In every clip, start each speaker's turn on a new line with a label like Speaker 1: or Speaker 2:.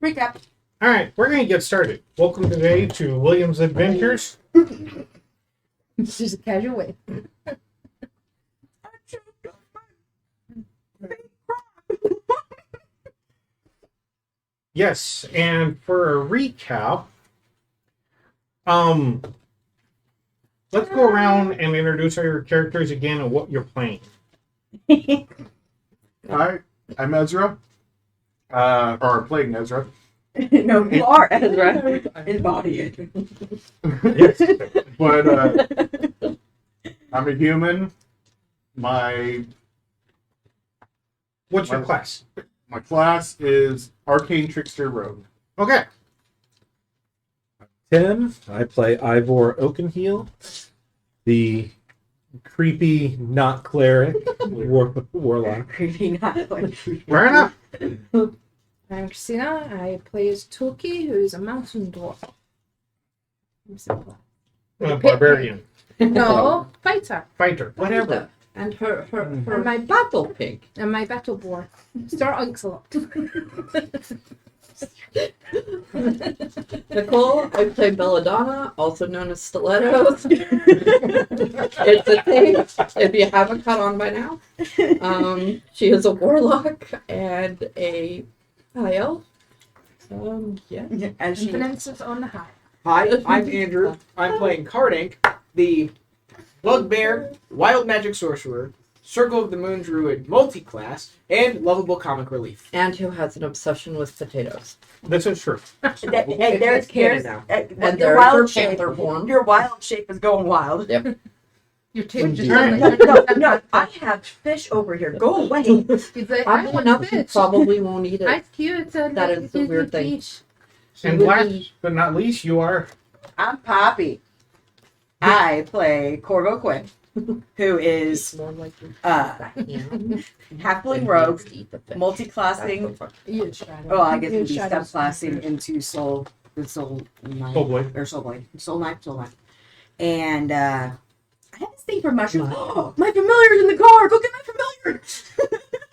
Speaker 1: Recap.
Speaker 2: All right, we're going to get started. Welcome today to William's Adventures.
Speaker 1: It's just a casual way.
Speaker 2: Yes, and for a recap, let's go around and introduce our characters again and what you're playing.
Speaker 3: Hi, I'm Ezra. Or playing Ezra.
Speaker 1: No, you are Ezra. Embody it.
Speaker 2: Yes.
Speaker 3: But I'm a human.
Speaker 2: What's your class?
Speaker 3: My class is Arcane Trickster Rogue.
Speaker 2: Okay.
Speaker 4: Tim. I play Ivor Oakenheel, the creepy not cleric warlock.
Speaker 1: Creepy not like.
Speaker 2: Fair enough.
Speaker 5: I'm Christina. I play as Toki, who is a mountain dwarf. I'm simple.
Speaker 2: Barbarian.
Speaker 5: No, fighter.
Speaker 2: Fighter. Whatever.
Speaker 1: And her
Speaker 5: And my
Speaker 1: battle pig.
Speaker 5: and my battle boar, Sir Uncelot.
Speaker 1: Nicole, I play Belladonna, also known as Stilettos. It's a thing, if you haven't caught on by now. She is a warlock and a high elf. Yeah.
Speaker 6: And she,
Speaker 5: Influences on the high.
Speaker 6: hi, I'm Andrew. I'm playing Cardink, the Bugbear, Wild Magic Sorcerer, Circle of the Moon Druid multi-class, and lovable comic relief.
Speaker 1: And who has an obsession with potatoes.
Speaker 2: This is true.
Speaker 7: Hey, there's
Speaker 6: canon now.
Speaker 1: And
Speaker 7: your
Speaker 1: there's
Speaker 7: wild
Speaker 1: her
Speaker 7: shape.
Speaker 1: panther form.
Speaker 7: Your wild shape is going wild.
Speaker 5: Your tail just
Speaker 2: Alright.
Speaker 7: No, I have fish over here. Go away.
Speaker 5: He's like, I
Speaker 1: Oddly
Speaker 5: want
Speaker 1: enough, she
Speaker 5: fish.
Speaker 1: probably won't eat it.
Speaker 5: That's cute.
Speaker 1: That is the weird thing.
Speaker 2: And last but not least, you are.
Speaker 7: I'm Poppy. I play Corvo Quinn, who is
Speaker 1: More like your
Speaker 7: halfling rogue, multi-classing. Oh, I guess we'd be subclassing into soul knife,
Speaker 2: Soulblade.
Speaker 7: or soul knife. And I had this thing for mushrooms. Oh, my familiar's in the car. Go get my familiar.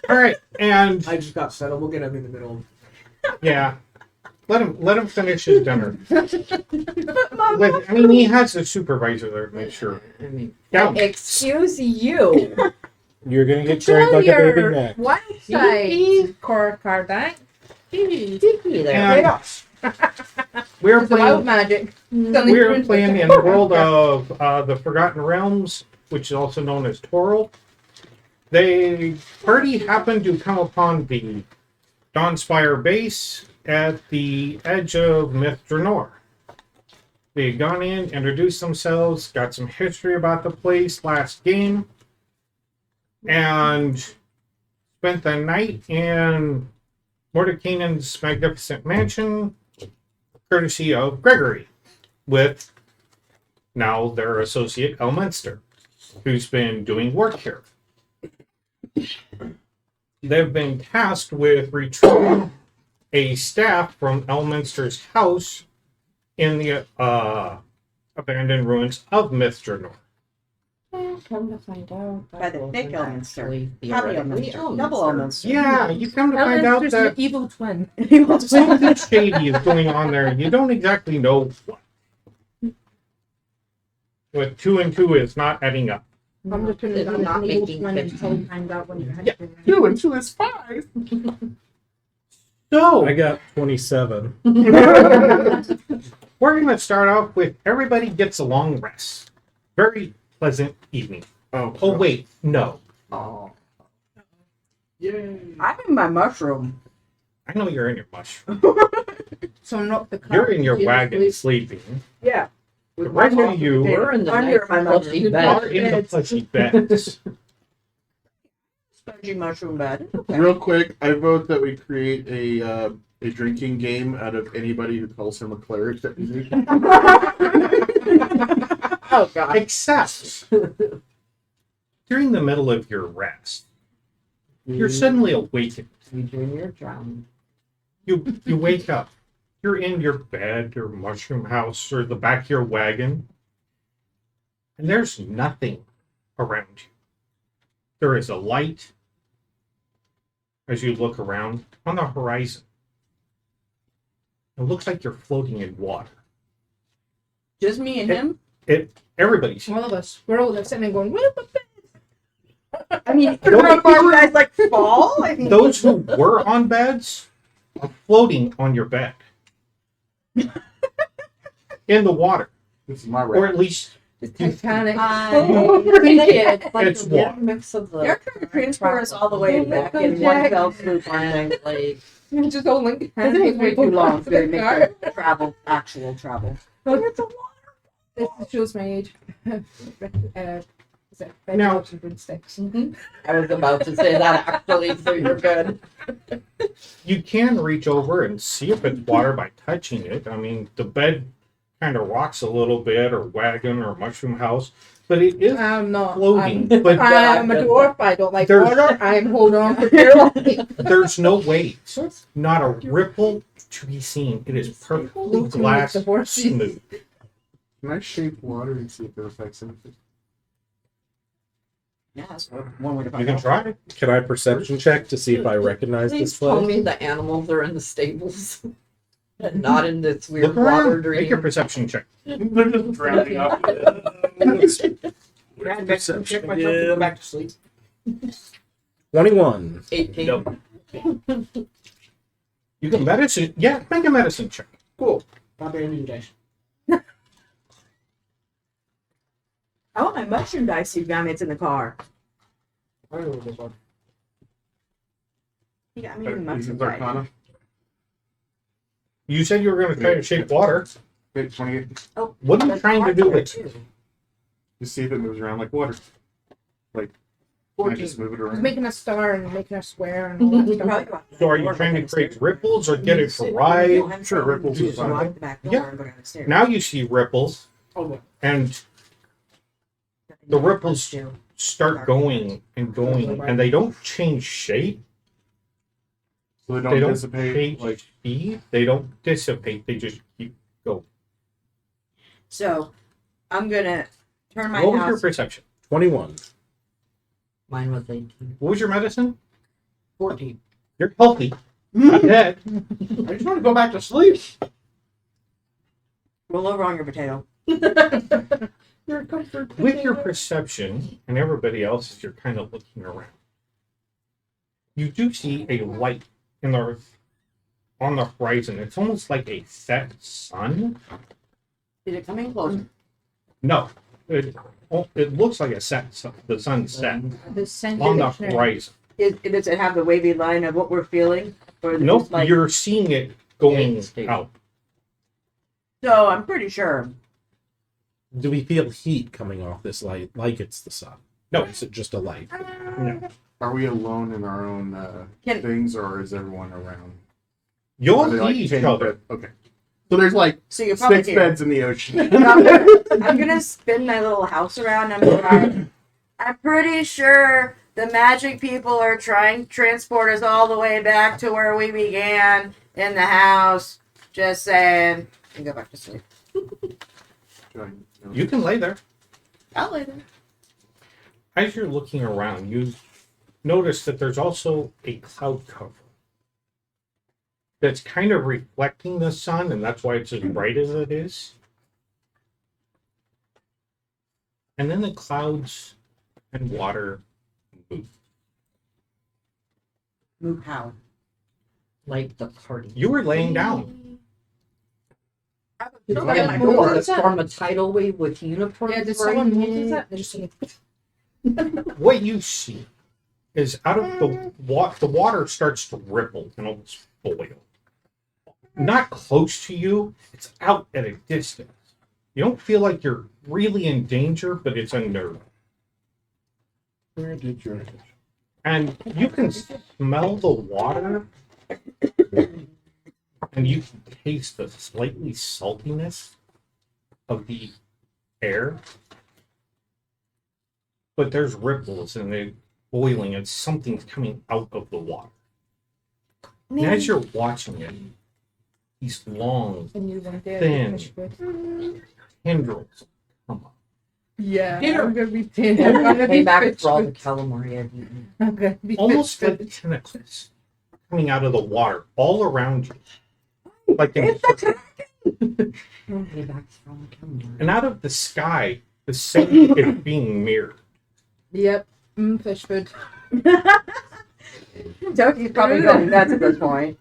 Speaker 2: All right, and
Speaker 6: I just got settled. We'll get him in the middle.
Speaker 2: yeah, let him finish his dinner.
Speaker 7: Mom,
Speaker 2: I mean, he has a supervisor there to make sure.
Speaker 1: I mean,
Speaker 2: Yeah.
Speaker 1: excuse you.
Speaker 4: You're gonna get carried like a baby neck.
Speaker 5: Wild side, Cor Cardac.
Speaker 1: Tiki there.
Speaker 2: And we're
Speaker 5: It's wild
Speaker 2: playing.
Speaker 5: magic.
Speaker 2: We're playing in the world of the Forgotten Realms, which is also known as Toril. The party happened to come upon the Dawnspire base at the edge of Myth Draenor. They had gone in, introduced themselves, got some history about the place last game, and spent the night in Mordekainen's magnificent mansion, courtesy of Gregory, with now their associate Elminster, who's been doing work here. They've been tasked with retrieving a staff from Elminster's house in the abandoned ruins of Myth Draenor.
Speaker 1: Come to find out.
Speaker 7: By the thick Elminster.
Speaker 1: Actually,
Speaker 7: Happy
Speaker 1: theoretically,
Speaker 7: Elminster. Double Elminster.
Speaker 2: Yeah, you come to find out
Speaker 5: Elminster's
Speaker 2: that
Speaker 5: an evil twin.
Speaker 2: something shady is going on there. You don't exactly know what. But 2 and 2 is not adding up.
Speaker 5: I'm just putting it
Speaker 1: It's
Speaker 5: on
Speaker 1: not
Speaker 5: an evil
Speaker 1: making
Speaker 5: twin
Speaker 1: sense.
Speaker 5: until we find out when you have
Speaker 2: Yeah.
Speaker 5: to.
Speaker 3: 2 and 2 is 5.
Speaker 2: So,
Speaker 4: I got 27.
Speaker 2: we're going to start off with everybody gets a long rest. Very pleasant evening. Oh, wait, no.
Speaker 1: Oh.
Speaker 6: Yay.
Speaker 7: I'm in my mushroom.
Speaker 2: I know you're in your mushroom.
Speaker 5: So not the car.
Speaker 2: You're in your wagon sleeping.
Speaker 6: Yeah.
Speaker 2: The rest of you
Speaker 1: We're in the
Speaker 7: Under
Speaker 1: nice
Speaker 7: my
Speaker 1: plushy
Speaker 7: mushroom.
Speaker 2: are
Speaker 1: bed.
Speaker 2: in the plushy beds.
Speaker 7: Spongy mushroom bed.
Speaker 3: Real quick, I vote that we create a drinking game out of anybody who calls him a cleric that we meet.
Speaker 7: Oh, God.
Speaker 2: Except during the middle of your rest, you're suddenly awakened.
Speaker 1: You doing your job.
Speaker 2: You wake up. You're in your bed or mushroom house or the back of your wagon, and there's nothing around you. There is a light as you look around on the horizon. It looks like you're floating in water.
Speaker 7: Just me and him.
Speaker 2: Everybody's
Speaker 5: All of us. We're all sitting there going, "Whoop, whoop, whoop."
Speaker 7: I mean,
Speaker 2: Don't-
Speaker 7: you guys like fall. I mean,
Speaker 2: those who were on beds are floating on your bed in the water,
Speaker 3: This is my
Speaker 2: or
Speaker 3: rap.
Speaker 2: at least
Speaker 5: It's Titanic.
Speaker 2: it's water.
Speaker 1: Mix of the.
Speaker 7: you're trying to transport us all the way back in one fell swoop, aren't they?
Speaker 1: Like,
Speaker 5: Just all like,
Speaker 7: It takes way too long to make the travel, actual travel.
Speaker 5: This shows my age. Is it Red
Speaker 2: Now-
Speaker 5: Hot and Broomsticks?
Speaker 1: I was about to say that actually, so you're good.
Speaker 2: You can reach over and see if it's water by touching it. I mean, the bed kind of rocks a little bit, or wagon, or mushroom house, but it is
Speaker 5: I'm not.
Speaker 2: floating.
Speaker 5: I'm,
Speaker 2: But
Speaker 5: I'm a dwarf. I don't like
Speaker 2: There's-
Speaker 5: water. I'm hold on for dear life.
Speaker 2: there's no waves, not a ripple to be seen. It is perfectly glass
Speaker 5: The horses.
Speaker 2: smooth.
Speaker 3: Can I shape water and see if it affects anything?
Speaker 7: Yeah, that's one way to
Speaker 2: You
Speaker 7: find
Speaker 2: can
Speaker 7: out.
Speaker 2: try it.
Speaker 4: Can I perception check to see if I recognize
Speaker 1: Please
Speaker 4: this
Speaker 1: tell
Speaker 4: place?
Speaker 1: me the animals are in the stables. And not in this weird
Speaker 2: Look
Speaker 1: water
Speaker 2: around. Make your
Speaker 1: dream.
Speaker 2: perception check.
Speaker 3: They're just drowning out.
Speaker 6: Yeah, check myself to go back to sleep.
Speaker 4: 21.
Speaker 1: 18.
Speaker 2: Nope. You can medicine. Yeah, make a medicine check.
Speaker 6: Cool. Not very new dice.
Speaker 7: I want my mushroom dice you got me. It's in the car.
Speaker 6: I don't know what this one.
Speaker 7: You got me the
Speaker 3: This
Speaker 7: mushroom
Speaker 3: is
Speaker 7: dice.
Speaker 3: Arcana.
Speaker 2: You said you were going to try to shape water.
Speaker 3: Okay, 28.
Speaker 7: Oh,
Speaker 2: What are you
Speaker 7: that's
Speaker 2: trying to
Speaker 7: hard
Speaker 2: do
Speaker 7: there,
Speaker 2: with
Speaker 7: too.
Speaker 2: it?
Speaker 3: Just see if it moves around like water. Like, can I just move it
Speaker 5: He's
Speaker 3: around?
Speaker 5: making a star and making a square and all that
Speaker 7: We can
Speaker 5: stuff.
Speaker 7: probably go out the
Speaker 2: So are
Speaker 7: back
Speaker 2: you
Speaker 7: door,
Speaker 2: trying
Speaker 7: go
Speaker 2: to create
Speaker 7: downstairs.
Speaker 2: ripples or get it to
Speaker 7: No,
Speaker 2: ride?
Speaker 7: I'm
Speaker 3: Sure,
Speaker 7: saying
Speaker 3: ripples
Speaker 7: you
Speaker 3: is
Speaker 7: just go
Speaker 3: fine.
Speaker 7: out the back door
Speaker 2: Yeah.
Speaker 7: and go downstairs.
Speaker 2: Now you see ripples,
Speaker 6: Oh, what?
Speaker 2: and the ripples start going and going, and they don't change shape.
Speaker 3: So they
Speaker 2: They
Speaker 3: don't
Speaker 2: don't
Speaker 3: dissipate.
Speaker 2: change
Speaker 3: Like,
Speaker 2: speed. They don't dissipate. They just keep going.
Speaker 7: So, I'm gonna turn my
Speaker 2: What was your
Speaker 7: house.
Speaker 2: perception?
Speaker 4: 21.
Speaker 1: Mine was 18.
Speaker 2: What was your medicine?
Speaker 1: 14.
Speaker 2: You're healthy. Not dead.
Speaker 6: I just want to go back to sleep.
Speaker 7: Roll over on your potato.
Speaker 1: Your comfort.
Speaker 2: With your perception and everybody else as you're kind of looking around, you do see a light in the on the horizon. It's almost like a set sun.
Speaker 7: Is it coming closer?
Speaker 2: No, it looks like a set sun, the sun's set
Speaker 5: The scent
Speaker 2: on the
Speaker 5: dictionary.
Speaker 2: horizon.
Speaker 7: Does it have the wavy line of what we're feeling? Or is it
Speaker 2: Nope,
Speaker 7: just like,
Speaker 2: you're seeing it going
Speaker 1: Eight.
Speaker 2: out.
Speaker 7: so I'm pretty sure.
Speaker 4: Do we feel heat coming off this light like it's the sun?
Speaker 2: No.
Speaker 4: Or is it just a light?
Speaker 2: No.
Speaker 3: are we alone in our own
Speaker 7: Can-
Speaker 3: things, or is everyone around?
Speaker 2: You'll
Speaker 3: Are they, like,
Speaker 2: see each
Speaker 3: chained
Speaker 2: other.
Speaker 3: bed? Okay. So there's like
Speaker 7: So you're probably
Speaker 3: 6
Speaker 7: here.
Speaker 3: beds in the ocean.
Speaker 7: I'm gonna spin my little house around. And I'm like, I'm pretty sure the magic people are trying to transport us all the way back to where we began in the house. Just saying. And go back to sleep.
Speaker 2: You can lay there.
Speaker 7: I'll lay there.
Speaker 2: As you're looking around, you notice that there's also a cloud cover that's kind of reflecting the sun, and that's why it's as bright as it is. And then the clouds and water move.
Speaker 7: Move how?
Speaker 1: Like the party.
Speaker 2: You were laying down.
Speaker 1: Did
Speaker 5: Someone
Speaker 1: someone
Speaker 5: move
Speaker 1: move
Speaker 5: us up.
Speaker 1: form a tidal wave with uniforms?
Speaker 5: Yeah, did
Speaker 1: running
Speaker 5: someone
Speaker 1: in?
Speaker 5: move that? They're just like,
Speaker 2: What you see is out of the water starts to ripple and almost boil. Not close to you, it's out at a distance. You don't feel like you're really in danger, but it's unnerving.
Speaker 3: Where did your
Speaker 2: And you can smell the water, and you can taste the slightly saltiness of the air. But there's ripples and they're boiling, and something's coming out of the water. And as you're watching it, these long
Speaker 5: and you weren't there.
Speaker 2: Thin.
Speaker 5: you finished with-
Speaker 2: tendrils come up.
Speaker 5: Yeah,
Speaker 1: Dinner.
Speaker 5: I'm gonna be thin. I'm gonna
Speaker 1: Came
Speaker 5: be
Speaker 1: back
Speaker 5: fit.
Speaker 1: for all the calamari I've eaten.
Speaker 5: I'm gonna be
Speaker 2: Almost
Speaker 5: fit.
Speaker 2: like tentacles coming out of the water all around you. Like in,
Speaker 1: Paybacks from Kilmore.
Speaker 2: and out of the sky, the same is being mirrored.
Speaker 5: Yep. Fish food.
Speaker 7: Toki's probably going nuts at this point.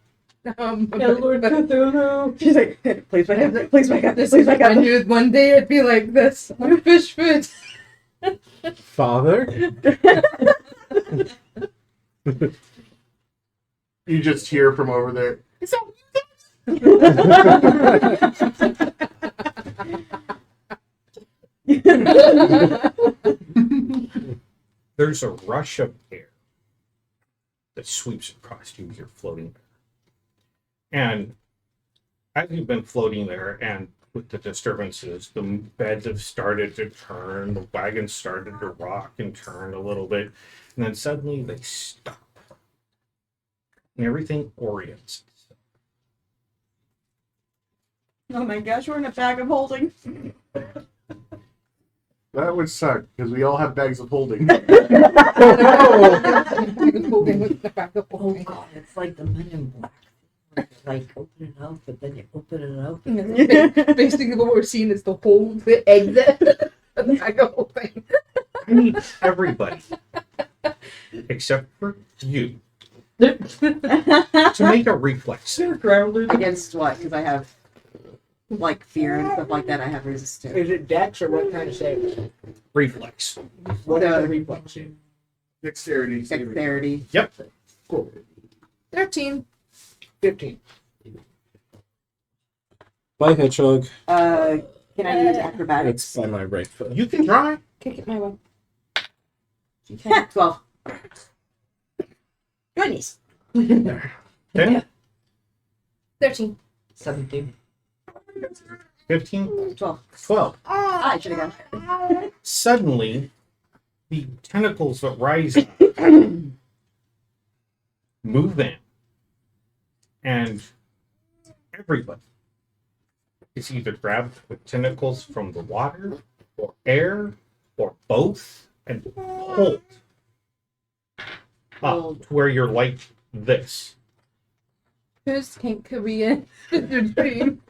Speaker 1: Lord Cthulhu.
Speaker 7: She's like, please back up, please back up,
Speaker 5: This
Speaker 7: please
Speaker 5: is
Speaker 7: back
Speaker 5: I
Speaker 7: up.
Speaker 5: knew one day it'd be like this. Fish food.
Speaker 4: Father?
Speaker 3: You just hear from over there.
Speaker 5: It's all
Speaker 2: There's a rush of air that sweeps across you as you're floating there. And as you've been floating there and with the disturbances, the beds have started to turn, the wagons started to rock and turn a little bit, and then suddenly they stop. And everything orients itself.
Speaker 7: Oh my gosh, we're in a bag of holding.
Speaker 3: That would suck because we all have bags of holding.
Speaker 1: Oh god, it's like the Men in Black. Like open it up, but then you open it up. And
Speaker 5: Basically, what we're seeing is the whole the exit. And the whole thing.
Speaker 2: I need everybody, except for you, to make a reflex.
Speaker 1: They're grounded.
Speaker 7: Against what? Because I have like fear and stuff like that. I have resistance.
Speaker 6: Is it Dex or what kind of save?
Speaker 2: Reflex.
Speaker 6: What is the reflex save?
Speaker 3: Dexterity. saving.
Speaker 7: Dexterity.
Speaker 6: Cool.
Speaker 5: 13.
Speaker 6: 15.
Speaker 4: Bye, Hedgehog.
Speaker 7: Can I use
Speaker 4: It's
Speaker 7: acrobatics?
Speaker 4: by my right foot.
Speaker 2: You can try.
Speaker 5: Kick it my way.
Speaker 7: 12. Goodness.
Speaker 2: 10,
Speaker 5: 13.
Speaker 1: 17.
Speaker 2: 15,
Speaker 7: 12.
Speaker 2: 12.
Speaker 7: I should have gone.
Speaker 2: Suddenly, the tentacles that rise up move in, and everybody is either grabbed with tentacles from the water, or air, or both, and pulled up to where you're like this.
Speaker 5: Whose kink could we in? Your dream.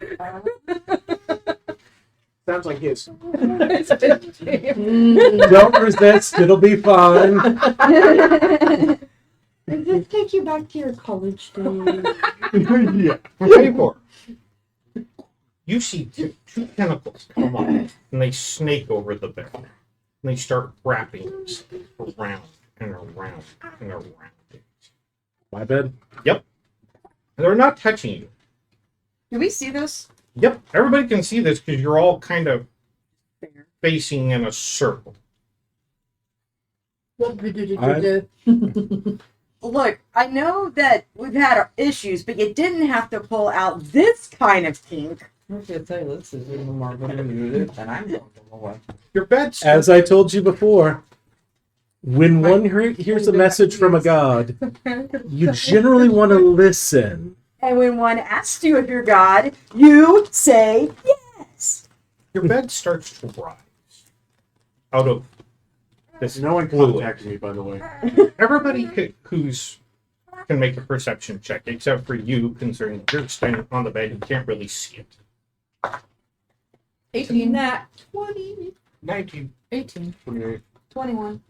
Speaker 6: Sounds like his.
Speaker 5: It's his dream.
Speaker 4: Don't resist, it'll be fine.
Speaker 1: Does this take you back to your college days?
Speaker 3: Yeah.
Speaker 2: Ready for it. You see two tentacles come up, and they snake over the bed. And they start wrapping around and around and around it.
Speaker 4: My bed?
Speaker 2: They're not touching you.
Speaker 7: Do we see this?
Speaker 2: Yep, everybody can see this because you're all kind of
Speaker 7: Fair.
Speaker 2: facing in a circle.
Speaker 7: Look, I know that we've had our issues, but you didn't have to pull out this kind of kink.
Speaker 1: I was gonna say this is even more muted than I'm going away.
Speaker 2: Your bed's
Speaker 4: As I told you before, when one hears a message from a god, you generally want to listen.
Speaker 7: And when one asks you if you're God, you say yes.
Speaker 2: your bed starts to rise out of this.
Speaker 3: No one
Speaker 2: fluid.
Speaker 3: contacted me, by the way.
Speaker 2: Everybody who's can make a perception check, except for you, considering you're standing on the bed, you can't really see it.
Speaker 5: 18.
Speaker 1: Nat 20.
Speaker 6: 19.
Speaker 5: 18. 21.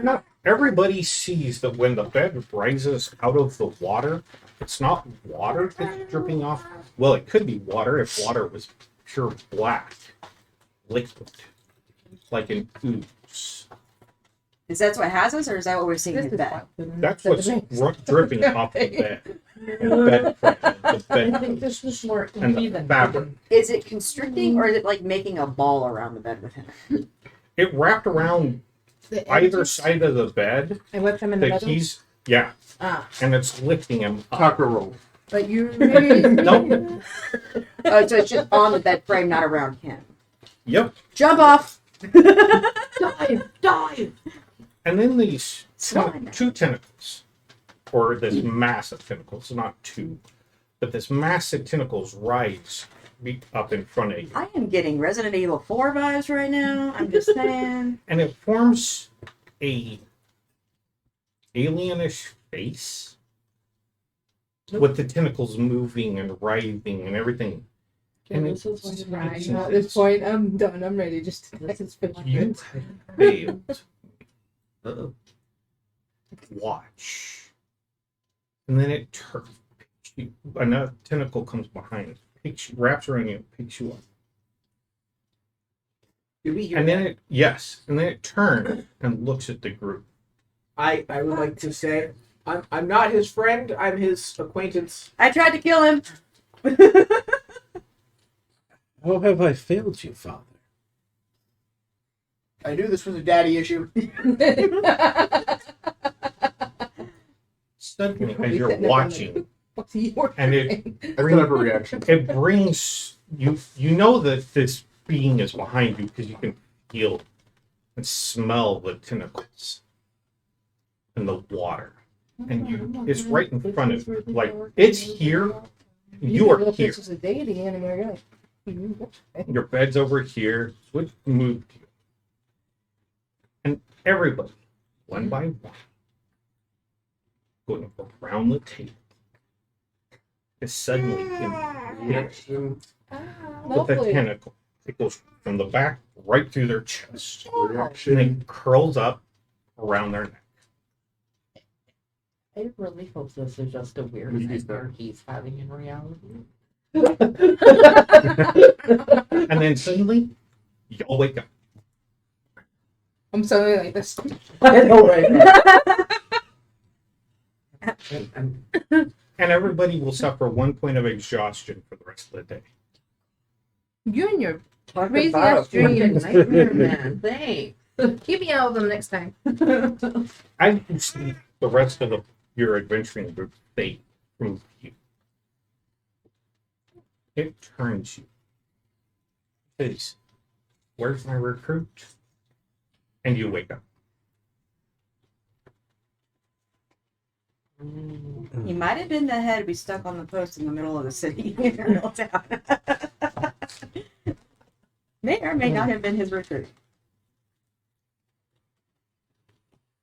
Speaker 2: Not everybody sees that when the bed rises out of the water, it's not water that's dripping off. Well, it could be water if water was pure black liquid, like an ooze.
Speaker 7: Is that what has us, or is that what we're seeing
Speaker 5: This
Speaker 7: in
Speaker 5: is
Speaker 7: bed?
Speaker 2: That's what's dripping off the bed. The bed,
Speaker 1: I
Speaker 2: the
Speaker 1: think this was more
Speaker 2: bed and the
Speaker 1: even.
Speaker 2: fabric.
Speaker 7: Is it constricting, or is it like making a ball around the bed with him?
Speaker 2: It wrapped around
Speaker 5: The
Speaker 2: either
Speaker 5: edges?
Speaker 2: side of the bed
Speaker 5: I whipped him in the
Speaker 2: that
Speaker 5: middle.
Speaker 2: he's yeah,
Speaker 5: Ah,
Speaker 2: and it's lifting him up.
Speaker 3: Tucker roll.
Speaker 5: but you.
Speaker 2: No.
Speaker 7: Oh, so it's just on the bed frame, not around him.
Speaker 2: Yep.
Speaker 7: Jump off!
Speaker 1: Dive! Dive!
Speaker 2: And then these
Speaker 7: Slime.
Speaker 2: two tentacles, or this mass of tentacles, not two, but this mass of tentacles rise up in front of you.
Speaker 7: I am getting Resident Evil 4 vibes right now. I'm just saying.
Speaker 2: And it forms a alienish face with the tentacles moving and writhing and everything. And
Speaker 1: This is why you're
Speaker 5: Right.
Speaker 2: it's-
Speaker 5: At this point, I'm done. I'm ready. Just I can spit my
Speaker 2: You
Speaker 5: bits.
Speaker 2: failed. Watch. And then it turns. Another tentacle comes behind, wraps around you, picks you up.
Speaker 6: Did we hear
Speaker 2: And then
Speaker 6: that?
Speaker 2: and then it turns and looks at the group.
Speaker 6: I would like to say I'm not his friend. I'm his acquaintance.
Speaker 7: I tried to kill him.
Speaker 4: How have I failed you, Father?
Speaker 6: I knew this was a daddy issue.
Speaker 2: Suddenly,
Speaker 5: Probably
Speaker 2: as you're
Speaker 5: sitting up in
Speaker 2: watching,
Speaker 5: What's your
Speaker 2: and it
Speaker 3: I still have a reaction.
Speaker 2: it brings you. You know that this being is behind you because you can feel and smell the tentacles in the water, and it's right in front of you. Like it's here. You are here.
Speaker 5: This is a deity anymore. You're like,
Speaker 2: Your bed's over here. Would move you, and everybody, one by one, going around the table, is suddenly hit with a
Speaker 5: lovely.
Speaker 2: tentacle. It goes from the back right through their chest, and
Speaker 3: Reaction.
Speaker 2: it curls up around their neck.
Speaker 1: I really hope this is just a weird
Speaker 3: Maybe
Speaker 1: nightmare he's having in reality.
Speaker 2: And then suddenly, y'all wake up.
Speaker 5: I'm sorry like this.
Speaker 1: I know, right?
Speaker 2: And everybody will suffer 1 point of exhaustion for the rest of the day.
Speaker 5: You and your
Speaker 1: Talk
Speaker 5: Crazy
Speaker 1: about
Speaker 5: ass
Speaker 1: a fucking
Speaker 5: dreams.
Speaker 1: nightmare, man. Thanks.
Speaker 5: keep me out of them next time.
Speaker 2: I can see the rest of your adventuring group fade from you. It turns you. Says, "Where's my recruit?" And you wake up.
Speaker 7: He might have been the head we stuck on the post in the middle of the city in a little town. May or may not have been his recruit.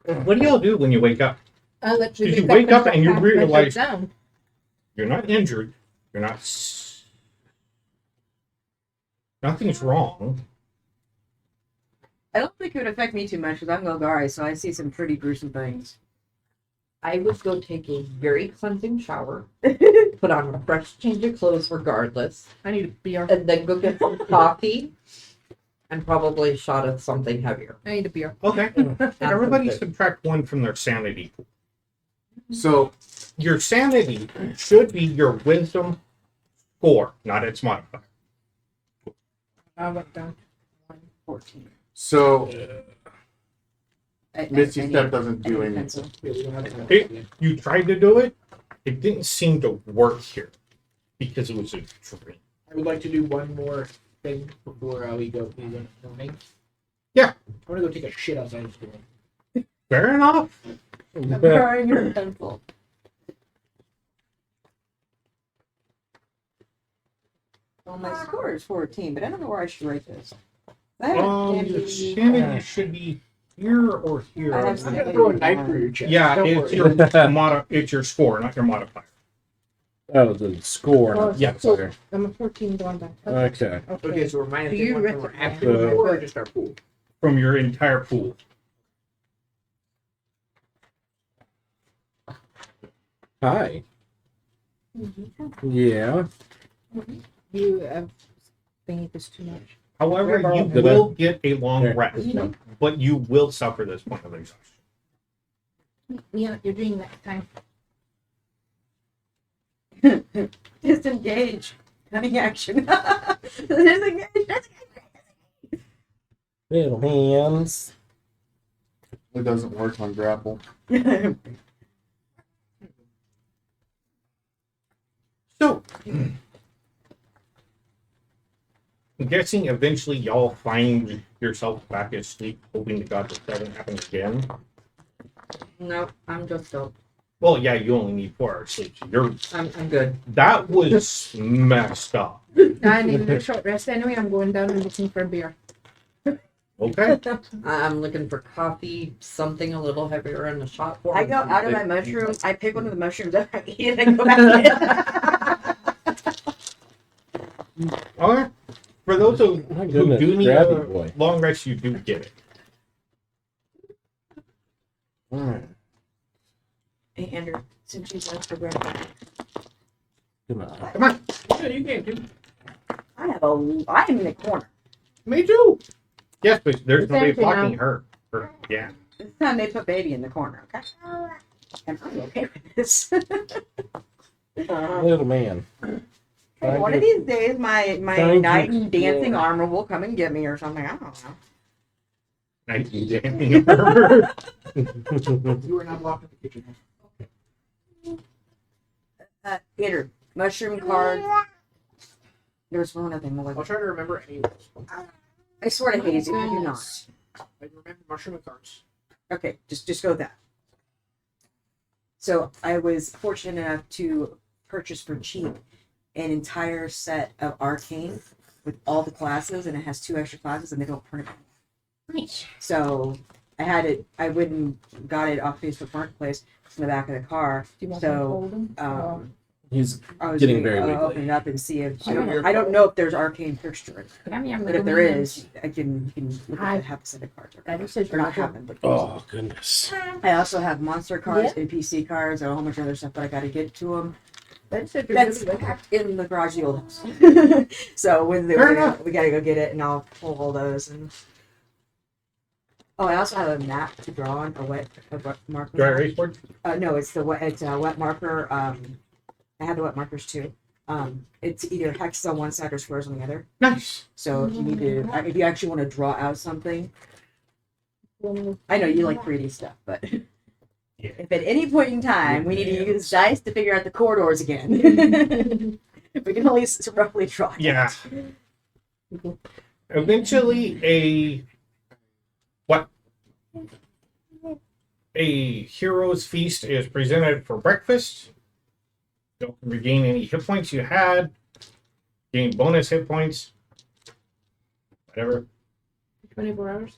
Speaker 2: What do y'all do when you wake up?
Speaker 5: I literally
Speaker 2: Did you
Speaker 5: pick
Speaker 2: wake up
Speaker 5: and
Speaker 2: and you
Speaker 5: pack my shit
Speaker 2: realize-
Speaker 5: down.
Speaker 2: You're not injured. You're not. Nothing's wrong.
Speaker 7: I don't think it would affect me too much because I'm Golgari, so I see some pretty gruesome things.
Speaker 1: I would go take a very cleansing shower, put on a fresh change of clothes regardless,
Speaker 5: I need a beer.
Speaker 1: and then go get some coffee and probably a shot of something heavier.
Speaker 5: I need a beer.
Speaker 2: Okay. Everybody subtract 1 from their sanity.
Speaker 3: So
Speaker 2: Your sanity should be your wisdom score, not its modifier.
Speaker 5: I went down.
Speaker 7: 14.
Speaker 3: so
Speaker 7: I
Speaker 3: Misty
Speaker 7: need-
Speaker 3: Step doesn't
Speaker 7: I
Speaker 3: do
Speaker 7: need a
Speaker 3: anything.
Speaker 7: pencil.
Speaker 6: Yeah, we don't have enough.
Speaker 2: It- You tried to do it. It didn't seem to work here because it was a dream.
Speaker 6: I would like to do one more thing before we go morning.
Speaker 2: Yeah.
Speaker 6: I want to go take a shit outside of school.
Speaker 2: Fair enough.
Speaker 7: I'm borrowing your pencil. Well, my score is 14, but I don't know where I should write this. I haven't-
Speaker 2: Your sanity should be here or here.
Speaker 7: I have
Speaker 6: I'm gonna throw a knife through your chest.
Speaker 2: Yeah,
Speaker 6: Don't
Speaker 2: it's
Speaker 6: worry.
Speaker 2: your it's your score, not your modifier.
Speaker 4: Oh, the score.
Speaker 5: Oh,
Speaker 2: Yeah.
Speaker 5: so I'm a 14 going back.
Speaker 4: Okay.
Speaker 6: Okay, so we're minus
Speaker 5: Do you
Speaker 6: 1 from our
Speaker 5: recognize-
Speaker 6: actual score or just our pool?
Speaker 2: From your entire pool.
Speaker 4: Hi. Yeah.
Speaker 5: You have thingy this too much.
Speaker 2: However, you
Speaker 4: Did
Speaker 2: will get a long
Speaker 4: There.
Speaker 2: rest, but you will suffer this point of exhaustion.
Speaker 5: Yeah, you're doing next time.
Speaker 7: Disengage. Cunning action. Disengage.
Speaker 4: Little hands.
Speaker 3: It doesn't work on grapple.
Speaker 2: So, I'm guessing eventually y'all find yourself back asleep, hoping to God that doesn't happen again.
Speaker 1: No, I'm just up.
Speaker 2: Well, yeah, you only need 4 hours sleep. So
Speaker 1: I'm good.
Speaker 2: that was messed up.
Speaker 5: I need a short rest anyway. I'm going down and looking for a beer.
Speaker 2: Okay.
Speaker 1: I'm looking for coffee, something a little heavier in the shot form.
Speaker 7: I go out of my mushroom. I pick one of the mushrooms up, I eat it, and go back in.
Speaker 2: All right. For those who
Speaker 4: My
Speaker 2: do
Speaker 4: goodness,
Speaker 2: need
Speaker 4: grabby
Speaker 2: a
Speaker 4: boy.
Speaker 2: long rest, you do get it.
Speaker 4: Alright.
Speaker 7: Hey, Andrew, since you left for breakfast,
Speaker 4: Good night.
Speaker 2: Come on.
Speaker 6: Yeah, you can too.
Speaker 7: I am in the corner.
Speaker 2: Me too. Yes, but there's
Speaker 5: It's
Speaker 2: nobody
Speaker 5: empty
Speaker 2: blocking
Speaker 5: now.
Speaker 2: her. Yeah.
Speaker 7: This time they put baby in the corner, okay? And I'm okay with this.
Speaker 4: Little man.
Speaker 7: Hey, one of these days, my
Speaker 4: Trying
Speaker 7: knight
Speaker 4: to
Speaker 7: in dancing
Speaker 4: explore.
Speaker 7: armor will come and get me or something. I don't know.
Speaker 2: 19 damning armor.
Speaker 6: You are not blocking the kitchen.
Speaker 7: Andrew, mushroom cards. There's one other thing. What
Speaker 6: I'll
Speaker 7: was it?
Speaker 6: try to remember any of those.
Speaker 7: I swear to Hazy, I do not.
Speaker 6: I remember mushroom and cards.
Speaker 7: Okay, just go with that. So I was fortunate enough to purchase for cheap an entire set of Arcane with all the classes, and it has 2 extra classes, and they don't print it.
Speaker 1: Nice.
Speaker 7: So I had it. I went and got it off Facebook Marketplace in the back of the car.
Speaker 5: Do you want
Speaker 7: So,
Speaker 5: me to hold them?
Speaker 7: Um,
Speaker 4: He's
Speaker 7: I was
Speaker 4: Getting
Speaker 7: gonna,
Speaker 4: very wiggly.
Speaker 7: open it up and see if
Speaker 5: Sure.
Speaker 7: I don't know if there's Arcane fixture in it, but if there is, I can look at it, have a set of cards.
Speaker 5: That is such
Speaker 7: Or not
Speaker 5: a
Speaker 7: have them, but
Speaker 4: oh goodness.
Speaker 7: I also have monster cards and PC cards and a whole bunch of other stuff that I got to get to them.
Speaker 5: That's such a
Speaker 7: That's
Speaker 5: really good.
Speaker 7: in the garage of the old house. So when
Speaker 2: Fair enough.
Speaker 7: we got to go get it, and I'll pull all those. And oh, I also have a map to draw on a wet marker.
Speaker 2: Dry erase board?
Speaker 7: No, it's the wet. It's a wet marker. I have the wet markers too. It's either hexes on one side or squares on the other.
Speaker 2: Nice.
Speaker 7: So if you need to, if you actually want to draw out something, I know you like 3D stuff, but
Speaker 2: Yeah.
Speaker 7: if at any point in time we need to use dice to figure out the corridors again, we can at least roughly draw. it.
Speaker 2: Yeah. Eventually, a hero's feast is presented for breakfast. Don't regain any hit points you had. Gain bonus hit points. Whatever.
Speaker 5: 24 hours.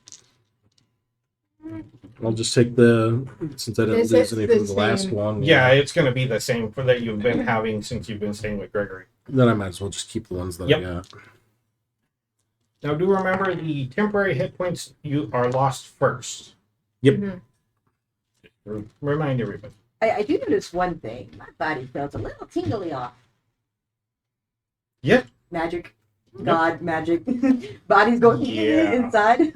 Speaker 4: I'll just take the since I didn't
Speaker 5: Is
Speaker 4: lose
Speaker 5: it
Speaker 4: any
Speaker 5: the
Speaker 4: from the last
Speaker 5: same?
Speaker 4: one.
Speaker 2: Yeah, it's going to be the same for that you've been having since you've been staying with Gregory.
Speaker 4: Then I might as well just keep the ones that
Speaker 2: Yep.
Speaker 4: I got.
Speaker 2: Now, do remember the temporary hit points you are lost first.
Speaker 5: Mhm.
Speaker 2: Remind everybody.
Speaker 7: I do notice one thing. My body feels a little tingly off.
Speaker 2: Yeah.
Speaker 7: Magic. God, magic. Body's going
Speaker 2: Yeah.
Speaker 7: inside.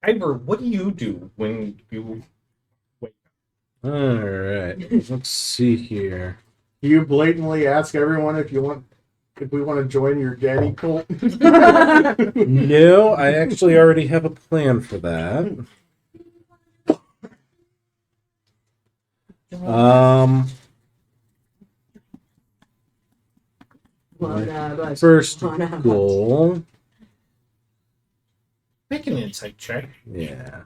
Speaker 2: Ivor, what do you do when you
Speaker 4: All right. Let's see here.
Speaker 3: You blatantly ask everyone if we want to join your daddy cult.
Speaker 4: No, I actually already have a plan for that. First goal.
Speaker 2: make an insight check?
Speaker 4: Yeah.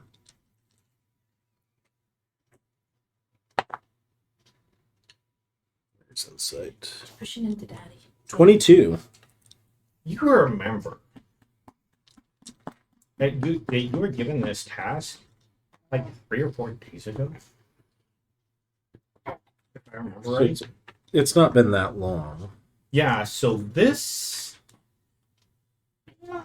Speaker 4: There's insight.
Speaker 5: Pushing into daddy.
Speaker 4: 22.
Speaker 2: You remember that you were given this task like 3 or 4 days ago? If I remember
Speaker 4: So
Speaker 2: right.
Speaker 4: it's not been that long.
Speaker 2: Yeah, so this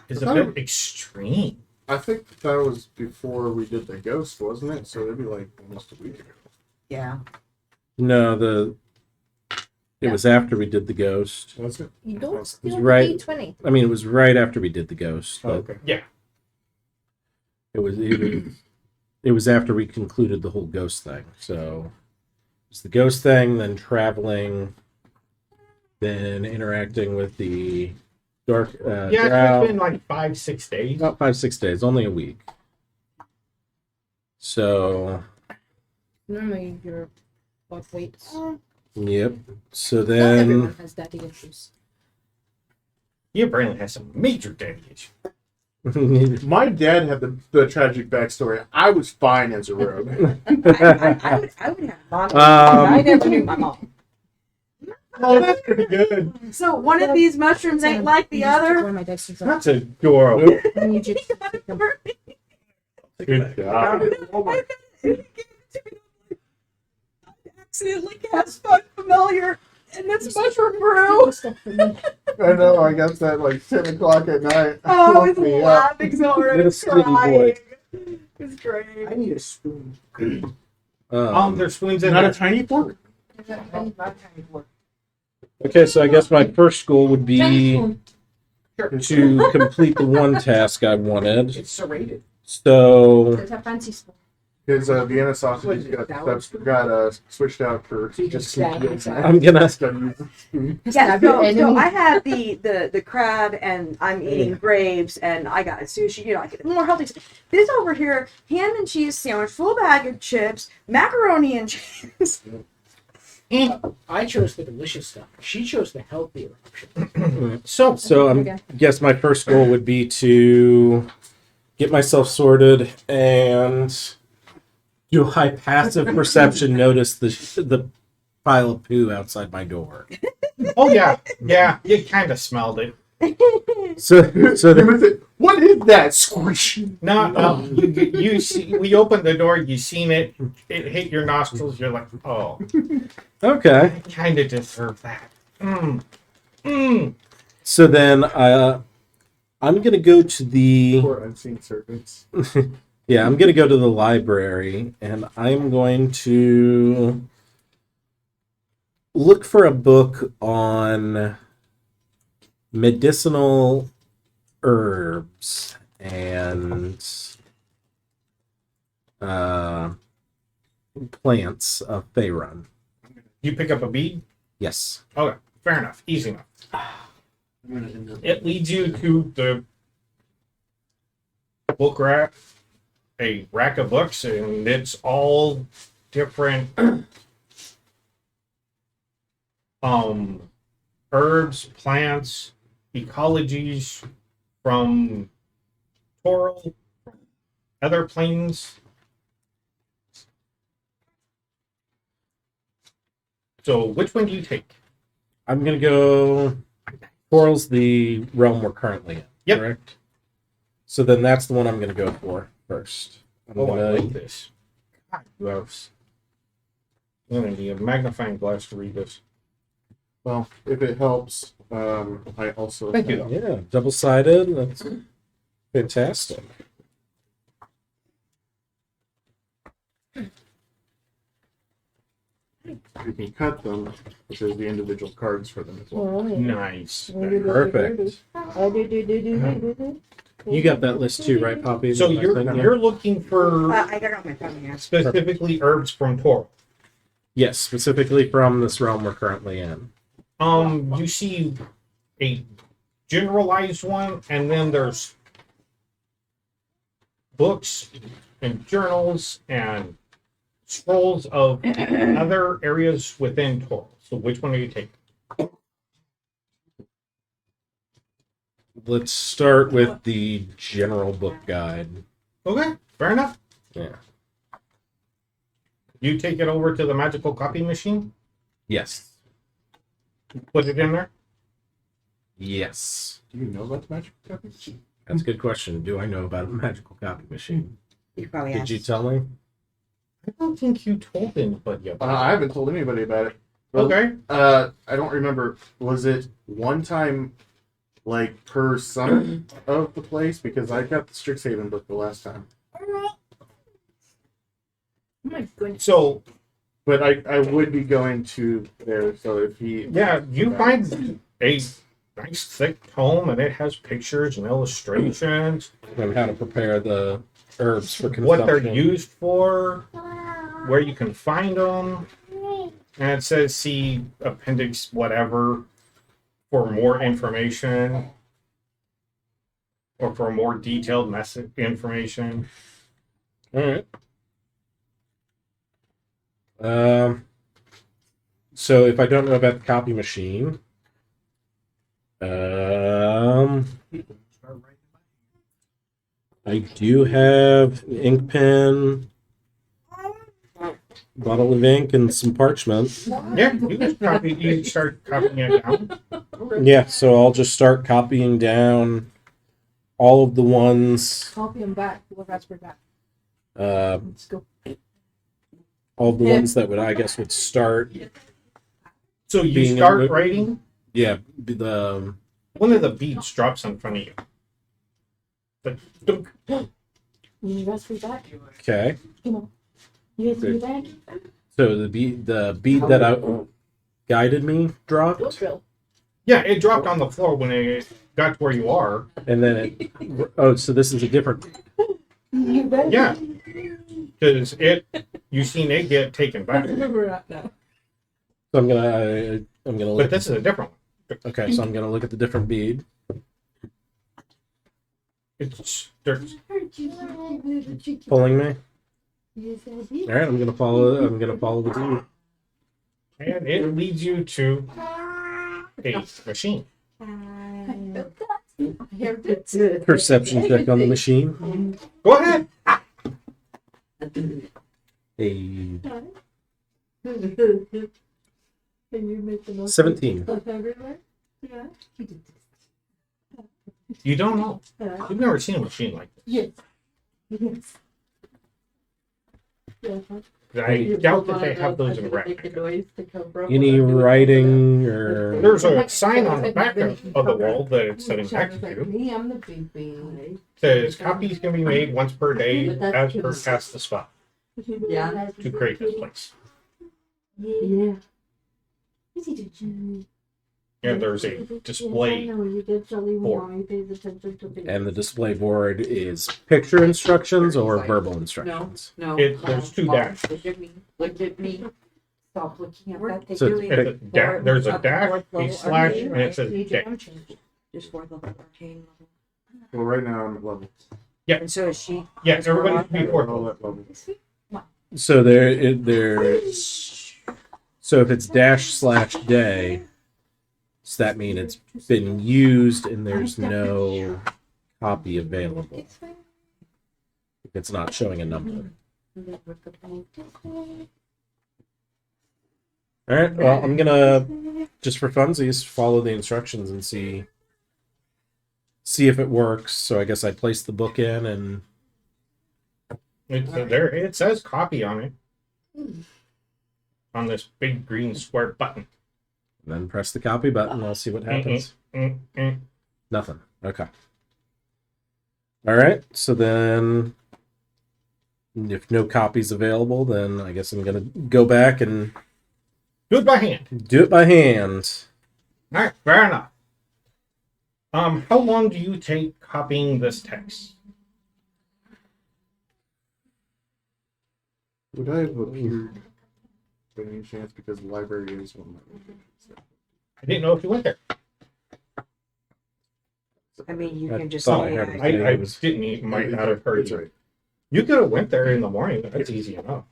Speaker 2: is a bit extreme.
Speaker 3: I think that was before we did the ghost, wasn't it? So it'd be like almost a week ago.
Speaker 7: Yeah.
Speaker 4: No, it was after we did the ghost.
Speaker 3: Was it?
Speaker 5: You don't steal
Speaker 4: right.
Speaker 5: the D20.
Speaker 4: I mean, it was right after we did the ghost. But
Speaker 3: Okay.
Speaker 2: Yeah.
Speaker 4: it was after we concluded the whole ghost thing. So it's the ghost thing, then traveling, then interacting with the dark.
Speaker 2: Yeah,
Speaker 4: drow.
Speaker 2: it's been like 5-6 days.
Speaker 4: About 5-6 days, only a week. So
Speaker 5: Normally your what weights.
Speaker 4: yep. So
Speaker 5: Not
Speaker 4: then
Speaker 5: everyone has daddy issues.
Speaker 2: He apparently has some major damage.
Speaker 3: My dad had the tragic backstory. I was fine as a rogue.
Speaker 7: I would have mom.
Speaker 4: Um,
Speaker 7: I never knew my mom.
Speaker 2: That's pretty good.
Speaker 7: So one of these mushrooms ain't like the
Speaker 5: One
Speaker 7: other.
Speaker 5: of my dice is up.
Speaker 2: That's adorable.
Speaker 5: I need you to pick them.
Speaker 2: Good job.
Speaker 7: Accidentally cast Fun Familiar in this mushroom brew.
Speaker 3: I know. I got that like 10 o'clock at night.
Speaker 7: Oh, I
Speaker 3: Woke
Speaker 7: was
Speaker 3: me up.
Speaker 7: laughing so hard. I
Speaker 4: Little
Speaker 7: was
Speaker 4: squiddy boy.
Speaker 7: crying. It was great.
Speaker 6: I need a spoon.
Speaker 2: There's spoons in
Speaker 3: Not
Speaker 2: there.
Speaker 3: a tiny fork.
Speaker 4: Okay, so I guess my first goal would be
Speaker 6: Sure.
Speaker 4: to complete the one task I wanted.
Speaker 6: It's serrated.
Speaker 4: So
Speaker 5: It's a fancy spoon.
Speaker 3: His Vienna sausage got switched out for
Speaker 6: So you can
Speaker 3: just
Speaker 6: stab inside.
Speaker 4: I'm gonna.
Speaker 7: Yeah,
Speaker 5: Stab your
Speaker 7: so
Speaker 5: enemy.
Speaker 7: I have the crab and I'm eating grapes and I got sushi, I get more healthy stuff. This over here, ham and cheese sandwich, full bag of chips, macaroni and cheese.
Speaker 6: I chose the delicious stuff. She chose the healthier option.
Speaker 2: So,
Speaker 4: I guess my first goal would be to get myself sorted and do a high passive perception. Notice the pile of poo outside my door.
Speaker 2: oh yeah, you kind of smelled it.
Speaker 4: So the,
Speaker 3: What is that? Squish.
Speaker 2: No, you see, we opened the door, you seen it, it hit your nostrils, you're like, oh,
Speaker 4: okay.
Speaker 2: I kind of deserve that.
Speaker 4: So then I'm gonna go to the.
Speaker 3: Poor unseen serpents.
Speaker 4: Yeah, I'm gonna go to the library and I'm going to look for a book on medicinal herbs and plants of Faerun.
Speaker 2: You pick up a bead?
Speaker 4: Yes.
Speaker 2: Okay, fair enough, easy enough. It leads you to the book rack, a rack of books, and it's all different herbs, plants, ecologies from Toral, other planes. So which one do you take?
Speaker 4: I'm gonna go. Coral's the realm we're currently in.
Speaker 2: Yep.
Speaker 4: Correct. So then that's the one I'm gonna go for first. I'm
Speaker 2: Oh, I
Speaker 4: gonna-
Speaker 2: like this. God, you have. I'm gonna need a magnifying glass to read this.
Speaker 3: Well, if it helps, I also
Speaker 2: Thank you.
Speaker 4: Yeah, double sided. That's fantastic.
Speaker 3: You can cut them, but there's the individual cards for them as well.
Speaker 2: Nice.
Speaker 4: Perfect. You got that list too, right, Poppy?
Speaker 2: So
Speaker 4: That I sent you?
Speaker 2: you're looking for
Speaker 7: I got it on my phone, yeah.
Speaker 2: specifically herbs from Toral.
Speaker 4: Yes, specifically from this realm we're currently in.
Speaker 2: You see a generalized one, and then there's books and journals and scrolls of other areas within Toral. So which one are you taking?
Speaker 4: Let's start with the general book guide.
Speaker 2: Okay, fair enough.
Speaker 4: Yeah.
Speaker 2: You take it over to the magical copy machine,
Speaker 4: Yes.
Speaker 2: put it in there.
Speaker 4: Yes.
Speaker 3: Do you know about the magic copy?
Speaker 4: That's a good question. Do I know about a magical copy machine?
Speaker 7: You probably
Speaker 4: Did you tell me?
Speaker 2: I don't think you told anybody about it.
Speaker 3: I haven't told anybody about it. Well,
Speaker 2: Okay.
Speaker 3: I don't remember. Was it one time, like per summon of the place? Because I got the Strixhaven book the last time.
Speaker 5: Oh my goodness.
Speaker 2: So
Speaker 3: But I would be going to there. So if he
Speaker 2: yeah, you find a nice thick tome, and it has pictures and illustrations,
Speaker 4: On how to prepare the herbs for consumption.
Speaker 2: what they're used for, where you can find them, and it says see appendix whatever for more information or for more detailed message information.
Speaker 4: All right. So if I don't know about the copy machine, I do have an ink pen, bottle of ink and some parchment.
Speaker 2: Yeah, you can copy. You start copying it down.
Speaker 4: Yeah, so I'll just start copying down all of the ones,
Speaker 5: Copy them back. We'll Raspberry back.
Speaker 4: all
Speaker 5: Let's go.
Speaker 4: of the ones that would start.
Speaker 2: So you
Speaker 4: Being
Speaker 2: start
Speaker 4: able-
Speaker 2: writing.
Speaker 4: Yeah, the
Speaker 2: One of the beads drops in front of you. But dunk.
Speaker 5: You need Raspberry back?
Speaker 4: okay.
Speaker 5: Come on. You guys need back?
Speaker 4: So the bead that guided me dropped,
Speaker 5: Drill.
Speaker 2: Yeah, it dropped on the floor when it got to where you are.
Speaker 4: and then it. Oh, so this is a different.
Speaker 5: You better.
Speaker 2: Yeah, because you seen it get taken back.
Speaker 5: Remember that now.
Speaker 4: So I'm gonna
Speaker 2: But
Speaker 4: look.
Speaker 2: this is a different one.
Speaker 4: Okay, so I'm gonna look at the different bead.
Speaker 2: There's
Speaker 4: Pulling me. All right, I'm gonna follow the bead.
Speaker 2: and it leads you to a machine.
Speaker 4: Perception check on the machine.
Speaker 2: Go ahead.
Speaker 4: A
Speaker 5: Can you make the most
Speaker 4: 17.
Speaker 5: of everywhere? Yeah.
Speaker 2: You don't know. You've never seen a machine like
Speaker 5: Yes. Yes. Yeah.
Speaker 2: this. I doubt that they have those in Red.
Speaker 4: Any writing or
Speaker 2: There's a sign on the back of the wall that it's setting back to you.
Speaker 5: Me, I'm the big baby.
Speaker 2: Says copies can be made once per day as per cast the spell
Speaker 7: Yeah.
Speaker 2: to create this place.
Speaker 5: Yeah.
Speaker 2: And there's a display board.
Speaker 4: and the display board is picture instructions or verbal instructions.
Speaker 1: No.
Speaker 2: There's two dashes.
Speaker 1: Look at me. Look at me. Stop looking at that.
Speaker 4: So
Speaker 1: thing.
Speaker 4: it's
Speaker 2: There's a dash, a slash, and it says day.
Speaker 7: Just for the arcane level.
Speaker 3: Well, right now I'm at level.
Speaker 7: And so is she.
Speaker 2: Yeah, everybody should be
Speaker 3: All
Speaker 2: fourth.
Speaker 3: at level.
Speaker 4: So so if it's --day, does that mean it's been used and there's no copy available? If it's not showing a number. All right. Well, I'm gonna just for funsies follow the instructions and see if it works. So I guess I place the book in and
Speaker 2: It says copy on it. On this big green square button.
Speaker 4: then press the copy button. I'll see what happens. Nothing. Okay. All right. So then, if no copies available, then I guess I'm gonna go back and
Speaker 2: Do it by hand.
Speaker 4: do it by hand.
Speaker 2: All right, fair enough. How long do you take copying this text?
Speaker 3: Would I have appeared by any chance because the library is one of my
Speaker 2: I didn't know if you went there.
Speaker 7: I mean, you
Speaker 4: I
Speaker 7: can just
Speaker 4: thought I
Speaker 7: say.
Speaker 4: heard it.
Speaker 2: I didn't. Even, might not have heard
Speaker 3: That's
Speaker 2: you.
Speaker 3: right.
Speaker 2: You could have went there in the morning. That's easy enough.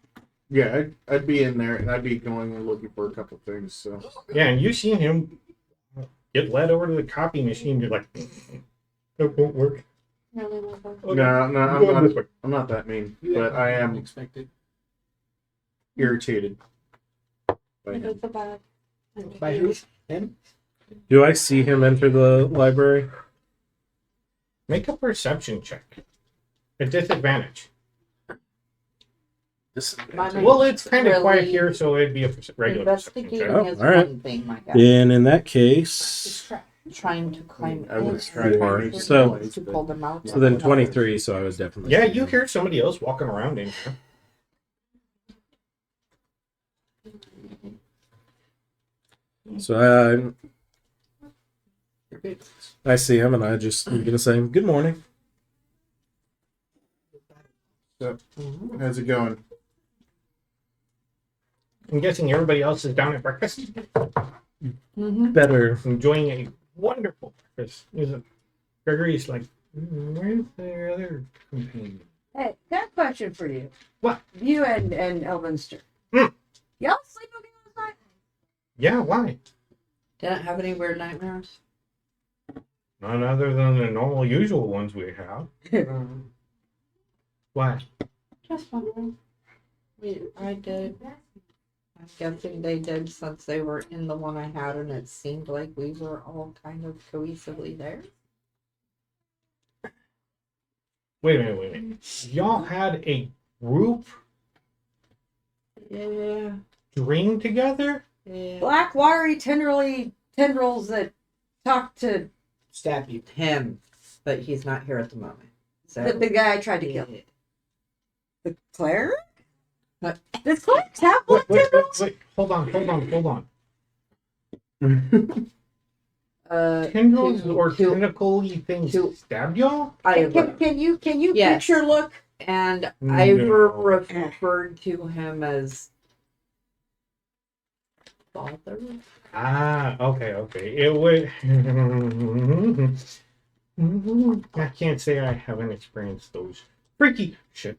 Speaker 3: Yeah, I'd be in there and I'd be going and looking for a couple of things. So
Speaker 2: Yeah, and you seen him get led over to the copy machine. You're like, it won't work. Okay,
Speaker 3: no,
Speaker 2: I'm
Speaker 3: I'm
Speaker 2: going
Speaker 3: not.
Speaker 2: this way.
Speaker 3: I'm not that mean, but I am
Speaker 6: Expected.
Speaker 3: irritated. By him.
Speaker 6: By who? Him?
Speaker 4: Do I see him enter the library?
Speaker 2: Make a perception check. At disadvantage. Well, it's kind of quiet here, so it'd be a regular perception
Speaker 1: Investigating
Speaker 2: check.
Speaker 1: is
Speaker 4: Oh, all right.
Speaker 1: one thing, my guy.
Speaker 4: Then in that case,
Speaker 1: Trying to climb
Speaker 3: I would
Speaker 1: in
Speaker 3: try to
Speaker 4: Four.
Speaker 3: make
Speaker 4: So-
Speaker 3: it
Speaker 1: to pull them out.
Speaker 4: so then 23. So I was definitely.
Speaker 2: Yeah, you hear somebody else walking around in here.
Speaker 4: So I see him, and I'm gonna say good morning.
Speaker 3: How's it going?
Speaker 2: I'm guessing everybody else is down at breakfast,
Speaker 4: Better.
Speaker 2: enjoying a wonderful breakfast. Gregory's like, where's their other companion?
Speaker 7: Hey, got a question for you.
Speaker 2: What?
Speaker 7: You and Elvinster.
Speaker 2: Hmm.
Speaker 7: Y'all sleep okay last night?
Speaker 2: Yeah, why?
Speaker 1: Didn't have any weird nightmares.
Speaker 2: None other than the normal, usual ones we have. Why?
Speaker 1: Just wondering. I did. I'm guessing they did since they were in the one I had, and it seemed like we were all kind of cohesively there.
Speaker 2: Wait a minute. Y'all had a group
Speaker 1: Yeah.
Speaker 2: dream together?
Speaker 1: Yeah.
Speaker 7: Black wiry tendrils that talk to
Speaker 6: Stab you.
Speaker 1: Him, but he's not here at the moment. So
Speaker 7: the guy I tried to kill.
Speaker 1: yeah.
Speaker 7: The cleric?
Speaker 1: What?
Speaker 7: Does cleric have black tendrils?
Speaker 2: Wait, hold on.
Speaker 1: Uh,
Speaker 2: Tendrils
Speaker 1: to-
Speaker 2: or
Speaker 1: to-
Speaker 2: tentacly things
Speaker 1: to-
Speaker 2: stabbed y'all?
Speaker 7: Can you
Speaker 1: Yes.
Speaker 7: picture look?
Speaker 1: And
Speaker 2: No.
Speaker 1: I referred to him as father.
Speaker 2: Ah, okay. It would. I can't say I haven't experienced those freaky shit.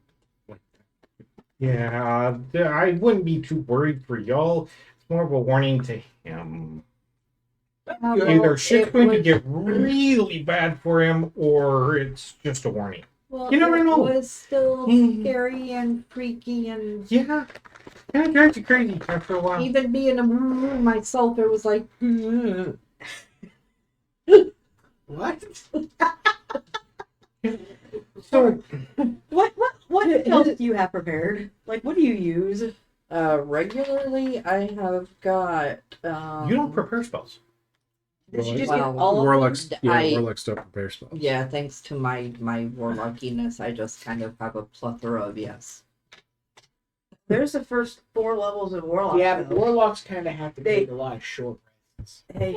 Speaker 2: Yeah, I wouldn't be too worried for y'all. It's more of a warning to him. Either shit's going to get really bad for him, or it's just a warning.
Speaker 1: Well,
Speaker 2: You never know.
Speaker 1: It was still scary and freaky, and
Speaker 2: Yeah, it drives you crazy after a while.
Speaker 1: even being a myself, it was like.
Speaker 6: What?
Speaker 2: So,
Speaker 7: What else do you have prepared? Like, what do you use?
Speaker 1: Regularly, I have got.
Speaker 2: you don't prepare spells.
Speaker 7: Did you
Speaker 4: Well,
Speaker 7: just
Speaker 1: well,
Speaker 7: get all of them?
Speaker 4: Warlocks,
Speaker 1: I-
Speaker 4: warlocks don't prepare spells.
Speaker 1: Yeah, thanks to my warlockiness, I just kind of have a plethora of yes.
Speaker 7: There's the first 4 levels of warlock.
Speaker 6: Yeah, but
Speaker 7: spells.
Speaker 6: warlocks kind of have to
Speaker 7: They-
Speaker 6: take a lot of short rests.
Speaker 7: Hey,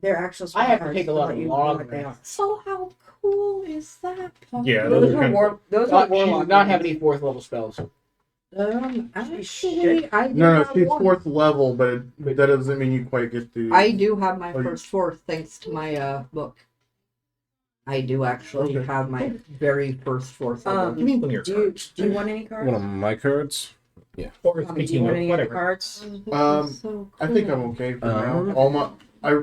Speaker 7: they're actual.
Speaker 6: I have to
Speaker 7: cards
Speaker 6: take a lot
Speaker 7: let
Speaker 6: of
Speaker 7: you know
Speaker 6: long
Speaker 7: what they are.
Speaker 6: rests.
Speaker 1: So how cool is that? Pumpkin?
Speaker 2: Yeah,
Speaker 7: Those
Speaker 2: are
Speaker 7: are
Speaker 2: kind
Speaker 7: war. Those
Speaker 6: Uh,
Speaker 7: are
Speaker 6: she
Speaker 7: warlock.
Speaker 6: does not have any 4th level spells.
Speaker 1: Actually, I do
Speaker 3: No,
Speaker 1: have
Speaker 3: she's
Speaker 1: one.
Speaker 3: 4th level, but that doesn't mean you quite get to.
Speaker 1: I do have my
Speaker 3: Oh, you-
Speaker 1: first fourth thanks to my book. I do actually
Speaker 3: Okay.
Speaker 1: have my very first fourth.
Speaker 2: Give me one of your
Speaker 7: Do
Speaker 2: cards.
Speaker 7: you want any cards?
Speaker 4: One of my cards.
Speaker 2: Or
Speaker 7: Do you
Speaker 2: speaking
Speaker 7: want
Speaker 2: of
Speaker 7: any other
Speaker 2: whatever.
Speaker 7: cards?
Speaker 1: So
Speaker 3: I think I'm
Speaker 1: cool.
Speaker 3: okay for now.
Speaker 4: Um,
Speaker 3: All my, I,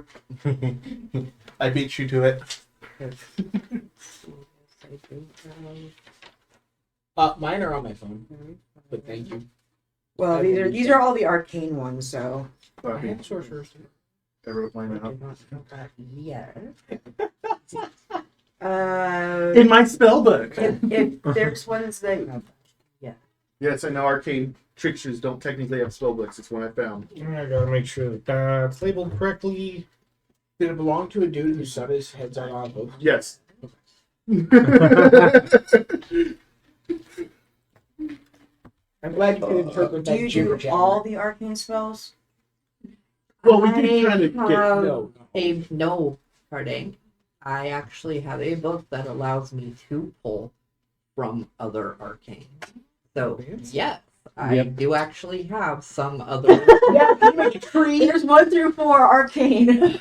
Speaker 3: I beat you to it.
Speaker 6: Mine are on my phone, but thank you.
Speaker 7: Well, these are all the arcane ones. So
Speaker 6: I have sorcerers.
Speaker 3: I wrote mine out.
Speaker 1: Yeah.
Speaker 3: In my spell book.
Speaker 7: if there's ones that
Speaker 3: Yes, I know arcane tricksters don't technically have spell books. It's one I found.
Speaker 2: I gotta make sure that that's labeled correctly.
Speaker 6: Did it belong to a dude who sewed his heads on a book?
Speaker 3: Yes.
Speaker 6: I'm glad you could interpret
Speaker 7: do
Speaker 6: that
Speaker 7: you
Speaker 6: jibber
Speaker 7: do
Speaker 6: jabber.
Speaker 7: all the arcane spells?
Speaker 3: Well, we keep trying to
Speaker 1: I
Speaker 3: get.
Speaker 1: have
Speaker 6: No.
Speaker 1: no, pardon. I actually have a book that allows me to pull from other arcane. So yes, I
Speaker 4: Yep.
Speaker 1: do actually have some other.
Speaker 6: Yeah, can you make it free?
Speaker 7: There's 1 through 4 arcane.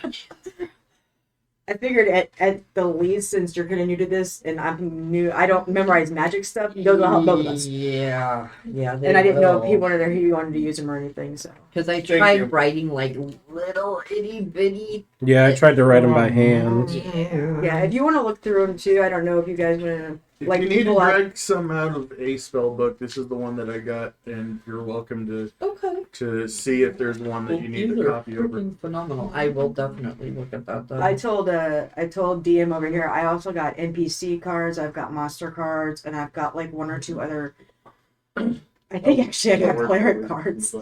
Speaker 7: I figured at the least, since you're kind of new to this, and I'm new, I don't memorize magic stuff. Those will help both of us.
Speaker 1: Yeah, yeah.
Speaker 7: And I didn't know if he wanted to use them or anything. So
Speaker 1: Because I
Speaker 3: Thank
Speaker 1: tried
Speaker 3: you.
Speaker 1: writing like little itty bitty.
Speaker 4: Yeah, I tried to write them by hand.
Speaker 7: yeah, if you want to look through them too, I don't know if you guys want to.
Speaker 3: If
Speaker 7: Like
Speaker 3: you need to
Speaker 7: pull out-
Speaker 3: drag some out of a spell book, this is the one that I got, and you're welcome
Speaker 1: Okay.
Speaker 3: to see if there's one that you need
Speaker 1: These
Speaker 3: a
Speaker 1: are
Speaker 3: copy over.
Speaker 1: freaking phenomenal. I will definitely look at that. Though.
Speaker 7: I told DM over here. I also got NPC cards. I've got monster cards, and I've got like 1 or 2 other. I think actually I got cleric cards.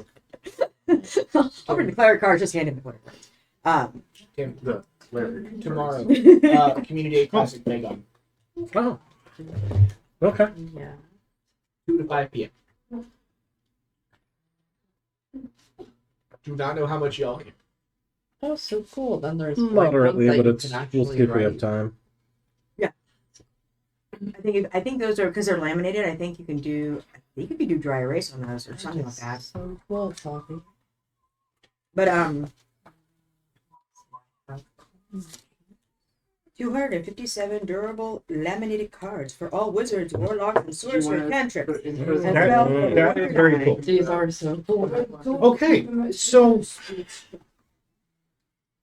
Speaker 7: I'll bring the cleric cards. Just hand him the cleric cards.
Speaker 6: Tim,
Speaker 3: The cleric
Speaker 6: tomorrow,
Speaker 3: cards.
Speaker 6: Community Day Classic Megon,
Speaker 4: Oh. Okay.
Speaker 1: Yeah.
Speaker 6: 2 to 5 p.m. Do not know how much y'all can.
Speaker 1: Oh, so cool. Then there's
Speaker 4: Moderately,
Speaker 1: ones that
Speaker 4: but
Speaker 1: you
Speaker 4: it's
Speaker 1: can
Speaker 4: we'll
Speaker 1: actually
Speaker 4: see if we have
Speaker 1: write.
Speaker 4: time.
Speaker 7: I think those are because they're laminated. I think you can do. I think you can do dry erase on those or something like that.
Speaker 1: So cool, Toppy.
Speaker 7: But 257 durable laminated cards for all wizards, warlocks, and sorcerers,
Speaker 3: wanna
Speaker 7: cantrips.
Speaker 3: put in
Speaker 7: And
Speaker 3: here?
Speaker 7: spells.
Speaker 2: That is very cool.
Speaker 1: These are so cool.
Speaker 2: Okay, so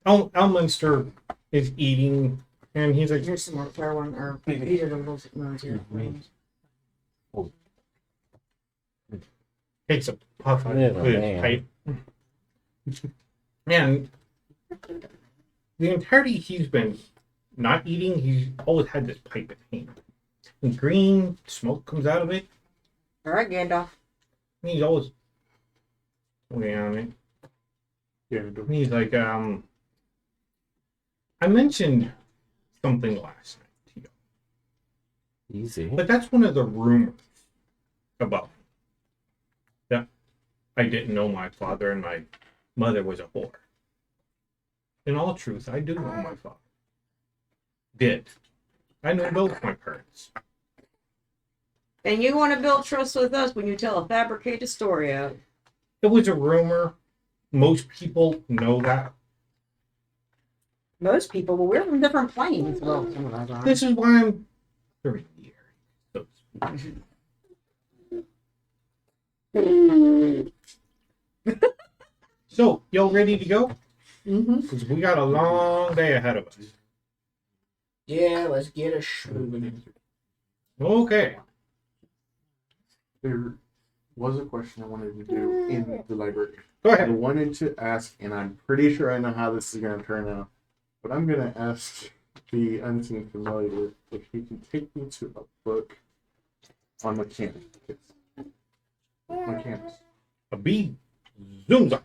Speaker 2: Elminster is eating, and he's like,
Speaker 7: Here's some more fair one, or these are the little ones here.
Speaker 2: takes a puff out
Speaker 4: Yeah,
Speaker 2: of his
Speaker 4: man.
Speaker 2: pipe. And the entirety he's been not eating, he's always had this pipe in hand. And green smoke comes out of it.
Speaker 7: All right, Gandalf.
Speaker 2: And he's always looking on it.
Speaker 3: Yeah,
Speaker 2: And he's like, I mentioned something last night to you.
Speaker 4: Easy.
Speaker 2: But that's one of the rumors about me. That I didn't know my father and my mother was a whore. In all truth, I do know my father. Did. I know both my parents.
Speaker 7: And you want to build trust with us when you tell a fabricated story out.
Speaker 2: It was a rumor. Most people know that.
Speaker 7: Most people, but we're from different planes. Well, some of us are.
Speaker 2: This is why I'm 30 years. So to speak. So, y'all ready to go?
Speaker 1: Mm-hmm.
Speaker 2: Because we got a long day ahead of us.
Speaker 6: Yeah, let's get a moving.
Speaker 2: Okay.
Speaker 3: there was a question I wanted to do in the library.
Speaker 2: Go
Speaker 3: I
Speaker 2: ahead.
Speaker 3: wanted to ask, and I'm pretty sure I know how this is going to turn out, but I'm going to ask the unseen familiar if he can take me to a book on mechanics. Mechanics.
Speaker 2: A bee zooms up.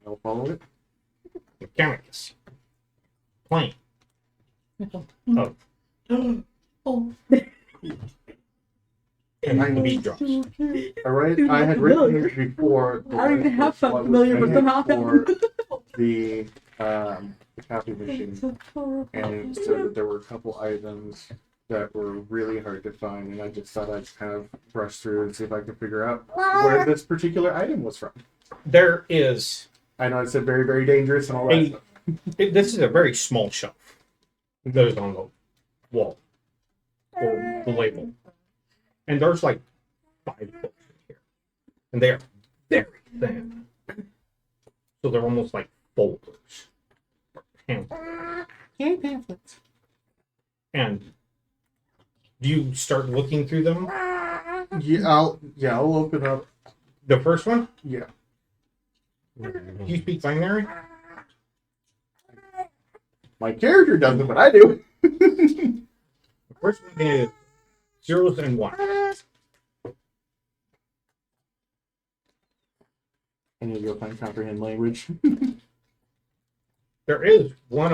Speaker 3: I'll follow it.
Speaker 2: Mechanicus. Plane. Oh. And the bee drops.
Speaker 3: I had written it before.
Speaker 7: I don't even have
Speaker 3: what was
Speaker 7: familiar, but
Speaker 3: in it
Speaker 7: somehow
Speaker 3: for the copy machine, and it said that there were a couple items that were really hard to find, and I just thought I'd kind of brush through and see if I could figure out where this particular item was from.
Speaker 2: There is.
Speaker 3: I know it said very, very dangerous and all that
Speaker 2: Hey.
Speaker 3: stuff.
Speaker 2: This is a very small shelf. It goes on the wall. Or the label. And there's like 5 books in here. And they are very thin. So they're almost like folders. Or pamphlets. And do you start looking through them?
Speaker 3: Yeah, I'll open up.
Speaker 2: The first one?
Speaker 3: Yeah,
Speaker 2: Do you speak binary?
Speaker 3: my character doesn't, but I do.
Speaker 2: The first one is zeros and ones.
Speaker 3: I need to go find comprehend language.
Speaker 2: There is one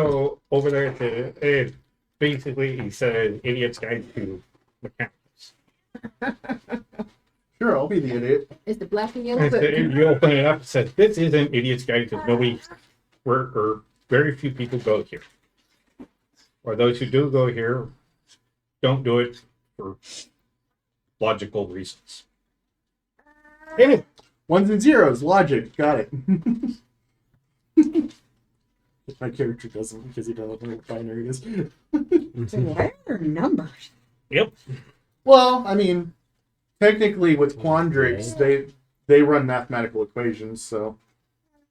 Speaker 2: over there that is basically, he says, Idiot's Guide to Mechanics.
Speaker 3: Sure, I'll be the idiot.
Speaker 5: Is the black and
Speaker 2: And
Speaker 5: yellow
Speaker 2: it's the,
Speaker 5: book?
Speaker 2: you open it up, it says, this is an Idiot's Guide because nobody, or very few people go here. Or those who do go here don't do it for logical reasons. Anyway,
Speaker 3: Ones and zeros, logic, got it. My character doesn't because he doesn't know what binary is.
Speaker 7: Why are numbers?
Speaker 2: yep.
Speaker 3: Well, I mean, technically with quandrics, they run mathematical equations, so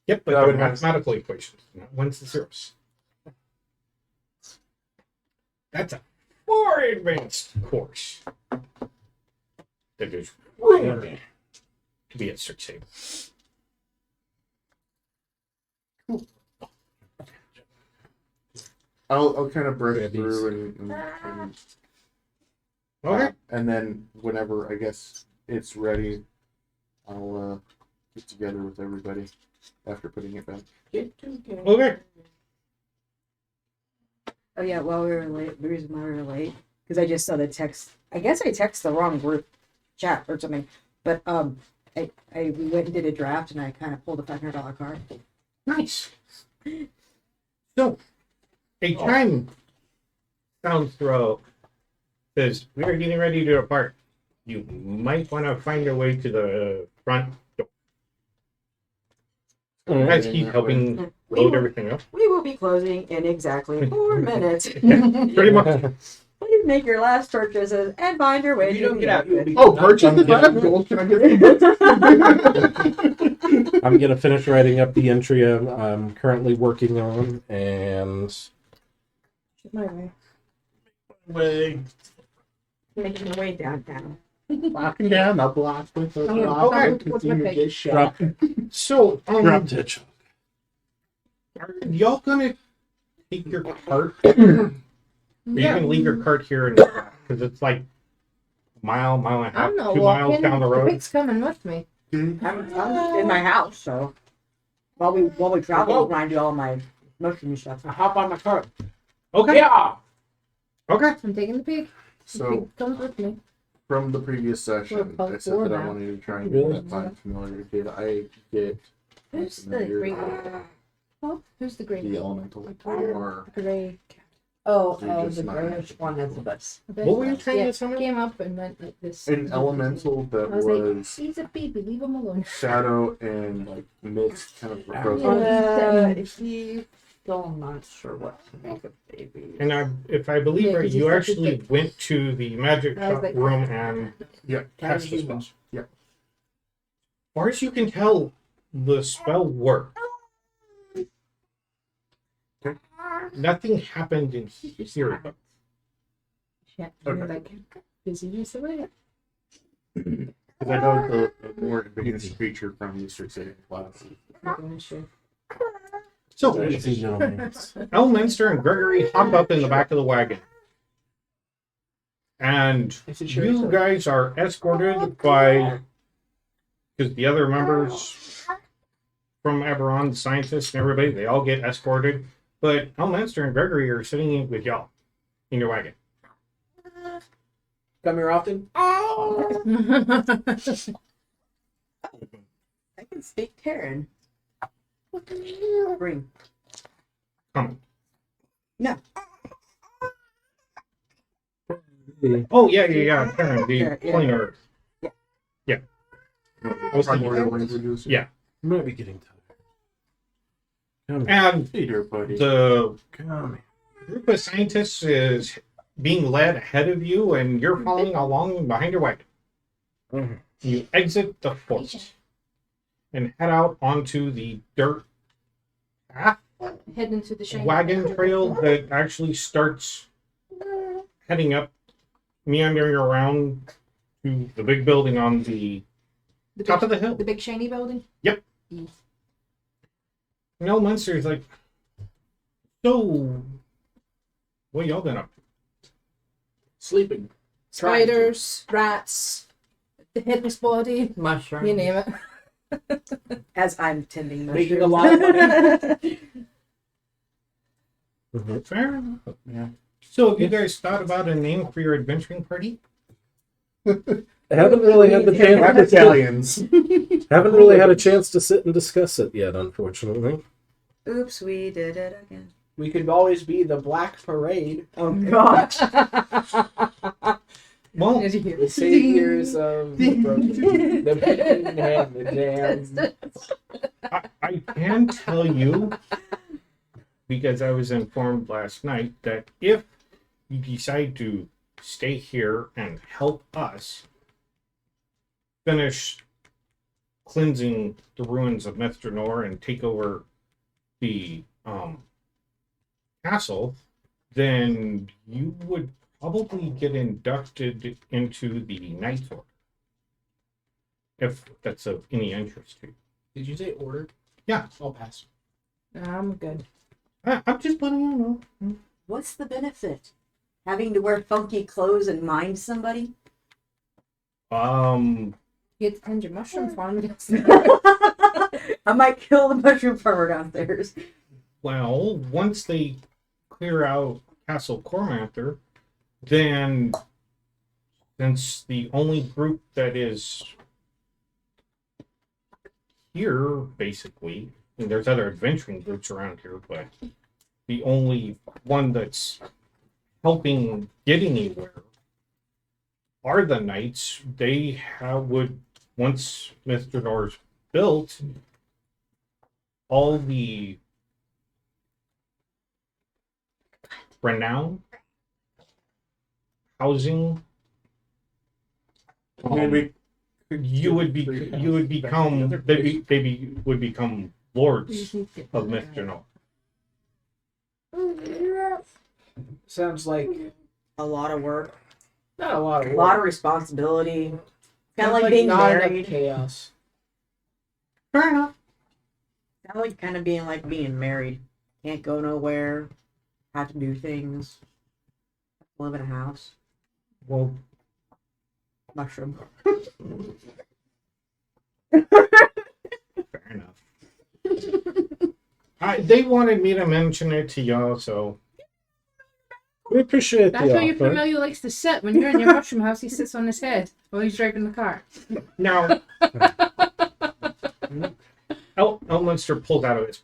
Speaker 2: Yep, but
Speaker 3: That
Speaker 2: they're
Speaker 3: would make-
Speaker 2: mathematical equations, not ones and zeros. That's a more advanced course. That is really to be at Strixhaven.
Speaker 3: I'll kind of brush
Speaker 4: Grab these.
Speaker 3: through
Speaker 2: Okay.
Speaker 3: and then whenever I guess it's ready, I'll get together with everybody after putting it back.
Speaker 2: Okay.
Speaker 7: Oh yeah, while we were late, the reason why we were late, because I just saw the text. I guess I texted the wrong group chat or something, but we went and did a draft, and I kind of pulled a $500 card.
Speaker 2: Nice. So, a chime sounds through says, we are getting ready to depart. You might want to find your way to the front door. As he's helping load everything up.
Speaker 7: We will be closing in exactly 4 minutes.
Speaker 2: Pretty much.
Speaker 7: Please make your last purchases and find your way
Speaker 6: If you
Speaker 7: to
Speaker 6: don't
Speaker 7: the
Speaker 6: get out, you'll
Speaker 7: exit.
Speaker 6: be
Speaker 3: Oh, purchase the draft goals. Can I get some books?
Speaker 4: I'm gonna finish writing up the entry I'm currently working on, and
Speaker 7: My way.
Speaker 2: Way.
Speaker 7: Making my way downtown.
Speaker 3: Walking down the block with a
Speaker 5: Oh,
Speaker 3: rock,
Speaker 5: okay.
Speaker 3: I can see you get
Speaker 4: Drop,
Speaker 3: shot.
Speaker 2: So,
Speaker 4: drop ditch.
Speaker 2: are y'all gonna take your cart? Or you can leave your cart here because it's like a mile and a half,
Speaker 5: I'm not
Speaker 2: 2 miles
Speaker 5: walking.
Speaker 2: down the road.
Speaker 5: Pig's coming with me.
Speaker 7: I'm in my house, so while we travel, we'll grind do all my mushroom stuff.
Speaker 6: I hop on my cart.
Speaker 2: Okay.
Speaker 6: Yeah.
Speaker 2: Okay.
Speaker 5: I'm taking the pig. The
Speaker 3: So
Speaker 5: pig comes with me.
Speaker 3: from the previous session,
Speaker 5: We're
Speaker 3: I said
Speaker 5: about
Speaker 3: that I
Speaker 5: four
Speaker 3: wanted to try and
Speaker 4: Really?
Speaker 3: get that find familiar. Did I get
Speaker 5: Who's the
Speaker 3: familiar,
Speaker 5: grey? Oh, who's the grey?
Speaker 3: the elemental or
Speaker 5: Grey.
Speaker 7: Oh,
Speaker 3: You're just
Speaker 7: the
Speaker 3: not
Speaker 7: grayish one is the best.
Speaker 2: What were you trying
Speaker 5: yeah,
Speaker 2: to summon?
Speaker 5: Came up and went like this.
Speaker 3: an elemental that
Speaker 5: I was like,
Speaker 3: was
Speaker 5: he's a baby, leave him alone.
Speaker 3: shadow and like mist kind of frozen.
Speaker 7: He's still not sure what to make of baby.
Speaker 2: And if I believe
Speaker 5: Yeah,
Speaker 2: right,
Speaker 5: 'cause
Speaker 2: you
Speaker 5: he's such a
Speaker 2: actually
Speaker 5: dick.
Speaker 2: went to the magic
Speaker 5: I was
Speaker 2: shop
Speaker 5: like-
Speaker 2: room and
Speaker 3: Yeah.
Speaker 2: cast the
Speaker 6: Demons.
Speaker 2: spell. As far as you can tell, the spell worked.
Speaker 3: Okay.
Speaker 2: Nothing happened in here. though.
Speaker 5: Yeah,
Speaker 3: Okay.
Speaker 5: you're like busyness away.
Speaker 3: Because I know the more advanced creature from Easter City class.
Speaker 5: I'm gonna show.
Speaker 2: So,
Speaker 4: Ladies and gentlemen.
Speaker 2: Elminster and Gregory hop up in the back of the wagon. And
Speaker 6: Is it sure?
Speaker 2: you guys are escorted by, because the other members from Eberron, the scientists and everybody, they all get escorted. But Elminster and Gregory are sitting in with y'all in your wagon.
Speaker 6: Come here often.
Speaker 7: I can speak Terran. Bring.
Speaker 2: Come.
Speaker 7: No.
Speaker 2: Oh, yeah. Karen, the
Speaker 7: Yeah, yeah.
Speaker 2: planar. was thinking-
Speaker 3: Primordial languages.
Speaker 2: Yeah.
Speaker 4: I might be getting tired. Come here.
Speaker 2: And
Speaker 3: Hey there, buddy.
Speaker 2: the
Speaker 4: Come
Speaker 2: group of scientists is being led ahead of you, and you're following along behind your wagon.
Speaker 4: here.
Speaker 2: You exit the forest and head out onto the dirt path,
Speaker 5: Head into the shiny
Speaker 2: wagon trail that actually starts heading up, meandering around to the big building on the
Speaker 5: the
Speaker 2: top
Speaker 5: big,
Speaker 2: of the hill.
Speaker 5: the big shiny building.
Speaker 2: No, Munster's like, so, what y'all been up to?
Speaker 6: Sleeping.
Speaker 5: Spiders, rats, the headless body,
Speaker 1: Mushroom.
Speaker 5: you name it.
Speaker 7: As I'm tending
Speaker 6: Making a
Speaker 7: mushrooms.
Speaker 6: lot of money.
Speaker 2: Fair enough.
Speaker 3: Yeah.
Speaker 2: So, have you guys thought about a name for your adventuring party?
Speaker 4: I haven't really had the chance.
Speaker 3: Italians.
Speaker 4: Haven't really had a chance to sit and discuss it yet, unfortunately.
Speaker 7: Oops, we did it again.
Speaker 6: We could always be the Black Parade,
Speaker 7: Oh gosh.
Speaker 2: Well,
Speaker 6: the saviors of the broken, the beaten and the damned.
Speaker 2: I can tell you, because I was informed last night, that if you decide to stay here and help us finish cleansing the ruins of Mithranor and take over the castle, then you would probably get inducted into the Knights Order. If that's of any interest to you.
Speaker 6: Did you say order?
Speaker 2: Yeah.
Speaker 6: I'll pass.
Speaker 5: I'm good.
Speaker 2: I'm just letting you know.
Speaker 7: What's the benefit? Having to wear funky clothes and mind somebody?
Speaker 5: You get to tend your mushroom farm.
Speaker 7: I might kill the mushroom farmer downstairs.
Speaker 2: Well, once they clear out Castle Cormanther, then since the only group that is here, basically, and there's other adventuring groups around here, but the only one that's helping get anywhere are the knights. They would, once Mr. Nor's built, all the renown, housing,
Speaker 3: Maybe
Speaker 2: you would become would become lords of Mithranor.
Speaker 6: Sounds like
Speaker 7: A lot of work.
Speaker 6: Not a lot of
Speaker 7: A
Speaker 6: work.
Speaker 7: lot of responsibility. Kind
Speaker 6: Sounds
Speaker 7: of like being
Speaker 6: not enough
Speaker 7: married.
Speaker 6: chaos.
Speaker 2: Fair enough.
Speaker 7: Kind of like being married. Can't go nowhere. Have to do things. Live in a house.
Speaker 2: Well,
Speaker 7: Mushroom.
Speaker 2: fair enough. They wanted me to mention it to y'all, so
Speaker 4: We appreciate
Speaker 5: That's
Speaker 4: the
Speaker 5: where your
Speaker 4: offer.
Speaker 5: familiar likes to sit. When you're in your mushroom house, he sits on his head while he's driving the car.
Speaker 2: now Elminster pulled out of his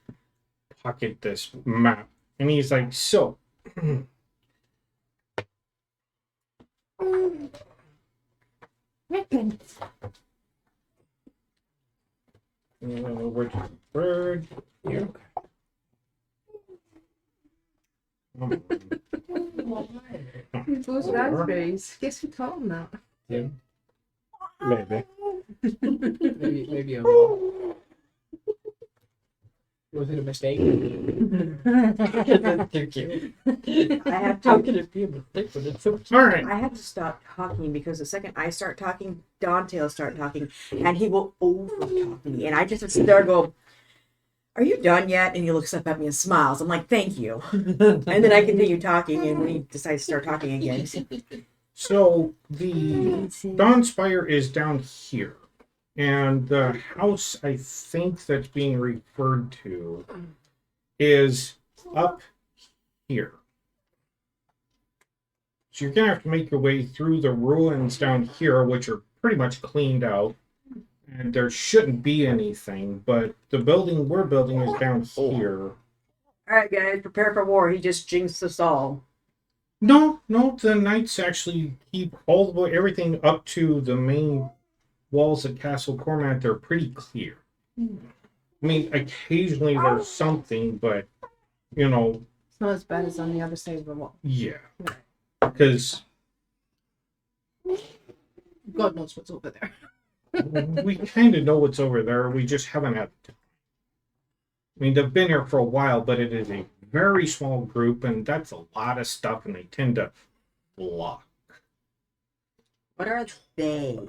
Speaker 2: pocket this map, and he's like, "So, which bird?"
Speaker 4: Yeah.
Speaker 5: Those raspberries. Guess who taught him that?
Speaker 4: Maybe.
Speaker 6: Maybe a was it a mistake?
Speaker 1: Too cute.
Speaker 7: I have
Speaker 1: How
Speaker 7: to.
Speaker 1: can it be a mistake when it's so cute?
Speaker 2: All right.
Speaker 7: I have to stop talking because the second I start talking, Dante will start talking, and he will over talk me, and I just have to sit there and go, "Are you done yet?" And he looks up at me and smiles. I'm like, "Thank you," and then I continue talking, and when he decides to start talking again,
Speaker 2: So the Dawn Spire is down here, and the house I think that's being referred to is up here. So you're gonna have to make your way through the ruins down here, which are pretty much cleaned out, and there shouldn't be anything. But the building we're building is down here.
Speaker 7: all right, guys, prepare for war. He just jinxed us all.
Speaker 2: No, the knights actually keep all the way everything up to the main walls of Castle Cormant. They're pretty clear. I mean, occasionally there's something, but you know,
Speaker 5: It's not as bad as on the other side of the wall.
Speaker 2: yeah, because
Speaker 5: God knows what's over there.
Speaker 2: we kind of know what's over there. We just haven't had time. I mean, they've been here for a while, but it is a very small group, and that's a lot of stuff, and they tend to block.
Speaker 7: What are they?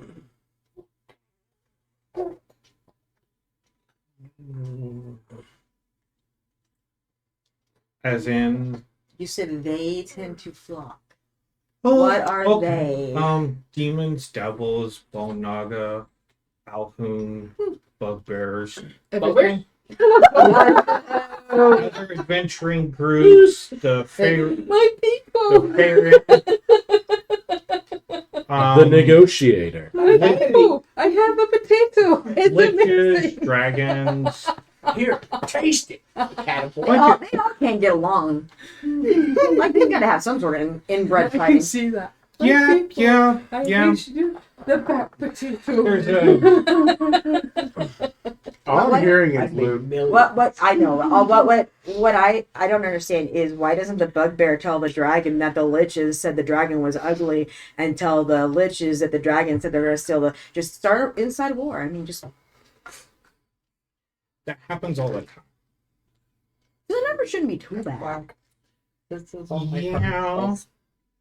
Speaker 2: As in,
Speaker 7: You said they tend to flock.
Speaker 2: oh,
Speaker 7: What are
Speaker 2: okay.
Speaker 7: they?
Speaker 2: Demons, devils, bone naga, alhoon, bugbears,
Speaker 5: Everything.
Speaker 2: other adventuring groups, the
Speaker 1: My people.
Speaker 2: fairy,
Speaker 4: The negotiator.
Speaker 1: My people. I have a potato. It's
Speaker 2: liches,
Speaker 1: amazing.
Speaker 2: dragons.
Speaker 6: Here, taste it. Catapult.
Speaker 7: They all can't get along. Like they gotta have some sort of inbred
Speaker 5: I can
Speaker 7: fighting.
Speaker 5: see that.
Speaker 1: My
Speaker 2: Yeah,
Speaker 1: people.
Speaker 2: yeah,
Speaker 1: I
Speaker 2: yeah.
Speaker 1: wish you the back potato.
Speaker 2: There's a
Speaker 3: All
Speaker 7: What?
Speaker 3: I'm hearing
Speaker 6: I'd
Speaker 3: is
Speaker 6: make
Speaker 3: Luke.
Speaker 6: millions.
Speaker 7: What I know. What I don't understand is why doesn't the bugbear tell the dragon that the liches said the dragon was ugly, and tell the liches that the dragon said they're gonna steal the. Just start inside war. I mean, just
Speaker 2: that happens all the time.
Speaker 7: the number shouldn't be too bad.
Speaker 1: Wow. This is all my
Speaker 2: Yeah,
Speaker 1: problems.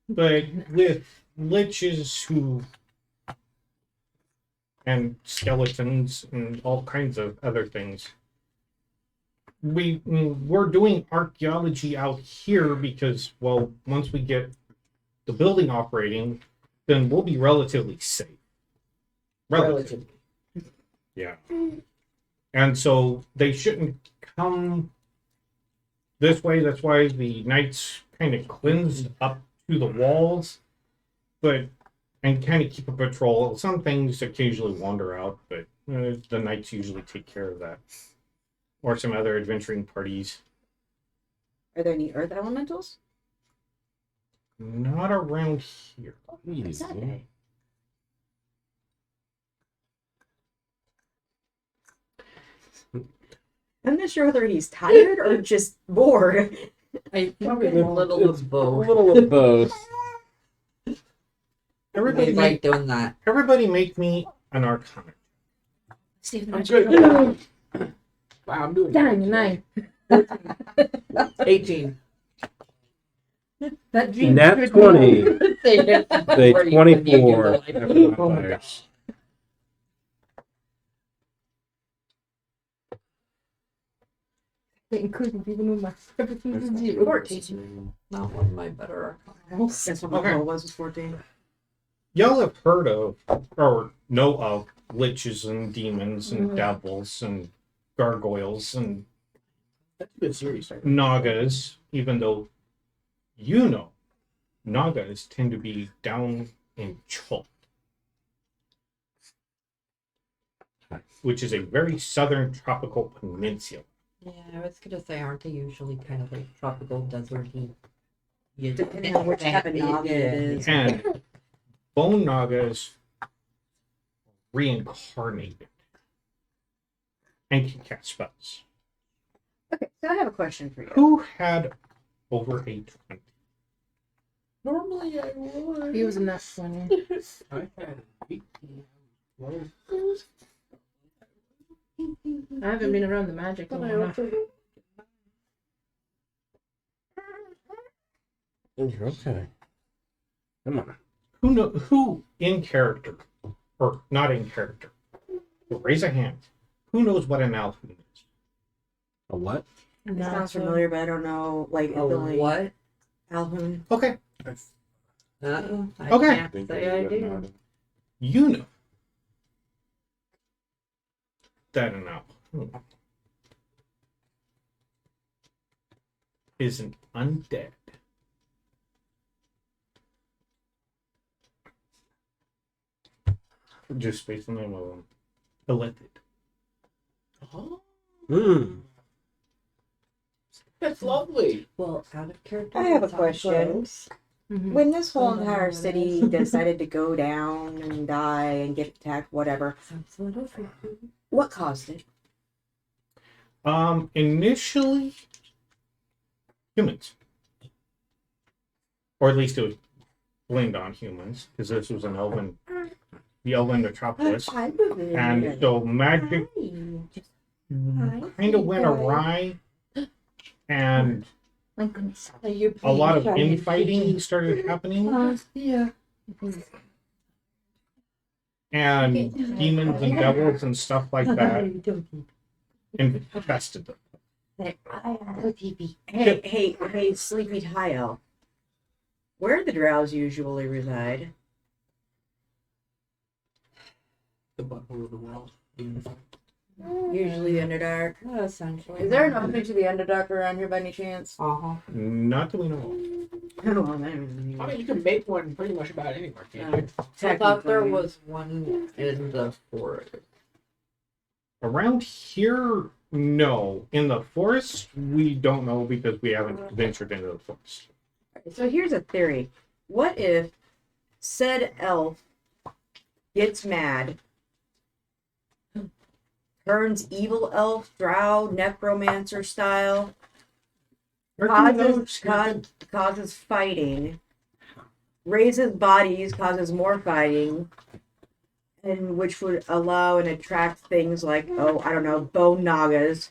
Speaker 2: but with liches who and skeletons and all kinds of other things. We're doing archaeology out here because, well, once we get the building operating, then we'll be relatively safe. Relatively. Yeah. And so they shouldn't come this way. That's why the knights kind of cleansed up to the walls, but and kind of keep a patrol. Some things occasionally wander out, but the knights usually take care of that, or some other adventuring parties.
Speaker 7: Are there any earth elementals?
Speaker 2: Not around here.
Speaker 4: Easy.
Speaker 7: I'm not sure whether he's tired or just bored.
Speaker 1: I think a little
Speaker 4: It's
Speaker 1: of
Speaker 4: A
Speaker 1: both.
Speaker 4: little of both.
Speaker 2: Everybody
Speaker 1: They
Speaker 2: make
Speaker 1: like doing that.
Speaker 2: me an arcana.
Speaker 5: Stephen,
Speaker 6: I'm
Speaker 5: I'm
Speaker 6: good. Wow, I'm doing
Speaker 5: Dang,
Speaker 6: it.
Speaker 5: 9.
Speaker 6: 18.
Speaker 5: That dream
Speaker 4: Nat
Speaker 5: could
Speaker 4: 20.
Speaker 1: They hit
Speaker 4: They
Speaker 1: 40, but you can
Speaker 4: 24
Speaker 1: go like,
Speaker 4: after
Speaker 1: oh my
Speaker 4: modifiers.
Speaker 5: It included even with my everything was zero.
Speaker 7: 14.
Speaker 1: Not one of my better rolls.
Speaker 7: That's what my
Speaker 2: Okay.
Speaker 7: roll was 14.
Speaker 2: Y'all have heard of or know of witches and demons and devils and gargoyles and
Speaker 6: That's a good series. Right?
Speaker 2: nagas, even though you know nagas tend to be down in Chult, which is a very southern tropical peninsula.
Speaker 1: Yeah, I was gonna say, aren't they usually kind of like tropical deserty? Yeah,
Speaker 7: Depending on which type of naga it is.
Speaker 2: And bone nagas reincarnated and can cast spells.
Speaker 7: Okay, so I have a question for you.
Speaker 2: Who had over a 20?
Speaker 1: Normally I would.
Speaker 5: He was in that 20.
Speaker 6: I had 18. Well,
Speaker 5: I haven't been around the magic long enough.
Speaker 4: Okay. Come on.
Speaker 2: Who in character, or not in character, raise a hand. Who knows what an Alhun is?
Speaker 4: A what?
Speaker 7: It sounds familiar, but I don't know. Like,
Speaker 1: Oh,
Speaker 7: really,
Speaker 1: what?
Speaker 2: Okay,
Speaker 7: Alhun.
Speaker 1: I
Speaker 2: Okay.
Speaker 1: can't
Speaker 3: think
Speaker 1: say I do.
Speaker 3: not.
Speaker 2: you know that an Alhun is an undead. Just based on the name of them. Elected.
Speaker 6: oh,
Speaker 4: Hmm.
Speaker 6: that's lovely.
Speaker 1: Well, out of character.
Speaker 7: I have a
Speaker 1: sounds
Speaker 7: question.
Speaker 1: close.
Speaker 5: Mhm.
Speaker 7: When this whole
Speaker 1: Oh,
Speaker 7: entire
Speaker 1: no,
Speaker 7: city
Speaker 1: that's-
Speaker 7: decided to go down and die and get attacked, whatever,
Speaker 1: Sounds a little freaky.
Speaker 7: what caused it?
Speaker 2: Initially, humans. Or at least it was blamed on humans, because this was the elven metropolis. And so magic kind of went awry, and
Speaker 5: My goodness.
Speaker 2: a lot of infighting started happening,
Speaker 1: Yeah.
Speaker 2: and demons and devils and stuff like that infested them.
Speaker 7: Hey, Sleepy Tile. Where do the drows usually reside?
Speaker 6: The butthole of the world.
Speaker 7: Usually the Underdark.
Speaker 1: Essentially.
Speaker 7: Is there an opening to the Underdark around here by any chance?
Speaker 1: Uh-huh.
Speaker 2: Not that we know of.
Speaker 7: Oh,
Speaker 6: I mean, you can make one pretty much about anywhere, can't you?
Speaker 1: I thought there was one in the forest.
Speaker 2: Around here, no. In the forest, we don't know because we haven't ventured into the forest.
Speaker 7: So here's a theory. What if said elf gets mad, turns evil elf, drow, necromancer style, causes fighting, raises bodies, causes more fighting, and which would allow and attract things like, oh, I don't know, bone nagas,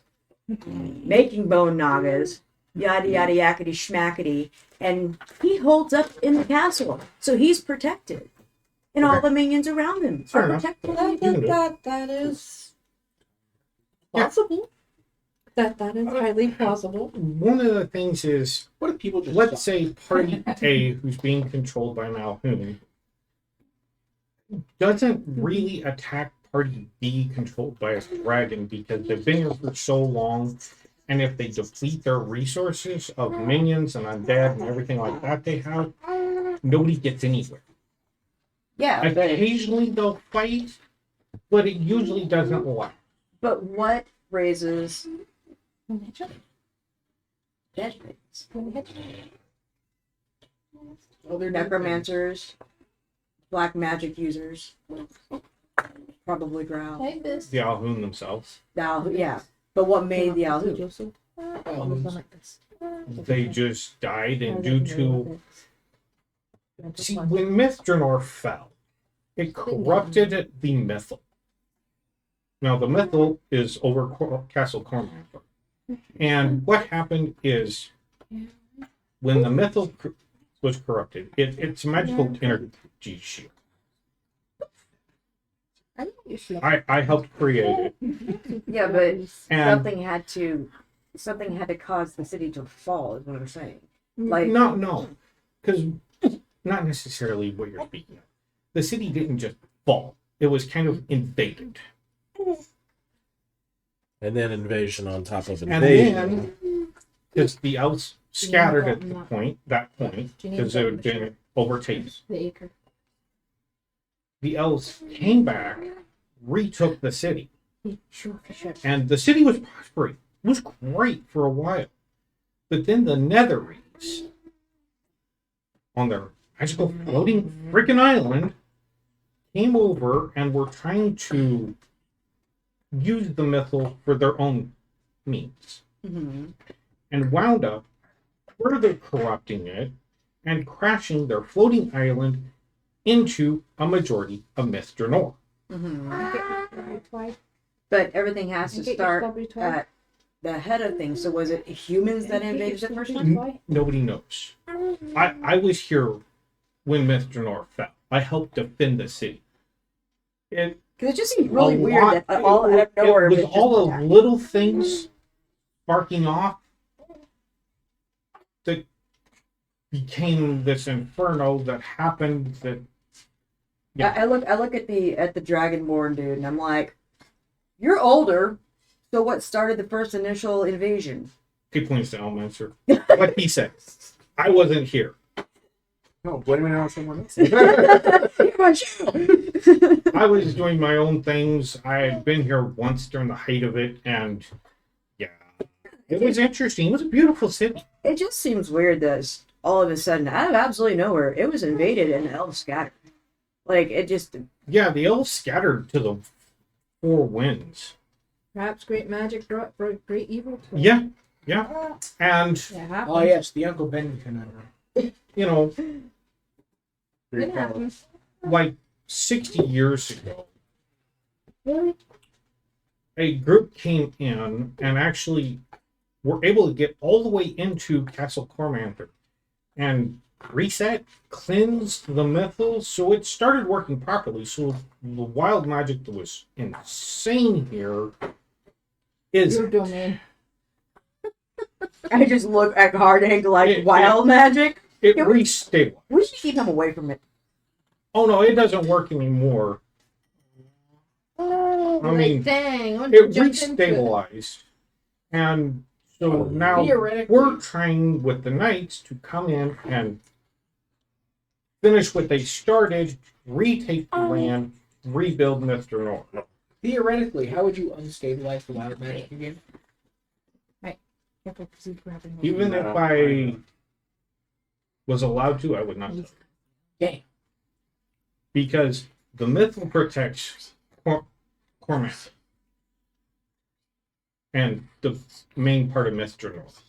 Speaker 7: making bone nagas, yada yada yakety schmackety, and he holds up in the castle, so he's protected, and all
Speaker 2: Okay.
Speaker 7: the minions around him
Speaker 2: Fair
Speaker 7: are
Speaker 2: enough.
Speaker 7: protected.
Speaker 1: That is possible. That is highly plausible.
Speaker 2: One of the things is,
Speaker 6: What if people just
Speaker 2: let's say party A, who's being controlled by Malhoun, doesn't really attack party B controlled by a dragon because they've been here for so long, and if they deplete their resources of minions and undead and everything like that they have, nobody gets anywhere.
Speaker 7: Yeah,
Speaker 2: Occasionally they'll fight, but it usually doesn't last.
Speaker 7: but what raises dead things?
Speaker 6: other
Speaker 7: Necromancers, black magic users, probably drow.
Speaker 2: The Alhoun themselves,
Speaker 7: Now, yeah, but what made the Alhu?
Speaker 2: they just died, and due to see, when Mithranor fell, it corrupted the Mythal. Now, the Mythal is over Castle Cormac. And what happened is when the mythal was corrupted, it's a magical energy shield.
Speaker 5: I think you should.
Speaker 2: I helped create it.
Speaker 7: Yeah, but
Speaker 2: And
Speaker 7: something had to cause the city to fall. Is what I'm saying. Like
Speaker 2: no, because not necessarily what you're speaking of. The city didn't just fall; it was kind of invaded,
Speaker 4: And then invasion on top of
Speaker 2: and
Speaker 4: invasion.
Speaker 2: then because the elves scattered at
Speaker 5: Do
Speaker 2: that point,
Speaker 5: you need
Speaker 2: because
Speaker 5: to
Speaker 2: it
Speaker 5: go
Speaker 2: had
Speaker 5: to the
Speaker 2: been overtaken.
Speaker 5: The acre.
Speaker 2: The elves came back, retook the city,
Speaker 5: Sure, for sure.
Speaker 2: and the city was prospering. It was great for a while, but then the Netherese, on their magical floating freaking island, came over and were trying to use the mythal for their own means, and wound up further corrupting it and crashing their floating island into a majority of Myth Drenor.
Speaker 7: But everything has to
Speaker 5: Get your
Speaker 7: start
Speaker 5: strawberry toy.
Speaker 7: at the head of things. So was it humans that invaded the first
Speaker 5: Strawberry
Speaker 7: time?
Speaker 5: toy.
Speaker 2: Nobody knows. I was here when Myth Drenor fell. I helped defend the city. It
Speaker 7: Because it just seems really
Speaker 2: a
Speaker 7: weird
Speaker 2: lot-
Speaker 7: that all out of nowhere
Speaker 2: it was
Speaker 7: just
Speaker 2: all of
Speaker 7: attacked.
Speaker 2: little things sparking off that became this inferno that happened. That Yeah.
Speaker 7: I look at the Dragonborn dude and I'm like, you're older, so what started the first initial invasion?
Speaker 2: he points to Elminster. Like he said, I wasn't here.
Speaker 3: No, blame it on someone else.
Speaker 2: I was doing my own things. I had been here once during the height of it, and yeah, it was interesting. It was a beautiful city.
Speaker 7: It just seems weird that all of a sudden, out of absolutely nowhere, it was invaded and the elves scattered. Like it just
Speaker 2: Yeah, the elves scattered to the four winds.
Speaker 5: Perhaps great magic brought great evil to us.
Speaker 2: Yeah, and
Speaker 5: Yeah, it happens.
Speaker 6: Oh yes, the Uncle Ben conundrum.
Speaker 2: you know,
Speaker 5: It happens.
Speaker 2: like 60 years ago,
Speaker 5: Really?
Speaker 2: a group came in and actually were able to get all the way into Castle Cormanther and reset, cleansed the mythal, so it started working properly. So the wild magic that was insane here is
Speaker 5: Your domain.
Speaker 7: I just look at Harding like
Speaker 2: It-
Speaker 7: wild magic.
Speaker 2: it
Speaker 7: Yeah, we-
Speaker 2: restabilized.
Speaker 7: We should keep him away from it.
Speaker 2: Oh no, it doesn't work anymore.
Speaker 5: Oh,
Speaker 2: I mean,
Speaker 5: dang. I want
Speaker 2: It
Speaker 5: to jump into it.
Speaker 2: restabilized, and so now
Speaker 6: Theoretically,
Speaker 2: we're trying with the knights to come in and finish what they started, retake the land, rebuild Mr. North.
Speaker 6: theoretically, how would you unstabilize the wild magic again?
Speaker 5: Careful, 'cause he's grabbing me.
Speaker 2: Even if I was allowed to, I would not.
Speaker 6: Dang.
Speaker 2: Because the mythal protects Cormac and the main part of Mr. North.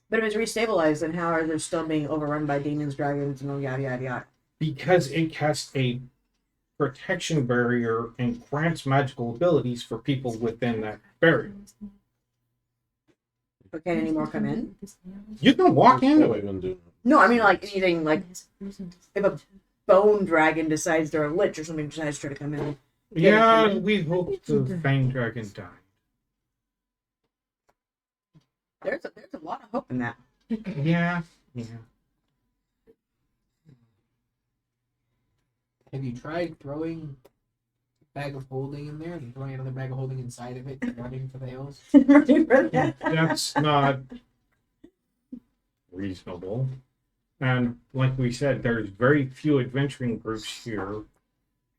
Speaker 7: But if it's restabilized, then how are they still being overrun by demons, dragons, and yada yada yada?
Speaker 2: Because it casts a protection barrier and grants magical abilities for people within that barrier.
Speaker 7: But can any more come in?
Speaker 2: You can walk into
Speaker 4: Still
Speaker 2: it.
Speaker 4: even doing it.
Speaker 7: No, I mean like anything like if a bone dragon decides they're a lich or something decides to try to come in.
Speaker 2: Yeah, we hope the Fang Dragon died.
Speaker 7: There's a lot of hope in that.
Speaker 2: Yeah.
Speaker 6: Have you tried throwing a bag of holding in there and throwing another bag of holding inside of it and running for the hills?
Speaker 2: That's not reasonable. And like we said, there's very few adventuring groups here,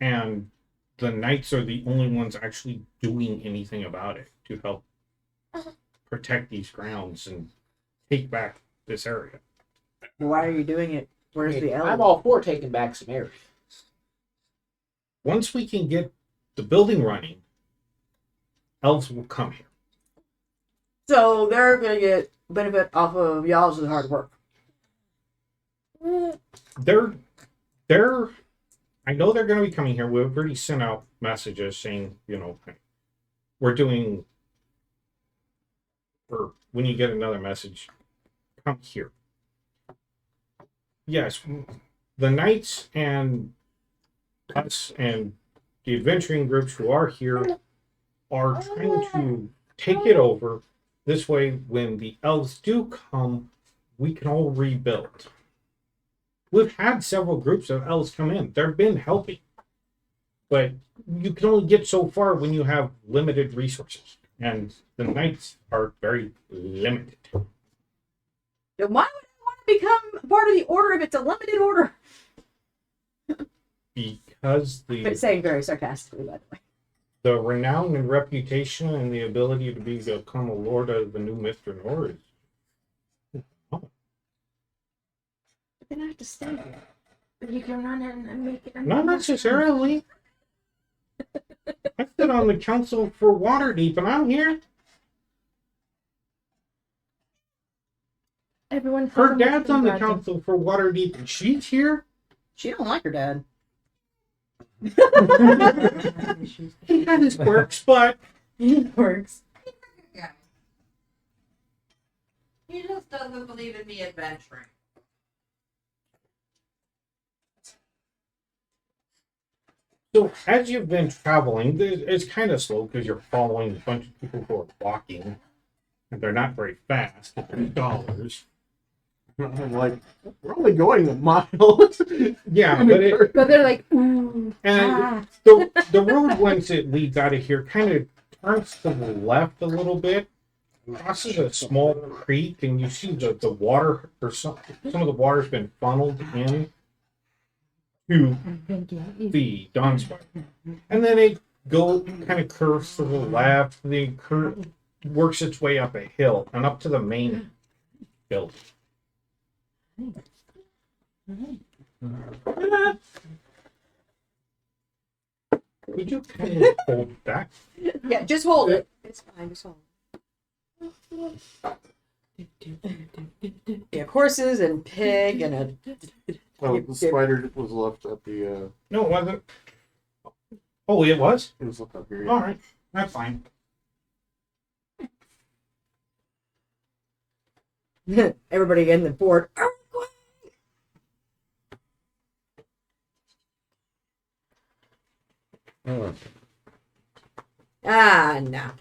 Speaker 2: and the knights are the only ones actually doing anything about it to help protect these grounds and take back this area.
Speaker 7: Why are you doing it? Where's the elf?
Speaker 6: I'm all for taking back some areas.
Speaker 2: Once we can get the building running, elves will come here.
Speaker 7: So they're gonna get benefit off of y'all's hard work.
Speaker 2: They're I know they're going to be coming here. We've already sent out messages saying, we're doing, or when you get another message, come here. yes, the knights and us and the adventuring groups who are here are trying to take it over. This way, when the elves do come, we can all rebuild. We've had several groups of elves come in. They've been helping. But you can only get so far when you have limited resources. And the knights are very limited.
Speaker 7: Then why would I want to become part of the order if it's a limited order?
Speaker 2: Because
Speaker 7: But saying very sarcastically, by the way.
Speaker 2: the renown and reputation and the ability to become a lord of the new Mr. Norris.
Speaker 5: Then I have to stay here. But you can run in and make it.
Speaker 2: Not necessarily. I sit on the council for Waterdeep and I'm here.
Speaker 5: Everyone.
Speaker 2: Her dad's on the council for Waterdeep and she's here.
Speaker 7: She don't like her dad.
Speaker 2: He had his quirks, but
Speaker 7: It works.
Speaker 1: He just doesn't believe in me adventuring.
Speaker 2: so as you've been traveling, it's kind of slow because you're following a bunch of people who are walking, and they're not very fast. They're dollars.
Speaker 3: I'm like, we're only going a mile.
Speaker 2: Yeah, but
Speaker 5: But they're like, ooh.
Speaker 2: and the road once it leads out of here kind of turns to the left a little bit, crosses a small creek, and you see the water or some of the water's been funneled in to the Dawnspire. And then it kind of curves to the left, then works its way up a hill and up to the main building. Would you kind of hold back?
Speaker 7: Yeah, just hold it. It's fine, just hold it. We have horses and pig and a...
Speaker 3: Oh, the spider was left at the.
Speaker 2: No, it wasn't. Oh, it was?
Speaker 3: It was left up here.
Speaker 2: All right, that's fine.
Speaker 7: Everybody in the board. Ah, no.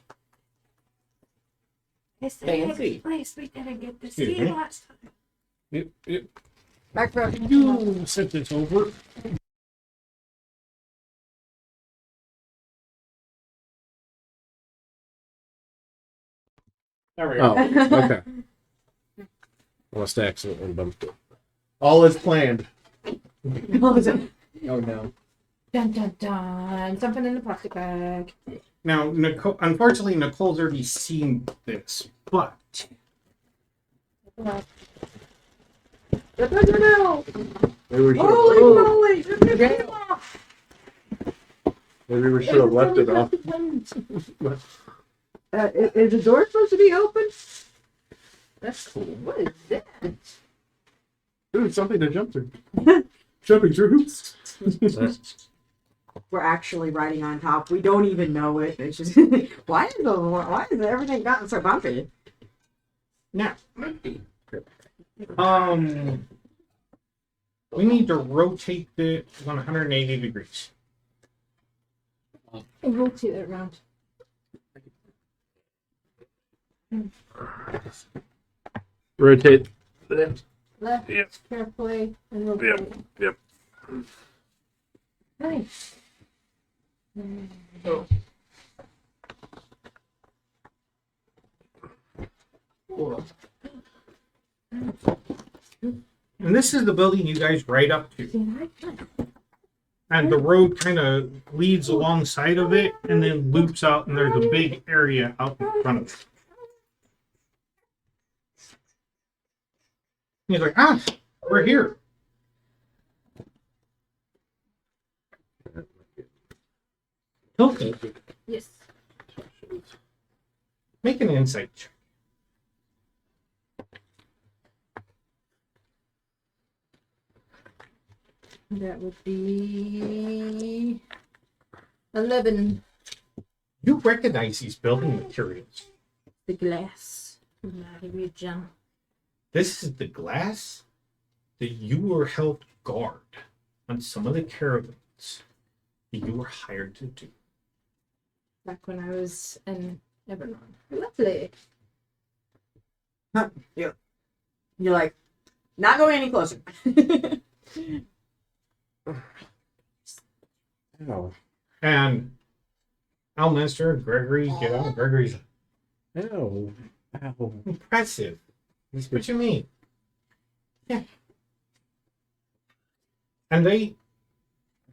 Speaker 7: Fancy.
Speaker 5: Place we didn't get to
Speaker 2: Excuse
Speaker 5: see
Speaker 2: me?
Speaker 5: last time.
Speaker 2: Yep.
Speaker 7: Back for
Speaker 2: You set this over. There we go.
Speaker 4: Oh, okay. I must have accidentally bumped it.
Speaker 3: All is planned.
Speaker 6: Oh no.
Speaker 5: Dun dun dun. Something in the plastic bag.
Speaker 2: Now, Nicole, unfortunately, Nicole's already seen this, but
Speaker 5: Well,
Speaker 3: Maybe we should
Speaker 7: Holy
Speaker 3: have.
Speaker 7: moly!
Speaker 3: Maybe we should have left it off.
Speaker 7: Is the door supposed to be open?
Speaker 5: that's cool. What is that?
Speaker 3: Dude, something to jump through. Jumping through hoops.
Speaker 7: We're actually riding on top. We don't even know it. It's just why is everything gotten so bumpy?
Speaker 2: now, we need to rotate it 180 degrees.
Speaker 5: And rotate it around.
Speaker 4: Rotate.
Speaker 5: Left,
Speaker 4: Yep.
Speaker 5: carefully, and rotate.
Speaker 4: Yep.
Speaker 5: Nice.
Speaker 2: And this is the building you guys ride up to.
Speaker 5: See, I
Speaker 2: And the road kind of leads alongside of it and then loops out, and there's a big area out in front of it. And he's like, we're here. Hilton,
Speaker 5: Yes.
Speaker 2: make an insight check.
Speaker 5: That would be 11.
Speaker 2: You recognize these building materials.
Speaker 5: The glass. Not a region.
Speaker 2: This is the glass. that you were held guard on some of the caravans that you were hired to do.
Speaker 5: Back when I was in Eberron. Lovely.
Speaker 7: You're like, not going any closer.
Speaker 4: Ow.
Speaker 2: And Alminster and Gregory get out. Gregory's
Speaker 4: Ow. Ow.
Speaker 2: impressive. What you mean? Yeah. And they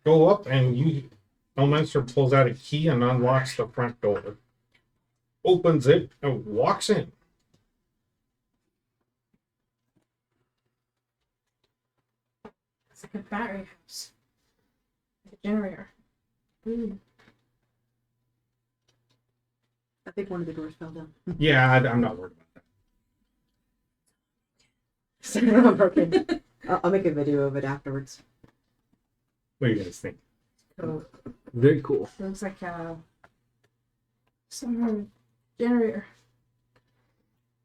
Speaker 2: go up, and Elminster pulls out a key and unlocks the front door, opens it, and walks in.
Speaker 5: It's like a battery house. Like a generator. Ooh.
Speaker 8: I think one of the doors fell down.
Speaker 2: Yeah, I'm not worried about that.
Speaker 8: I'm broken. I'll make a video of it afterwards.
Speaker 2: What do you guys think?
Speaker 5: Cool.
Speaker 4: Very cool.
Speaker 5: Looks like some sort of generator.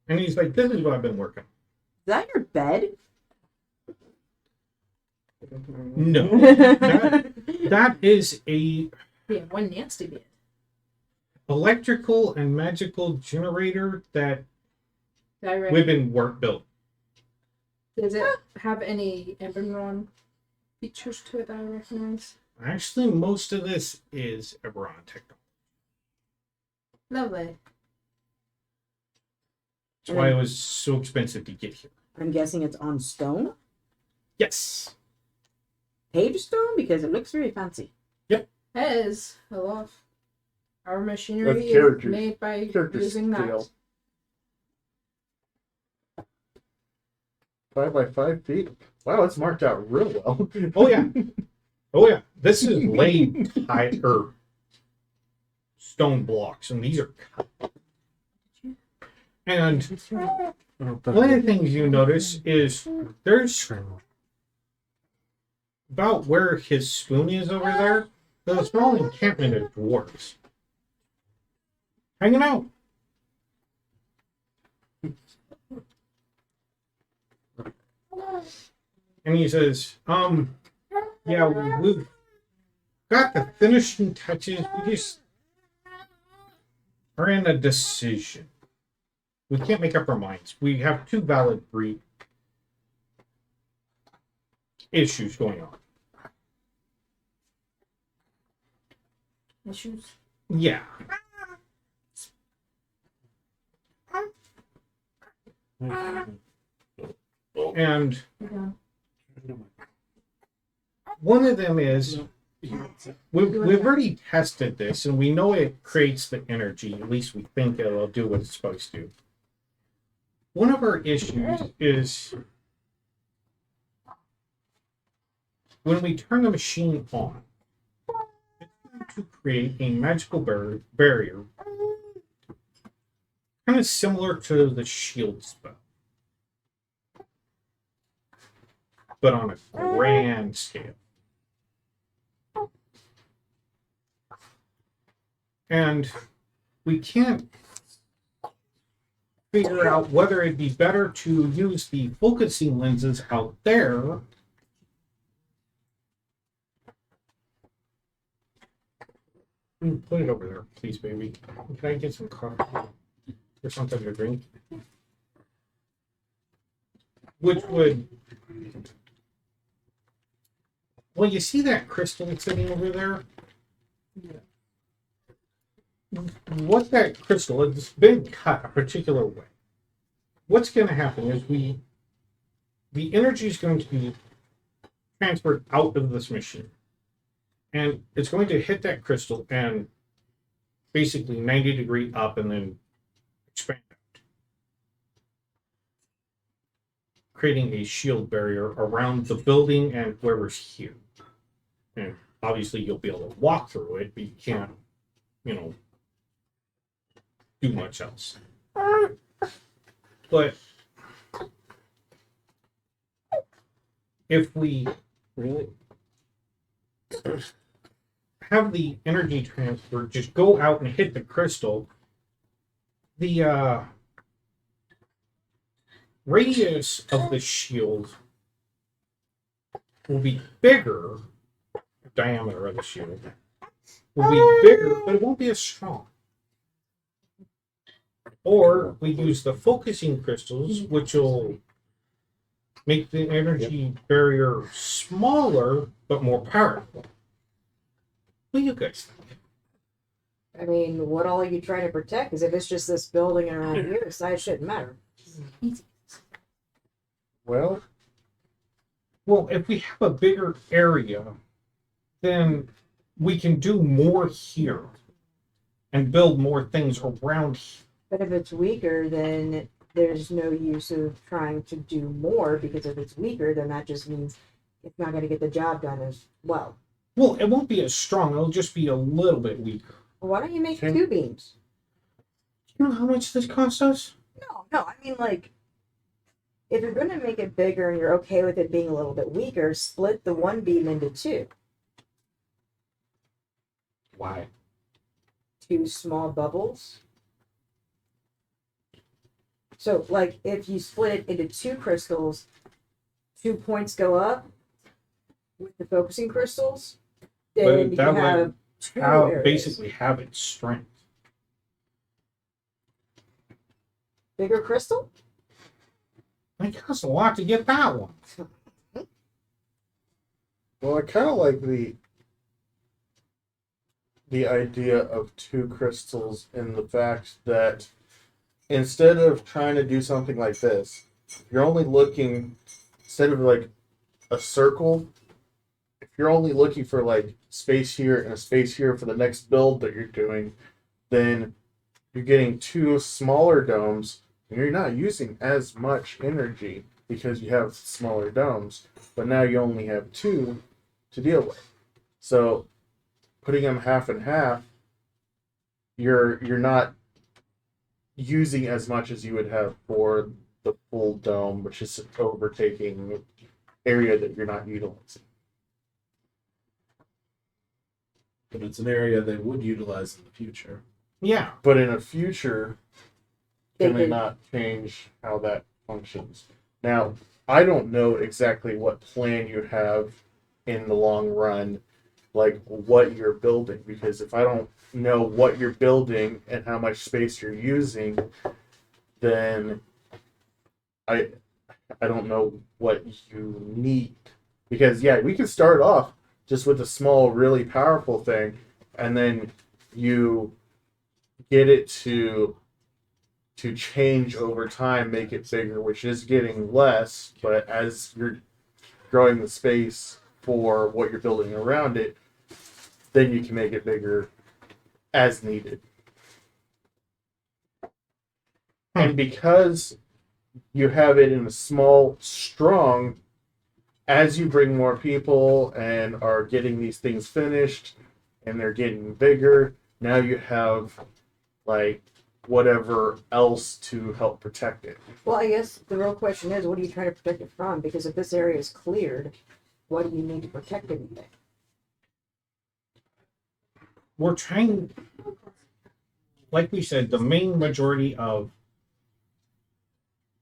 Speaker 2: And he's like, this is what I've been working
Speaker 8: Is that your bed?
Speaker 2: on. No. That is a
Speaker 5: Yeah, one nasty bit.
Speaker 2: electrical and magical generator that
Speaker 5: Direct.
Speaker 2: women weren't built.
Speaker 5: Does it have any Eberron features to it that I recognize?
Speaker 2: Actually, most of this is Eberron technology.
Speaker 5: Lovely.
Speaker 2: That's why it was so expensive to get here.
Speaker 8: I'm guessing it's on stone?
Speaker 2: Yes.
Speaker 8: Paved stone? Because it looks very fancy.
Speaker 5: Has a lot of our machinery
Speaker 3: That's
Speaker 5: is
Speaker 3: characters.
Speaker 5: made by
Speaker 3: Character
Speaker 5: using that.
Speaker 3: scale. 5 by 5 feet. Wow, it's marked out real well.
Speaker 2: Oh yeah. Oh yeah. This is laid stone blocks, and these are cut. And one of the things you notice is there's about where his spoon is over there. There's a small encampment of dwarves hanging out. And he says, yeah, we've got the finishing touches. We just are in a decision. We can't make up our minds. We have two valid issues going on.
Speaker 5: Issues.
Speaker 2: Yeah. And
Speaker 5: Yeah.
Speaker 2: one of them is we've already tested this, and we know it creates the energy. At least we think it'll do what it's supposed to. One of our issues is when we turn the machine on, it's going to create a magical barrier, kind of similar to the shield spell, but on a grand scale. And we can't figure out whether it'd be better to use the focusing lenses out there put it over there, please, baby. Can I get some coffee or something to drink? Which would... Well, you see that crystal sitting over there? What that crystal, it's been cut a particular way. What's going to happen is the energy is going to be transferred out of this machine. And it's going to hit that crystal and basically 90-degree up and then expand out, creating a shield barrier around the building and whoever's here. And obviously you'll be able to walk through it, but you can't, do much else. But if we
Speaker 4: Really?
Speaker 2: have the energy transfer just go out and hit the crystal, the radius of the shield will be bigger. Diameter of the shield will be bigger, but it won't be as strong. Or we use the focusing crystals, which will make the energy barrier smaller but more powerful. What do you guys think?
Speaker 7: I mean, what all are you trying to protect? Because if it's just this building around here, the size shouldn't matter.
Speaker 3: Well,
Speaker 2: Well, if we have a bigger area, then we can do more here and build more things around here.
Speaker 7: But if it's weaker, then there's no use of trying to do more, because if it's weaker, then that just means it's not going to get the job done as well.
Speaker 2: Well, it won't be as strong. It'll just be a little bit weaker.
Speaker 7: Why don't you make
Speaker 3: Can-
Speaker 7: 2 beams?
Speaker 2: You know how much this costs us?
Speaker 7: No, I mean, like, if you're going to make it bigger and you're okay with it being a little bit weaker, split the 1 beam into 2.
Speaker 2: Why?
Speaker 7: 2 small bubbles. So, like, if you split it into 2 crystals, 2 points go up with the focusing crystals, then
Speaker 2: But
Speaker 7: you
Speaker 2: that would
Speaker 7: have 2
Speaker 2: How
Speaker 7: areas.
Speaker 2: basically have its strength.
Speaker 7: Bigger crystal?
Speaker 2: It costs a lot to get that one.
Speaker 3: well, I kind of like the idea of 2 crystals in the fact that instead of trying to do something like this, you're only looking, instead of like a circle, if you're only looking for like space here and a space here for the next build that you're doing, then you're getting 2 smaller domes and you're not using as much energy because you have smaller domes, but now you only have 2 to deal with. So putting them half and half, you're not using as much as you would have for the full dome, which is overtaking area that you're not utilizing.
Speaker 4: But it's an area they would utilize in the future.
Speaker 2: Yeah.
Speaker 3: But in a future,
Speaker 7: They
Speaker 3: can they
Speaker 7: could-
Speaker 3: not change how that functions? Now, I don't know exactly what plan you have in the long run, like what you're building, because if I don't know what you're building and how much space you're using, then I don't know what you need. Because yeah, we can start off just with a small, really powerful thing, and then you get it to change over time, make it bigger, which is getting less, but as you're growing the space for what you're building around it, then you can make it bigger as needed. And because you have it in a small, strong, as you bring more people and are getting these things finished and they're getting bigger, now you have like whatever else to help protect it.
Speaker 7: Well, I guess the real question is, what are you trying to protect it from? Because if this area is cleared, what do you need to protect anything?
Speaker 2: We're trying, like we said, the main majority of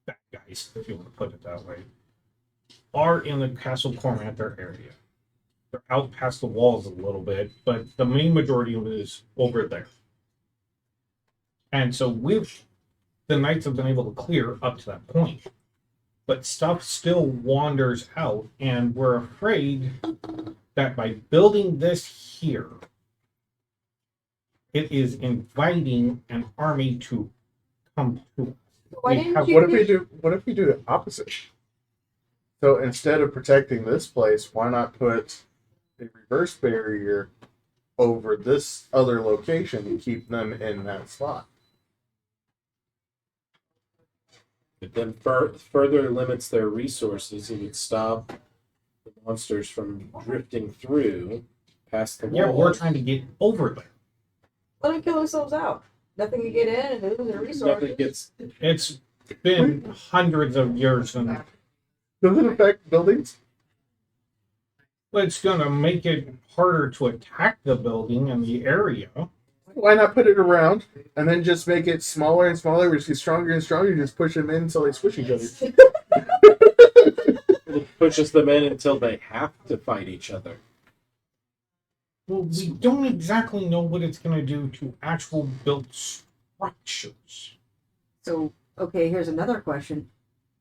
Speaker 2: bad guys, if you want to put it that way, are in the Castle Cormanther area. They're out past the walls a little bit, but the main majority of it is over there. And so the knights have been able to clear up to that point. But stuff still wanders out, and we're afraid that by building this here, it is inviting an army to come to us.
Speaker 7: Why
Speaker 2: We
Speaker 7: didn't
Speaker 2: have-
Speaker 7: you
Speaker 3: What if we do the opposite? So instead of protecting this place, why not put a reverse barrier over this other location and keep them in that slot?
Speaker 4: It then further limits their resources. It would stop the monsters from drifting through past the wall.
Speaker 2: Yeah, we're trying to get over there.
Speaker 7: let them kill themselves out? Nothing to get in and they lose their resources.
Speaker 4: Nothing gets.
Speaker 2: It's been hundreds of years, and
Speaker 3: Does it affect buildings?
Speaker 2: it's going to make it harder to attack the building and the area.
Speaker 3: Why not put it around and then just make it smaller and smaller, which gets stronger and stronger? You just push them in until they squish each other.
Speaker 4: pushes them in until they have to fight each other.
Speaker 2: Well, we don't exactly know what it's going to do to actual built structures.
Speaker 8: So, okay, here's another question.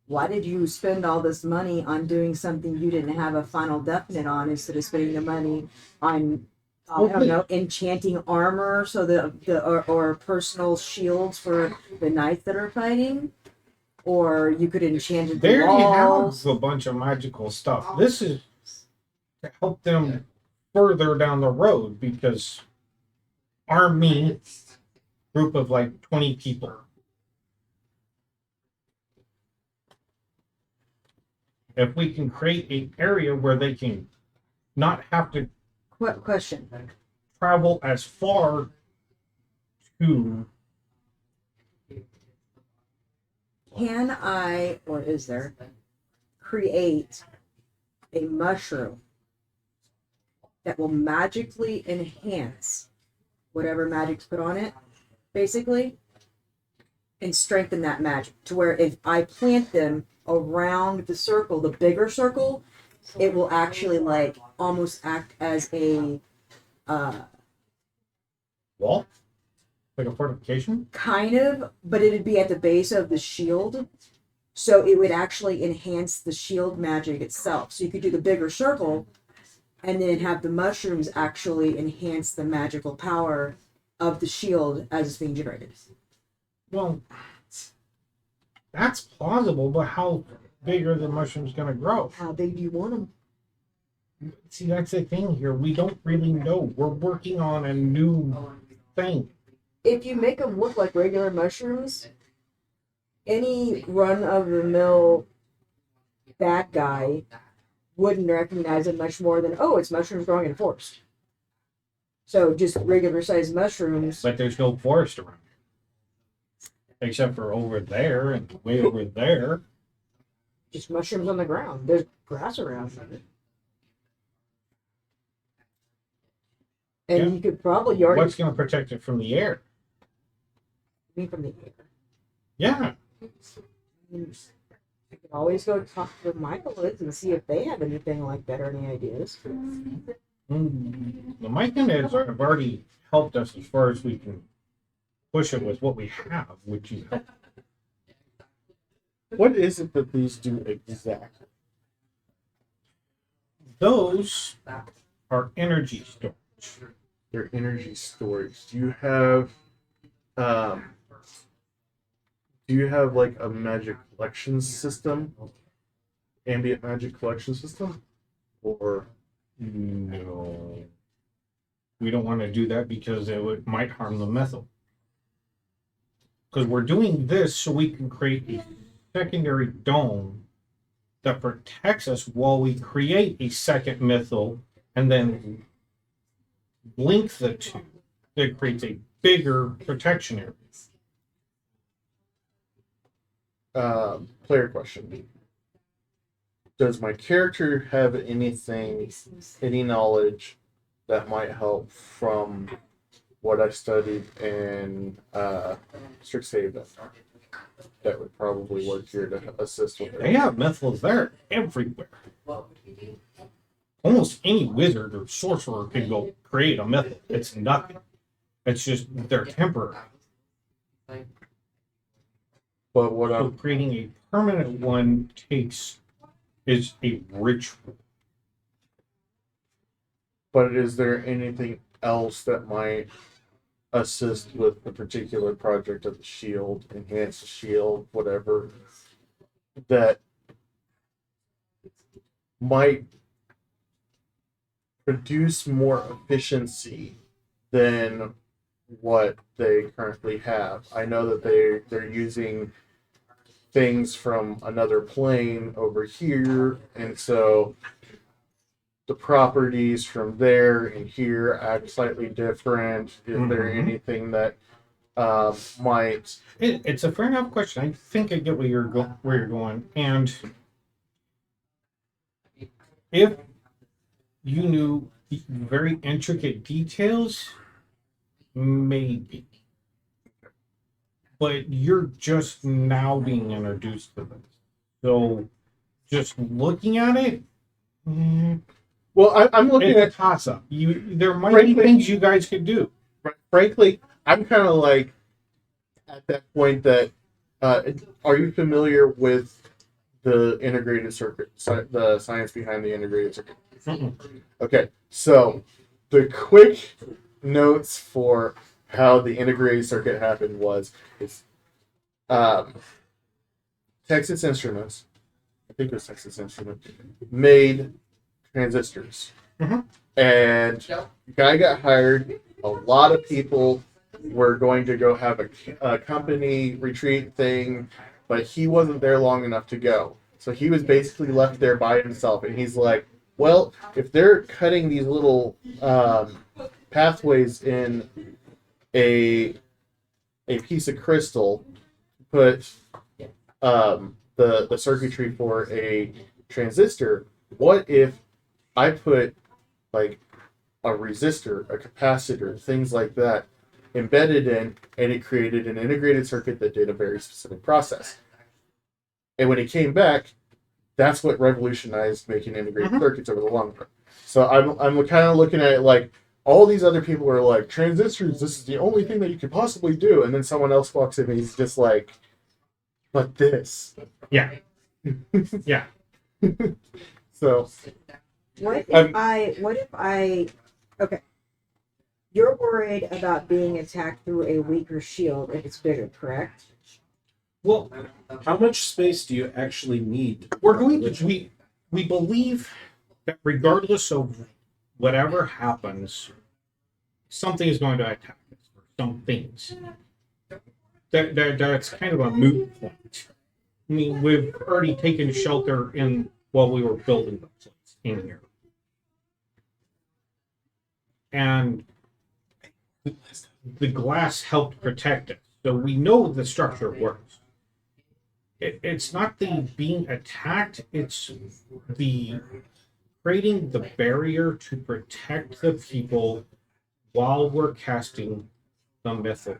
Speaker 8: Why did you spend all this money on doing something you didn't have a final definite on instead of spending the money on, I don't know, enchanting armor so or personal shields for the knights that are fighting? Or you could enchant the
Speaker 2: There you
Speaker 8: walls.
Speaker 2: have a bunch of magical stuff. This is to help them further down the road because army group of like 20 people. If we can create an area where they can not have to
Speaker 8: Question.
Speaker 2: travel as far to
Speaker 8: Can I, or is there, create a mushroom that will magically enhance whatever magic's put on it, basically, and strengthen that magic to where if I plant them around the circle, the bigger circle, it will actually like almost act as a
Speaker 2: wall? Like a fortification?
Speaker 8: kind of, but it'd be at the base of the shield. So it would actually enhance the shield magic itself. So you could do the bigger circle and then have the mushrooms actually enhance the magical power of the shield as it's being generated.
Speaker 2: Well, that's plausible, but how big are the mushrooms going to grow?
Speaker 8: How big do you want them?
Speaker 2: See, that's the thing here. We don't really know. We're working on a new thing.
Speaker 8: If you make them look like regular mushrooms, any run-of-the-mill bad guy wouldn't recognize it much more than, oh, it's mushrooms growing in a forest. So just regular-sized mushrooms.
Speaker 2: But there's no forest around here. Except for over there and way over there.
Speaker 8: Just mushrooms on the ground. There's grass around. And
Speaker 2: Yeah.
Speaker 8: you could probably you already
Speaker 2: What's going to protect it from the air?
Speaker 8: be from the air.
Speaker 2: Yeah.
Speaker 8: You could always go talk to the Michaelids and see if they have anything like that or any ideas.
Speaker 2: The Myconids have already helped us as far as we can push it with what we have, which is
Speaker 3: What is it that these do exactly?
Speaker 2: those are energy storage.
Speaker 3: Their energy storage. Do you have like a magic collection system? Ambient magic collection system? Or
Speaker 2: No. We don't want to do that because might harm the method. Because we're doing this so we can create a secondary dome that protects us while we create a second mythal and then link the two. That creates a bigger protection area.
Speaker 3: player question. Does my character have any knowledge that might help from what I studied in Strixhaven that would probably work here to assist with
Speaker 2: They
Speaker 3: it?
Speaker 2: have mythals there everywhere. Almost any wizard or sorcerer can go create a mythal. It's nothing. It's just they're temporary.
Speaker 3: But what
Speaker 2: So
Speaker 3: I'm
Speaker 2: creating a permanent one is a ritual.
Speaker 3: But is there anything else that might assist with the particular project of the shield, enhance the shield, whatever, that might produce more efficiency than what they currently have? I know that they're using things from another plane over here, and so the properties from there and here act slightly different. Is there
Speaker 2: Mhm.
Speaker 3: anything that might?
Speaker 2: It's a fair enough question. I think I get where you're going, and if you knew very intricate details, maybe. But you're just now being introduced to this. So just looking at it,
Speaker 3: Well, I'm looking
Speaker 2: it's a
Speaker 3: at.
Speaker 2: toss-up. There might
Speaker 3: Frankly-
Speaker 2: be things you guys could do.
Speaker 3: Frankly, I'm kind of like at that point that. Are you familiar with the integrated circuit, the science behind the integrated circuit?
Speaker 2: Mm-mm.
Speaker 3: Okay, so the quick notes for how the integrated circuit happened was it's Texas Instruments, I think it was Texas Instruments, made transistors.
Speaker 2: Mhm.
Speaker 3: And the guy got hired. A lot of people were going to go have a company retreat thing, but he wasn't there long enough to go. So he was basically left there by himself. And he's like, well, if they're cutting these little pathways in a piece of crystal, put the circuitry for a transistor, what if I put like a resistor, a capacitor, things like that embedded in, and it created an integrated circuit that did a very specific process. And when he came back, that's what revolutionized making integrated circuits over the long run. So I'm kind of looking at it like all these other people are like, transistors, this is the only thing that you could possibly do. And then someone else walks in and he's just like, but this.
Speaker 2: Yeah. Yeah.
Speaker 3: So
Speaker 8: What
Speaker 3: Um,
Speaker 8: if I okay. You're worried about being attacked through a weaker shield if it's bigger, correct?
Speaker 2: Well,
Speaker 4: How much space do you actually need?
Speaker 2: we're going to we believe that regardless of whatever happens, something is going to attack us. Or some things. That's kind of a moot point. I mean, we've already taken shelter in while we were building the place in here. And the glass helped protect it. So we know the structure works. It's not the being attacked, it's the creating the barrier to protect the people while we're casting the mythic.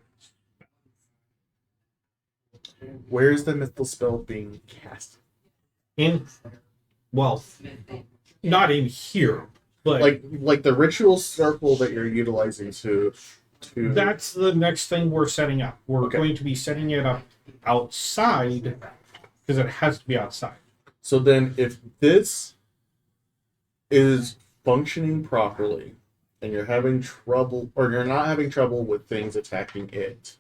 Speaker 3: where's the mythical spell being cast?
Speaker 2: In, well, not in here, but
Speaker 3: Like the ritual circle that you're utilizing to
Speaker 2: that's the next thing we're setting up. We're
Speaker 3: Okay.
Speaker 2: going to be setting it up outside because it has to be outside.
Speaker 3: So then, if this is functioning properly, and you're having trouble, or you're not having trouble with things attacking it,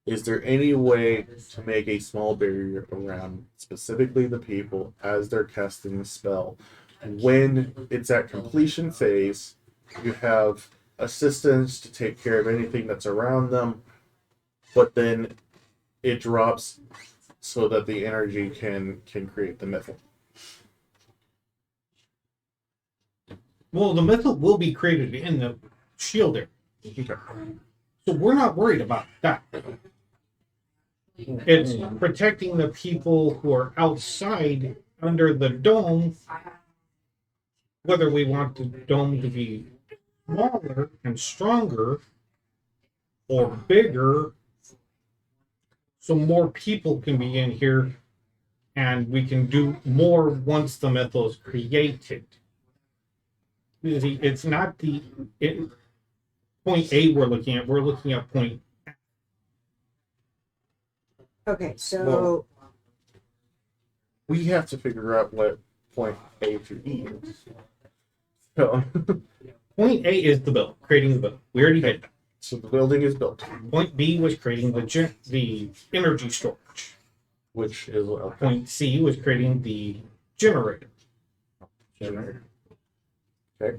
Speaker 3: is there any way to make a small barrier around specifically the people as they're casting the spell? When it's at completion phase, you have assistance to take care of anything that's around them, but then it drops so that the energy can create the mythic.
Speaker 2: Well, the mythic will be created in the shield area. So we're not worried about that. It's protecting the people who are outside under the dome, whether we want the dome to be smaller and stronger or bigger, so more people can be in here and we can do more once the mythos is created. It's not point A we're looking at point.
Speaker 8: Okay, so
Speaker 3: Well, we have to figure out what point A to E is. So,
Speaker 2: Point A is the build, creating the build. We already did that.
Speaker 3: so the building is built,
Speaker 2: Point B was creating the energy storage.
Speaker 3: which is
Speaker 2: Point C was creating the generator.
Speaker 3: generator. Okay.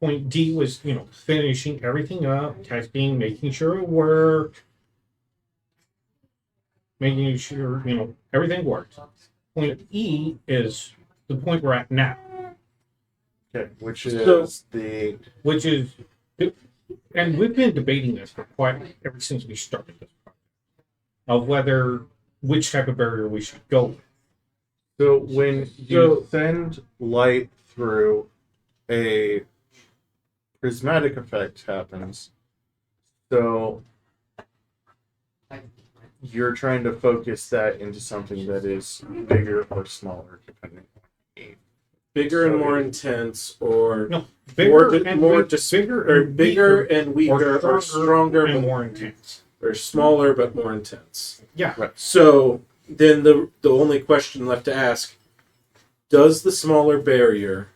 Speaker 2: Point D was, finishing everything up, testing, making sure it worked, making sure, everything worked. Point E is the point we're at now,
Speaker 3: Okay, which
Speaker 4: So-
Speaker 3: is the
Speaker 2: which is, and we've been debating this for ever since we started this project, of which type of barrier we should go with.
Speaker 3: so when you send light through, a prismatic effect happens. So you're trying to focus that into something that is bigger or smaller, depending.
Speaker 4: Bigger and more intense, or
Speaker 2: No,
Speaker 4: more,
Speaker 2: bigger and
Speaker 4: more
Speaker 2: weak-
Speaker 4: just
Speaker 2: bigger
Speaker 4: or
Speaker 2: and
Speaker 4: bigger
Speaker 2: weaker,
Speaker 4: and weaker, or stronger
Speaker 2: and
Speaker 4: but
Speaker 2: more intense.
Speaker 4: or smaller but more intense.
Speaker 2: Yeah.
Speaker 3: Right.
Speaker 4: So then the only question left to ask: does the smaller barrier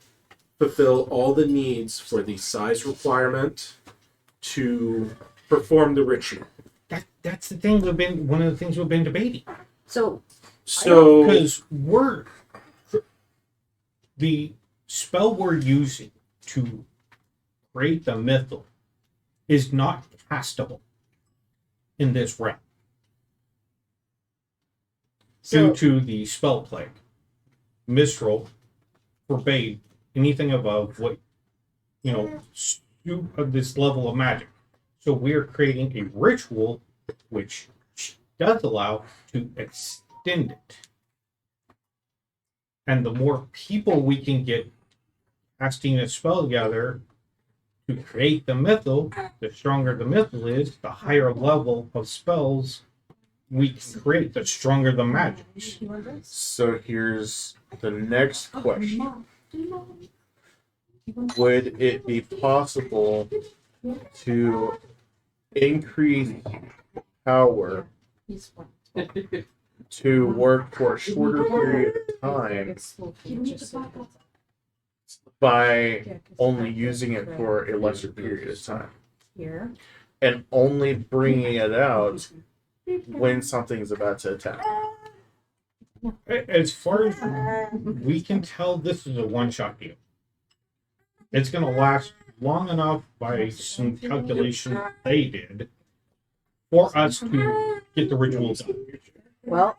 Speaker 4: fulfill all the needs for the size requirement to perform the ritual?
Speaker 2: That's the thing one of the things we've been debating.
Speaker 8: So
Speaker 4: So
Speaker 2: Because the spell we're using to create the mythal is not castable in this realm due to the spell plague. Mistral forbade anything above what of this level of magic. So we're creating a ritual which does allow to extend it. And the more people we can get casting a spell together to create the mythal, the stronger the mythal is, the higher level of spells we can create, the stronger the magic.
Speaker 3: So here's the next question. Would it be possible to increase power to work for a shorter period of time by only using it for a lesser period of time
Speaker 8: here,
Speaker 3: and only bringing it out when something's about to attack?
Speaker 2: As far as we can tell, this is a one-shot deal. It's going to last long enough by some calculation they did for us to get the ritual done.
Speaker 8: well,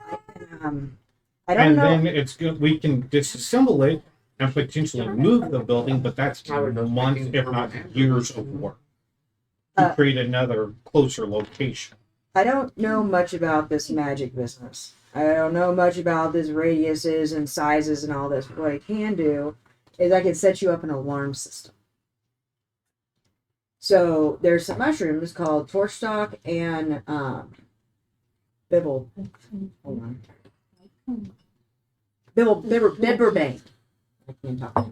Speaker 8: I don't
Speaker 2: And
Speaker 8: know.
Speaker 2: then it's good. We can disassemble it and potentially move the building, but that's months, if not years, of work to create another closer location.
Speaker 8: I don't know much about this magic business. I don't know much about this radiuses and sizes and all this. But what I can do is I can set you up an alarm system. So there's some mushrooms called torch stalk and bibble. Hold on. Bibberbang. I can't talk.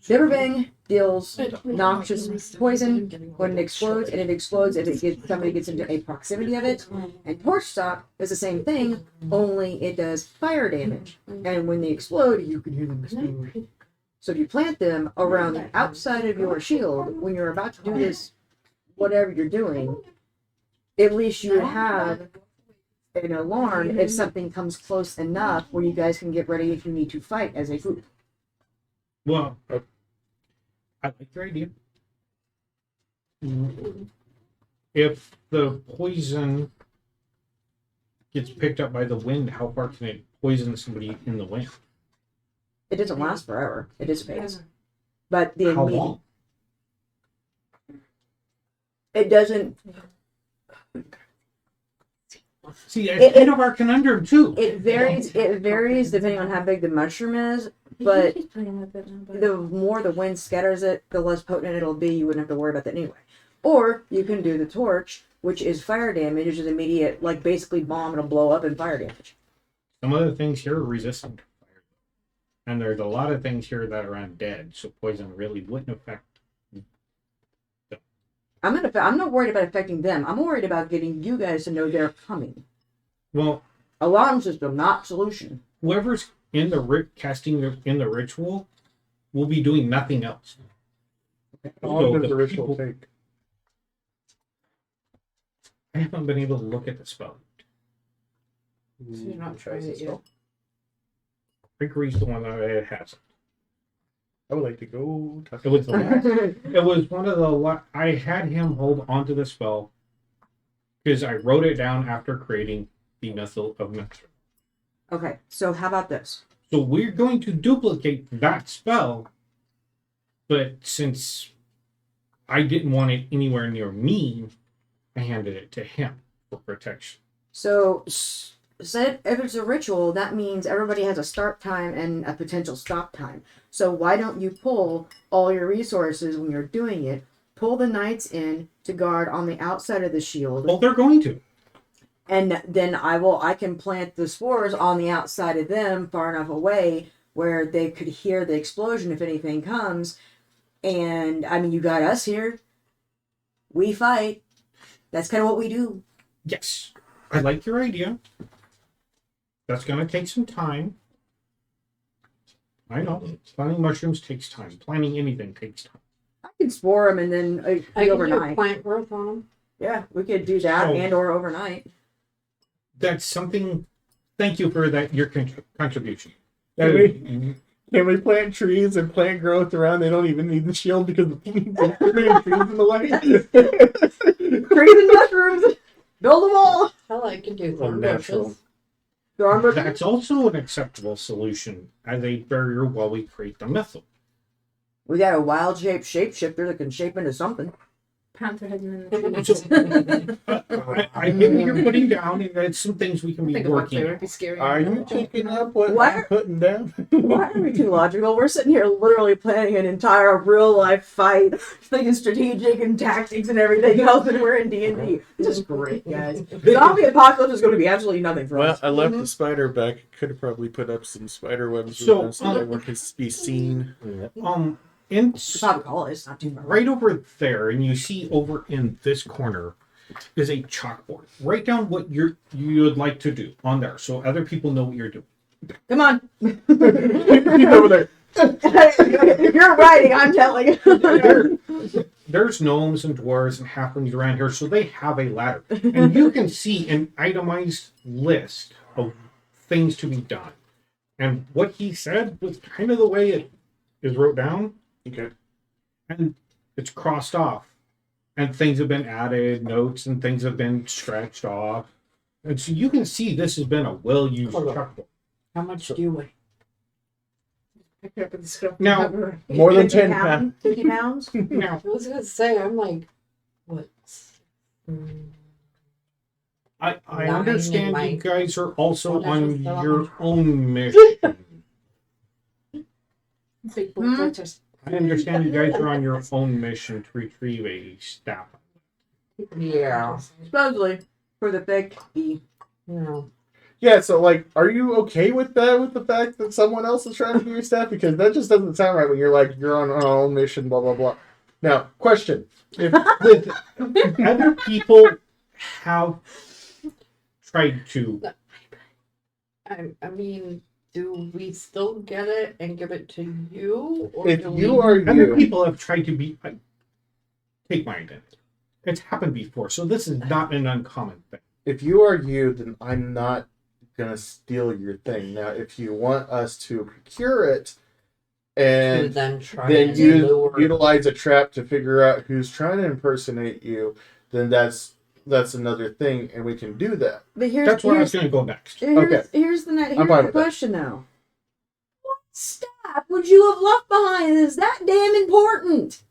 Speaker 8: Bibberbang deals noxious poison when it explodes, and it explodes if somebody gets into a proximity of it. And torch stalk is the same thing, only it does fire damage. And when they explode, you can hear them explode. So if you plant them around the outside of your shield, when you're about to do this, whatever you're doing, at least you would have an alarm if something comes close enough where you guys can get ready if you need to fight as a group.
Speaker 2: Well, I like your idea. If the poison gets picked up by the wind, how far can it poison somebody in the wind?
Speaker 8: It doesn't last forever. It dissipates. But the
Speaker 2: How
Speaker 8: immediate,
Speaker 2: long?
Speaker 8: it doesn't.
Speaker 2: See, it's kind of our conundrum too.
Speaker 8: It varies. It varies depending on how big the mushroom is. But the more the wind scatters it, the less potent it'll be. You wouldn't have to worry about that anyway. Or you can do the torch, which is fire damage, which is immediate, like basically bomb. It'll blow up and fire damage.
Speaker 2: Some of the things here are resistant to fire. And there's a lot of things here that are undead, so poison really wouldn't affect.
Speaker 8: I'm not worried about affecting them. I'm worried about getting you guys to know they're coming.
Speaker 2: Well,
Speaker 8: Alarm system, not solution.
Speaker 2: whoever's in the casting in the ritual will be doing nothing else.
Speaker 3: How long
Speaker 2: So
Speaker 3: does the ritual
Speaker 2: people-
Speaker 3: take?
Speaker 2: I haven't been able to look at the spell.
Speaker 6: You're not trying it yet.
Speaker 2: Gregory's the one that has it.
Speaker 3: I would like to go touch
Speaker 2: It was the last. It was one of the. I had him hold onto the spell because I wrote it down after creating the Mythal of Mythra.
Speaker 8: Okay, so how about this?
Speaker 2: So we're going to duplicate that spell, but since I didn't want it anywhere near me, I handed it to him for protection.
Speaker 8: So, said if it's a ritual, that means everybody has a start time and a potential stop time. So why don't you pull all your resources when you're doing it? Pull the knights in to guard on the outside of the shield.
Speaker 2: Well, they're going to.
Speaker 8: and then I can plant the spores on the outside of them far enough away where they could hear the explosion if anything comes. And I mean, you got us here. We fight. That's kind of what we do.
Speaker 2: Yes, I like your idea. That's going to take some time. I know. Planting mushrooms takes time. Planting anything takes time.
Speaker 8: I can spore them and then
Speaker 1: I
Speaker 8: be
Speaker 1: can do
Speaker 8: overnight.
Speaker 1: plant growth on them.
Speaker 8: Yeah, we could do that
Speaker 2: So-
Speaker 8: and or overnight.
Speaker 2: That's something. Thank you for that. Your contribution.
Speaker 3: Can we plant trees and plant growth around? They don't even need the shield because there's too many trees in the way.
Speaker 8: Crazy mushrooms. Build them all.
Speaker 1: Hell, I can do
Speaker 4: Well,
Speaker 1: thorn
Speaker 4: natural.
Speaker 1: bushes.
Speaker 2: That's also an acceptable solution as a barrier while we create the missile.
Speaker 8: We got a wild shape shapeshifter that can shape into something.
Speaker 5: Panther hidden in the trees.
Speaker 2: I get what you're putting down, and that's some things we can be
Speaker 5: Think about
Speaker 2: working
Speaker 5: it
Speaker 2: on.
Speaker 5: would be scary.
Speaker 3: Are you picking up what
Speaker 8: What?
Speaker 3: I'm putting down?
Speaker 8: Why are we too logical? We're sitting here literally planning an entire real life fight, thinking strategic and tactics and everything else, and we're in D&D. This is great, guys. Zombie apocalypse is going to be absolutely nothing for
Speaker 3: Well,
Speaker 8: us.
Speaker 3: I left the spider back. Could have probably put up some spider webs
Speaker 2: So,
Speaker 3: so they wouldn't be seen.
Speaker 2: In
Speaker 8: That's how we call it. It's not too far.
Speaker 2: right over there, and you see over in this corner is a chalkboard. Write down what you would like to do on there, so other people know what you're doing.
Speaker 8: Come on.
Speaker 3: He's over there.
Speaker 8: You're writing, I'm telling.
Speaker 2: There's gnomes and dwarves and halflings around here, so they have a ladder, and you can see an itemized list of things to be done. And what he said was kind of the way it is wrote down.
Speaker 3: Okay.
Speaker 2: And it's crossed off, and things have been added, notes and things have been scratched off, and so you can see this has been a well-used
Speaker 1: Hold on.
Speaker 2: chalkboard.
Speaker 1: How much do you weigh?
Speaker 5: Pick it up with the script.
Speaker 2: Now-
Speaker 3: More than
Speaker 8: 50
Speaker 3: 10 pounds.
Speaker 8: 50 pounds?
Speaker 2: Now,
Speaker 1: I was gonna say, I'm like, what?
Speaker 2: I
Speaker 1: Nine
Speaker 2: understand
Speaker 1: in my-
Speaker 2: you guys are also
Speaker 1: whatever
Speaker 2: on
Speaker 1: thought.
Speaker 2: your own mission.
Speaker 5: Big boy fighters.
Speaker 2: I understand you guys are on your own mission to retrieve a staff.
Speaker 1: Yeah.
Speaker 8: Supposedly. For the big E.
Speaker 1: No.
Speaker 3: Yeah, so like, are you okay with that? With the fact that someone else is trying to do your stuff? Because that just doesn't sound right when you're like, you're on our own mission, blah blah blah. Now, question:
Speaker 2: If with other people have tried to,
Speaker 1: I mean, do we still get it and give it to you? Or
Speaker 3: If
Speaker 1: do
Speaker 3: you
Speaker 1: we...
Speaker 3: are
Speaker 2: other
Speaker 3: you,
Speaker 2: people have tried to be take my identity. It's happened before, so this is not an uncommon thing.
Speaker 3: if you are you, then I'm not gonna steal your thing. Now, if you want us to procure it,
Speaker 1: to
Speaker 3: and
Speaker 1: then try
Speaker 3: then
Speaker 1: and
Speaker 3: you
Speaker 1: lure...
Speaker 3: utilize a trap to figure out who's trying to impersonate you, then that's another thing, and we can do that.
Speaker 8: But here's,
Speaker 2: That's where I was
Speaker 8: here's,
Speaker 2: going to go next.
Speaker 8: here's the
Speaker 3: fine
Speaker 8: here's the
Speaker 3: with that.
Speaker 8: question, though. What staff would you have left behind? Is that damn important?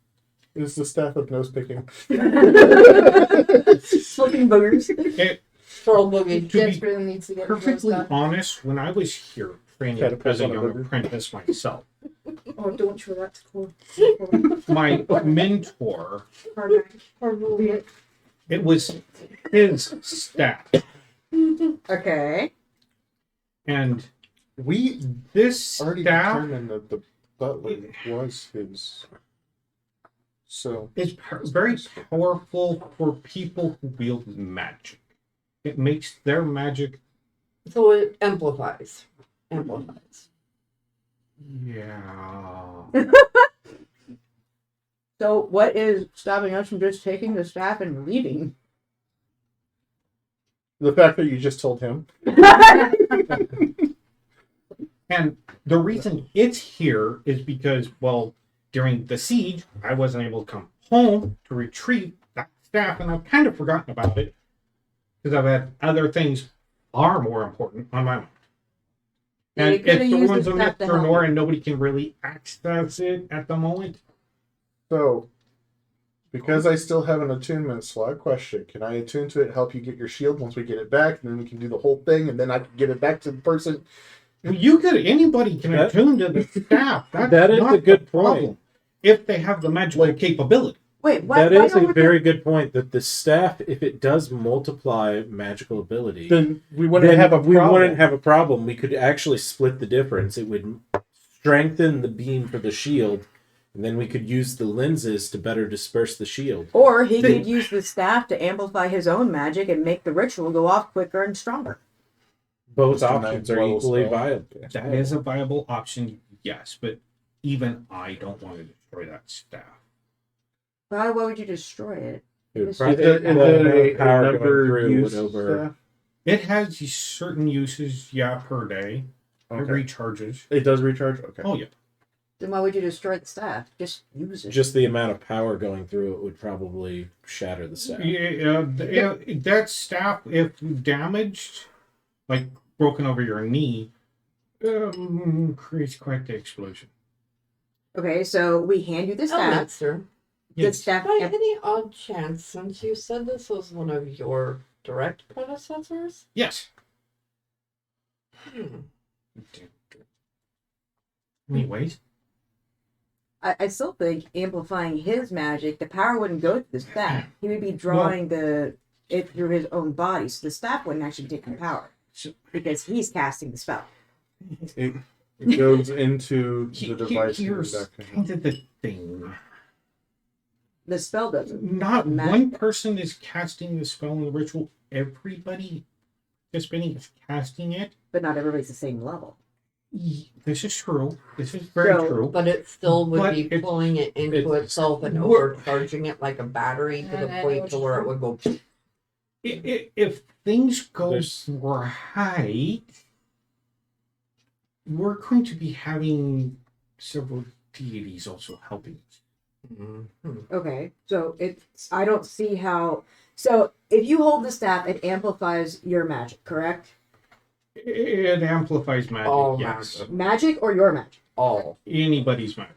Speaker 3: It's the staff of nose picking.
Speaker 8: Flipping boogers.
Speaker 2: It,
Speaker 1: Troll boogie.
Speaker 2: to be
Speaker 5: Desperately needs to get
Speaker 2: perfectly
Speaker 5: close up.
Speaker 2: honest, when I was here training
Speaker 3: Catapult
Speaker 2: as a
Speaker 3: on a
Speaker 2: young
Speaker 3: booger.
Speaker 2: apprentice myself,
Speaker 5: Oh, don't show that to Cole.
Speaker 2: my mentor,
Speaker 5: Hard
Speaker 2: it was his staff,
Speaker 8: Okay.
Speaker 2: and
Speaker 3: We
Speaker 2: this
Speaker 3: already
Speaker 2: staff
Speaker 3: determined that the butler was his. So
Speaker 2: is very powerful for people who wield magic. It makes their magic.
Speaker 1: So it amplifies. Amplifies.
Speaker 2: Yeah.
Speaker 8: So what is stopping us from just taking the staff and leaving?
Speaker 3: the fact that you just told him.
Speaker 2: And the reason it's here is because, well, during the siege, I wasn't able to come home to retrieve that staff, and I've kind of forgotten about it because I've had other things far more important on my mind.
Speaker 8: Yeah,
Speaker 2: And
Speaker 8: you coulda
Speaker 2: it's the
Speaker 8: used
Speaker 2: ones
Speaker 8: the
Speaker 2: of
Speaker 8: staff to
Speaker 2: Mr.
Speaker 8: help
Speaker 2: Nor,
Speaker 8: you.
Speaker 2: and nobody can really access it at the moment.
Speaker 3: So, because I still have an attunement slot, question: can I attune to it, help you get your shield once we get it back, and then we can do the whole thing, and then I can give it back to the person?
Speaker 2: You could, anybody can
Speaker 4: That-
Speaker 2: attune to the staff. That's
Speaker 4: that is
Speaker 2: not
Speaker 4: a good
Speaker 2: the problem.
Speaker 4: point.
Speaker 2: If they have the magical capability.
Speaker 8: Wait, why?
Speaker 4: That
Speaker 8: why
Speaker 4: is
Speaker 8: don't
Speaker 4: a
Speaker 8: we
Speaker 4: very good point. That the staff, if it does multiply magical ability,
Speaker 3: Then we wouldn't
Speaker 4: then
Speaker 3: have a
Speaker 4: we
Speaker 3: problem.
Speaker 4: wouldn't have a problem. We could actually split the difference. It would strengthen the beam for the shield, and then we could use the lenses to better disperse the shield.
Speaker 8: Or he
Speaker 2: Then-
Speaker 8: could use the staff to amplify his own magic and make the ritual go off quicker and stronger.
Speaker 4: Both
Speaker 3: Just a
Speaker 4: options
Speaker 3: ninth
Speaker 4: are
Speaker 3: level
Speaker 4: equally
Speaker 3: spell.
Speaker 4: viable.
Speaker 2: That is a viable option, yes, but even I don't want to destroy that staff.
Speaker 8: Why would you destroy it?
Speaker 4: It would
Speaker 8: Is
Speaker 4: probably
Speaker 3: Is it
Speaker 4: the amount of
Speaker 3: a
Speaker 4: power going
Speaker 3: number
Speaker 4: through
Speaker 3: use
Speaker 4: would over.
Speaker 2: It has certain uses, yeah, per day. It
Speaker 3: Okay.
Speaker 2: recharges.
Speaker 3: It does recharge? Okay.
Speaker 2: Oh, yeah.
Speaker 8: Then why would you destroy the staff? Just use it.
Speaker 4: Just the amount of power going through it would probably shatter the staff.
Speaker 2: That staff, if damaged, like broken over your knee, creates quite the explosion.
Speaker 8: Okay, so we hand you the staff.
Speaker 1: Elminster,
Speaker 8: The
Speaker 2: Yes.
Speaker 8: staff.
Speaker 1: by any odd chance, since you said this was one of your direct predecessors,
Speaker 2: Yes.
Speaker 1: hmm.
Speaker 2: Anyways,
Speaker 8: I still think amplifying his magic, the power wouldn't go to the staff. He would be drawing it through his own body, so the staff wouldn't actually take the power because he's casting the spell.
Speaker 3: It goes into the device. and
Speaker 2: here's
Speaker 3: back to him.
Speaker 2: kind of the thing.
Speaker 8: The spell doesn't.
Speaker 2: Not
Speaker 8: Magic.
Speaker 2: one person is casting the spell in the ritual. Everybody participating is casting it.
Speaker 8: But not everybody's the same level.
Speaker 2: This is true. This is very
Speaker 8: So-
Speaker 2: true.
Speaker 1: But it still would
Speaker 2: But
Speaker 1: be
Speaker 2: it's-
Speaker 1: pulling it into
Speaker 4: it's-
Speaker 1: itself and
Speaker 2: We're-
Speaker 1: overcharging it like a battery to the
Speaker 5: I know
Speaker 1: point
Speaker 5: what
Speaker 1: to
Speaker 5: you're
Speaker 1: where it would go.
Speaker 2: If things go
Speaker 4: There's-
Speaker 2: right, we're going to be having several deities also helping us.
Speaker 8: Okay, so it's. I don't see how. So if you hold the staff, it amplifies your magic, correct?
Speaker 2: It amplifies magic,
Speaker 1: All
Speaker 2: yes.
Speaker 1: magic.
Speaker 8: Magic or your magic?
Speaker 1: All.
Speaker 2: Anybody's magic.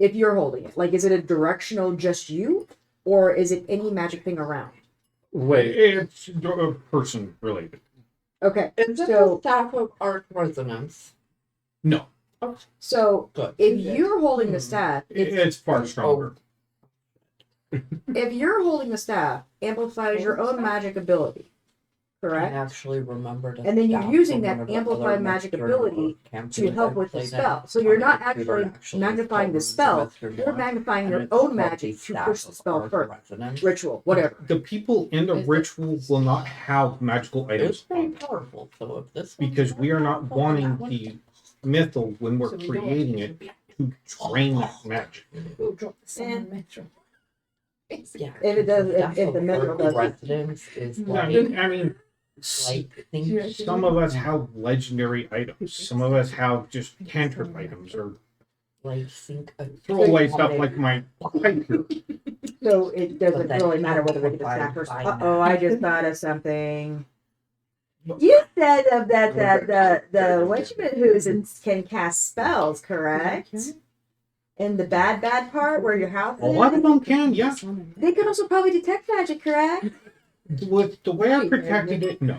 Speaker 8: If you're holding it, like, is it a directional just you, or is it any magic thing around?
Speaker 4: Wait,
Speaker 2: It's a person related.
Speaker 8: Okay,
Speaker 1: Is it
Speaker 8: So-
Speaker 1: the staff of arc resonance?
Speaker 2: No,
Speaker 8: so
Speaker 1: Good.
Speaker 8: if you're holding the staff,
Speaker 2: it's far stronger.
Speaker 8: if you're holding the staff, amplifies your own magic ability,
Speaker 1: I
Speaker 8: correct?
Speaker 1: actually remembered.
Speaker 8: And then you're using that amplified magic ability to help with the spell. So you're not actually magnifying the spell, you're magnifying your own magic to push the spell further. Ritual, whatever.
Speaker 2: The people in the ritual will not have magical
Speaker 1: It's
Speaker 2: items
Speaker 1: very
Speaker 2: on them
Speaker 1: powerful. So if this one's
Speaker 2: because we are not
Speaker 1: powerful,
Speaker 2: wanting
Speaker 1: that one-
Speaker 2: the mythal when we're
Speaker 1: So we don't-
Speaker 2: creating it to drain that magic.
Speaker 1: Who dropped the
Speaker 8: Eh.
Speaker 1: sun metro? Yeah.
Speaker 8: If it does- if
Speaker 1: Staff
Speaker 8: the
Speaker 1: of
Speaker 8: mythical
Speaker 1: arc
Speaker 8: does-
Speaker 1: resonance is
Speaker 2: I
Speaker 1: like
Speaker 2: mean,
Speaker 1: think
Speaker 2: some of us have legendary items. Some of us have just cantrip items or
Speaker 1: like think a
Speaker 2: throwaway stuff like my pipe here.
Speaker 8: So it doesn't
Speaker 1: But then
Speaker 8: really matter whether we get the
Speaker 1: amplified
Speaker 8: staff first.
Speaker 1: by
Speaker 8: Uh-oh, I just thought of something. You said of that the witchman can cast spells, correct? In the bad part where your house
Speaker 2: A lot of
Speaker 8: is,
Speaker 2: them can, yeah.
Speaker 8: they could also probably detect magic, correct?
Speaker 2: With the way I protected it, no.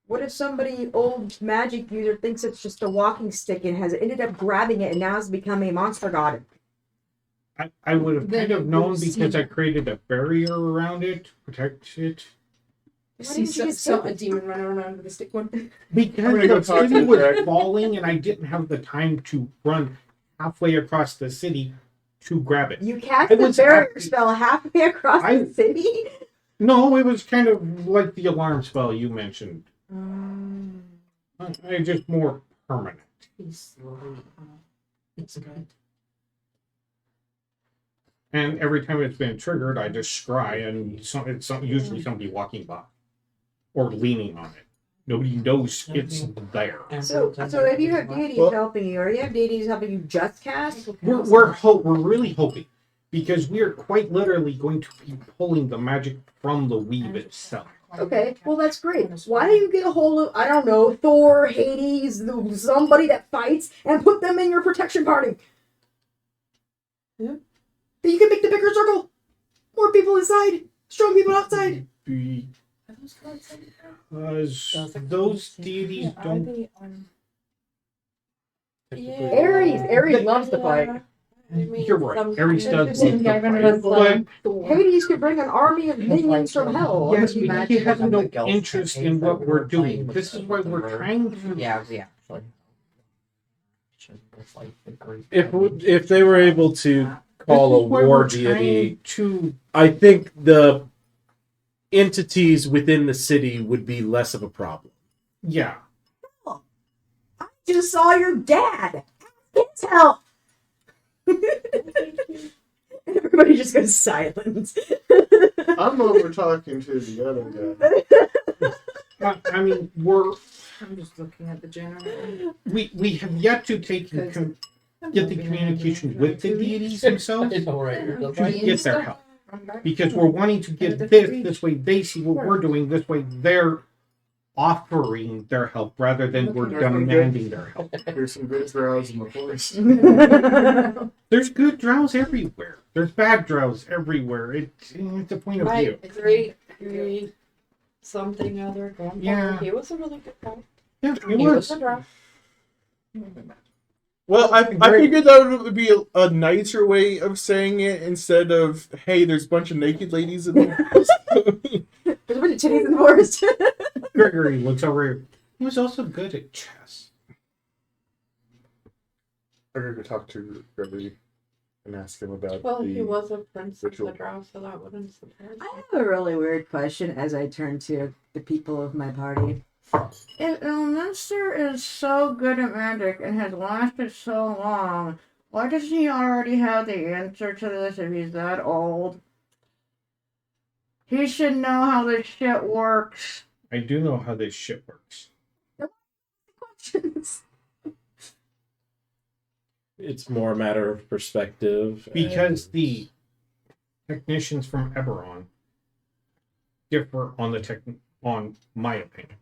Speaker 8: What if somebody old magic user thinks it's just a walking stick and has ended up grabbing it and now is becoming a monster god?
Speaker 2: I would have
Speaker 5: Then
Speaker 2: kind of
Speaker 5: it
Speaker 2: known
Speaker 5: moves
Speaker 2: because
Speaker 5: in.
Speaker 2: I created a barrier around it to protect it.
Speaker 8: Why
Speaker 5: See
Speaker 8: didn't you just
Speaker 5: so
Speaker 8: take
Speaker 5: a
Speaker 8: it?
Speaker 5: demon running around with a stick one.
Speaker 2: Because
Speaker 3: I'm gonna go
Speaker 2: the
Speaker 3: talk to
Speaker 2: city
Speaker 3: the
Speaker 2: was
Speaker 3: dragon.
Speaker 2: falling and I didn't have the time to run halfway across the city to grab it.
Speaker 8: You cast
Speaker 2: I
Speaker 8: the
Speaker 2: was
Speaker 8: barrier
Speaker 2: happy-
Speaker 8: spell halfway across
Speaker 2: I-
Speaker 8: the city?
Speaker 2: No, it was kind of like the alarm spell you mentioned. I just more permanent.
Speaker 1: it's good.
Speaker 2: And every time it's been triggered, I just scry, and it's usually somebody walking by or leaning on it. Nobody knows it's there.
Speaker 8: So if you have deities
Speaker 3: Well-
Speaker 8: helping you, or you have deities helping you just cast,
Speaker 2: We're really hoping because we are quite literally going to be pulling the magic from the weave itself.
Speaker 8: okay, well that's great. Why don't you get a hold of, I don't know, Thor, Hades, somebody that fights, and put them in your protection party?
Speaker 1: Yeah.
Speaker 8: Then you can make the bigger circle. More people inside, strong people outside.
Speaker 2: Because those deities don't.
Speaker 8: Ares loves to fight.
Speaker 2: You're right. Ares does love to
Speaker 5: Gavin
Speaker 2: fight.
Speaker 5: was
Speaker 2: But
Speaker 5: Hades could bring an army of minions from hell.
Speaker 2: yes, but he has no interest in what we're doing. This is why we're trying to.
Speaker 1: Yeah, we actually.
Speaker 4: If they were able to call a
Speaker 2: This is why
Speaker 4: war
Speaker 2: we're
Speaker 4: deity,
Speaker 2: trying to.
Speaker 4: I think the entities within the city would be less of a problem.
Speaker 2: Yeah.
Speaker 8: I just saw your dad. Can't tell. Everybody just goes silent.
Speaker 3: I'm over talking to the other guy.
Speaker 2: I mean, we're
Speaker 5: I'm just looking at the general.
Speaker 2: we have yet to take and get the communication with the deities themselves to get their help, because we're wanting to get this way they see what we're doing, this way they're offering their help rather than we're demanding their help.
Speaker 3: There's some good drows in the forest.
Speaker 2: There's good drows everywhere. There's bad drows everywhere. It's a point of view.
Speaker 1: My great something other grandfather.
Speaker 2: Yeah.
Speaker 1: He was a really good guy.
Speaker 2: Yeah,
Speaker 1: He
Speaker 2: it
Speaker 1: was
Speaker 2: was.
Speaker 1: a drow.
Speaker 9: Well, I figured that would be a nicer way of saying it instead of, hey, there's a bunch of naked ladies in there.
Speaker 8: There's a bunch of titties in the forest.
Speaker 2: Gregory looks over. He was also good at chess.
Speaker 3: I'm going to talk to Gregory and ask him about
Speaker 1: Well,
Speaker 3: the
Speaker 1: he was a prince of
Speaker 3: ritual.
Speaker 1: the drow, so that wouldn't surprise
Speaker 8: I
Speaker 1: me.
Speaker 8: have a really weird question as I turn to the people of my party. If Elminster is so good at magic and has lasted so long, why does he already have the answer to this if he's that old? He should know how this shit works.
Speaker 2: I do know how this shit works.
Speaker 8: Questions.
Speaker 4: It's more a matter of perspective.
Speaker 2: Because
Speaker 4: and-
Speaker 2: the technicians from Eberron differ on on my opinion,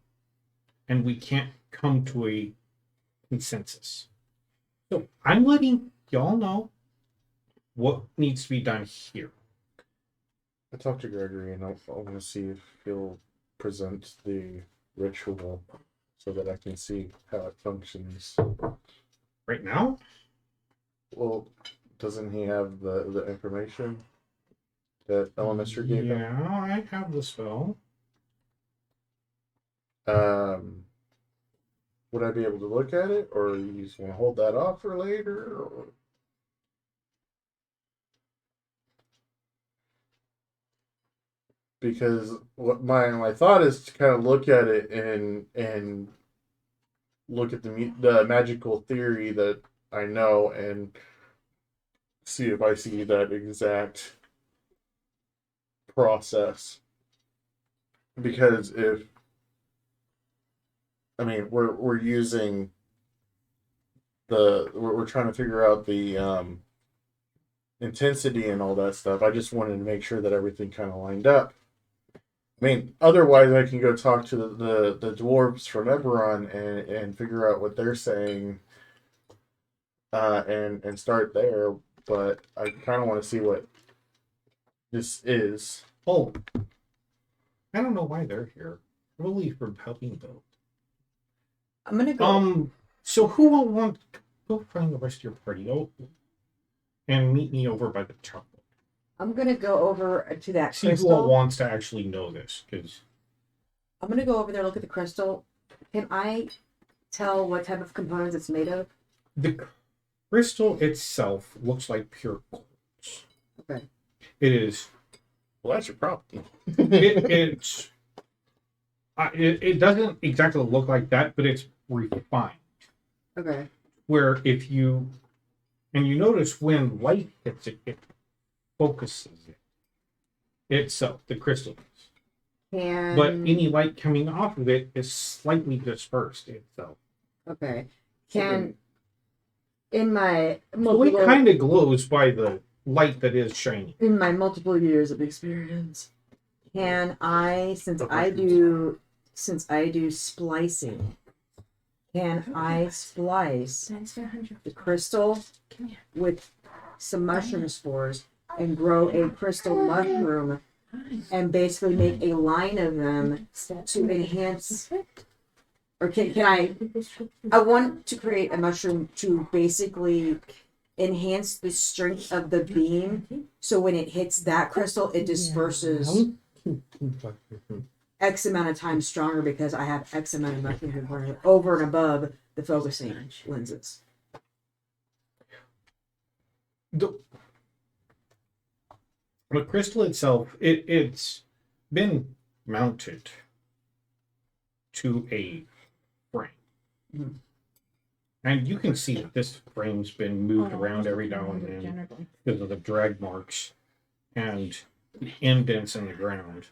Speaker 2: and we can't come to a consensus. So I'm letting y'all know what needs to be done here.
Speaker 3: I talked to Gregory and I want to see if he'll present the ritual so that I can see how it functions.
Speaker 2: Right now,
Speaker 3: Well, doesn't he have the information that Elminster gave him?
Speaker 2: yeah, I have the spell.
Speaker 3: Would I be able to look at it, or you just want to hold that off for later? Or... Because what my thought is to kind of look at it and look at the magical theory that I know and see if I see that exact process. Because if I mean we're using we're trying to figure out the intensity and all that stuff. I just wanted to make sure that everything kind of lined up. I mean, otherwise I can go talk to the dwarves from Eberron and figure out what they're saying and start there. But I kind of want to see what this is.
Speaker 2: Oh, I don't know why they're here. Probably for helping build.
Speaker 8: I'm gonna go.
Speaker 2: So who will want to go find the rest of your party? Oh, and meet me over by the chocolate.
Speaker 8: I'm gonna go over to that
Speaker 2: See who all
Speaker 8: crystal.
Speaker 2: wants to actually know this, because
Speaker 8: I'm gonna go over there, look at the crystal. Can I tell what type of components it's made of?
Speaker 2: the crystal itself looks like pure quartz.
Speaker 8: Okay.
Speaker 2: It is.
Speaker 3: Well, that's your problem.
Speaker 2: It's. It doesn't exactly look like that, but it's refined.
Speaker 8: Okay.
Speaker 2: Where if you, and you notice when light hits it, it focuses it itself, the crystal.
Speaker 8: And
Speaker 2: But any light coming off of it is slightly dispersed itself.
Speaker 8: okay. Can in my
Speaker 2: So it
Speaker 8: multiple
Speaker 2: kind of glows by the light that is shining.
Speaker 8: in my multiple years of experience, can I since I do splicing, can I splice the crystal with some mushroom spores and grow a crystal mushroom and basically make a line of them to enhance, or can I want to create a mushroom to basically enhance the strength of the beam. So when it hits that crystal, it disperses X amount of times stronger because I have X amount of mushroom component over and above the focusing lenses.
Speaker 2: The crystal itself, it's been mounted to a frame.
Speaker 8: Mhm.
Speaker 2: And you can see that this frame's been moved around every now and then because of the drag marks and the indents in the ground.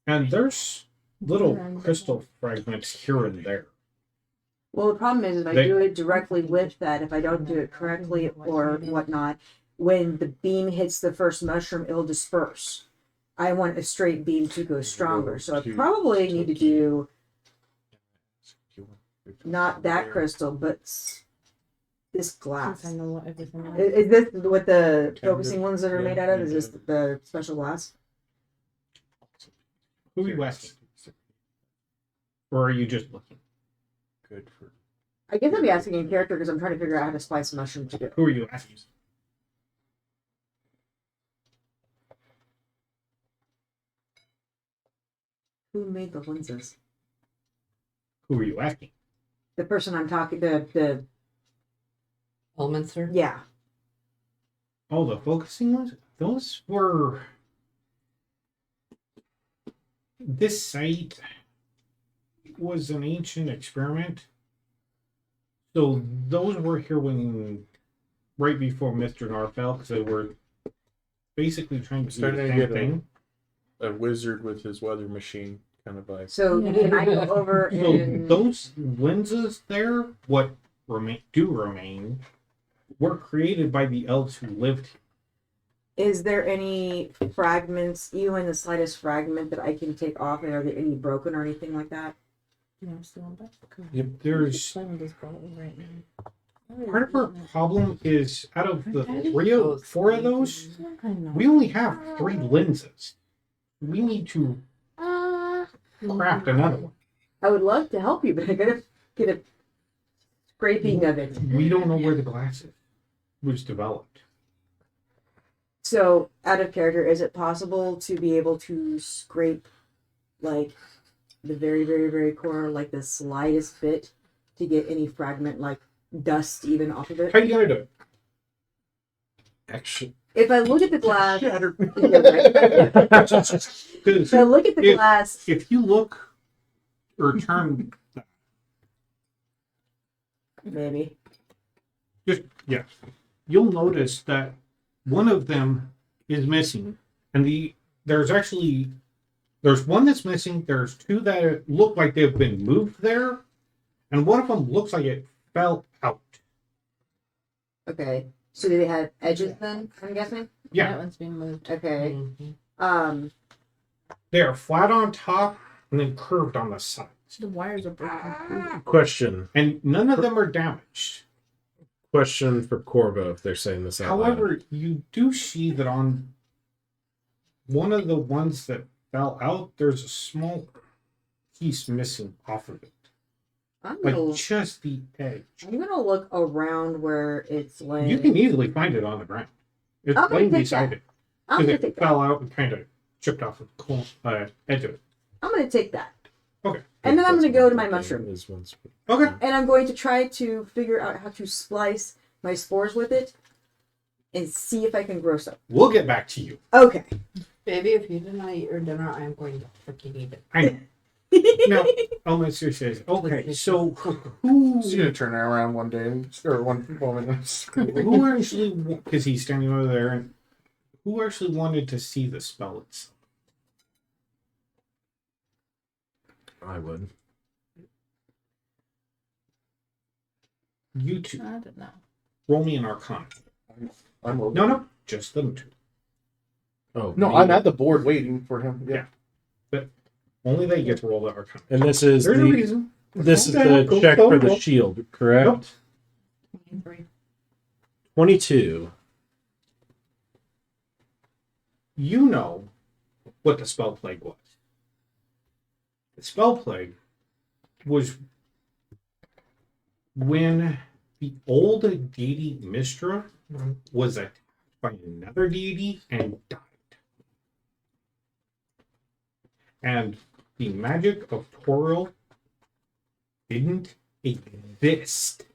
Speaker 2: And there's little crystal fragments here and there.
Speaker 8: Well, the problem is if I do it directly with that, if I don't do it correctly or whatnot, when the beam hits the first mushroom, it'll disperse. I want a straight beam to go stronger. So I probably need to do not that crystal, but this glass.
Speaker 5: I know what everything
Speaker 8: Is this what the focusing ones that are made out of? Is this the special glass?
Speaker 2: Who are you asking? Or are you just looking?
Speaker 3: Good for.
Speaker 8: I guess I'd be asking in character because I'm trying to figure out how to splice mushroom to do.
Speaker 2: Who are you asking?
Speaker 8: Who made the lenses?
Speaker 2: Who are you asking?
Speaker 8: The person I'm talking. The
Speaker 1: Elminster.
Speaker 8: yeah.
Speaker 2: Oh, the focusing ones? Those were. This site was an ancient experiment. So those were here when. Right before Mr. Narfell, because they were basically trying to do the
Speaker 9: Starting to
Speaker 2: same
Speaker 9: get
Speaker 2: thing.
Speaker 9: a wizard with his weather machine kind of vibe.
Speaker 8: So can I go over
Speaker 2: So
Speaker 8: and
Speaker 2: those lenses there, what remain, were created by the elves who lived here.
Speaker 8: is there any fragments, even the slightest fragment that I can take off? And are there any broken or anything like that?
Speaker 2: Yep, there's part of our problem is out of the four of those, we only have 3 lenses. We need to craft another one.
Speaker 8: I would love to help you, but I gotta get a scraping of it.
Speaker 2: We don't know where the glass was developed.
Speaker 8: So, out of character, is it possible to be able to scrape, like, the very, very, very corner, like the slightest bit, to get any fragment, like dust, even off of it?
Speaker 2: How you gonna do it?
Speaker 9: Actually,
Speaker 8: If I look at the glass,
Speaker 9: shattered.
Speaker 8: if I look at the glass,
Speaker 2: If you look or turn,
Speaker 8: maybe.
Speaker 2: you'll notice that one of them is missing, and there's one that's missing. There's 2 that look like they've been moved there, and one of them looks like it fell out.
Speaker 8: Okay. So do they have edges then? I'm guessing.
Speaker 2: Yeah,
Speaker 5: That one's being moved.
Speaker 8: Okay.
Speaker 1: Mhm.
Speaker 2: they are flat on top and then curved on the sides,
Speaker 5: The wires are broken.
Speaker 4: Question.
Speaker 2: and none of them are damaged.
Speaker 4: Question for Corvo if they're saying this out loud.
Speaker 2: However, you do see that on one of the ones that fell out, there's a small piece missing off of it.
Speaker 8: I'm
Speaker 2: Like
Speaker 8: gonna,
Speaker 2: just the edge.
Speaker 8: I'm gonna look around where it's laying.
Speaker 2: You can easily find it on the ground. It's
Speaker 8: I'm gonna
Speaker 2: laying
Speaker 8: take
Speaker 2: beside
Speaker 8: that.
Speaker 2: it.
Speaker 8: I'm
Speaker 2: Because
Speaker 8: gonna
Speaker 2: it
Speaker 8: take that.
Speaker 2: fell out and kind of chipped off the edge of it.
Speaker 8: I'm gonna take that.
Speaker 2: Okay.
Speaker 8: And then I'm
Speaker 4: That's
Speaker 8: gonna go to
Speaker 4: one
Speaker 8: my
Speaker 4: thing
Speaker 8: mushroom.
Speaker 4: is once-
Speaker 2: Okay.
Speaker 8: And I'm going to try to figure out how to splice my spores with it and see if I can grow some.
Speaker 2: We'll get back to you.
Speaker 8: Okay.
Speaker 1: Baby, if you deny your dinner, I am going to freaking eat it.
Speaker 2: I know. Now, Elminster says, okay, so who
Speaker 9: She's gonna turn around one day or one moment.
Speaker 2: who actually, because he's standing over there, and who actually wanted to see the spell itself?
Speaker 4: I would.
Speaker 2: You two.
Speaker 5: I don't know.
Speaker 2: Roll me an Arcana.
Speaker 9: I'm over.
Speaker 2: No, just them 2.
Speaker 4: Oh
Speaker 9: No,
Speaker 4: me.
Speaker 9: I'm at the board waiting for him. Yeah.
Speaker 2: Only they get to roll the Arcana.
Speaker 4: And this is
Speaker 2: There's a
Speaker 4: the
Speaker 2: reason.
Speaker 4: this is
Speaker 2: Okay,
Speaker 4: the
Speaker 2: go,
Speaker 4: check
Speaker 2: go,
Speaker 4: for the
Speaker 2: go.
Speaker 4: shield, correct? 22.
Speaker 2: You know what the spell plague was. The spell plague was when the old deity Mistra was attacked by another deity and died. And the magic of Toril didn't exist.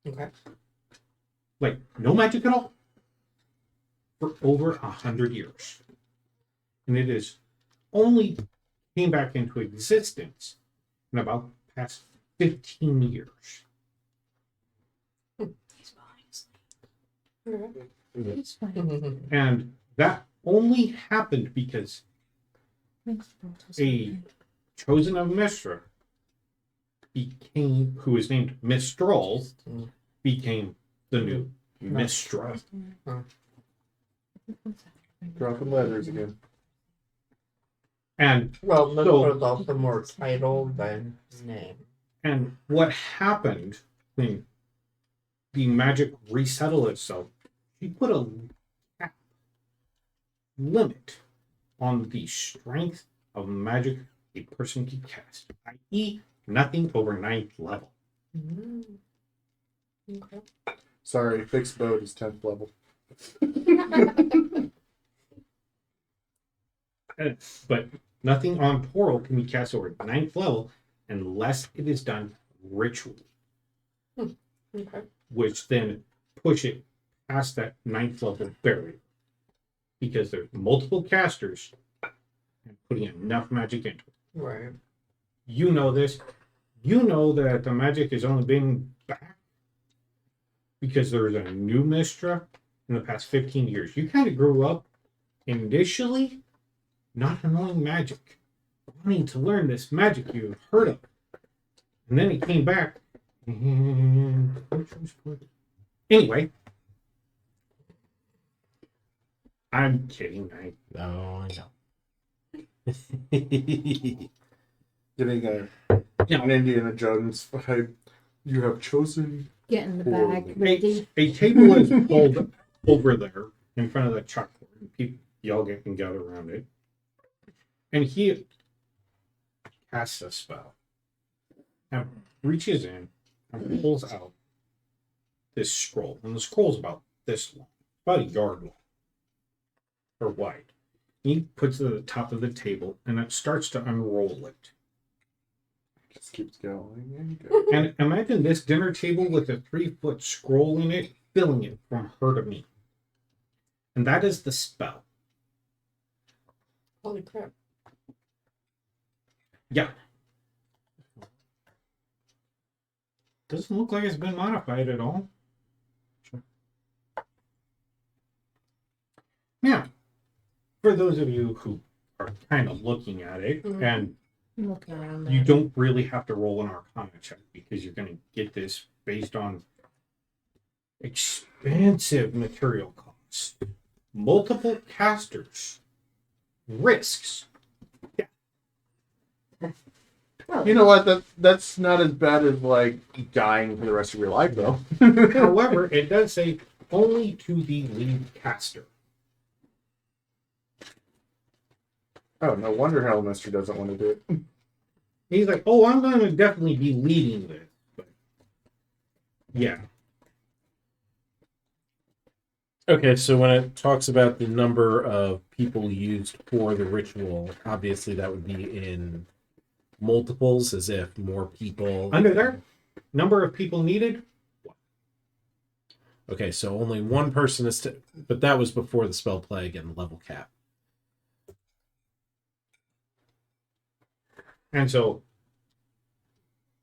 Speaker 1: Okay.
Speaker 2: Like, no magic at all. For over 100 years. And it is only came back into existence in about the past 15 years.
Speaker 5: It's fine.
Speaker 2: And that only happened because a chosen of Mistra became, who is named Mistral, became the new Mistra.
Speaker 3: Dropping letters again.
Speaker 2: And
Speaker 1: Well,
Speaker 2: So-
Speaker 1: Mistra is also more title than name.
Speaker 2: And what happened when the magic resettled itself, she put a cap limit on the strength of magic a person can cast, i.e., nothing over 9th level.
Speaker 1: Okay.
Speaker 3: Sorry, fixed boat is 10th level.
Speaker 2: But nothing on Portal can be cast over 9th level unless it is done ritually,
Speaker 1: Okay.
Speaker 2: which then push it past that 9th level barrier. Because there's multiple casters and putting enough magic into it.
Speaker 1: Right.
Speaker 2: You know this. You know that the magic has only been back because there's a new Mistra in the past 15 years. You kind of grew up initially not knowing magic, wanting to learn this magic you've heard of. And then it came back. And anyway, I'm kidding.
Speaker 4: Oh, I know.
Speaker 3: Getting a
Speaker 2: Yeah.
Speaker 3: an Indiana Jones vibe. You have chosen.
Speaker 5: Get in the bag. Ready.
Speaker 2: A table is pulled over there in front of the chalkboard, and people, y'all can gather around it. And he casts a spell and reaches in and pulls out this scroll. And the scroll's about this long, about a yard long or wide. He puts it at the top of the table and it starts to unroll it.
Speaker 3: Just keeps going and going.
Speaker 2: And imagine this dinner table with a 3-foot scroll in it, filling it from her to me. And that is the spell.
Speaker 1: Holy crap.
Speaker 2: Yeah. Doesn't look like it's been modified at all. Now, for those of you who are kind of looking at it,
Speaker 1: Mhm.
Speaker 2: and
Speaker 5: I'm looking around
Speaker 2: you
Speaker 5: there.
Speaker 2: don't really have to roll an Arcana check because you're going to get this based on expensive material costs, multiple casters, risks.
Speaker 9: You know what? That's not as bad as like dying for the rest of your life, though.
Speaker 2: However, it does say only to the lead caster.
Speaker 3: Oh, no wonder Hellmaster doesn't want to do it.
Speaker 2: He's like, oh, I'm going to definitely be leading this. But yeah.
Speaker 4: Okay, so when it talks about the number of people used for the ritual, obviously that would be in multiples, as if more people.
Speaker 2: Under there, number of people needed.
Speaker 4: Okay, so only one person is. But that was before the spell plague and the level cap.
Speaker 2: And so,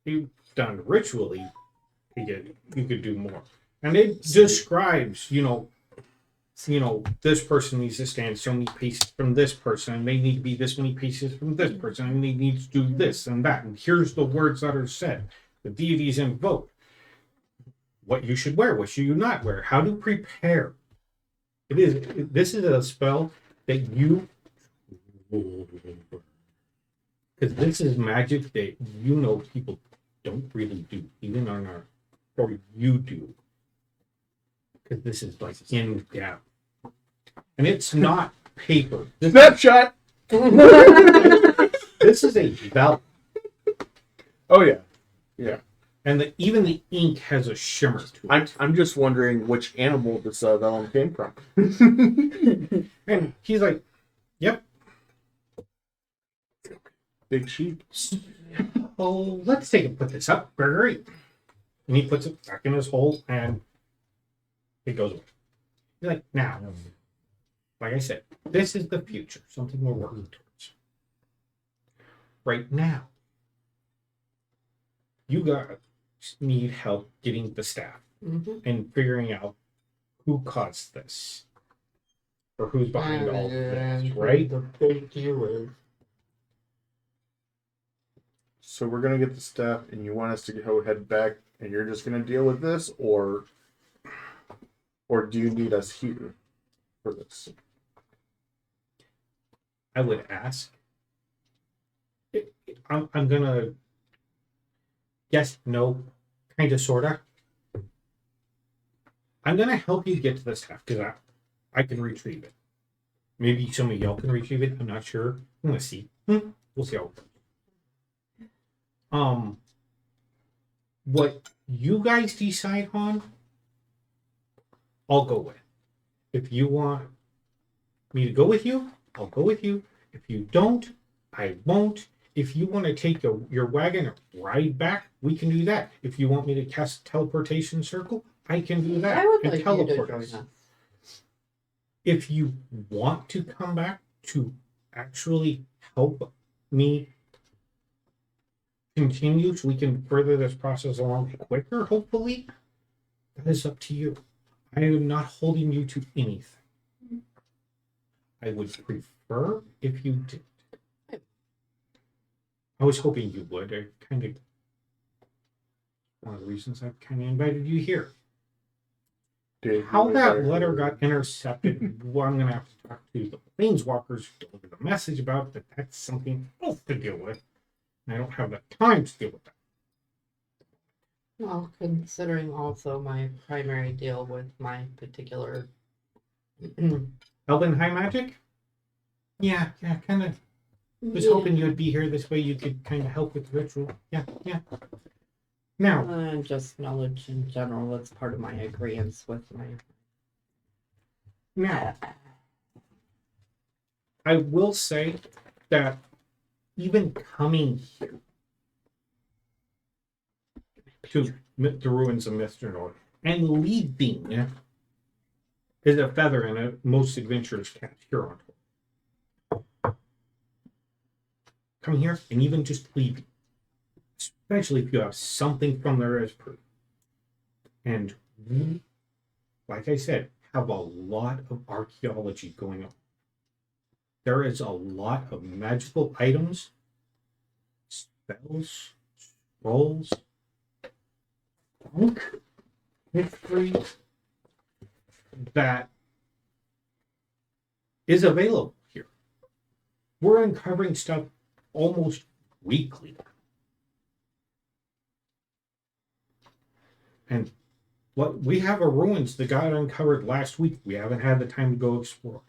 Speaker 2: if done ritually, you could do more. And it describes, this person needs to stand so many paces from this person, and they need to be this many paces from this person, and they need to do this and that. And here's the words that are said. The deities invoked. What you should wear, what should you not wear, how to prepare. This is a spell that you, because this is magic that people don't really do, even on our, or you do. Because this is like in depth. And it's not paper.
Speaker 9: Snapshot.
Speaker 2: This is a vellum.
Speaker 9: Oh yeah, yeah.
Speaker 2: and even the ink has a shimmer to it.
Speaker 9: I'm just wondering which animal this vellum came from.
Speaker 2: And he's like, "Yep."
Speaker 9: Big sheep.
Speaker 2: Oh, let's take and put this up, Gregory. And he puts it back in his hole, and it goes away. He's like, "Now, like I said, this is the future, something we're working towards. Right now, you guys need help getting the staff and figuring out who caused this or who's behind all of this, right?"
Speaker 3: The big deal is.
Speaker 9: So we're gonna get the staff, and you want us to go head back, and you're just gonna deal with this, or do you need us here for this?
Speaker 2: I would ask. I'm gonna yes, no, kind of, sorta. I'm gonna help you get to the staff because I can retrieve it. Maybe some of y'all can retrieve it. I'm not sure. I'm gonna see. We'll see how it goes. What you guys decide on, I'll go with. If you want me to go with you, I'll go with you. If you don't, I won't. If you want to take your wagon and ride back, we can do that. If you want me to cast a teleportation circle, I can do that.
Speaker 1: I would
Speaker 2: and
Speaker 1: like you to
Speaker 2: teleport
Speaker 1: join
Speaker 2: us.
Speaker 1: us.
Speaker 2: If you want to come back to actually help me continue so we can further this process along quicker, hopefully, that is up to you. I am not holding you to anything. I would prefer if you did. I was hoping you would. I kind of one of the reasons I've kind of invited you here.
Speaker 9: Did
Speaker 2: How
Speaker 9: you
Speaker 2: that
Speaker 9: invite
Speaker 2: letter
Speaker 9: her?
Speaker 2: got intercepted, well, I'm going to have to talk to the planeswalkers, deliver the message about, but that's something else to deal with. And I don't have the time to deal with that.
Speaker 1: Well, considering also my primary deal with my particular
Speaker 2: Elven High Magic? Yeah, kind of. Was hoping you would be here. This way you could kind of help with the ritual. Yeah. Now,
Speaker 1: just knowledge in general. That's part of my agreement with my.
Speaker 2: Now, I will say that even coming here to the ruins of Mithranor and leaving is a feather in a most adventurous cat Huron. Come here and even just leaving, especially if you have something from there as proof. And we, like I said, have a lot of archaeology going on. There is a lot of magical items, spells, scrolls, junk, history that is available here. We're uncovering stuff almost weekly. And what we have a ruins that got uncovered last week. We haven't had the time to go explore.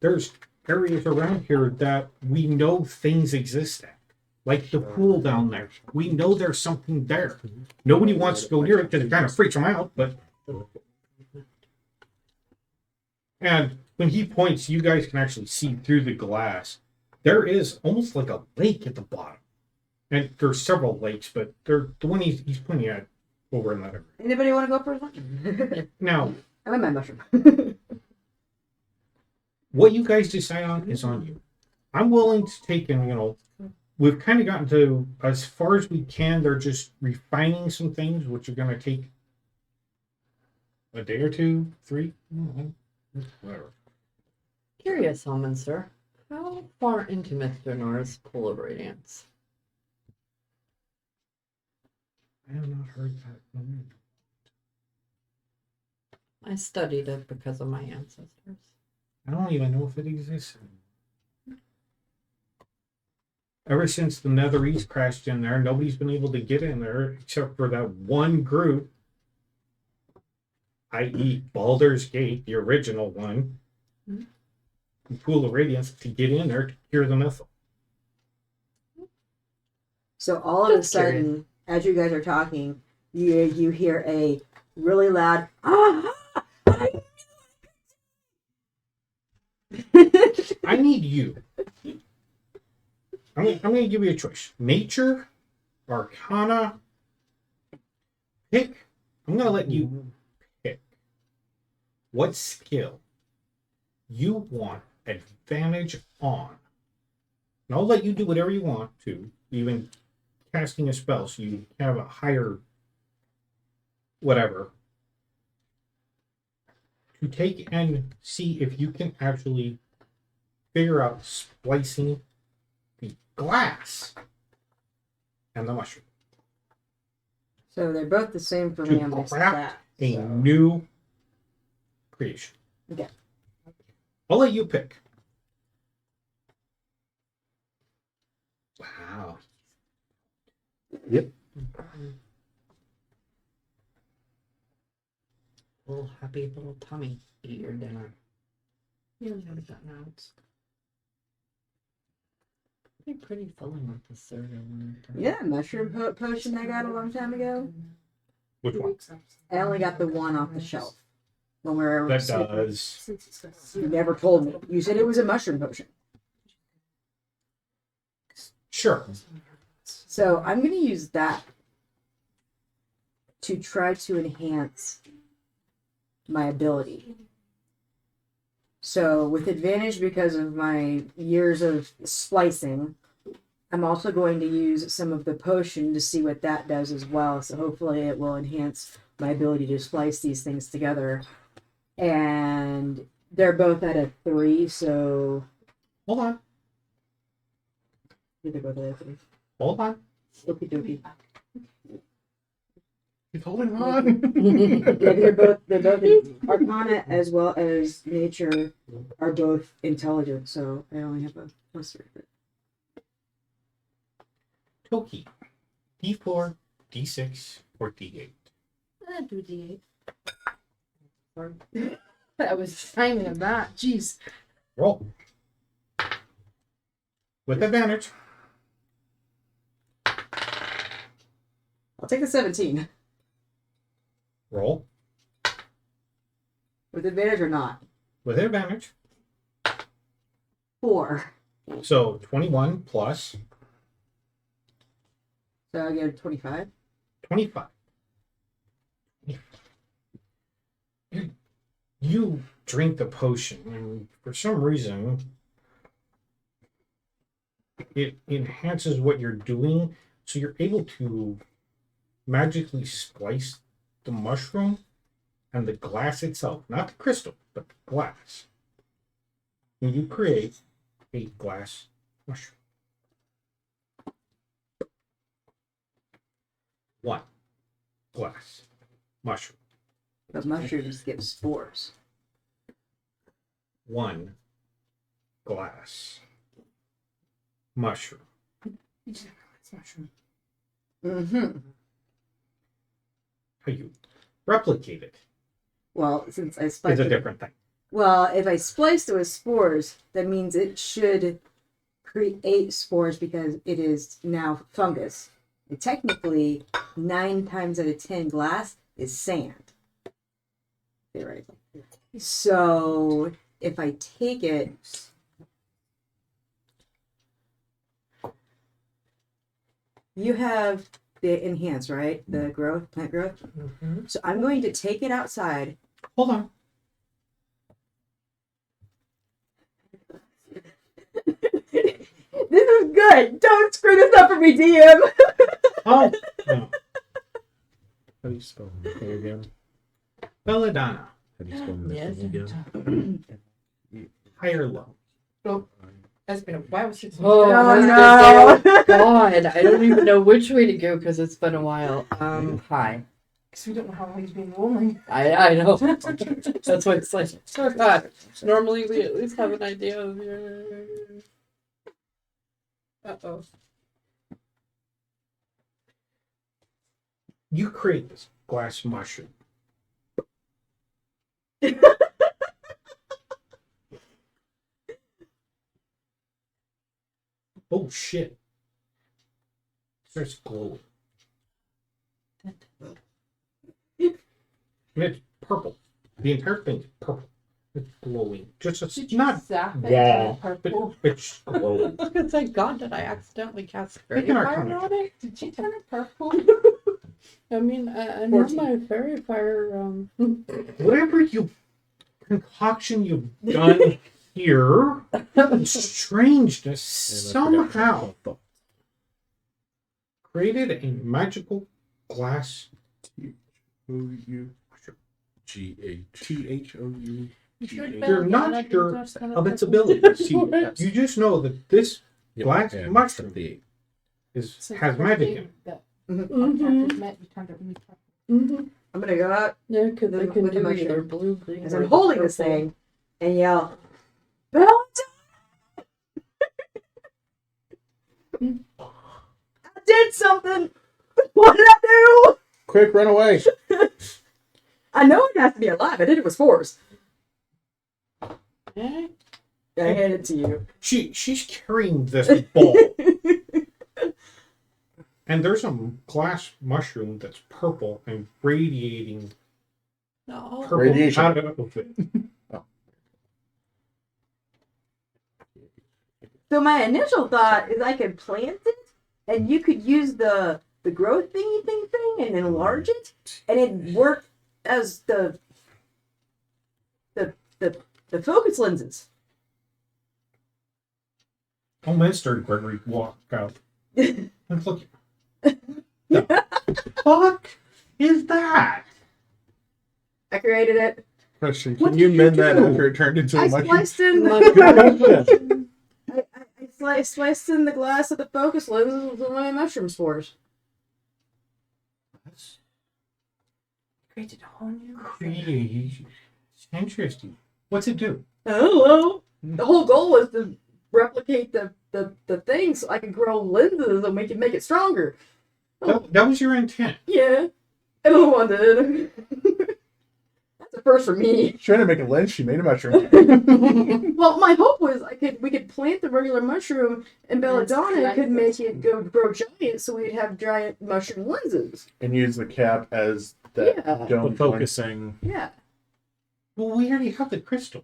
Speaker 2: There's areas around here that we know things exist at. Like the pool down there. We know there's something there. Nobody wants to go near it because it kind of freaks them out, but and when he points, you guys can actually see through the glass. There is almost like a lake at the bottom. And there's several lakes, but they're the one he's pointing at over in that area.
Speaker 7: Anybody want to go for lunch?
Speaker 2: Now,
Speaker 7: I'm in my mushroom.
Speaker 2: what you guys decide on is on you. I'm willing to take and, we've kind of gotten to as far as we can. They're just refining some things, which are going to take a day or two, 3, whatever.
Speaker 1: Curious, Elminster. How far into Mithranor's Pool of Radiance?
Speaker 2: I have not heard that.
Speaker 1: I studied it because of my ancestors.
Speaker 2: I don't even know if it exists. Ever since the Nether East crashed in there, nobody's been able to get in there except for that one group, i.e. Baldur's Gate, the original one, Pool of Radiance, to get in there to cure the mythal.
Speaker 8: So all of a
Speaker 1: Just curious.
Speaker 8: sudden, as you guys are talking, you hear a really loud ah.
Speaker 2: I need you. I'm going to give you a choice. Nature, Arcana, pick. I'm going to let you pick what skill you want advantage on. And I'll let you do whatever you want to, even casting a spell so you have a higher whatever, to take and see if you can actually figure out splicing the glass and the mushroom
Speaker 8: So they're both the same for
Speaker 2: To
Speaker 8: me on my
Speaker 2: craft
Speaker 8: stat.
Speaker 2: a
Speaker 8: so-
Speaker 2: new creation.
Speaker 8: Okay.
Speaker 2: I'll let you pick. Wow.
Speaker 4: Yep.
Speaker 1: Little happy little tummy. Eat your dinner. You don't have that now. It's pretty filling with the cereal.
Speaker 8: Yeah, mushroom potion I got a long time ago.
Speaker 2: Which one?
Speaker 8: I only got the one off the shelf. When we were
Speaker 2: That does.
Speaker 8: You never told me. You said it was a mushroom potion.
Speaker 2: Sure.
Speaker 8: So I'm going to use that to try to enhance my ability. So with advantage because of my years of splicing, I'm also going to use some of the potion to see what that does as well. So hopefully it will enhance my ability to splice these things together. And they're both at a 3, so
Speaker 2: Hold on.
Speaker 8: they're both at a 3.
Speaker 2: Hold on.
Speaker 8: Okie dokie.
Speaker 2: He's holding on.
Speaker 8: Yeah, they're both Arcana as well as Nature are both intelligent, so I only have a +3.
Speaker 2: Toki. D4, D6, or D8.
Speaker 5: Do D8. I was timing of that. Jeez.
Speaker 2: Roll. With advantage.
Speaker 8: I'll take the 17.
Speaker 2: Roll.
Speaker 8: With advantage or not?
Speaker 2: With advantage.
Speaker 8: 4.
Speaker 2: So 21 plus
Speaker 8: So I get 25.
Speaker 2: 25. You drink the potion, and for some reason, it enhances what you're doing, so you're able to magically splice the mushroom and the glass itself, not the crystal, but the glass. And you create a glass mushroom. 1 glass mushroom.
Speaker 8: But mushrooms give spores.
Speaker 2: 1 glass mushroom.
Speaker 8: Mm-hmm.
Speaker 2: How you replicate it
Speaker 8: Well, since I
Speaker 2: is
Speaker 8: spliced
Speaker 2: a
Speaker 8: it.
Speaker 2: different thing.
Speaker 8: Well, if I spliced it with spores, that means it should create spores because it is now fungus. And technically, 9 times out of 10 glass is sand. Theoretically. So if I take it, you have the enhance, right? The growth, plant growth.
Speaker 1: Mm-hmm.
Speaker 8: So I'm going to take it outside.
Speaker 2: Hold on.
Speaker 8: This is good. Don't screw this up for me, DM.
Speaker 2: Oh, no.
Speaker 4: How do you spell the thing again?
Speaker 2: Belladonna.
Speaker 4: How do you spell the
Speaker 1: Yes.
Speaker 4: thing again?
Speaker 2: High or low?
Speaker 5: That's been a while since.
Speaker 1: Oh,
Speaker 8: no.
Speaker 1: God, I don't even know which way to go because it's been a while. Hi.
Speaker 5: Because we don't know how long he's been rolling.
Speaker 1: I know. That's why it's like, oh God. Normally we at least have an idea of your. Uh-oh.
Speaker 2: You create this glass mushroom. Oh shit. It's glowing. And it's purple. The entire thing is purple. It's glowing. Just it's
Speaker 5: Did you
Speaker 2: not
Speaker 5: zap it
Speaker 2: wall,
Speaker 5: to
Speaker 2: but
Speaker 5: purple?
Speaker 2: it's glowing.
Speaker 1: I was gonna say, God, did I accidentally cast fairy
Speaker 2: Making our
Speaker 1: fire
Speaker 2: comment.
Speaker 1: on it?
Speaker 5: Did you turn it purple?
Speaker 1: I mean, I know my fairy fire.
Speaker 2: Whatever you concoction you've done here, strangeness
Speaker 4: And I forgot
Speaker 2: somehow
Speaker 4: the-
Speaker 2: created a magical glass.
Speaker 3: O-U-T-H-O-U.
Speaker 4: GH.
Speaker 2: You're not sure of its abilities. You just know that this
Speaker 4: Yep,
Speaker 2: Black
Speaker 4: and
Speaker 2: mushroom.
Speaker 4: the
Speaker 2: has magic in it.
Speaker 8: I'm gonna go out
Speaker 1: Yeah, because they
Speaker 8: With
Speaker 1: can
Speaker 8: the
Speaker 1: do
Speaker 8: mushroom.
Speaker 1: either blue, green,
Speaker 8: as
Speaker 1: or
Speaker 8: I'm
Speaker 1: the
Speaker 8: holding this
Speaker 1: purple.
Speaker 8: thing and yell, Valentine! I did something! What did I
Speaker 3: Quick, run away!
Speaker 8: do? I know it has to be alive. I did it with force.
Speaker 1: Eh?
Speaker 8: I hand it to you.
Speaker 2: She's carrying this ball, and there's a glass mushroom that's purple and radiating
Speaker 1: No.
Speaker 2: purple
Speaker 3: Radiation.
Speaker 2: out of it.
Speaker 8: So my initial thought is I could plant it, and you could use the growth thingy thing and enlarge it, and it'd work as the focus lenses.
Speaker 2: Oh, Mr. Gregory walked out. And look, the fuck is that?
Speaker 8: I created it.
Speaker 3: Question:
Speaker 2: What
Speaker 3: Can you
Speaker 2: did you
Speaker 3: mend that
Speaker 2: do?
Speaker 3: after it turned into
Speaker 8: I
Speaker 3: a mushroom?
Speaker 8: spliced in
Speaker 2: Good
Speaker 8: I spliced in the glass of the focus lenses with my mushroom spores.
Speaker 2: That's
Speaker 5: Created a whole new.
Speaker 2: creative. It's interesting. What's it do?
Speaker 8: Hello. The whole goal was to replicate the thing so I could grow lenses and we could make it stronger.
Speaker 2: That was your intent.
Speaker 8: Yeah. I don't want to. That's a first for me.
Speaker 3: She tried to make a lens. She made a mushroom.
Speaker 8: Well, my hope was we could plant the regular mushroom and belladonna could make it grow giant so we'd have giant mushroom lenses.
Speaker 3: And use the cap as that
Speaker 8: Yeah.
Speaker 3: dome.
Speaker 4: the focusing.
Speaker 8: Yeah.
Speaker 2: Well, we already have the crystal.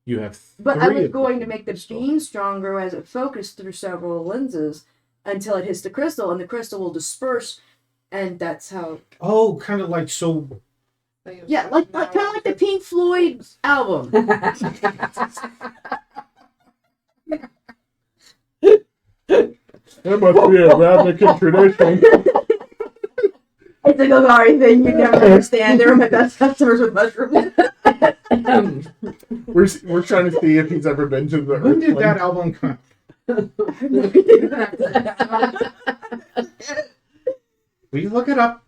Speaker 4: You have.
Speaker 8: But I
Speaker 4: three
Speaker 8: was
Speaker 4: of
Speaker 8: going
Speaker 4: them.
Speaker 8: to make the beam stronger as it focused through several lenses until it hits the crystal, and the crystal will disperse, and that's how.
Speaker 2: Oh, kind of like so.
Speaker 8: Yeah, like kind of like the Pink Floyd album.
Speaker 3: That must be a Ravnican tradition.
Speaker 8: It's a Golgari thing you never understand. They were my best customers with mushrooms.
Speaker 3: We're trying to see if he's ever been to the
Speaker 2: When did
Speaker 3: Earthling.
Speaker 2: that album come? Will you look it up?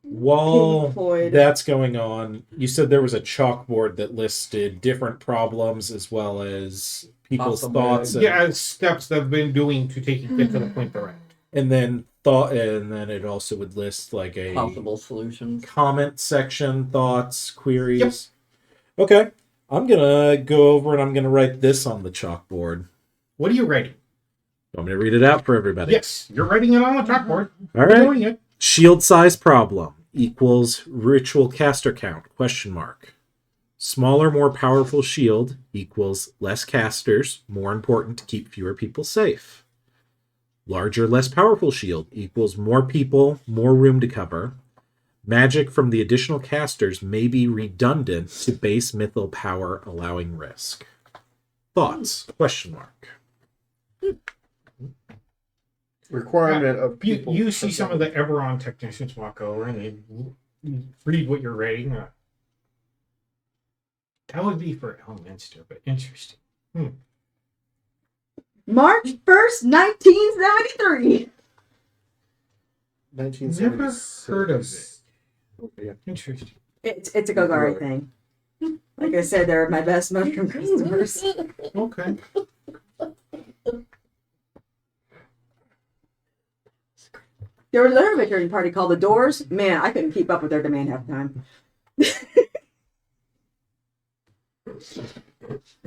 Speaker 4: While
Speaker 8: Pink Floyd.
Speaker 4: that's going on, you said there was a chalkboard that listed different problems as well as people's
Speaker 1: Possible.
Speaker 4: thoughts. And,
Speaker 2: Yeah, steps they've been doing to take it to the point they're at.
Speaker 4: and then it also would list like a
Speaker 1: Possible solutions.
Speaker 4: comment section, thoughts, queries. Okay, I'm gonna go over and I'm gonna write this on the chalkboard.
Speaker 2: What are you writing?
Speaker 4: I'm gonna read it out for everybody.
Speaker 2: Yes, you're writing it on the chalkboard.
Speaker 4: All
Speaker 2: You're
Speaker 4: right.
Speaker 2: doing it.
Speaker 4: Shield size problem equals ritual caster count ? Smaller, more powerful shield equals less casters, more important to keep fewer people safe. Larger, less powerful shield equals more people, more room to cover. Magic from the additional casters may be redundant to base mythal power, allowing risk. Thoughts ?
Speaker 3: Requirement of people.
Speaker 2: You see some of the Everon technicians walk over and they read what you're writing. That would be for Elminster, but interesting.
Speaker 8: March 1st, 1973.
Speaker 3: 1976.
Speaker 2: Never heard of it.
Speaker 3: Yeah.
Speaker 2: Interesting.
Speaker 8: It's a Golgari thing. Like I said, they're my best mushroom customers.
Speaker 2: Okay.
Speaker 8: There was another victory party called the Doors. Man, I couldn't keep up with their demand half the time.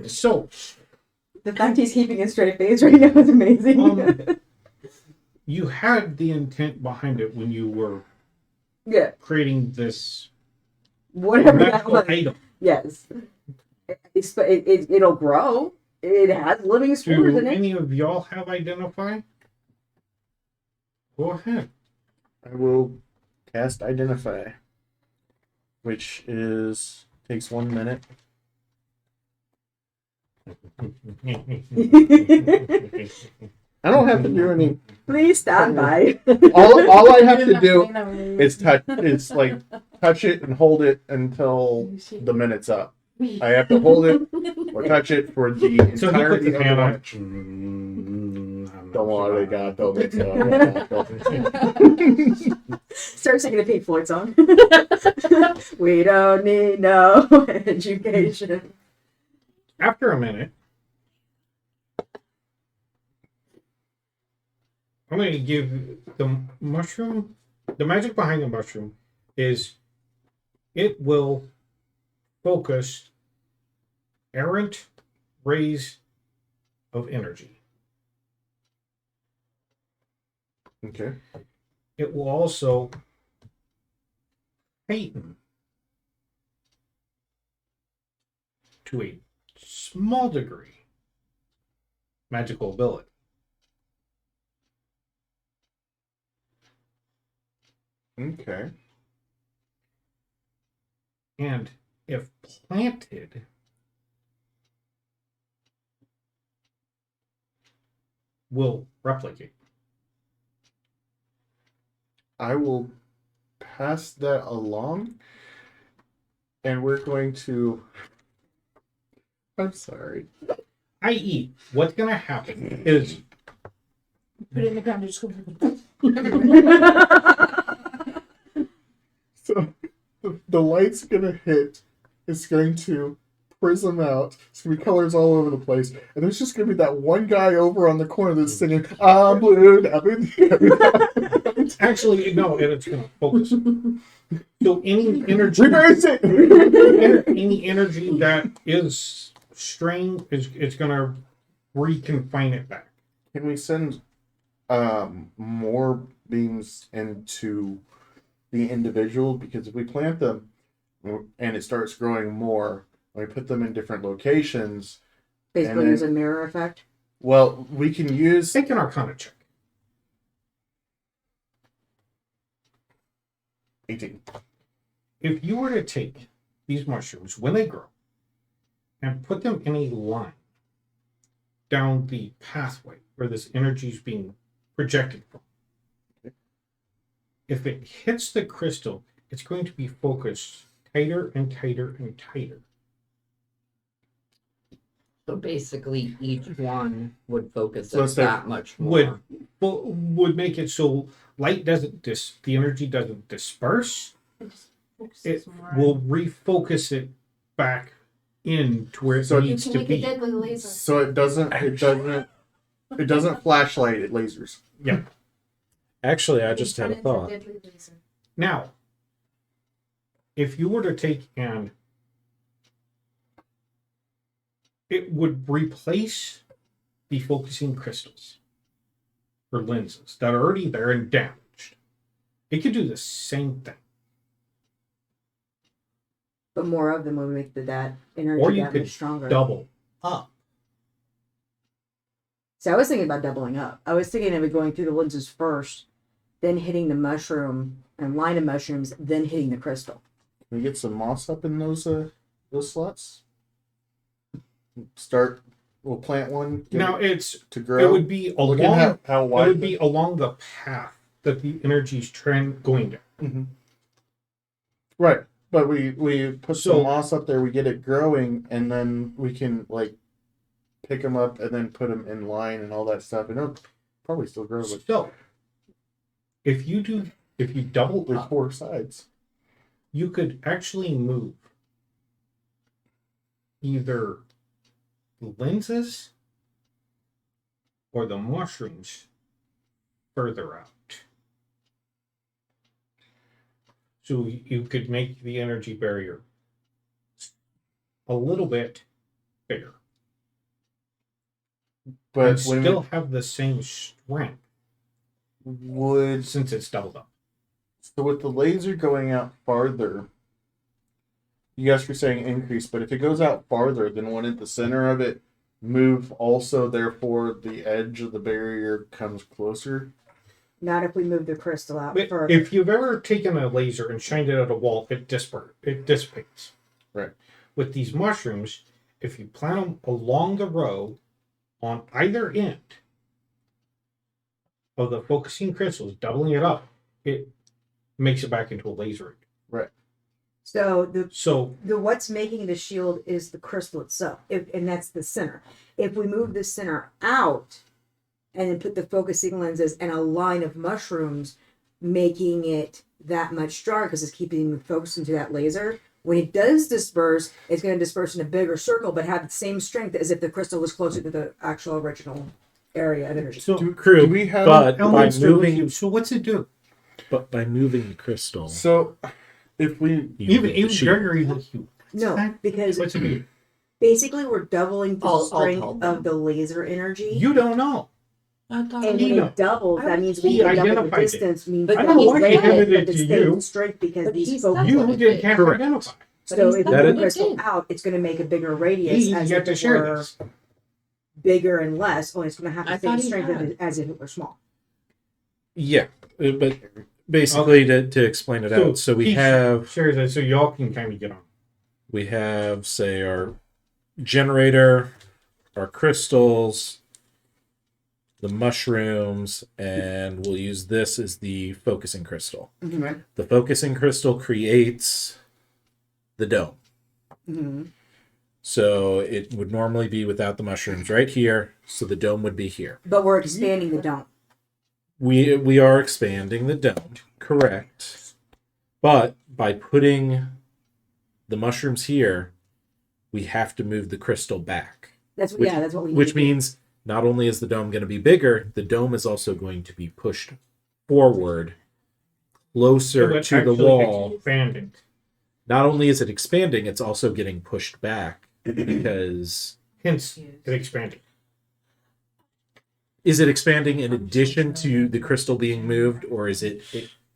Speaker 2: So,
Speaker 8: The fact he's keeping a straight face right now is amazing.
Speaker 2: You had the intent behind it when you were
Speaker 8: Yeah,
Speaker 2: creating this
Speaker 8: whatever that
Speaker 2: magical
Speaker 8: was.
Speaker 2: item.
Speaker 8: Yes. It'll grow. It has living spores
Speaker 2: Do
Speaker 8: in it.
Speaker 2: any of y'all have identify? Go ahead.
Speaker 9: I will cast Identify, which takes 1 minute. I don't have to do any.
Speaker 8: Please stand by.
Speaker 9: All I have to do is touch. It's like touch it and hold it until the minute's up. I have to hold it or touch it for the
Speaker 2: So he puts
Speaker 9: entirety
Speaker 2: his
Speaker 9: of the
Speaker 2: hand on
Speaker 9: match.
Speaker 2: it.
Speaker 9: Don't worry, God, don't mix it up.
Speaker 8: Start singing a Pink Floyd song. We don't need no education.
Speaker 2: After a minute, I'm going to give the mushroom, the magic behind the mushroom is it will focus errant rays of energy.
Speaker 9: Okay.
Speaker 2: It will also heighten to a small degree magical ability.
Speaker 9: Okay.
Speaker 2: And if planted, will replicate.
Speaker 9: I will pass that along, and we're going to. I'm sorry.
Speaker 2: I.e., what's going to happen is
Speaker 5: Put it in the ground. Just go.
Speaker 9: So the light's gonna hit. It's going to prism out. It's gonna be colors all over the place, and there's just gonna be that one guy over on the corner that's singing "I'm blue."
Speaker 2: actually no, and it's going to focus. So any energy,
Speaker 9: Reverse it.
Speaker 2: any energy that is strained is it's going to reconfine it back.
Speaker 9: Can we send more beams into the individual? Because if we plant them and it starts growing more, when we put them in different locations,
Speaker 8: Basically,
Speaker 9: And
Speaker 8: there's
Speaker 9: then-
Speaker 8: a mirror effect.
Speaker 9: well, we can use.
Speaker 2: Take an Arcana check.
Speaker 9: 18.
Speaker 2: If you were to take these mushrooms when they grow and put them in a line down the pathway where this energy is being projected from, if it hits the crystal, it's going to be focused tighter and tighter and tighter.
Speaker 1: So basically, each one would focus
Speaker 9: So
Speaker 1: it
Speaker 9: it's like-
Speaker 1: that much more.
Speaker 2: Would make it so light doesn't the energy doesn't disperse. It will refocus it back in to where it
Speaker 9: So-
Speaker 2: needs to be.
Speaker 5: deadly laser.
Speaker 9: So it doesn't flashlight at lasers.
Speaker 4: Actually, I just had a thought.
Speaker 2: Now, if you were to take and it would replace the focusing crystals or lenses that are already there and damaged. It could do the same thing.
Speaker 8: But more of them would make that energy
Speaker 2: Or you
Speaker 8: that
Speaker 2: could
Speaker 8: much stronger.
Speaker 2: double up.
Speaker 8: So I was thinking about doubling up. I was thinking of it going through the lenses first, then hitting the mushroom and line of mushrooms, then hitting the crystal.
Speaker 9: Can we get some moss up in those slots? We'll plant one. get
Speaker 2: Now
Speaker 9: it
Speaker 2: it's
Speaker 9: to grow.
Speaker 2: it would be
Speaker 9: Look at
Speaker 2: along
Speaker 9: how
Speaker 2: it
Speaker 9: wide.
Speaker 2: would be along the path that the energy's going down.
Speaker 9: Mhm. Right, but we put
Speaker 2: So-
Speaker 9: some moss up there. We get it growing, and then we can like pick them up and then put them in line and all that stuff. And it'll probably still grow, but
Speaker 2: So if you double
Speaker 9: there's
Speaker 2: up,
Speaker 9: 4 sides.
Speaker 2: you could actually move either the lenses or the mushrooms further out. So you could make the energy barrier a little bit bigger.
Speaker 9: But
Speaker 2: and still have the same strength
Speaker 9: would
Speaker 2: since it's doubled up.
Speaker 9: so with the laser going out farther, you guys were saying increase, but if it goes out farther, then wouldn't the center of it move also? Therefore, the edge of the barrier comes closer.
Speaker 8: Not if we move the crystal out
Speaker 2: But
Speaker 8: further.
Speaker 2: if you've ever taken a laser and shined it at a wall, it dissipates.
Speaker 9: Right.
Speaker 2: With these mushrooms, if you plant them along the row on either end of the focusing crystals, doubling it up, it makes it back into a laser.
Speaker 8: So the
Speaker 2: So
Speaker 8: what's making the shield is the crystal itself, and that's the center. If we move the center out and then put the focusing lenses and a line of mushrooms, making it that much stronger because it's keeping focused into that laser. When it does disperse, it's going to disperse in a bigger circle, but have the same strength as if the crystal was closer to the actual original area of energy.
Speaker 2: so
Speaker 4: True,
Speaker 9: Do we have
Speaker 4: but by
Speaker 2: elements still with
Speaker 4: moving,
Speaker 2: you. So what's it do?
Speaker 4: but by moving the crystal,
Speaker 9: So if we
Speaker 4: you move the shield.
Speaker 2: Gregory with you.
Speaker 8: No, because
Speaker 2: What's it do?
Speaker 8: basically we're doubling the
Speaker 1: I'll
Speaker 8: strength
Speaker 1: tell
Speaker 8: of
Speaker 1: them.
Speaker 8: the laser energy.
Speaker 2: You don't know.
Speaker 8: And
Speaker 2: He
Speaker 8: when
Speaker 2: knows.
Speaker 8: it doubles, that means we
Speaker 2: He
Speaker 8: can double the
Speaker 2: identified it.
Speaker 8: distance. Means
Speaker 1: But
Speaker 8: that
Speaker 1: I don't know
Speaker 8: the
Speaker 1: why he
Speaker 8: radius
Speaker 2: handed it
Speaker 8: of the
Speaker 2: to
Speaker 8: same
Speaker 2: you.
Speaker 8: strength because
Speaker 1: But
Speaker 8: these
Speaker 1: he's
Speaker 8: focus.
Speaker 1: not
Speaker 2: You
Speaker 1: what it
Speaker 2: did
Speaker 1: did.
Speaker 2: can't
Speaker 4: Correct.
Speaker 2: identify.
Speaker 8: So if we
Speaker 4: That
Speaker 8: move the
Speaker 4: is-
Speaker 8: crystal out, it's going to make a bigger radius
Speaker 2: You
Speaker 8: as
Speaker 2: get
Speaker 8: if
Speaker 2: to
Speaker 8: it
Speaker 2: share
Speaker 8: were
Speaker 2: this.
Speaker 8: bigger and less. Only it's going to have
Speaker 1: I
Speaker 8: the same
Speaker 1: thought he
Speaker 8: strength
Speaker 1: had.
Speaker 8: as if it were small.
Speaker 4: Yeah, but basically to explain it out, so we
Speaker 2: he
Speaker 4: have
Speaker 2: shares it so y'all can kind of get on.
Speaker 4: say our generator, our crystals, the mushrooms, and we'll use this as the focusing crystal.
Speaker 8: Mm-hmm.
Speaker 4: The focusing crystal creates the dome.
Speaker 8: Mm-hmm.
Speaker 4: So it would normally be without the mushrooms right here, so the dome would be here.
Speaker 8: But we're expanding the dome.
Speaker 4: We are expanding the dome, correct. But by putting the mushrooms here, we have to move the crystal back.
Speaker 8: That's
Speaker 4: Which-
Speaker 8: that's what we.
Speaker 4: Which
Speaker 8: need to do.
Speaker 4: means not only is the dome going to be bigger, the dome is also going to be pushed forward closer
Speaker 2: It's
Speaker 4: to the
Speaker 2: actually
Speaker 4: wall.
Speaker 2: expanding.
Speaker 4: Not only is it expanding, it's also getting pushed back because
Speaker 2: Hence, it expanded.
Speaker 4: is it expanding in addition to the crystal being moved, or is it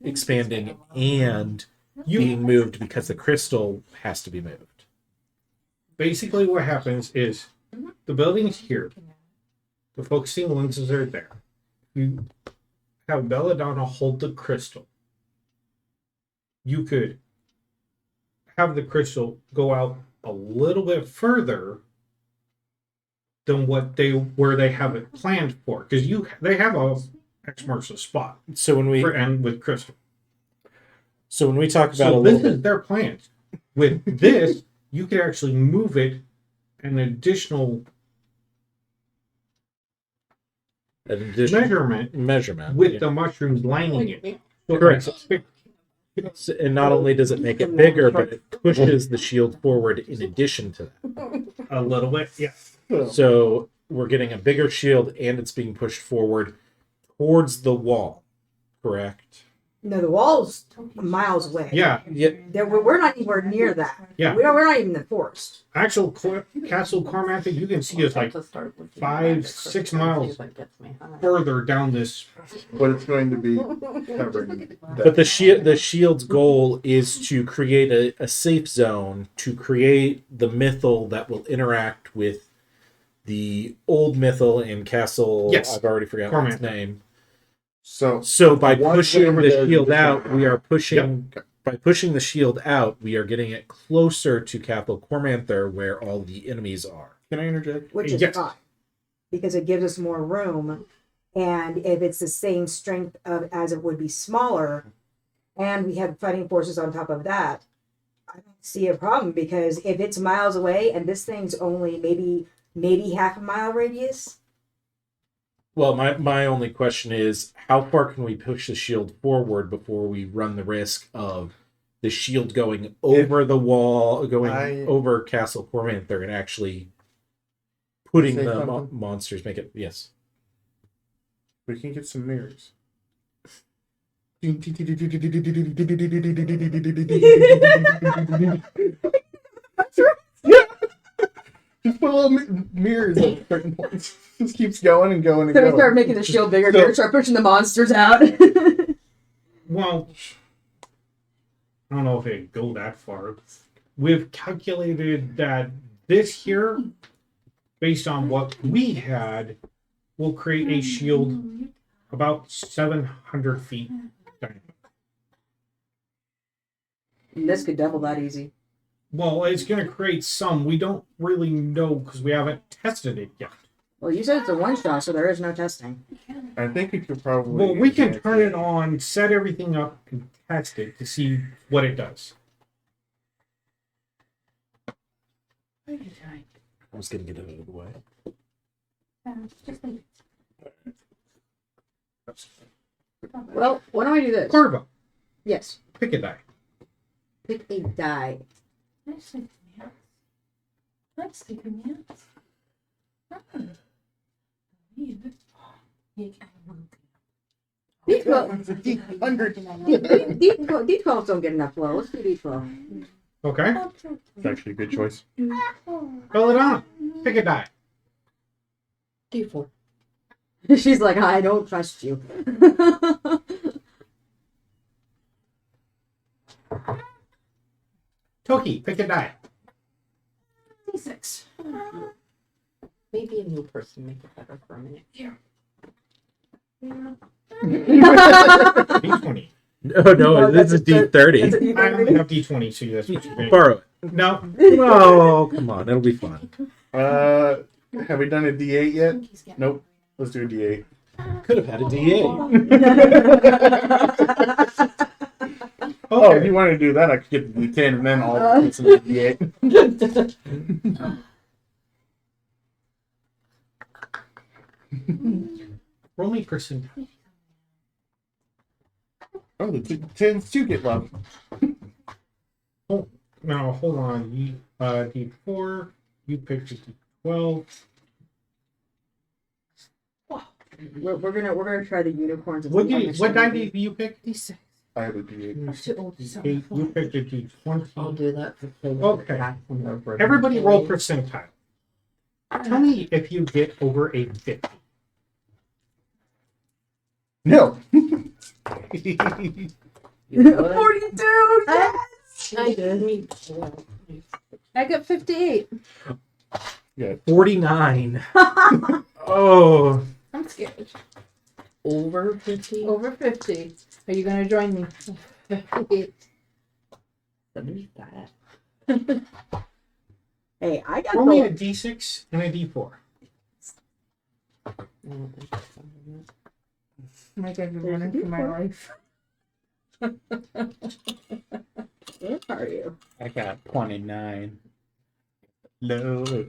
Speaker 4: expanding and being moved because the crystal has to be moved?
Speaker 2: Basically, what happens is the building's here. The focusing lenses are there. You have Belladonna hold the crystal. You could have the crystal go out a little bit further than where they have it planned for, because they have a X marks the spot
Speaker 4: So when we
Speaker 2: with crystal.
Speaker 4: talk about
Speaker 2: So
Speaker 4: a
Speaker 2: this
Speaker 4: little
Speaker 2: is their plan. With this, you could actually move it an additional measurement with
Speaker 4: yeah.
Speaker 2: the mushrooms lining it. So
Speaker 4: Correct.
Speaker 2: it's big.
Speaker 4: And not only does it make it bigger, but it pushes the shield forward in addition to that.
Speaker 2: A little bit, yeah.
Speaker 4: So we're getting a bigger shield and it's being pushed forward towards the wall. Correct?
Speaker 8: No, the wall's miles away.
Speaker 2: Yeah,
Speaker 4: Yeah.
Speaker 8: We're not anywhere near that.
Speaker 2: yeah.
Speaker 8: We're not even in the forest.
Speaker 2: Actual Castle Cormantha, you can see is like 5-6 miles further down this.
Speaker 9: but it's going to be covering
Speaker 4: But the shield's goal is to create a safe zone, to create the mythal that will interact with the old mythal in Castle.
Speaker 2: Yes.
Speaker 4: I've already forgotten its
Speaker 2: Cormantha.
Speaker 4: name.
Speaker 9: So
Speaker 4: By
Speaker 9: One
Speaker 4: pushing
Speaker 9: whatever
Speaker 4: the
Speaker 9: does
Speaker 4: shield
Speaker 9: the
Speaker 4: out,
Speaker 9: different-
Speaker 4: we are pushing. By pushing the shield out, we are getting it closer to Capital Cormanther, where all the enemies are.
Speaker 9: Can I interject?
Speaker 8: Which is
Speaker 2: Yes.
Speaker 8: fine. Because it gives us more room. And if it's the same strength of as it would be smaller, and we have fighting forces on top of that, I don't see a problem because if it's miles away and this thing's only maybe half a mile radius,
Speaker 4: Well, my only question is, how far can we push the shield forward before we run the risk of the shield going over the wall, going over Castle Cormanther, and actually putting
Speaker 9: Say
Speaker 4: the
Speaker 9: something?
Speaker 4: monsters make it? Yes.
Speaker 9: We can get some mirrors. Just put little mirrors at certain points. Just keeps going and going and
Speaker 8: So we
Speaker 9: going.
Speaker 8: start making the shield bigger,
Speaker 9: So-
Speaker 8: start pushing the monsters out.
Speaker 2: Well, I don't know if it'd go that far. We've calculated that this here, based on what we had, will create a shield about 700 feet diameter.
Speaker 8: And this could double that easy.
Speaker 2: Well, it's going to create some. We don't really know because we haven't tested it yet.
Speaker 8: Well, you said it's a one shot, so there is no testing.
Speaker 9: I think we could probably.
Speaker 2: Well, we can turn it on, set everything up, and test it to see what it does.
Speaker 4: I was gonna get it out of the way.
Speaker 8: Well, why don't I do this?
Speaker 2: Corvo,
Speaker 8: Yes.
Speaker 2: pick a die.
Speaker 8: Pick a die. D12s don't get enough blow. Let's do D12.
Speaker 2: Okay.
Speaker 9: It's actually a good choice.
Speaker 2: Belladonna, pick a die.
Speaker 1: D4.
Speaker 8: She's like, I don't trust you.
Speaker 2: Toki, pick a die.
Speaker 5: D6.
Speaker 1: Maybe a new person make it better for a minute.
Speaker 2: D20.
Speaker 4: No, this is D30.
Speaker 2: I only have D20, so that's what you're getting.
Speaker 4: Borrow it.
Speaker 2: No.
Speaker 4: Oh, come on, it'll be fun.
Speaker 9: Have we done a D8 yet? Nope. Let's do a D8.
Speaker 4: Could have had a D8.
Speaker 9: Oh, if
Speaker 2: Okay.
Speaker 9: you wanted to do that, I could get the D10 and then all put some D8.
Speaker 2: Roll me percent.
Speaker 9: Oh, the D10s do get love.
Speaker 2: Now, hold on. You, D4. You picked a D12.
Speaker 8: We're gonna try the unicorns. and
Speaker 2: What,
Speaker 8: see if I
Speaker 2: what
Speaker 8: can
Speaker 2: die
Speaker 8: show
Speaker 2: did you pick?
Speaker 5: D6.
Speaker 9: I have a D8.
Speaker 5: Too old to
Speaker 2: Okay, you picked a
Speaker 1: I'll
Speaker 2: D20.
Speaker 1: do that.
Speaker 2: Okay. Everybody roll percentile. Tell me if you get over a 50.
Speaker 9: No.
Speaker 8: 42.
Speaker 1: I did.
Speaker 5: I got 58.
Speaker 4: 49. Oh.
Speaker 5: I'm scared.
Speaker 1: Over 50?
Speaker 5: Over 50. Are you going to join me? 58.
Speaker 1: Beneath that.
Speaker 8: Hey, I got
Speaker 2: Roll me a
Speaker 8: the.
Speaker 2: D6 and a D4.
Speaker 1: I don't think so.
Speaker 5: Oh my God, you're
Speaker 8: There's
Speaker 5: running
Speaker 8: a
Speaker 5: for my
Speaker 8: D4.
Speaker 5: life.
Speaker 8: Where are you?
Speaker 3: I got 29. Low.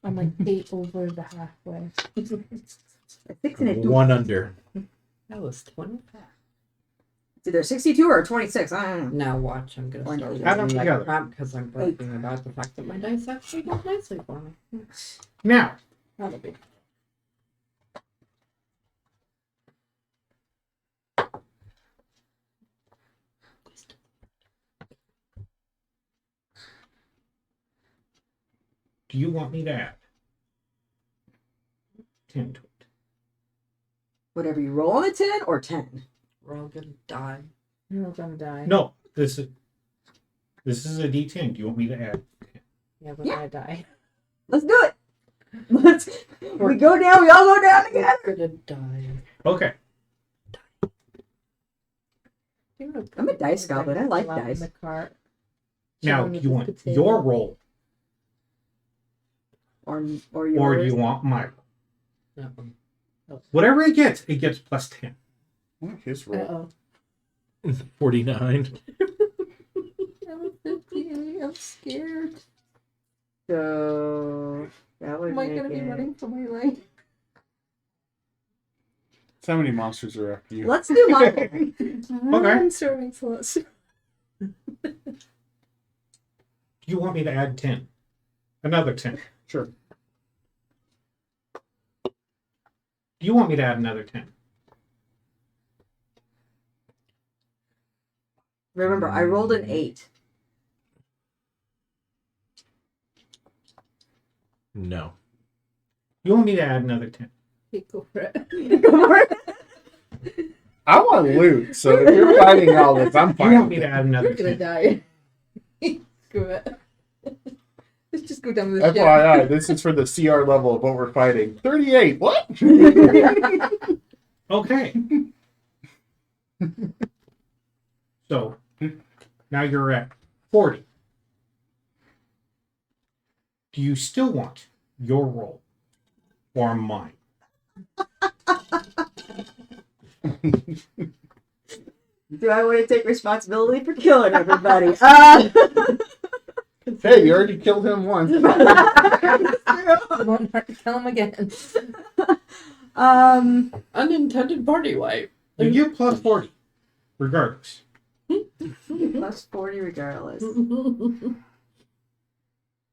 Speaker 5: I'm like 8 over the halfway.
Speaker 8: A 6 and a 2.
Speaker 4: One under.
Speaker 1: That was 25.
Speaker 8: It's either 62 or 26. I don't know.
Speaker 1: Now watch, I'm gonna start
Speaker 8: Add
Speaker 2: them
Speaker 1: losing my
Speaker 2: together.
Speaker 1: crap because I'm bragging about the fact that my dice actually go nicely for me.
Speaker 2: Now,
Speaker 1: That'll be.
Speaker 2: do you want me to add 10 to it?
Speaker 8: Whatever you roll on a 10 or 10.
Speaker 1: We're all gonna die.
Speaker 5: You're going to die.
Speaker 2: No, this is a D10. Do you want me to add?
Speaker 5: Yeah, but
Speaker 8: Yeah.
Speaker 5: I die.
Speaker 8: Let's do it. We go down. We all go down together.
Speaker 1: We're gonna die.
Speaker 2: Okay.
Speaker 8: I'm a dice goblin. I like dice.
Speaker 5: In the cart.
Speaker 2: Now,
Speaker 5: Showing
Speaker 2: do
Speaker 5: with
Speaker 2: you
Speaker 5: the
Speaker 2: want
Speaker 5: potato.
Speaker 2: your roll
Speaker 8: Or yours.
Speaker 2: or do you want my roll?
Speaker 1: That one.
Speaker 2: Whatever it gets plus 10.
Speaker 9: I like his roll.
Speaker 5: Uh-oh.
Speaker 4: 49.
Speaker 5: I'm 58. I'm scared.
Speaker 8: So that would
Speaker 5: Am I
Speaker 8: make
Speaker 5: going to be
Speaker 8: it-
Speaker 5: running for my life?
Speaker 9: So many monsters are after you.
Speaker 8: Let's do my.
Speaker 5: I'm serving slots.
Speaker 2: Do you want me to add 10? Another 10.
Speaker 9: Sure.
Speaker 2: Do you want me to add another 10?
Speaker 8: Remember, I rolled an 8.
Speaker 4: No.
Speaker 2: You want me to add another 10?
Speaker 5: Okay, go for it.
Speaker 8: Go for it.
Speaker 3: I want loot, so if you're fighting all this, I'm
Speaker 2: You
Speaker 3: fine.
Speaker 2: want me to add another
Speaker 5: You're gonna
Speaker 2: 10?
Speaker 5: die. Screw it. Let's just go down with the ship.
Speaker 3: FYI, this is for the CR level of what we're fighting. 38. What?
Speaker 2: Okay. So now you're at 40. Do you still want your roll or mine?
Speaker 8: Do I want to take responsibility for killing everybody?
Speaker 3: Hey, you already killed him once.
Speaker 5: It won't hurt to kill him again.
Speaker 1: Unintended party wipe.
Speaker 2: You get plus 40, regardless.
Speaker 8: Plus 40 regardless.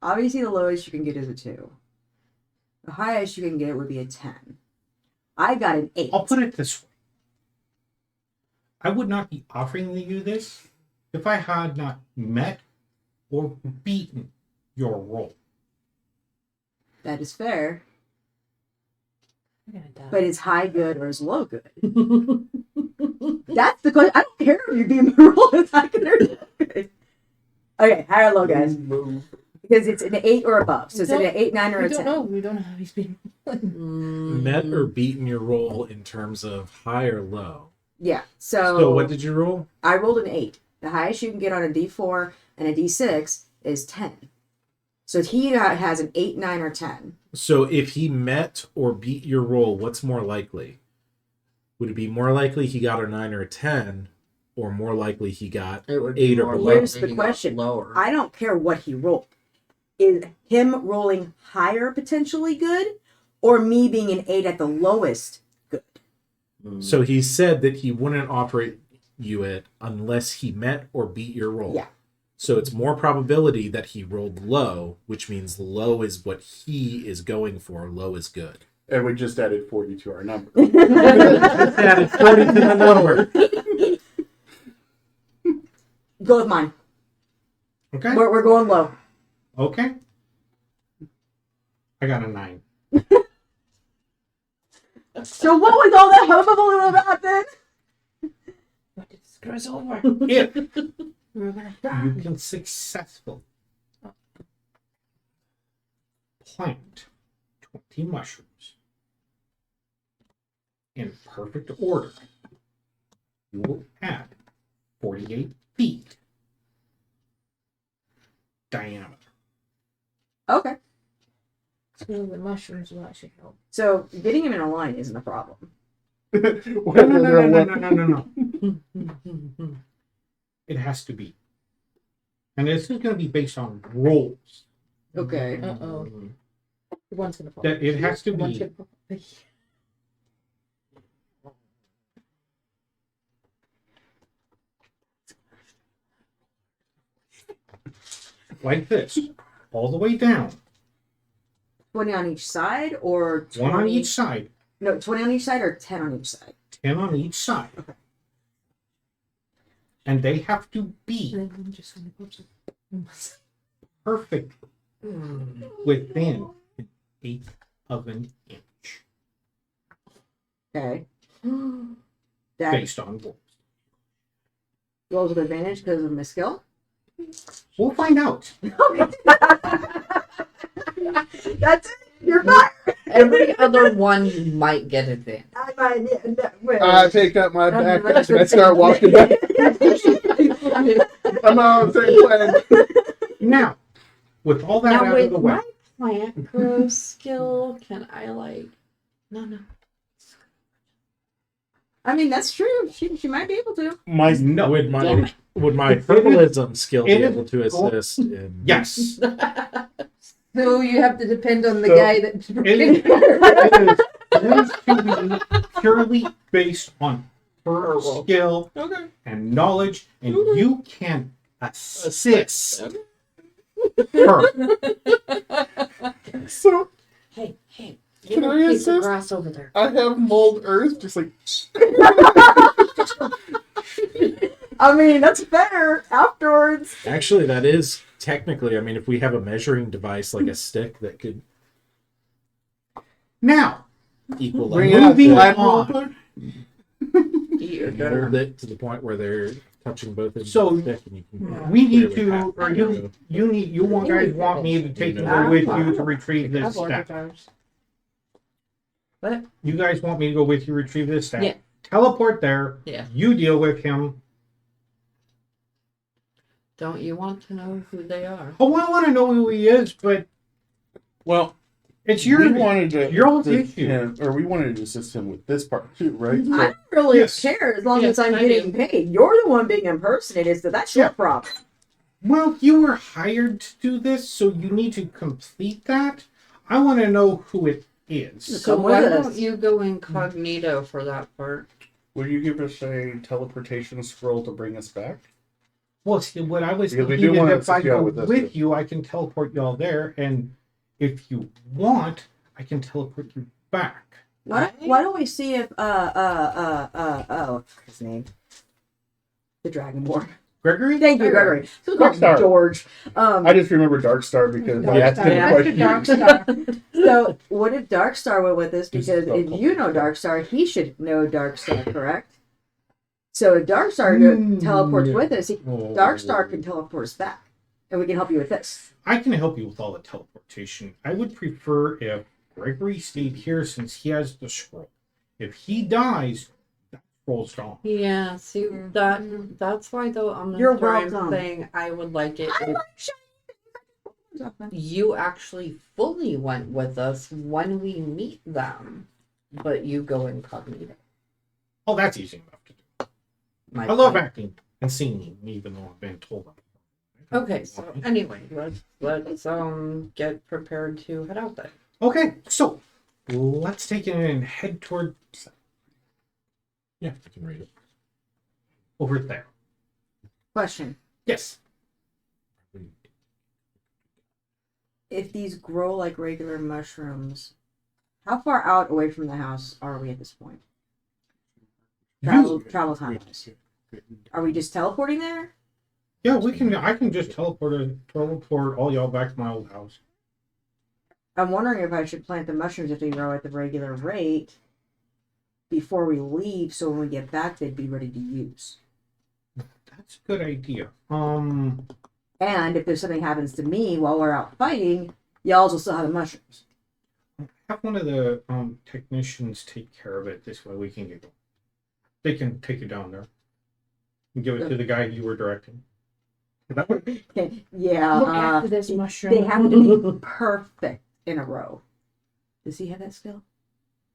Speaker 8: Obviously, the lowest you can get is a 2. The highest you can get would be a 10. I got an 8.
Speaker 2: I'll put it this way. I would not be offering you this if I had not met or beaten your roll.
Speaker 8: That is fair.
Speaker 5: I'm gonna die.
Speaker 8: But is high good or is low good? That's the question. I don't care if you beat my roll is high good or low good. Okay, high or low, guys? Because it's an 8 or above. So it's an 8, 9, or
Speaker 5: We
Speaker 8: a
Speaker 5: don't
Speaker 8: 10.
Speaker 5: know. We don't know how he's been.
Speaker 4: Met or beaten your roll in terms of high or low.
Speaker 8: Yeah.
Speaker 4: So what did you roll?
Speaker 8: I rolled an 8. The highest you can get on a D4 and a D6 is 10. So he has an 8, 9, or 10.
Speaker 4: So if he met or beat your roll, what's more likely? Would it be more likely he got a 9 or a 10, or more likely he got
Speaker 1: It would
Speaker 4: 8
Speaker 1: be
Speaker 4: or
Speaker 1: more
Speaker 4: below?
Speaker 8: Here's
Speaker 1: likely
Speaker 8: the
Speaker 1: you got
Speaker 8: question.
Speaker 1: Lower.
Speaker 8: I don't care what he rolled. Is him rolling higher potentially good, or me being an 8 at the lowest good?
Speaker 4: So he said that he wouldn't operate you it unless he met or beat your roll.
Speaker 8: Yeah.
Speaker 4: So it's more probability that he rolled low, which means low is what he is going for. Low is good.
Speaker 3: And we just added 40 to our number.
Speaker 4: Just added 40 to the number.
Speaker 8: Go with mine.
Speaker 2: Okay?
Speaker 8: We're going low.
Speaker 2: Okay. I got a 9.
Speaker 8: So what was all that hullabaloo about then?
Speaker 5: Screw us over.
Speaker 2: If
Speaker 5: We're gonna die.
Speaker 2: you can successfully plant 20 mushrooms in perfect order, you will add 48 feet diameter.
Speaker 8: Okay.
Speaker 5: So the mushrooms will actually help.
Speaker 8: So getting him in a line isn't a problem.
Speaker 2: No. It has to be. And this is going to be based on rolls.
Speaker 8: Okay.
Speaker 5: Uh-oh. One's gonna fall.
Speaker 2: That it has to
Speaker 5: One's
Speaker 2: be
Speaker 5: gonna fall.
Speaker 2: like this, all the way down.
Speaker 8: 20 on each side or 20...
Speaker 2: One on each side,
Speaker 8: No, 20 on each side or 10 on each side?
Speaker 2: 10 on each side. And they have to be
Speaker 5: And then I'm just gonna go to-
Speaker 2: perfect within an eighth of an inch
Speaker 8: Okay. That
Speaker 2: based on rolls.
Speaker 8: rolls with advantage because of my skill?
Speaker 2: We'll find out.
Speaker 8: That's it. You're fired.
Speaker 1: Every other one you might get advantage.
Speaker 8: I might wait.
Speaker 3: I pick up my backpack and I start walking back. I'm on the same plan.
Speaker 2: Now, with all that
Speaker 1: Now
Speaker 2: out
Speaker 1: with
Speaker 2: of the way,
Speaker 1: my plant grow skill, can I like? No.
Speaker 8: I mean, that's true. She might be able to.
Speaker 2: no.
Speaker 4: Would
Speaker 1: Damn
Speaker 4: my would my herbalism skill be
Speaker 2: it is
Speaker 4: able to assist in?
Speaker 2: Yes.
Speaker 5: So you have to depend on the
Speaker 2: So,
Speaker 5: guy that.
Speaker 2: It is going to be purely based on her skill and knowledge, and you can assist her.
Speaker 3: So
Speaker 1: Hey,
Speaker 3: Can I
Speaker 1: a piece of
Speaker 3: assist?
Speaker 1: grass over there.
Speaker 3: I have mold earth, just like
Speaker 8: I mean, that's better afterwards.
Speaker 4: Actually, that is technically. I mean, if we have a measuring device like a stick that could
Speaker 2: Now,
Speaker 4: Equal
Speaker 9: Bring
Speaker 4: level.
Speaker 9: it up,
Speaker 2: moving
Speaker 9: Admiral.
Speaker 2: on.
Speaker 1: Eat your
Speaker 4: Hold
Speaker 1: dinner.
Speaker 4: it to the point where they're touching both ends
Speaker 2: So,
Speaker 4: of the stick, and you can
Speaker 2: We need
Speaker 4: clearly
Speaker 2: to,
Speaker 4: have
Speaker 2: or
Speaker 4: it.
Speaker 2: you guys want me to take
Speaker 4: You
Speaker 2: over
Speaker 4: know.
Speaker 2: with you to retrieve this
Speaker 1: I've ordered
Speaker 2: staff.
Speaker 1: ours. What?
Speaker 2: You guys want me to go with you retrieve this staff?
Speaker 1: Yeah.
Speaker 2: Teleport there.
Speaker 1: Yeah.
Speaker 2: You deal with him.
Speaker 1: Don't you want to know who they are?
Speaker 2: Oh, I want to know who he is, but
Speaker 9: Well,
Speaker 2: it's your.
Speaker 9: we wanted to
Speaker 2: your own
Speaker 9: assist
Speaker 2: issue.
Speaker 9: him, or we wanted to assist him with this part too, right?
Speaker 8: I
Speaker 9: So,
Speaker 8: don't really
Speaker 2: Yes.
Speaker 8: care as long
Speaker 1: Yes,
Speaker 8: as I'm
Speaker 1: I
Speaker 8: getting paid. You're the one being impersonated, so that's your
Speaker 2: Yeah.
Speaker 8: problem.
Speaker 2: Well, you were hired to do this, so you need to complete that. I want to know who it is.
Speaker 1: So
Speaker 8: Come
Speaker 1: why
Speaker 8: with
Speaker 1: don't
Speaker 8: us.
Speaker 1: you go incognito for that part?
Speaker 9: will you give us a teleportation scroll to bring us back?
Speaker 2: Well, see, what I was
Speaker 9: Because we
Speaker 2: thinking
Speaker 9: do want
Speaker 2: is if
Speaker 9: to
Speaker 2: I
Speaker 9: assist you out
Speaker 2: go
Speaker 9: with
Speaker 2: with,
Speaker 9: this, too.
Speaker 2: you, I can teleport y'all there, and if you want, I can teleport you back.
Speaker 8: Why don't we see if what's his name? The Dragonborn.
Speaker 2: Gregory?
Speaker 8: Thank you, Gregory.
Speaker 9: Darkstar.
Speaker 8: George.
Speaker 9: I just remember Darkstar because I asked him
Speaker 1: Yeah.
Speaker 9: a question.
Speaker 8: So what if Darkstar went with us? Because
Speaker 9: This is
Speaker 8: if you know Darkstar, he should know Darkstar, correct? So if Darkstar teleports with us, Darkstar can teleport us back, and we can help you with this.
Speaker 2: I can help you with all the teleportation. I would prefer if Gregory stayed here since he has the scroll. If he dies, that scroll's gone.
Speaker 1: Yeah, see that's why though on the
Speaker 8: You're
Speaker 1: Thrive
Speaker 8: welcome.
Speaker 1: thing I would like it if you actually fully went with us when we meet them, but you go incognito.
Speaker 2: Oh, that's easy enough to do.
Speaker 1: My
Speaker 2: I love
Speaker 1: point.
Speaker 2: acting and singing, even though I've been told.
Speaker 1: Okay, so anyway, let's get prepared to head out then.
Speaker 2: Okay, so let's take it and head toward
Speaker 4: Yeah, I can read it.
Speaker 2: over there.
Speaker 8: Question:
Speaker 2: Yes.
Speaker 8: if these grow like regular mushrooms, how far out away from the house are we at this point? Travel time wise. Are we just teleporting there?
Speaker 2: Yeah, we can. I can just teleport all y'all back to my old house.
Speaker 8: I'm wondering if I should plant the mushrooms if they grow at the regular rate before we leave, so when we get back, they'd be ready to use.
Speaker 2: That's a good idea.
Speaker 8: And if there's something happens to me while we're out fighting, y'all will still have the mushrooms.
Speaker 2: Have one of the technicians take care of it. This way we can get going. They can take it down there and give it to the guy you were directing.
Speaker 8: Okay. Yeah.
Speaker 5: Look after this mushroom.
Speaker 8: They have to be perfect in a row. Does he have that skill?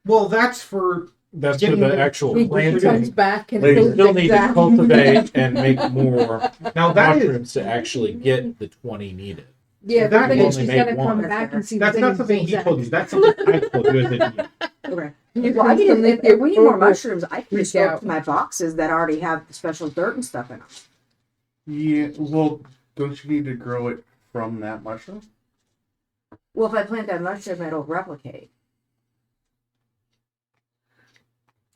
Speaker 2: Well, that's for
Speaker 4: That's for
Speaker 2: Getting
Speaker 4: the
Speaker 2: the-
Speaker 4: actual
Speaker 5: He comes
Speaker 4: planting.
Speaker 5: back and
Speaker 4: They
Speaker 5: thinks
Speaker 4: still need to
Speaker 5: exactly.
Speaker 4: cultivate and make more
Speaker 2: now. That is
Speaker 4: mushrooms to actually get the 20 needed.
Speaker 5: Yeah,
Speaker 2: That
Speaker 5: but
Speaker 2: will
Speaker 5: then she's
Speaker 4: only
Speaker 5: gonna
Speaker 4: make
Speaker 5: come
Speaker 4: one.
Speaker 5: back and see
Speaker 2: that's not something he told you. That's something I told you as a DM.
Speaker 8: Okay.
Speaker 5: You
Speaker 8: Well, I
Speaker 5: can
Speaker 8: can, if we need more
Speaker 5: over-
Speaker 8: mushrooms, I can just
Speaker 5: freak
Speaker 8: go
Speaker 5: out.
Speaker 8: to my boxes that already have the special dirt and stuff in them.
Speaker 9: Yeah, well, don't you need to grow it from that mushroom?
Speaker 8: Well, if I plant that mushroom, it'll replicate.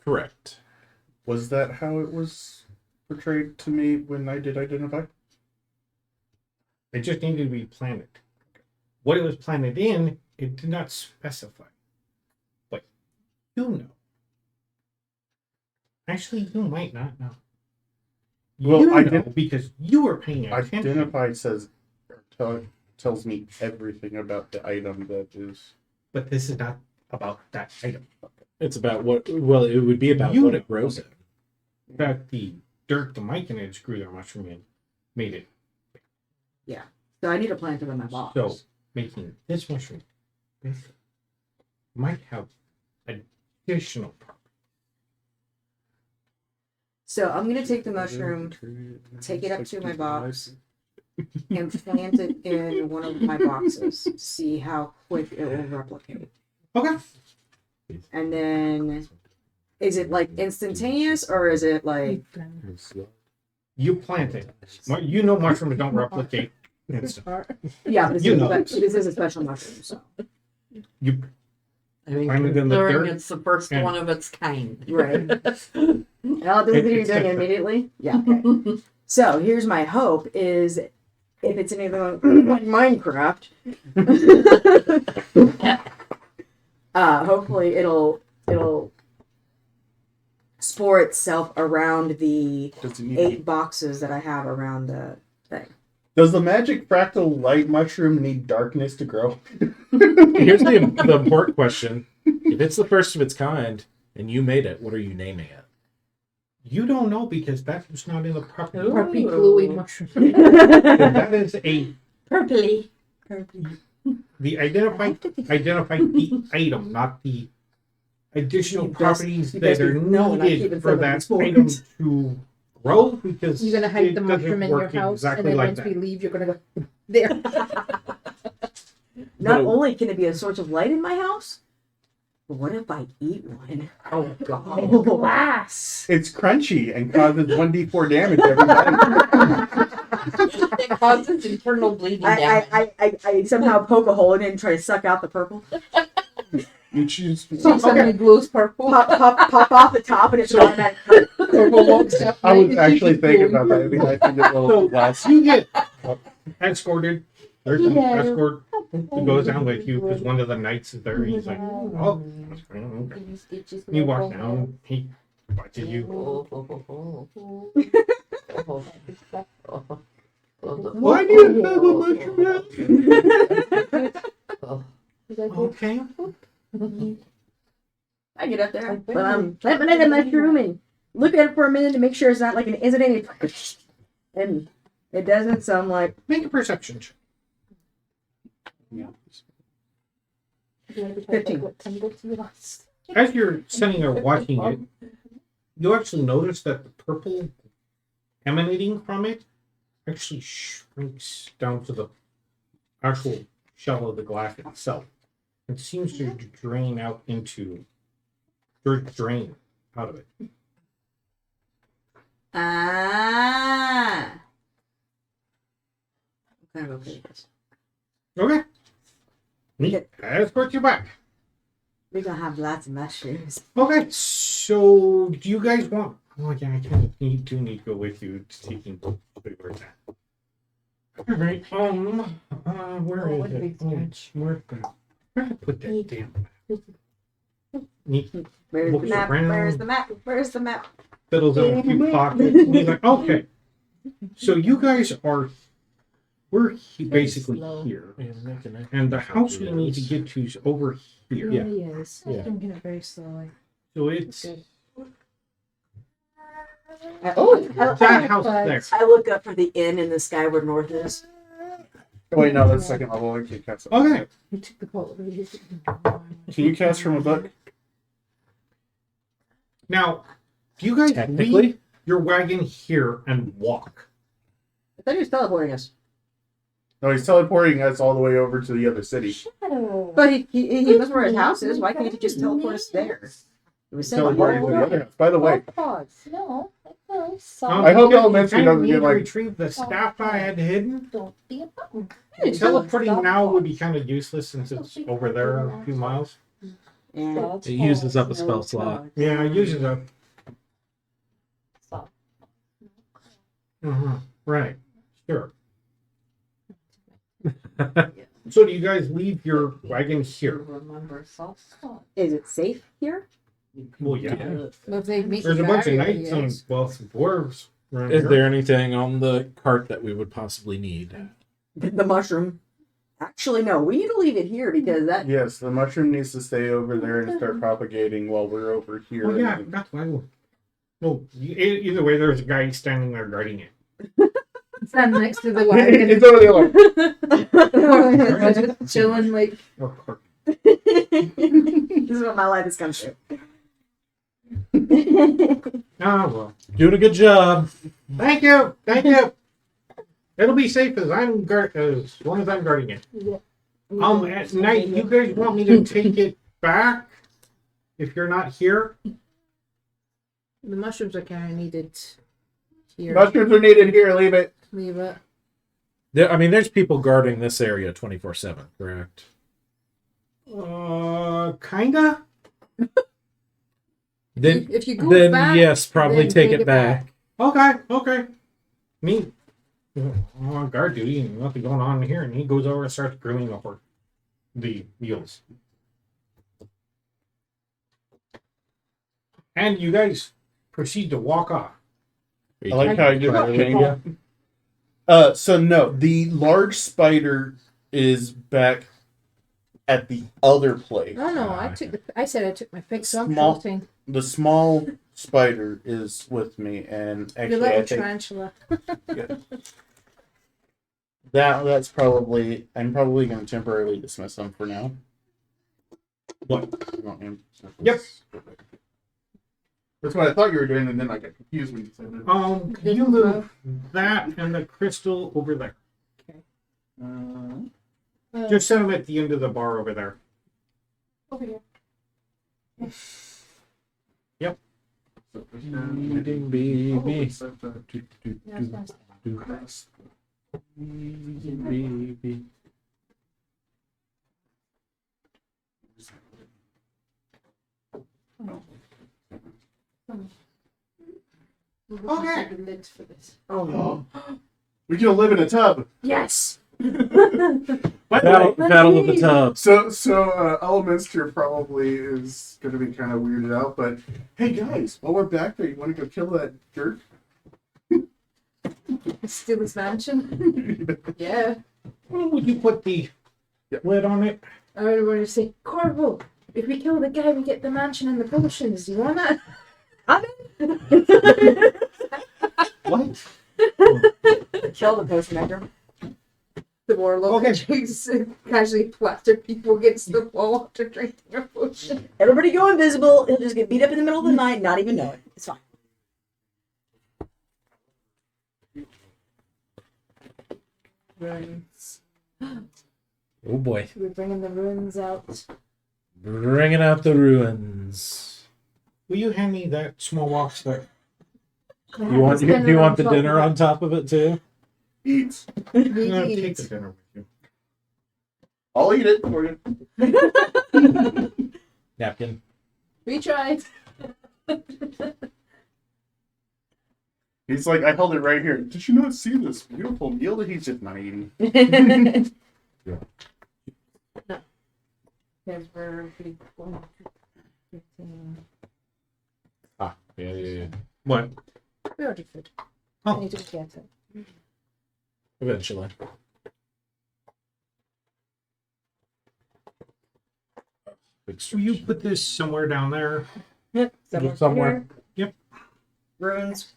Speaker 4: Correct.
Speaker 9: Was that how it was portrayed to me when I did identify?
Speaker 2: It just needed to be planted. What it was planted in, it did not specify. But you know. Actually, you might not know.
Speaker 9: Well,
Speaker 2: you
Speaker 9: I
Speaker 2: know
Speaker 9: did-
Speaker 2: because you were paying attention.
Speaker 9: Identified says tells me everything about the item that is.
Speaker 2: But this is not about that item.
Speaker 4: It's about what, well, it would be about
Speaker 2: You
Speaker 4: what
Speaker 2: know.
Speaker 4: it grows in.
Speaker 2: In fact, the dirt the myconids grew their mushroom in made it.
Speaker 8: So I need to plant them in my box.
Speaker 2: So, making this mushroom bigger might have additional properties.
Speaker 8: So I'm gonna take the mushroom, take it up to my box, and plant it in one of my boxes. See how quick it will replicate.
Speaker 2: Okay.
Speaker 8: And then, is it like instantaneous or is it like?
Speaker 2: You plant it. You know mushrooms don't replicate instant.
Speaker 8: Yeah, but
Speaker 2: You know.
Speaker 8: this is a special mushroom. So
Speaker 2: You
Speaker 1: I mean,
Speaker 2: Planted in the
Speaker 1: considering
Speaker 2: dirt
Speaker 1: it's the first
Speaker 2: and-
Speaker 1: one of its kind.
Speaker 8: right. Now this video you're
Speaker 2: It's
Speaker 8: doing
Speaker 2: different.
Speaker 8: immediately. Yeah. Okay. So here's my hope: is if it's anything like Minecraft, Hopefully it'll spore itself around the
Speaker 9: Does it need
Speaker 8: 8 boxes that I have around the thing.
Speaker 3: Does the magic fractal light mushroom need darkness to grow?
Speaker 4: Here's the important question: if it's the first of its kind and you made it, what are you naming it?
Speaker 2: You don't know because that was not in the property.
Speaker 5: Purpy gluey mushroom.
Speaker 2: That is a
Speaker 1: Purpley.
Speaker 2: the identified the item, not the additional
Speaker 8: You best-
Speaker 2: properties
Speaker 8: you
Speaker 2: that
Speaker 8: best
Speaker 2: are
Speaker 8: know when I keep
Speaker 2: needed
Speaker 8: in
Speaker 2: for
Speaker 8: front of
Speaker 2: that
Speaker 8: these boards.
Speaker 2: item to grow because
Speaker 5: You're gonna hide
Speaker 2: it
Speaker 5: the
Speaker 2: doesn't
Speaker 5: mushroom in your
Speaker 2: work
Speaker 5: house,
Speaker 2: exactly
Speaker 5: and then
Speaker 2: like
Speaker 5: once
Speaker 2: that.
Speaker 5: we leave, you're gonna go there.
Speaker 8: Not
Speaker 4: But-
Speaker 8: only can it be a source of light in my house, but what if I eat one?
Speaker 1: Oh god.
Speaker 5: Glass.
Speaker 3: It's crunchy and causes 1d4 damage every time.
Speaker 1: It causes internal bleeding damage.
Speaker 8: I somehow poke a hole in it and try to suck out the purple.
Speaker 3: You choose.
Speaker 5: She suddenly glows purple.
Speaker 8: Pop off the top, and it's
Speaker 2: So-
Speaker 8: automatic.
Speaker 5: Purple walks up.
Speaker 3: I was
Speaker 5: and
Speaker 3: actually
Speaker 5: she's
Speaker 3: thinking
Speaker 5: glowing
Speaker 3: about that. Maybe I think it
Speaker 2: So
Speaker 3: will last.
Speaker 2: you get escorted. There's an
Speaker 5: Yeah.
Speaker 2: escort who goes down with you because one of the knights is there. And he's like, "Oh, okay." You walk down. He watches you.
Speaker 3: Why do you have a mushroom?
Speaker 2: Okay.
Speaker 8: I get up there, but plant my mushroom and look at it for a minute to make sure it's not like an incident. And it doesn't, so I'm like,
Speaker 2: Make a perception check.
Speaker 8: 15.
Speaker 2: As you're sitting there watching it, you actually notice that the purple emanating from it actually shrinks down to the actual shell of the glass itself. It seems to drain out into drain out of it.
Speaker 8: ah. I'm kind of okay with this.
Speaker 2: Okay. Me escort you back.
Speaker 8: We're gonna have lots of mushrooms.
Speaker 2: Okay, so do you guys want? Oh yeah, I kind of need to go with you. It's taking where's that? All right. Where is it? Where did I put that damn? He
Speaker 8: Where's
Speaker 2: Looks
Speaker 8: the map?
Speaker 2: around.
Speaker 8: Where's the map? Where's the map?
Speaker 2: fiddles in a few pockets. And he's like, okay. So you guys are, basically here, and the house we need to get to is over here.
Speaker 4: Yeah.
Speaker 5: Yes.
Speaker 4: Yeah.
Speaker 5: Drinking it very slowly.
Speaker 2: So it's
Speaker 5: Good.
Speaker 2: that house there.
Speaker 8: I look up for the inn in the sky where north is.
Speaker 3: Wait, no, that's second level. I can't cast.
Speaker 2: Okay.
Speaker 5: You took the quote.
Speaker 3: Can you cast from a book?
Speaker 2: Now, do you guys
Speaker 4: Technically?
Speaker 2: leave your wagon here and walk?
Speaker 8: I thought he was teleporting us.
Speaker 3: No, he's teleporting us all the way over to the other city.
Speaker 8: But he knows where his house is. Why can't he just teleport us there? It was
Speaker 3: Teleporting to the other house. By the way,
Speaker 1: No,
Speaker 3: I hope
Speaker 2: because
Speaker 3: Elementary
Speaker 2: you
Speaker 3: doesn't
Speaker 2: need
Speaker 3: get,
Speaker 2: to
Speaker 3: like-
Speaker 2: retrieve the staff I had hidden.
Speaker 1: Don't be a button.
Speaker 2: Teleporting now would be kind of useless since it's over there a few miles.
Speaker 8: Yeah.
Speaker 4: It uses up a spell slot.
Speaker 2: Yeah, it uses up.
Speaker 1: Stop.
Speaker 2: Right. Sure. So do you guys leave your wagon here?
Speaker 1: Remember soft spot.
Speaker 8: Is it safe here?
Speaker 2: Well, yeah.
Speaker 5: Well, if they meet
Speaker 2: There's
Speaker 5: the
Speaker 2: a bunch of
Speaker 5: barrier,
Speaker 2: knights and
Speaker 5: yes.
Speaker 2: well, some dwarves around
Speaker 4: Is
Speaker 2: here.
Speaker 4: there anything on the cart that we would possibly need?
Speaker 8: The mushroom. Actually, no. We need to leave it here because that.
Speaker 3: Yes, the mushroom needs to stay over there and start propagating while we're over here.
Speaker 2: Oh yeah, that's why. No, either way, there's a guy standing there guarding it.
Speaker 5: Stand next to the wagon.
Speaker 3: It's over the other.
Speaker 5: Just chilling, like,
Speaker 2: Or clerk.
Speaker 8: This is what my life has come to.
Speaker 2: Ah well.
Speaker 4: Doing a good job.
Speaker 2: Thank you. It'll be safe as as long as I'm guarding it. At night, you guys want me to take it back if you're not here?
Speaker 5: the mushrooms are kind of needed here.
Speaker 3: Mushrooms are needed here. Leave it.
Speaker 5: Leave it.
Speaker 4: There's people guarding this area 24/7, correct?
Speaker 2: Kinda.
Speaker 4: Then,
Speaker 5: If you go
Speaker 4: then
Speaker 5: back,
Speaker 4: yes, probably
Speaker 5: then
Speaker 4: take it back.
Speaker 2: Okay. Me. I'm on guard duty and nothing going on here, and he goes over and starts grilling over the mules. And you guys proceed to walk off.
Speaker 4: Are you
Speaker 9: I like
Speaker 4: taking
Speaker 9: how I
Speaker 4: the
Speaker 9: just
Speaker 4: spider with
Speaker 9: changed
Speaker 4: you?
Speaker 9: So no, the large spider is back at the other place.
Speaker 5: No, I said I took my pick, so I'm
Speaker 9: Small-
Speaker 5: floating.
Speaker 9: The small spider is with me, and
Speaker 5: The
Speaker 9: actually,
Speaker 5: little
Speaker 9: I think
Speaker 5: tarantula.
Speaker 9: that's probably. I'm probably going to temporarily dismiss them for now.
Speaker 2: What?
Speaker 9: Yep. That's what I thought you were doing, and then I got confused when you said it.
Speaker 2: You move that and the crystal over there. Just set them at the end of the bar over there.
Speaker 5: Over here.
Speaker 2: Yep.
Speaker 4: Eating baby.
Speaker 5: Yes, yes.
Speaker 4: Baby.
Speaker 2: Okay.
Speaker 5: The lid for this.
Speaker 8: Oh no.
Speaker 9: We can live in a tub.
Speaker 5: Yes.
Speaker 2: By the way,
Speaker 4: Battle of the Tubs.
Speaker 9: So Elemenster probably is going to be kind of weirded out. But hey, guys, while we're back there, you want to go kill that jerk?
Speaker 5: Steal his mansion. Yeah.
Speaker 2: would you put the lid on it?
Speaker 5: I really want to say, Corvo, if we kill the guy, we get the mansion and the potions. Do you want that?
Speaker 2: What?
Speaker 7: Kill the potion maker.
Speaker 5: The warlock
Speaker 2: Okay.
Speaker 5: just casually plaster people against the wall after drinking a potion.
Speaker 7: Everybody go invisible. He'll just get beat up in the middle of the night, not even know it. It's fine.
Speaker 5: Ruins.
Speaker 4: Oh boy.
Speaker 5: We're bringing the ruins out.
Speaker 4: Bringing out the ruins.
Speaker 2: Will you hand me that small box there?
Speaker 4: You want do you want the dinner on top of it too?
Speaker 9: Eat.
Speaker 2: No, take the dinner with you.
Speaker 9: I'll eat it for you.
Speaker 4: Napkin.
Speaker 5: We tried.
Speaker 9: He's like, I held it right here. Did you not see this beautiful meal that he's just not eating?
Speaker 5: Because we're pretty cool.
Speaker 4: Yeah.
Speaker 2: What?
Speaker 5: We ordered food.
Speaker 2: Oh.
Speaker 5: I need to get it.
Speaker 4: Eventually. Big
Speaker 2: Will you put this somewhere down there?
Speaker 4: Somewhere.
Speaker 7: Here. Runes.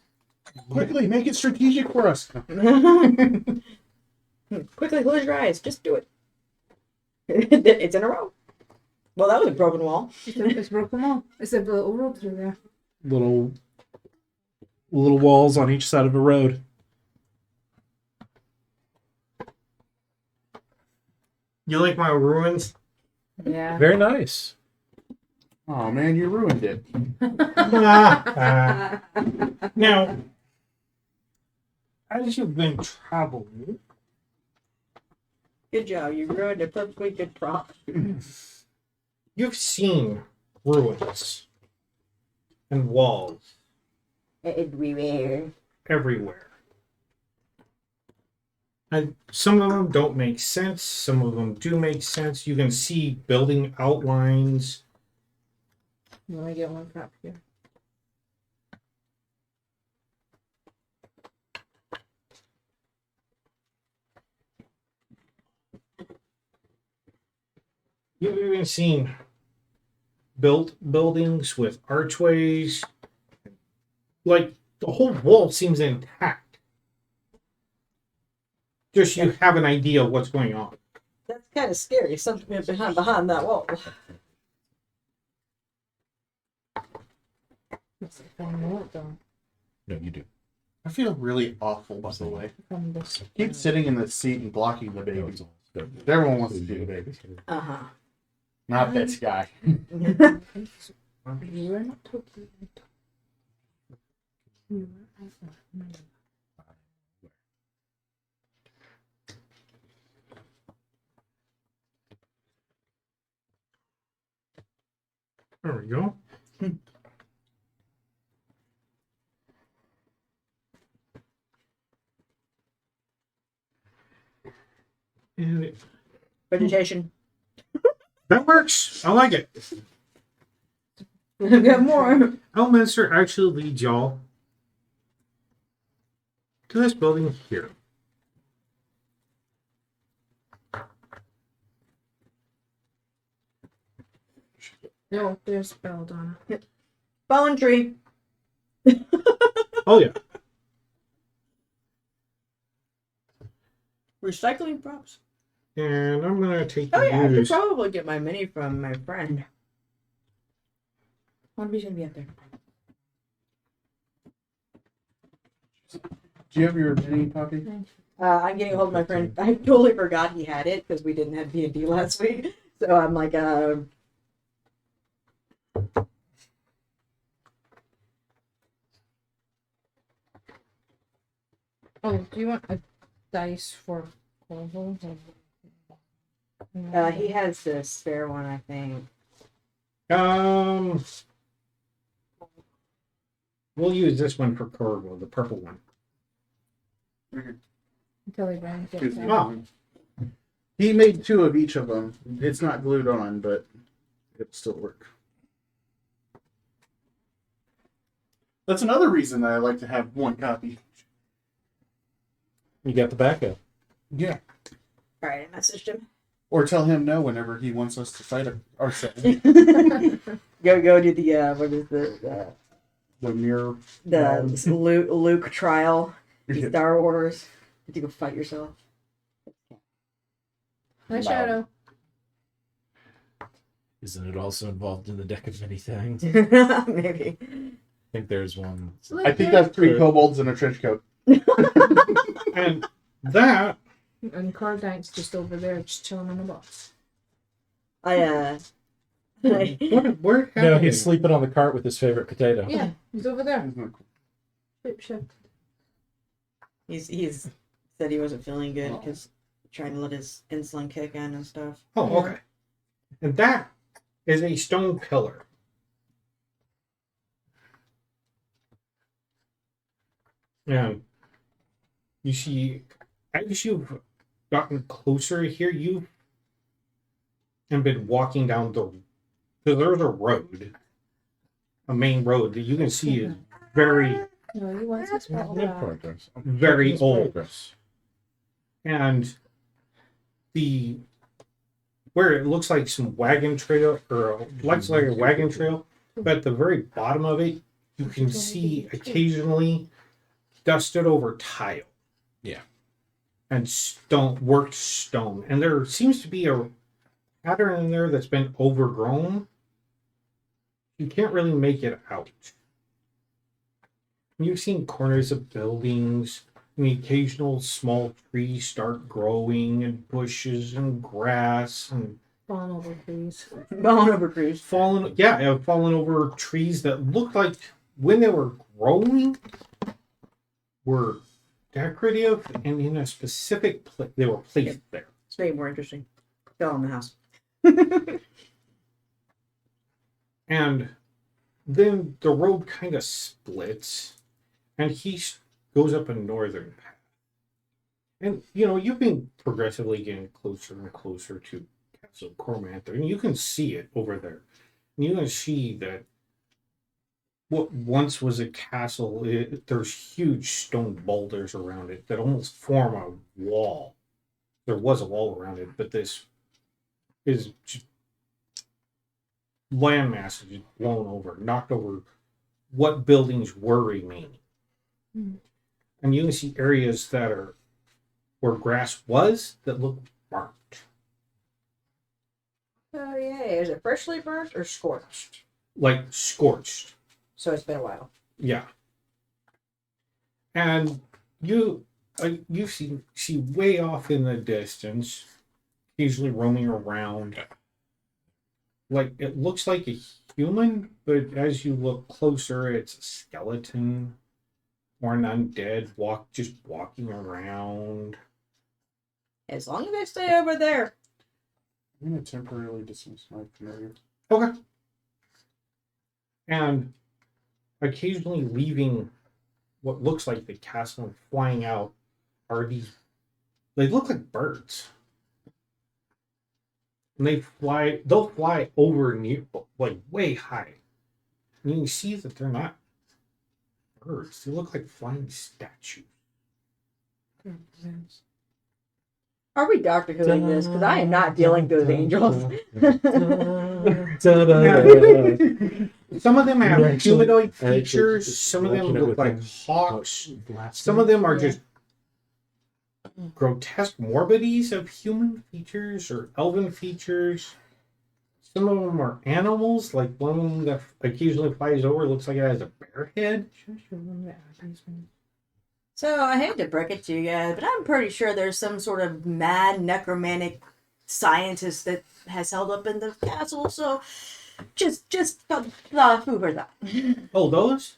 Speaker 9: Quickly, make it strategic for us.
Speaker 7: Quickly, close your eyes. Just do it. It's in a row. Well, that was a broken wall.
Speaker 5: It's broken wall. It's a little road through there.
Speaker 4: Little walls on each side of a road.
Speaker 2: You like my ruins?
Speaker 5: Yeah.
Speaker 4: Very nice.
Speaker 9: Oh man, you ruined it.
Speaker 2: Now, as you've been traveling,
Speaker 7: Good job. You ruined a perfectly good prop.
Speaker 2: you've seen ruins and walls
Speaker 7: Everywhere.
Speaker 2: everywhere. And some of them don't make sense, some of them do make sense. You can see building outlines.
Speaker 5: You want to get one crap here?
Speaker 2: You've even seen built buildings with archways. Like the whole wall seems intact. Just you have an idea of what's going on.
Speaker 7: That's kind of scary. Something behind that wall.
Speaker 5: Let's find out though.
Speaker 4: No, you do.
Speaker 9: I feel really awful, by the way.
Speaker 5: From this.
Speaker 9: Keep sitting in the seat and blocking the baby. Everyone wants to see the baby.
Speaker 7: Uh huh.
Speaker 9: Not this guy.
Speaker 5: You are not talking. You are.
Speaker 2: There we go. And
Speaker 7: Vegetation.
Speaker 2: that works. I like it.
Speaker 7: Get more.
Speaker 2: Elminster actually leads y'all to this building here.
Speaker 5: No, there's Belladonna.
Speaker 7: Fallen tree.
Speaker 2: Oh yeah.
Speaker 7: Recycling props.
Speaker 2: And I'm gonna take
Speaker 7: Oh
Speaker 2: the
Speaker 7: yeah, I could
Speaker 2: use.
Speaker 7: probably get my mini from my friend. One of you's gonna be up there.
Speaker 3: Do you have your mini Poppy?
Speaker 7: I'm getting a hold of my friend. I totally forgot he had it because we didn't have D&D last week. So I'm like,
Speaker 5: Oh, do you want a dice for Corvo?
Speaker 7: he has the spare one, I think.
Speaker 2: We'll use this one for Corvo, the purple one.
Speaker 5: Until he brings it
Speaker 3: Here's
Speaker 5: back.
Speaker 3: the other one. He made 2 of each of them. It's not glued on, but it'll still work. That's another reason that I like to have one copy.
Speaker 4: You got the backup.
Speaker 3: Yeah.
Speaker 7: All right, I messaged him.
Speaker 3: Or tell him no whenever he wants us to fight ourselves.
Speaker 7: Go do the what is the
Speaker 3: The
Speaker 7: Luke trial,
Speaker 3: Yeah.
Speaker 7: Star Wars. Did you go fight yourself?
Speaker 5: Hi, Shadow.
Speaker 4: Isn't it also involved in the deck of many things? I
Speaker 7: Maybe.
Speaker 4: think there's one.
Speaker 3: I think that's 3 kobolds in a trench coat.
Speaker 2: And that
Speaker 5: And Cardine's just over there, just chilling on the box.
Speaker 2: where
Speaker 4: No,
Speaker 2: happened?
Speaker 4: he's sleeping on the cart with his favorite potato.
Speaker 5: Yeah, he's over there.
Speaker 3: Isn't that cool?
Speaker 5: Ship shift.
Speaker 7: He's said he wasn't feeling good because trying to let his insulin kick in and stuff.
Speaker 2: Oh, okay. And that is a stone pillar. And you see, as you've gotten closer here, you have been walking down the. So there's a road, a main road that you can see is very,
Speaker 5: No, he wants his bottle
Speaker 4: Yeah,
Speaker 5: back.
Speaker 4: progress.
Speaker 2: very
Speaker 4: It's
Speaker 2: old.
Speaker 4: progress.
Speaker 2: And the where it looks like some wagon trail or looks like a wagon trail, but at the very bottom of it, you can see occasionally dusted over tile.
Speaker 4: Yeah.
Speaker 2: And worked stone. And there seems to be a pattern in there that's been overgrown. You can't really make it out. You've seen corners of buildings, and the occasional small trees start growing, and bushes and grass and
Speaker 5: Falling over trees.
Speaker 7: Bone over cruise.
Speaker 2: fallen over trees that looked like when they were growing were decorative and in a specific place. They were placed there.
Speaker 7: It's way more interesting. Fell in the house.
Speaker 2: And then the road kind of splits, and he goes up a northern path. And, you've been progressively getting closer and closer to Castle Cormanther, and you can see it over there. And you can see that what once was a castle, there's huge stone boulders around it that almost form a wall. There was a wall around it, but this is just landmass is blown over, knocked over what buildings were remaining.
Speaker 5: Hmm.
Speaker 2: And you can see areas that are where grass was that look burnt.
Speaker 7: Oh yeah. Is it freshly burnt or scorched?
Speaker 2: Like scorched.
Speaker 7: So it's been a while.
Speaker 2: Yeah. And you see way off in the distance, occasionally roaming around. Like it looks like a human, but as you look closer, it's a skeleton or an undead just walking around.
Speaker 7: As long as I stay over there.
Speaker 3: I'm going to temporarily dismiss my familiar.
Speaker 2: Okay. And occasionally leaving what looks like the castle and flying out are these. They look like birds. And they'll fly over near, like way high. And you see that they're not birds. They look like flying statues.
Speaker 8: Are we Doctor Whoing this? Because I am not dealing with those angels.
Speaker 2: Some of them have
Speaker 4: You actually-
Speaker 2: humanoid
Speaker 4: I actually
Speaker 2: features.
Speaker 4: just
Speaker 2: Some of them
Speaker 4: imagine it
Speaker 2: look
Speaker 4: with
Speaker 2: like
Speaker 4: them.
Speaker 2: hawks.
Speaker 4: Oh,
Speaker 2: Some of them are
Speaker 5: Yeah.
Speaker 2: just grotesque morbidities of human features or elven features. Some of them are animals, like one of them that occasionally flies over looks like it has a bear head.
Speaker 7: So I hate to break it to you guys, but I'm pretty sure there's some sort of mad necromantic scientist that has held up in the castle. So just food for that.
Speaker 2: Oh, those?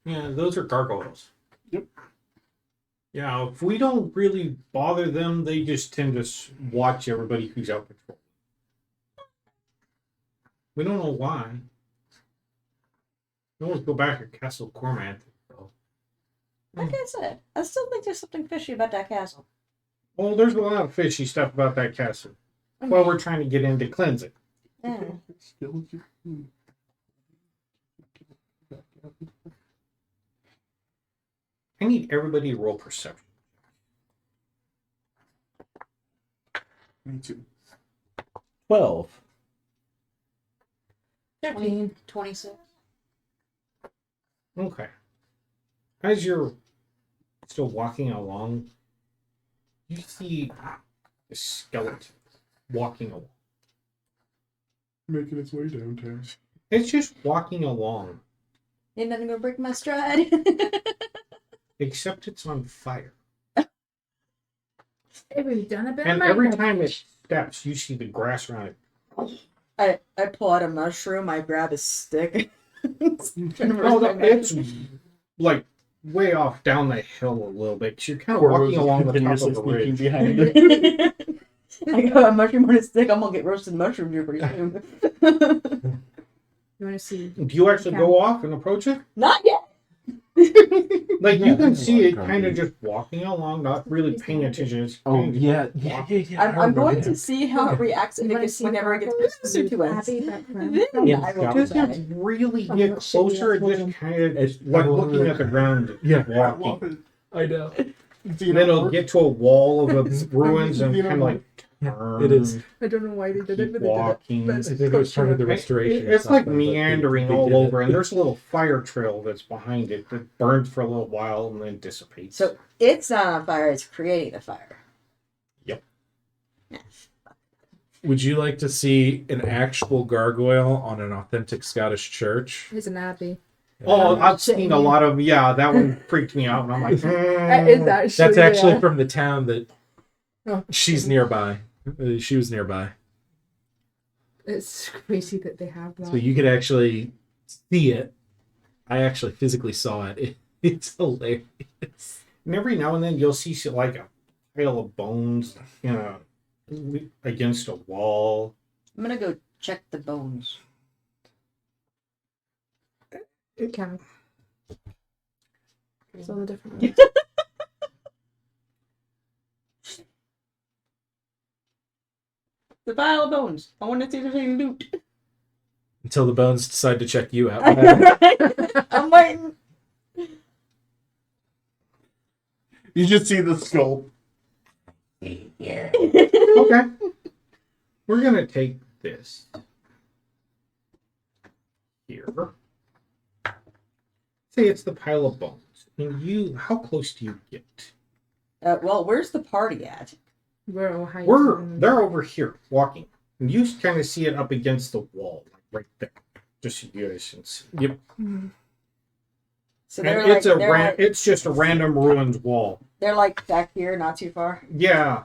Speaker 2: Yeah, those are gargoyles.
Speaker 9: Yep.
Speaker 2: Yeah, if we don't really bother them, they just tend to watch everybody who's out patrolling. We don't know why. We always go back to Castle Cormant.
Speaker 7: Like I said, I still think there's something fishy about that castle.
Speaker 2: Well, there's a lot of fishy stuff about that castle. Well, we're trying to get in to cleanse it.
Speaker 7: Yeah.
Speaker 2: I need everybody to roll perception.
Speaker 9: Me too.
Speaker 4: 12.
Speaker 5: 13.
Speaker 7: 26.
Speaker 2: Okay. As you're still walking along, you see a skeleton walking along.
Speaker 9: Making its way downtown.
Speaker 2: It's just walking along,
Speaker 7: Ain't nothing gonna break my stride.
Speaker 2: except it's on fire.
Speaker 5: Hey, we've done a bit
Speaker 2: And
Speaker 5: of
Speaker 2: every
Speaker 5: Minecraft.
Speaker 2: time it steps, you see the grass around it.
Speaker 7: I pull out a mushroom, I grab a stick.
Speaker 2: Oh, it's like way off down the hill a little bit. 'Cause you're kind of walking along the top of the ridge.
Speaker 9: behind it.
Speaker 7: I got a mushroom on a stick. I'm gonna get roasted mushroom here pretty soon.
Speaker 5: You want to see?
Speaker 2: Do you actually go off and approach it?
Speaker 7: Not yet.
Speaker 2: Like you can see it
Speaker 3: Like,
Speaker 2: kind of just walking along, not really paying attention. It's
Speaker 3: Oh
Speaker 2: kind of
Speaker 3: yeah.
Speaker 7: I'm going to see how it reacts if
Speaker 5: You
Speaker 7: it
Speaker 5: wanna
Speaker 7: gets,
Speaker 5: see
Speaker 7: whenever it gets
Speaker 5: Gargoyles?
Speaker 7: closer to us.
Speaker 5: Happy background.
Speaker 7: Then
Speaker 4: Yeah,
Speaker 7: I will
Speaker 4: Scott.
Speaker 2: Just
Speaker 7: decide.
Speaker 2: really
Speaker 5: Oh,
Speaker 2: get
Speaker 5: no, shit,
Speaker 2: closer,
Speaker 5: yeah,
Speaker 2: it just kind of
Speaker 4: It's
Speaker 2: like
Speaker 4: all
Speaker 2: looking
Speaker 4: over.
Speaker 2: at the ground,
Speaker 4: Yeah.
Speaker 2: walking.
Speaker 4: I know.
Speaker 2: And then it'll get to a wall of ruins and kind of like turn,
Speaker 4: It is.
Speaker 5: I don't know why they did it,
Speaker 2: keep
Speaker 5: but they did it.
Speaker 2: walking.
Speaker 5: But
Speaker 4: I think it was part of the restoration. or
Speaker 2: It's like
Speaker 4: something, but they-
Speaker 2: meandering
Speaker 4: they
Speaker 2: all
Speaker 4: did it.
Speaker 2: over, and there's a little fire trail that's behind it that burns for a little while and then dissipates.
Speaker 7: So it's not on fire, it's creating the fire.
Speaker 4: Would you like to see an actual gargoyle on an authentic Scottish church?
Speaker 5: He's an abbey.
Speaker 2: oh, I've seen a lot of that one freaked me out, and I'm like,
Speaker 5: Is actually,
Speaker 4: That's actually
Speaker 5: yeah.
Speaker 4: from the town that
Speaker 5: Oh.
Speaker 4: she's nearby. She was nearby.
Speaker 5: It's crazy that they have that.
Speaker 4: So you could actually see it. I actually physically saw it. It's hilarious.
Speaker 2: And every now and then you'll see like a pile of bones, against a wall.
Speaker 7: I'm gonna go check the bones.
Speaker 5: Kind of. It's all the different ones.
Speaker 7: The pile of bones. I want to see if there's any loot.
Speaker 4: Until the bones decide to check you out.
Speaker 7: I'm waiting.
Speaker 9: You just see the skull.
Speaker 2: Okay. We're gonna take this here. Say it's the pile of bones. And how close do you get?
Speaker 7: Well, where's the party at?
Speaker 2: They're over here walking. And you kind of see it up against the wall, like right there. Just so you guys can see.
Speaker 4: Yep.
Speaker 7: So
Speaker 2: And
Speaker 7: they're
Speaker 2: it's
Speaker 7: like,
Speaker 2: it's just a random ruined wall.
Speaker 7: they're like back here, not too far.
Speaker 2: Yeah.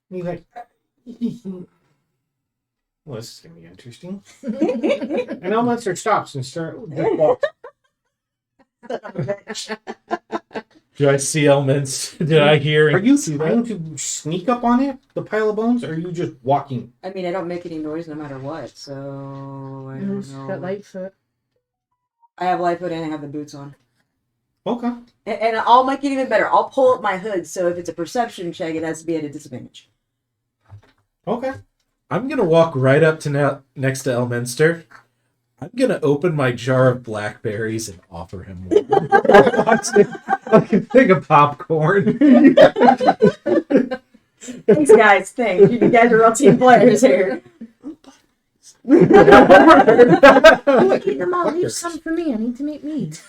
Speaker 2: And he's like, well, this is gonna be interesting. And Elminster stops and just walks.
Speaker 4: Do I see elements? Did I hear?
Speaker 2: Are you
Speaker 4: see
Speaker 2: trying
Speaker 4: that?
Speaker 2: to sneak up on it, the pile of bones, or are you just walking?
Speaker 7: I mean, I don't make any noise no matter what, so I don't
Speaker 5: Who's
Speaker 7: know.
Speaker 5: got Lightfoot?
Speaker 7: I have Lightfoot and I have the boots on.
Speaker 2: Okay.
Speaker 7: And I'll make it even better. I'll pull up my hood, so if it's a perception check, it has to be at a disadvantage.
Speaker 2: Okay.
Speaker 4: I'm gonna walk right up to next to Elminster. I'm gonna open my jar of blackberries and offer him one. Like a thing of popcorn.
Speaker 8: Thanks, guys. Thanks. You guys are all team players here.
Speaker 5: Eat them all. Leave some for me. I need to make meat.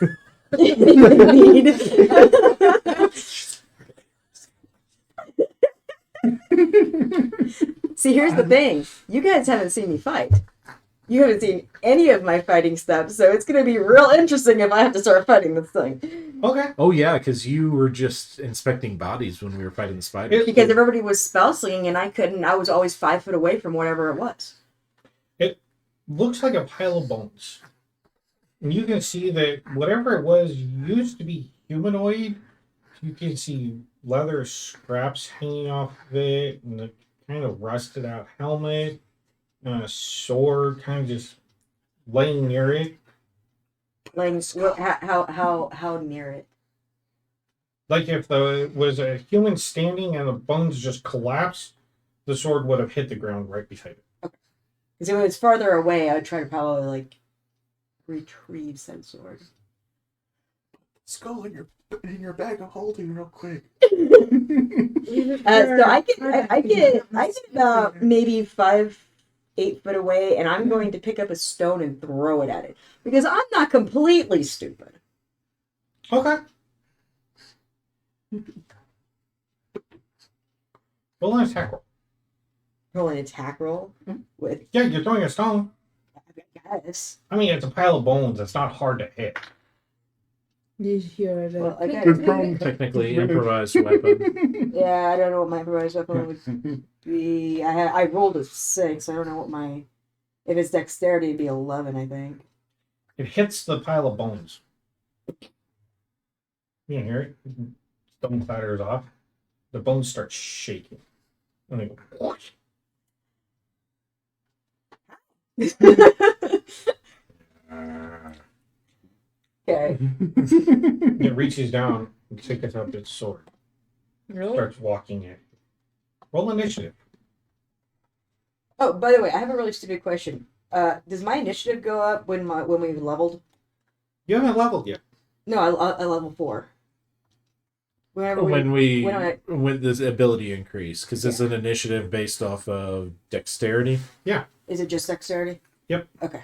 Speaker 8: See, here's the thing. You guys haven't seen me fight. You haven't seen any of my fighting stuff, so it's going to be real interesting if I have to start fighting this thing.
Speaker 2: Okay.
Speaker 4: Oh yeah, because you were just inspecting bodies when we were fighting the spiders.
Speaker 8: Because everybody was spell slinging and I couldn't. I was always 5 foot away from whatever it was.
Speaker 2: Looks like a pile of bones. And you can see that whatever it was used to be humanoid. You can see leather scraps hanging off of it and a kind of rusted out helmet and a sword kind of just laying near it.
Speaker 8: Like, how near it?
Speaker 2: Like if there was a human standing and the bones just collapsed, the sword would have hit the ground right beside it.
Speaker 8: Because if it was farther away, I would try to probably, like, retrieve said sword.
Speaker 9: Skull in your bag of holding real quick.
Speaker 8: So I get about maybe 5-8 foot away, and I'm going to pick up a stone and throw it at it because I'm not completely stupid.
Speaker 2: Okay. Roll an attack roll.
Speaker 8: Roll an attack roll with,
Speaker 2: Yeah, you're throwing a stone.
Speaker 8: I guess.
Speaker 2: I mean, it's a pile of bones. It's not hard to hit.
Speaker 8: Well, okay.
Speaker 4: Technically improvised weapon.
Speaker 8: Yeah, I don't know what my improvised weapon would be. I rolled a 6. I don't know what my. If it's dexterity, it'd be 11, I think.
Speaker 2: It hits the pile of bones. You can hear it. Stone clatters off. The bones start shaking. And they go, whoosh.
Speaker 8: Okay.
Speaker 2: It reaches down and takes up its sword.
Speaker 5: Really?
Speaker 2: Starts walking it. Roll initiative.
Speaker 8: Oh, by the way, I have a really stupid question. Does my initiative go up when we've leveled?
Speaker 2: You haven't leveled yet.
Speaker 8: No, I level 4. Whenever
Speaker 4: When this ability increase, because it's an initiative based off of dexterity.
Speaker 8: Is it just dexterity?
Speaker 2: Yep.
Speaker 8: Okay.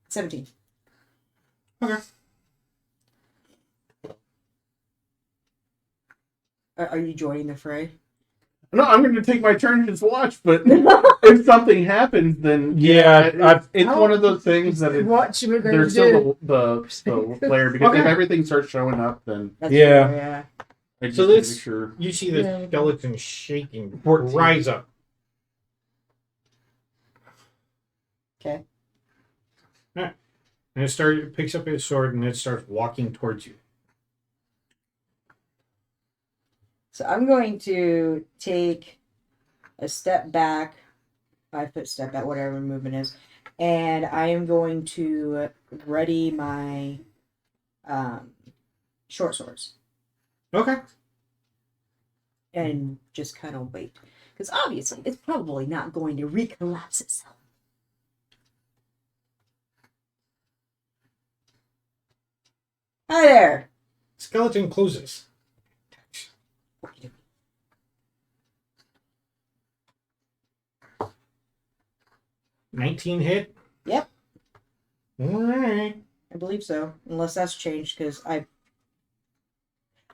Speaker 8: 17.
Speaker 2: Okay.
Speaker 8: Are you joining the fray?
Speaker 9: No, I'm going to take my turn and just watch. But if something happens, then it's one of those things that
Speaker 5: Watch what they're
Speaker 9: there's
Speaker 5: doing.
Speaker 9: still the player because if
Speaker 2: Okay.
Speaker 9: everything starts showing up, then
Speaker 8: That's
Speaker 4: Yeah.
Speaker 8: true, yeah.
Speaker 9: I just
Speaker 2: So
Speaker 9: need to
Speaker 2: this-
Speaker 9: make sure.
Speaker 2: You see the
Speaker 5: Yeah.
Speaker 2: skeleton shaking,
Speaker 4: 14.
Speaker 2: rise up.
Speaker 8: Okay.
Speaker 2: And it picks up its sword and it starts walking towards you.
Speaker 8: So I'm going to take a step back, 5 foot step back, whatever movement is, and I am going to ready my short swords
Speaker 2: Okay.
Speaker 8: and just kind of wait. Because obviously it's probably not going to recollapse itself. Hi there.
Speaker 2: Skeleton closes.
Speaker 8: What are you doing?
Speaker 2: 19 hit.
Speaker 8: Yep.
Speaker 2: Alright.
Speaker 8: I believe so, unless that's changed because I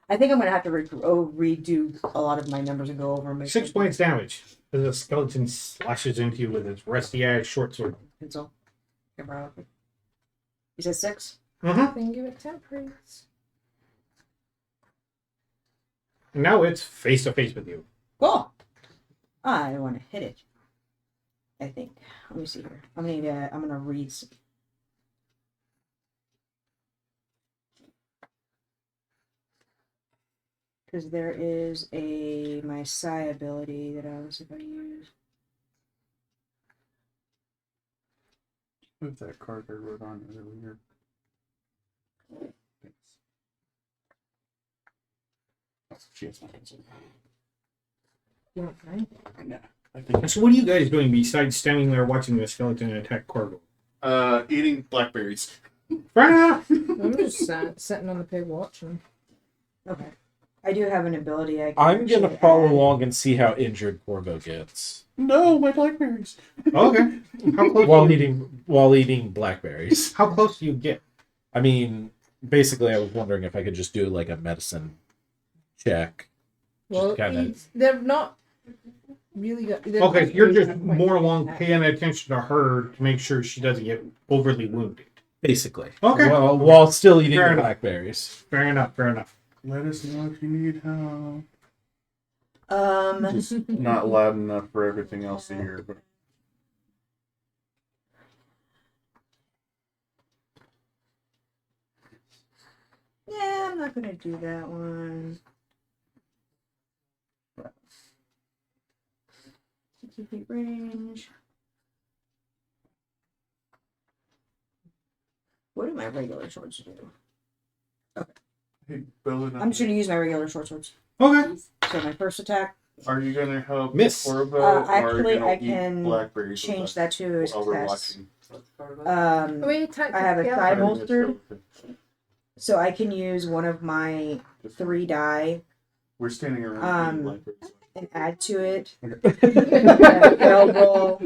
Speaker 8: think I'm gonna have to redo a lot of my numbers and go over and make
Speaker 2: 6 points damage as the skeleton slashes into you with its rusty ass short sword.
Speaker 8: pencil. Can borrow it. You said 6?
Speaker 2: Mm-hmm.
Speaker 5: Then give it 10 praise.
Speaker 2: And now it's face to face with you.
Speaker 8: Cool. I want to hit it. I think. Let me see here. I'm gonna read. Because there is my psi ability that I was about to use.
Speaker 3: Move that card I wrote on earlier. Thanks. Oh, she has my pencil.
Speaker 5: You want mine?
Speaker 3: I know.
Speaker 9: I think
Speaker 2: So what are you guys doing besides standing there watching the skeleton attack Corvo?
Speaker 9: eating blackberries.
Speaker 2: Fair enough.
Speaker 5: I'm just sitting on the pig watching.
Speaker 8: Okay. I do have an ability. I can
Speaker 4: I'm gonna
Speaker 8: actually
Speaker 4: follow
Speaker 8: add.
Speaker 4: along and see how injured Corvo gets
Speaker 9: No, my blackberries.
Speaker 2: Okay. How close?
Speaker 4: while eating blackberries.
Speaker 2: How close do you get?
Speaker 4: I mean, basically, I was wondering if I could just do like a medicine check.
Speaker 5: Well,
Speaker 4: kinda-
Speaker 5: they're not really good.
Speaker 2: Okay, so you're just more along paying attention to her to make sure she doesn't get overly wounded.
Speaker 4: Basically.
Speaker 2: Okay.
Speaker 4: Well, while still eating
Speaker 2: Fair
Speaker 4: the
Speaker 2: enough.
Speaker 4: blackberries.
Speaker 2: Fair enough. Fair enough.
Speaker 9: Let us know if you need help.
Speaker 8: Just
Speaker 9: Not loud enough for everything else to hear, but
Speaker 8: yeah, I'm not gonna do that one. 60 feet range. What do my regular swords do?
Speaker 9: hey, Bella,
Speaker 8: I'm just gonna use my regular short swords.
Speaker 2: Okay.
Speaker 8: So my first attack,
Speaker 9: are you gonna help
Speaker 2: Miss.
Speaker 9: Corvo, or are you
Speaker 8: actually,
Speaker 9: gonna
Speaker 8: I
Speaker 9: eat
Speaker 8: can
Speaker 9: blackberries with
Speaker 8: change
Speaker 9: us
Speaker 8: that to a
Speaker 9: while we're
Speaker 8: success.
Speaker 9: watching?
Speaker 5: Wait,
Speaker 8: I have a
Speaker 5: tactic,
Speaker 8: side
Speaker 9: Or
Speaker 8: holster,
Speaker 9: just-
Speaker 8: so I can use one of my 3 die
Speaker 9: We're standing around
Speaker 8: Um,
Speaker 9: eating blackberries.
Speaker 8: and add to it.
Speaker 9: Okay.
Speaker 8: I'll roll.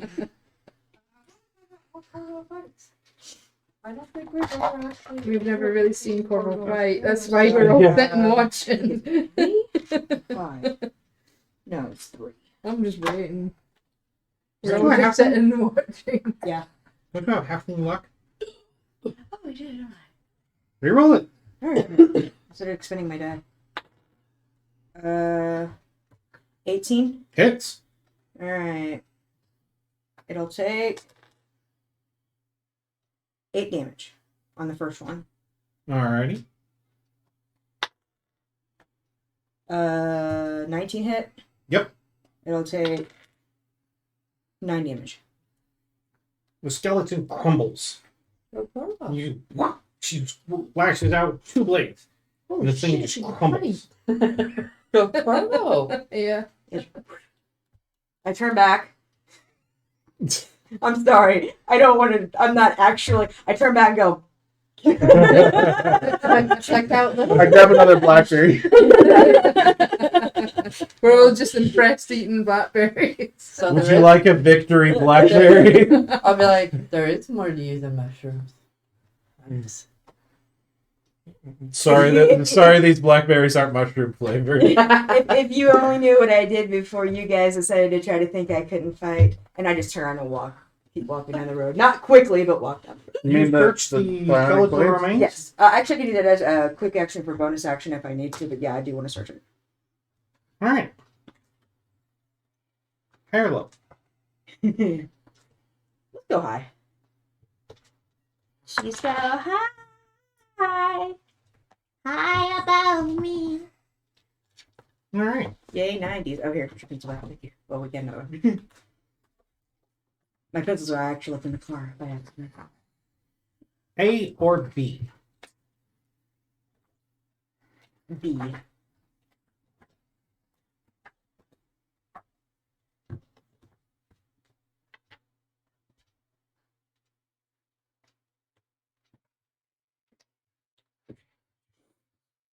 Speaker 1: I don't think we've ever actually.
Speaker 5: We've never really seen Corvo fight. That's why we're all
Speaker 4: Yeah.
Speaker 5: sitting watching.
Speaker 8: 5. No, it's 3.
Speaker 5: I'm just waiting. We're
Speaker 2: Don't
Speaker 5: all
Speaker 2: I have
Speaker 5: just sitting and watching.
Speaker 2: Don't you have halfling luck?
Speaker 8: Oh, I did.
Speaker 2: Reroll it.
Speaker 8: Alright. Instead of expending my die. 18.
Speaker 2: Hits.
Speaker 8: Alright. It'll take 8 damage on the first one.
Speaker 2: Alrighty.
Speaker 8: 19 hit.
Speaker 2: Yep.
Speaker 8: It'll take 9 damage.
Speaker 2: The skeleton crumbles.
Speaker 1: Oh, Corvo.
Speaker 2: You, she lashes out 2 blades.
Speaker 1: Oh,
Speaker 2: And the thing
Speaker 1: shit,
Speaker 2: just
Speaker 1: she's
Speaker 2: crumbles.
Speaker 1: Go Corvo.
Speaker 5: Yeah.
Speaker 7: I turn back. I'm sorry. I don't want to. I'm not actually. I turn back and go.
Speaker 1: Check out the.
Speaker 9: I grab another blackberry.
Speaker 5: We're all just impressed eating blackberries.
Speaker 1: So
Speaker 4: Would
Speaker 1: there
Speaker 4: you
Speaker 1: is-
Speaker 4: like a victory blackberry?
Speaker 1: I'll be like, there is more to you than mushrooms. Nice.
Speaker 4: sorry, these blackberries aren't mushroom flavored.
Speaker 7: If you only knew what I did before you guys decided to try to think I couldn't fight, and I just turn around and keep walking down the road. Not quickly, but walk down.
Speaker 9: You mean
Speaker 2: search the
Speaker 9: bionic
Speaker 2: skeletal
Speaker 9: blade?
Speaker 2: remains?
Speaker 7: Yes. Actually, I can do that as a quick action for bonus action if I need to. But yeah, I do want to search it.
Speaker 2: Alright. High or low?
Speaker 7: Let's go high. She's so high, high above me.
Speaker 2: Alright.
Speaker 7: Yay, 90s. Oh, here, put your pencil back. Thank you. Well, we can know. My pencils are actually up in the car by accident.
Speaker 2: A or B?
Speaker 7: B.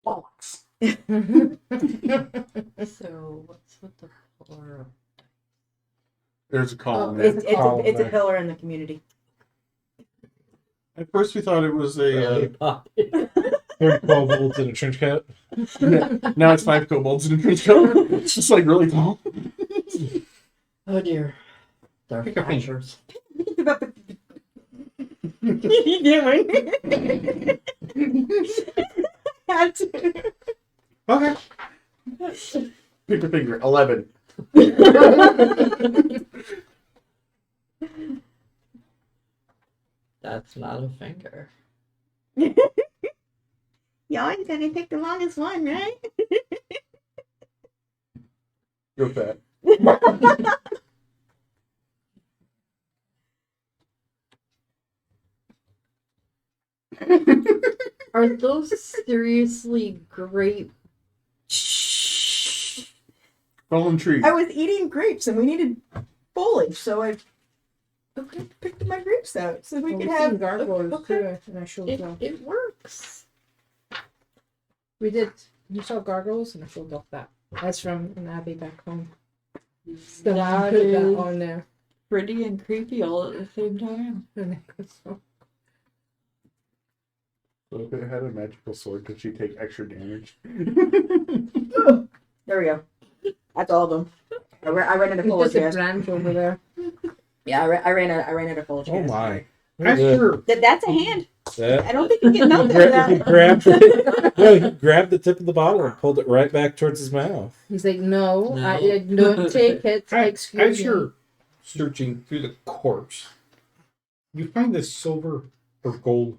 Speaker 2: Bollocks.
Speaker 1: So what's with the plural?
Speaker 9: There's a column.
Speaker 7: It's,
Speaker 9: there.
Speaker 7: it's a pillar in the community.
Speaker 9: At first, we thought it was a.
Speaker 4: Three kobolds in a trench coat.
Speaker 9: Now it's 5 kobolds in a trench coat. It's just like really tall.
Speaker 1: Oh dear. They're
Speaker 2: Pick a finger.
Speaker 1: flashers.
Speaker 7: What are you doing? Had to.
Speaker 2: Okay.
Speaker 9: Pick a finger. 11.
Speaker 1: That's not a finger.
Speaker 7: You always gotta pick the longest one, right?
Speaker 9: Go fat.
Speaker 1: Are those seriously great?
Speaker 9: Fallen tree.
Speaker 8: I was eating grapes and we needed foliage, so I picked my grapes out so we could have.
Speaker 5: gargoyles
Speaker 8: okay.
Speaker 5: too, and I showed them.
Speaker 1: It works.
Speaker 5: We did. You saw gargoyles, and I showed off that. That's from an abbey back home. So
Speaker 1: That
Speaker 5: put that
Speaker 1: is-
Speaker 5: on there.
Speaker 1: Pretty and creepy all at the same time.
Speaker 9: So if it had a magical sword, could she take extra damage?
Speaker 8: There we go. That's all of them. I ran out of
Speaker 5: There's
Speaker 8: foliage.
Speaker 5: just a
Speaker 8: Yes.
Speaker 5: branch over there.
Speaker 8: Yeah, I ran out of foliage.
Speaker 4: Oh
Speaker 8: yes.
Speaker 4: my!
Speaker 2: After
Speaker 8: That's a hand.
Speaker 4: That
Speaker 8: I don't think you can notice
Speaker 4: he
Speaker 8: that.
Speaker 4: grabbed no, he grabbed the tip of the bottle and pulled it right back towards his mouth.
Speaker 5: He's like, no,
Speaker 1: No.
Speaker 5: I don't take it. Excuse
Speaker 2: as
Speaker 5: me.
Speaker 2: you're searching through the corpse, you find this silver or gold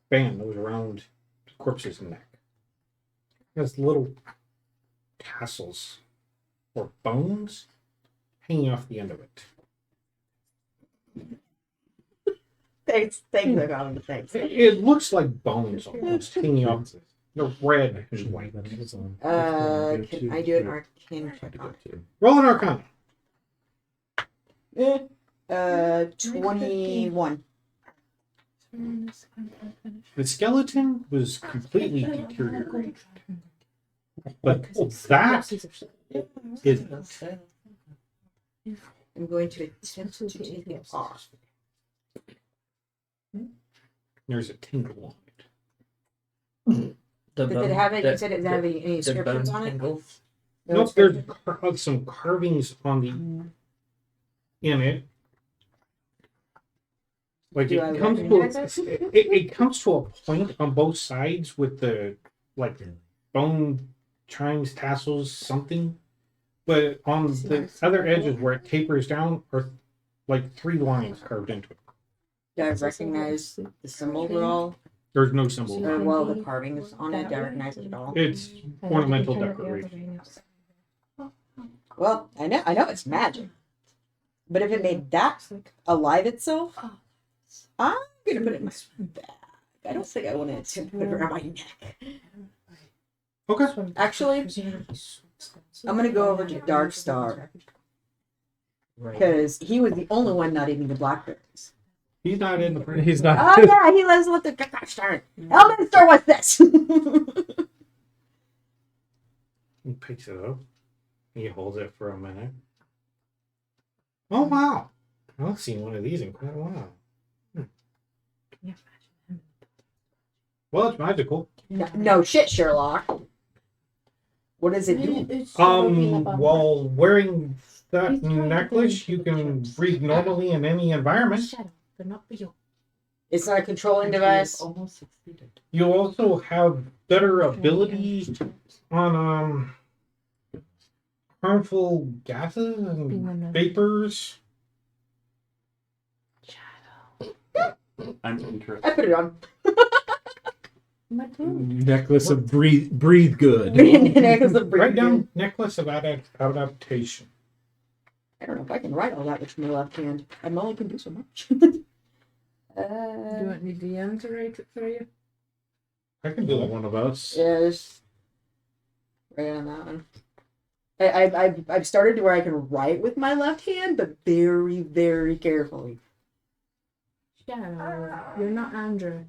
Speaker 2: band that was around the corpse's neck. It has little tassels or bones hanging off the end of it.
Speaker 8: Thanks, Colin. Thanks.
Speaker 2: It looks like bones almost hanging off. They're red and white.
Speaker 8: Can I do an arcane check on it?
Speaker 2: Roll an Arcana.
Speaker 8: 21.
Speaker 2: The skeleton was completely deteriorated, but that isn't.
Speaker 8: I'm going to attempt to take it off.
Speaker 2: There's a tingle on it.
Speaker 8: Did it have any? You said it had any inscriptions on it?
Speaker 2: Nope, there's some carvings on the in it. Like
Speaker 8: Do I
Speaker 2: it comes
Speaker 8: recognize
Speaker 2: to it comes to a point on both sides with the like bone chimes, tassels, something. But on the other edges where it tapers down are like 3 lines carved into it.
Speaker 8: Do I recognize the symbol at all?
Speaker 2: There's no symbol.
Speaker 8: Or well, the carvings on it. Do I recognize it at all?
Speaker 2: It's ornamental decoration.
Speaker 8: Well, I know it's magic. But if it made that alive itself, I'm gonna put it in my bag. I don't think I want to put it around my neck.
Speaker 2: Okay.
Speaker 8: Actually, I'm gonna go over to Dark Star because he was the only one not eating the blackberries.
Speaker 2: He's not in the
Speaker 4: He's not.
Speaker 8: Oh yeah, he lives with the gosh darn. Elminster, what's this?
Speaker 2: He picks it up. He holds it for a minute. Oh wow! I haven't seen one of these in quite a while. Well, it's magical.
Speaker 8: No shit, Sherlock. What does it do?
Speaker 2: While wearing that necklace, you can breathe normally in any environment.
Speaker 5: They're not real.
Speaker 8: It's not a controlling device.
Speaker 1: Almost succeeded.
Speaker 2: You also have better abilities on harmful gases and vapors.
Speaker 9: I'm interested.
Speaker 8: I put it on.
Speaker 4: Necklace of breathe good.
Speaker 2: Write down necklace of adaptation.
Speaker 8: I don't know if I can write all that with my left hand. I only can do so much.
Speaker 5: Do you want me DM to write it for you?
Speaker 2: I can do that.
Speaker 4: One of us.
Speaker 8: Yeah, just right on that one. I've started to where I can write with my left hand, but very, very carefully.
Speaker 5: Shadow, you're not Andrew.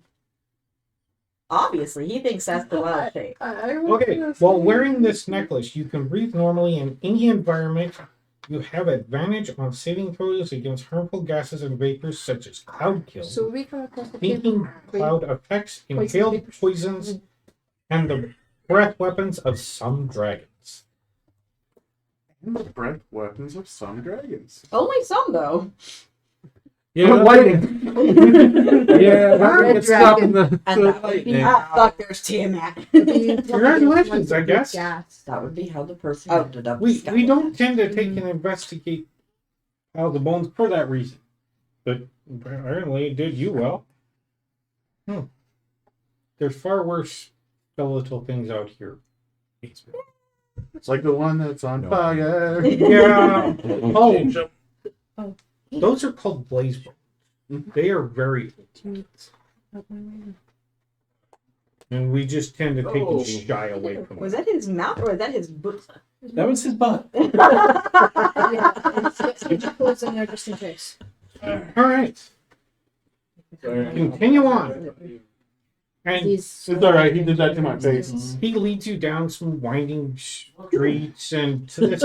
Speaker 8: Obviously, he thinks that's the left shape.
Speaker 2: Okay, while wearing this necklace, you can breathe normally in any environment. You have advantage on saving throws against harmful gases and vapors such as cloud kill,
Speaker 5: So we come across the
Speaker 2: thinking cloud effects, inhaled poisons, and the breath weapons of some dragons.
Speaker 9: And the breath weapons of some dragons.
Speaker 8: Only some, though.
Speaker 4: Yeah,
Speaker 6: lightning.
Speaker 4: Yeah,
Speaker 5: Red
Speaker 4: it's stopping
Speaker 5: dragon.
Speaker 4: the
Speaker 8: And that would be,
Speaker 4: lightning.
Speaker 8: fuck, there's Tiamat.
Speaker 2: Congratulations, I guess.
Speaker 1: That would be how the person
Speaker 8: Oh,
Speaker 1: ended up.
Speaker 2: We don't tend to take and investigate how the bones for that reason, but apparently it did you well. There's far worse skeletal things out here.
Speaker 9: It's like the one that's on fire.
Speaker 2: Yeah. Oh, those are called blaze bones. They are very old. And we just tend to take
Speaker 6: Oh.
Speaker 2: and shy away from
Speaker 8: Was
Speaker 2: it.
Speaker 8: that his mouth or was that his boot?
Speaker 4: That was his butt.
Speaker 5: Yeah, it's clothes in there just in case.
Speaker 2: All right. Continue on. And
Speaker 5: These
Speaker 3: It's all right. He did that to my face.
Speaker 2: he leads you down some winding streets and to this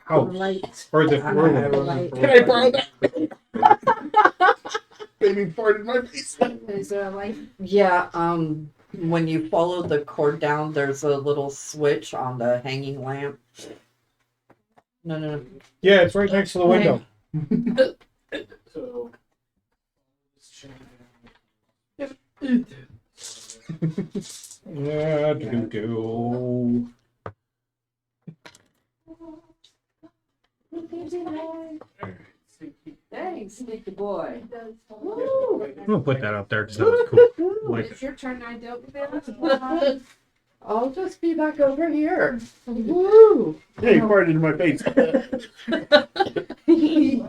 Speaker 2: house.
Speaker 5: light.
Speaker 2: Or the room.
Speaker 5: Light.
Speaker 3: Can I borrow that? Baby farted in my face.
Speaker 5: Is there a light?
Speaker 1: Yeah, when you follow the cord down, there's a little switch on the hanging lamp. No.
Speaker 2: Yeah, it's right next to the window.
Speaker 6: So.
Speaker 2: Yeah, do.
Speaker 8: Thanks, sneaky boy.
Speaker 2: I'm gonna put that up there because that was cool. Like
Speaker 5: It's your turn. I dealt with it.
Speaker 1: I'll just be back over here.
Speaker 5: Woo!
Speaker 3: Yeah, he farted in my face.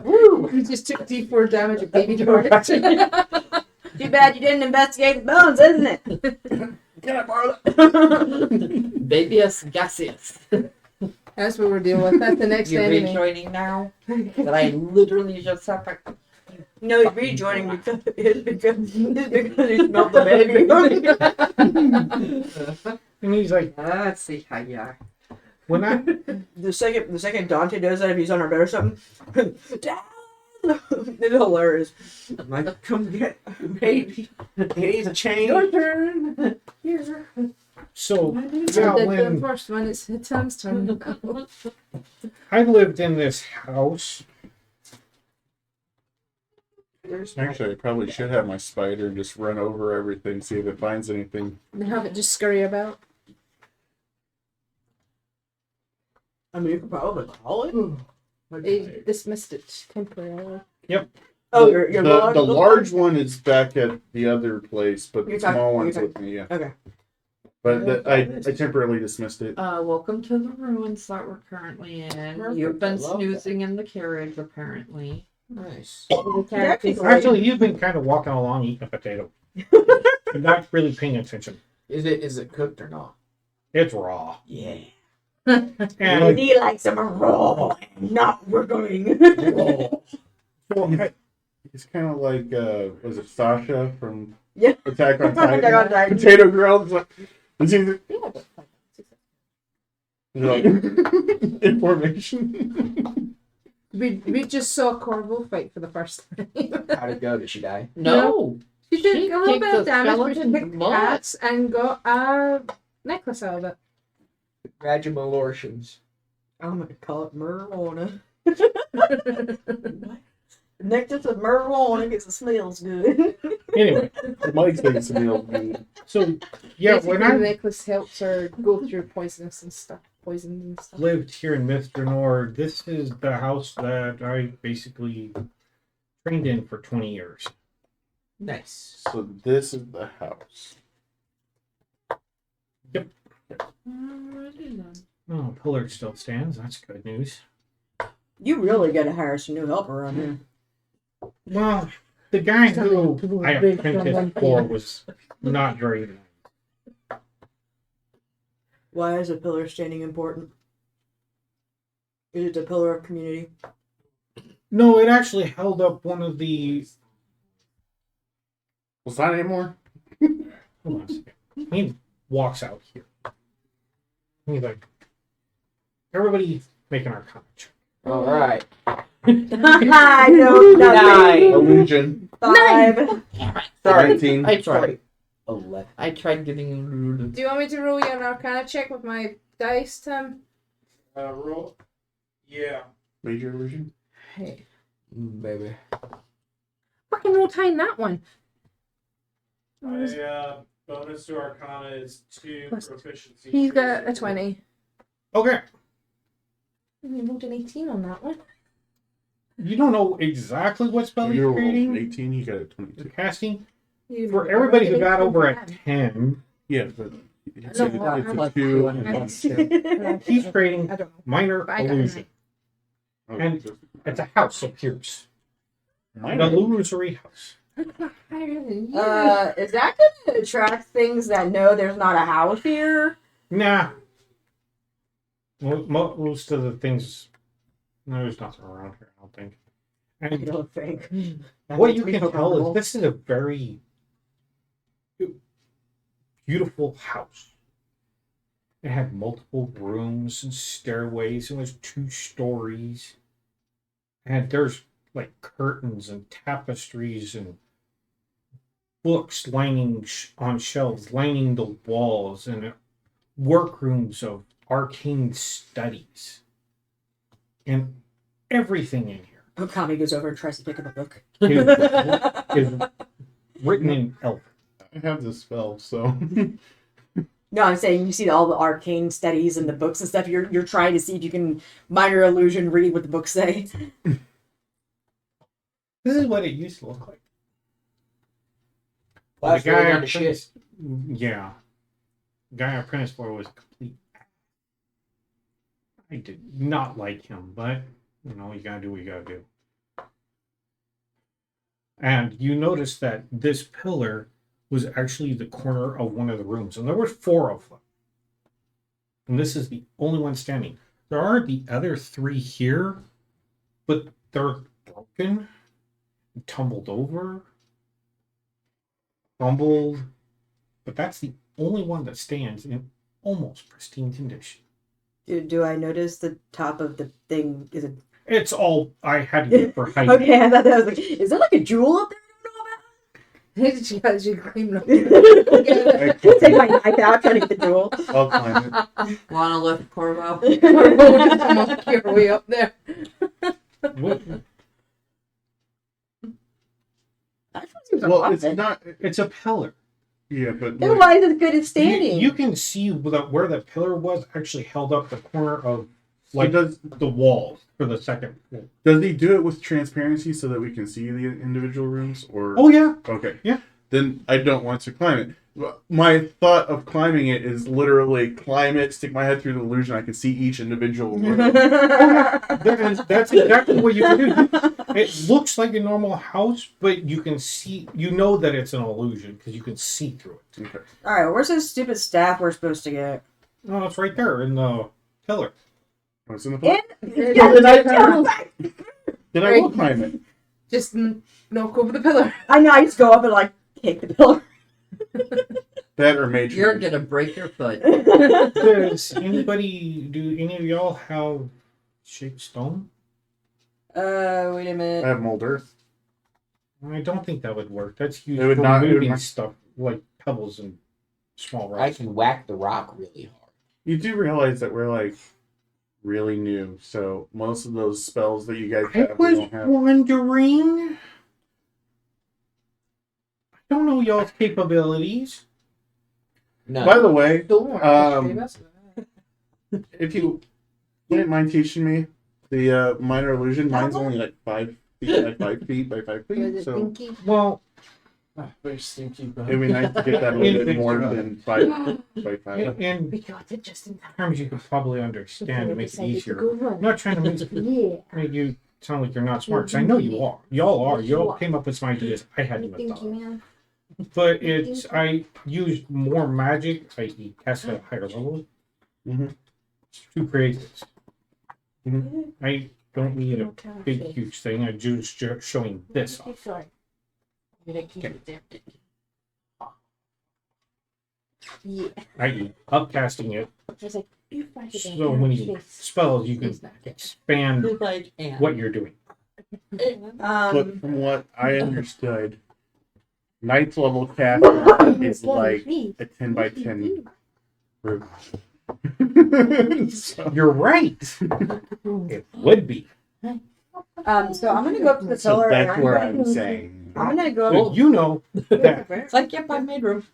Speaker 5: Woo! You just took D4 damage at baby George.
Speaker 7: Too bad you didn't investigate the bones, isn't it?
Speaker 3: Can I borrow that?
Speaker 1: Babius gaseous.
Speaker 5: That's what we're dealing with. That's the next
Speaker 1: You're
Speaker 5: enemy.
Speaker 1: rejoining now? That I literally just sat back.
Speaker 7: No, he's rejoining because he smelled the baby.
Speaker 2: and he's like,
Speaker 1: Let's see how you are.
Speaker 2: when I
Speaker 7: The second Dante does that, if he's on our bed or something, Dad! It's hilarious. I'm like, come get baby. He's a chain.
Speaker 5: Your turn. Here.
Speaker 2: so
Speaker 5: The
Speaker 2: yeah, when
Speaker 5: first one is Tom's turn.
Speaker 2: I lived in this house.
Speaker 3: Actually, I probably should have my spider and just run over everything, see if it finds anything.
Speaker 5: And have it just scurry about.
Speaker 7: I mean, you could probably call it.
Speaker 5: They dismissed it temporarily.
Speaker 7: Oh, your
Speaker 3: The large one is back at the other place, but the
Speaker 7: You're talking-
Speaker 3: small one's
Speaker 7: you're
Speaker 3: with me, yeah.
Speaker 7: Okay.
Speaker 3: But I temporarily dismissed it.
Speaker 1: Welcome to the ruins that we're currently in.
Speaker 6: Perfect.
Speaker 1: You've been
Speaker 6: I love
Speaker 1: snoozing in the carriage, apparently.
Speaker 6: Nice.
Speaker 2: Actually, you've been kind of walking along eating a potato. You're not really paying attention.
Speaker 6: Is it cooked or not?
Speaker 2: It's raw.
Speaker 6: Yeah.
Speaker 2: And
Speaker 7: he likes them raw and not working.
Speaker 3: It's kind of like, was it Sasha from
Speaker 7: Yeah.
Speaker 3: Attack on
Speaker 7: Attack on
Speaker 3: Titan?
Speaker 7: Titan.
Speaker 3: Potato Girl. It's like, information.
Speaker 5: We just saw Corvo fight for the first time.
Speaker 6: How'd it go? Did she die?
Speaker 1: No.
Speaker 5: She did
Speaker 1: She
Speaker 5: a little
Speaker 1: kicked
Speaker 5: bit of
Speaker 1: the
Speaker 5: damage, but she
Speaker 1: skeleton's
Speaker 5: picked
Speaker 1: butt.
Speaker 5: cats and got a necklace out of it.
Speaker 6: Congratulations.
Speaker 7: I'm gonna call it marijuana. Nectar of marijuana because it smells good.
Speaker 2: anyway,
Speaker 3: Mike's making some real good.
Speaker 2: so yeah,
Speaker 5: Basically,
Speaker 2: when
Speaker 5: the
Speaker 2: I
Speaker 5: necklace helps her go through poisons and stuff.
Speaker 2: lived here in Mr. Nord, this is the house that I basically trained in for 20 years.
Speaker 6: Nice.
Speaker 3: So this is the house.
Speaker 2: Oh, pillar still stands. That's good news.
Speaker 7: You really gotta hire some new help around here.
Speaker 2: Well, the guy who I apprenticed for was not very nice.
Speaker 7: Why is a pillar standing important? Is it a pillar of community?
Speaker 2: No, it actually held up one of the.
Speaker 3: Well, it's not anymore.
Speaker 2: Hold on a second. He walks out here. He's like, everybody make an arcana check.
Speaker 6: All right.
Speaker 7: I know nothing.
Speaker 3: Illusion.
Speaker 7: 5.
Speaker 6: Sorry.
Speaker 3: 19.
Speaker 1: I tried.
Speaker 6: 11.
Speaker 1: I tried giving you.
Speaker 5: Do you want me to roll you an Arcana check with my dice, Tim?
Speaker 4: Roll. Yeah.
Speaker 3: Major illusion.
Speaker 5: Hey,
Speaker 6: Baby.
Speaker 5: fucking roll time that one.
Speaker 4: Bonus to Arcana is 2
Speaker 5: Plus-
Speaker 4: proficiency.
Speaker 5: He's got a 20.
Speaker 2: Okay.
Speaker 5: You rolled an 18 on that one.
Speaker 2: You don't know exactly what spell he's
Speaker 3: You're
Speaker 2: creating,
Speaker 3: 18, he got a
Speaker 2: or
Speaker 3: 22.
Speaker 2: casting.
Speaker 5: You
Speaker 2: For everybody who got over a 10,
Speaker 3: Yeah, but it's,
Speaker 5: No,
Speaker 3: it's
Speaker 1: like
Speaker 3: a 2.
Speaker 2: he's creating
Speaker 5: I don't know.
Speaker 2: minor
Speaker 5: I got
Speaker 2: illusion.
Speaker 3: Oh,
Speaker 2: And-
Speaker 3: just-
Speaker 2: It's a house appears. An
Speaker 3: Minor.
Speaker 2: illusory house.
Speaker 7: Is that gonna attract things that know there's not a house here?
Speaker 2: Nah. Most of the things, no, there's nothing around here, I don't think.
Speaker 7: I
Speaker 2: And
Speaker 7: don't think.
Speaker 2: what you can tell is this is a very beautiful house. It had multiple rooms and stairways. It was 2 stories. And there's like curtains and tapestries and books lining on shelves, lining the walls, and workrooms of arcane studies. And everything in here
Speaker 7: Okami goes over and tries to pick up a book.
Speaker 2: is written in Elf.
Speaker 9: I have this spell, so
Speaker 7: No, I'm saying you see all the arcane studies and the books and stuff. You're trying to see if you can minor illusion read what the books say.
Speaker 2: This is what it used to look like.
Speaker 6: Last
Speaker 2: the guy
Speaker 6: really
Speaker 2: I
Speaker 6: down to shit.
Speaker 2: Yeah. The guy I apprenticed for was a complete. I did not like him, but you know, you gotta do what you gotta do. And you notice that this pillar was actually the corner of one of the rooms, and there were 4 of them. And this is the only one standing. There are the other 3 here, but they're broken, tumbled over, crumbled. But that's the only one that stands in almost pristine condition.
Speaker 7: Do I notice the top of the thing? Is it
Speaker 2: It's all I had to get for height.
Speaker 7: okay? I thought that was like, is there like a jewel up there?
Speaker 5: She has you clean up.
Speaker 7: I don't know about. Take my knife out, trying to get the jewel.
Speaker 9: I'll climb it.
Speaker 1: Wanna lift Corvo?
Speaker 5: Monkey your way up there.
Speaker 2: What-
Speaker 7: That seems
Speaker 9: Well, it's
Speaker 7: haunted.
Speaker 9: not.
Speaker 2: It's a pillar.
Speaker 9: Yeah, but
Speaker 7: Then
Speaker 9: like,
Speaker 7: why is it good at standing?
Speaker 2: You can see where the pillar was actually held up the corner of
Speaker 9: like,
Speaker 2: like the wall for the second floor.
Speaker 9: does he do it with transparency so that we can see the individual rooms? Or
Speaker 2: Oh yeah.
Speaker 9: okay,
Speaker 2: Yeah.
Speaker 9: Then I don't want to climb it. My thought of climbing it is literally climb it, stick my head through the illusion. I can see each individual room.
Speaker 2: That's exactly what you can do. It looks like a normal house, but you can see, you know that it's an illusion because you can see through it.
Speaker 9: Okay.
Speaker 7: All right, where's this stupid staff we're supposed to get?
Speaker 2: No, it's right there in the pillar.
Speaker 9: What's in the phone?
Speaker 7: Yeah,
Speaker 9: did I
Speaker 7: yeah,
Speaker 9: will climb it.
Speaker 5: Just knock over the pillar.
Speaker 7: I know. I just go up and like kick the pillar.
Speaker 9: That or major.
Speaker 1: You're gonna break your foot.
Speaker 2: Do any of y'all have shaped stone?
Speaker 7: Wait a
Speaker 9: I
Speaker 7: minute.
Speaker 9: have mold earth.
Speaker 2: I don't think that would work. That's used
Speaker 9: It would
Speaker 2: for
Speaker 9: not- it would
Speaker 2: moving
Speaker 9: not-
Speaker 2: stuff like pebbles and small
Speaker 6: I
Speaker 2: rocks.
Speaker 6: can whack the rock really hard.
Speaker 9: You do realize that we're like really new, so most of those spells that you guys
Speaker 2: I
Speaker 9: have, we
Speaker 2: was
Speaker 9: don't have.
Speaker 2: wondering. I don't know y'all's capabilities.
Speaker 6: No.
Speaker 9: By the way,
Speaker 5: Don't worry.
Speaker 9: Um, if you wouldn't mind teaching me the minor illusion, mine's only like 5 feet by 5 feet by 5 feet, so
Speaker 2: Well,
Speaker 6: very stinky.
Speaker 9: it'd be nice to get that a little bit more than 5 by 5.
Speaker 2: in
Speaker 5: We got it just in time.
Speaker 2: terms you could probably understand to make it
Speaker 5: Decided to
Speaker 2: easier.
Speaker 5: go
Speaker 2: I'm
Speaker 5: run.
Speaker 2: not trying to
Speaker 5: Yeah.
Speaker 2: make you sound like you're not smart, 'cause I know you are. Y'all are. Y'all came up with some ideas I hadn't even thought of.
Speaker 5: man.
Speaker 2: But I used more magic, i.e. cast at a higher level,
Speaker 9: Mhm.
Speaker 2: to create this.
Speaker 9: Mhm.
Speaker 2: I don't need a big, huge thing. I'm just showing this off.
Speaker 5: Sorry. I'm gonna keep it there. Yeah.
Speaker 2: I.e. upcasting it,
Speaker 5: Just like, you find it
Speaker 2: so when you spells, you can
Speaker 5: He's not dead.
Speaker 2: expand
Speaker 1: Like, and
Speaker 2: what you're doing.
Speaker 9: But from what I understood, 9th level cast is like a 10 by 10 room. So-
Speaker 2: You're right. It would be.
Speaker 7: So I'm gonna go up to the
Speaker 9: So
Speaker 7: pillar.
Speaker 9: that's
Speaker 7: and
Speaker 9: where
Speaker 7: I'm
Speaker 9: I'm saying.
Speaker 7: gonna go.
Speaker 2: So you know that
Speaker 1: it's like, yep, I made room.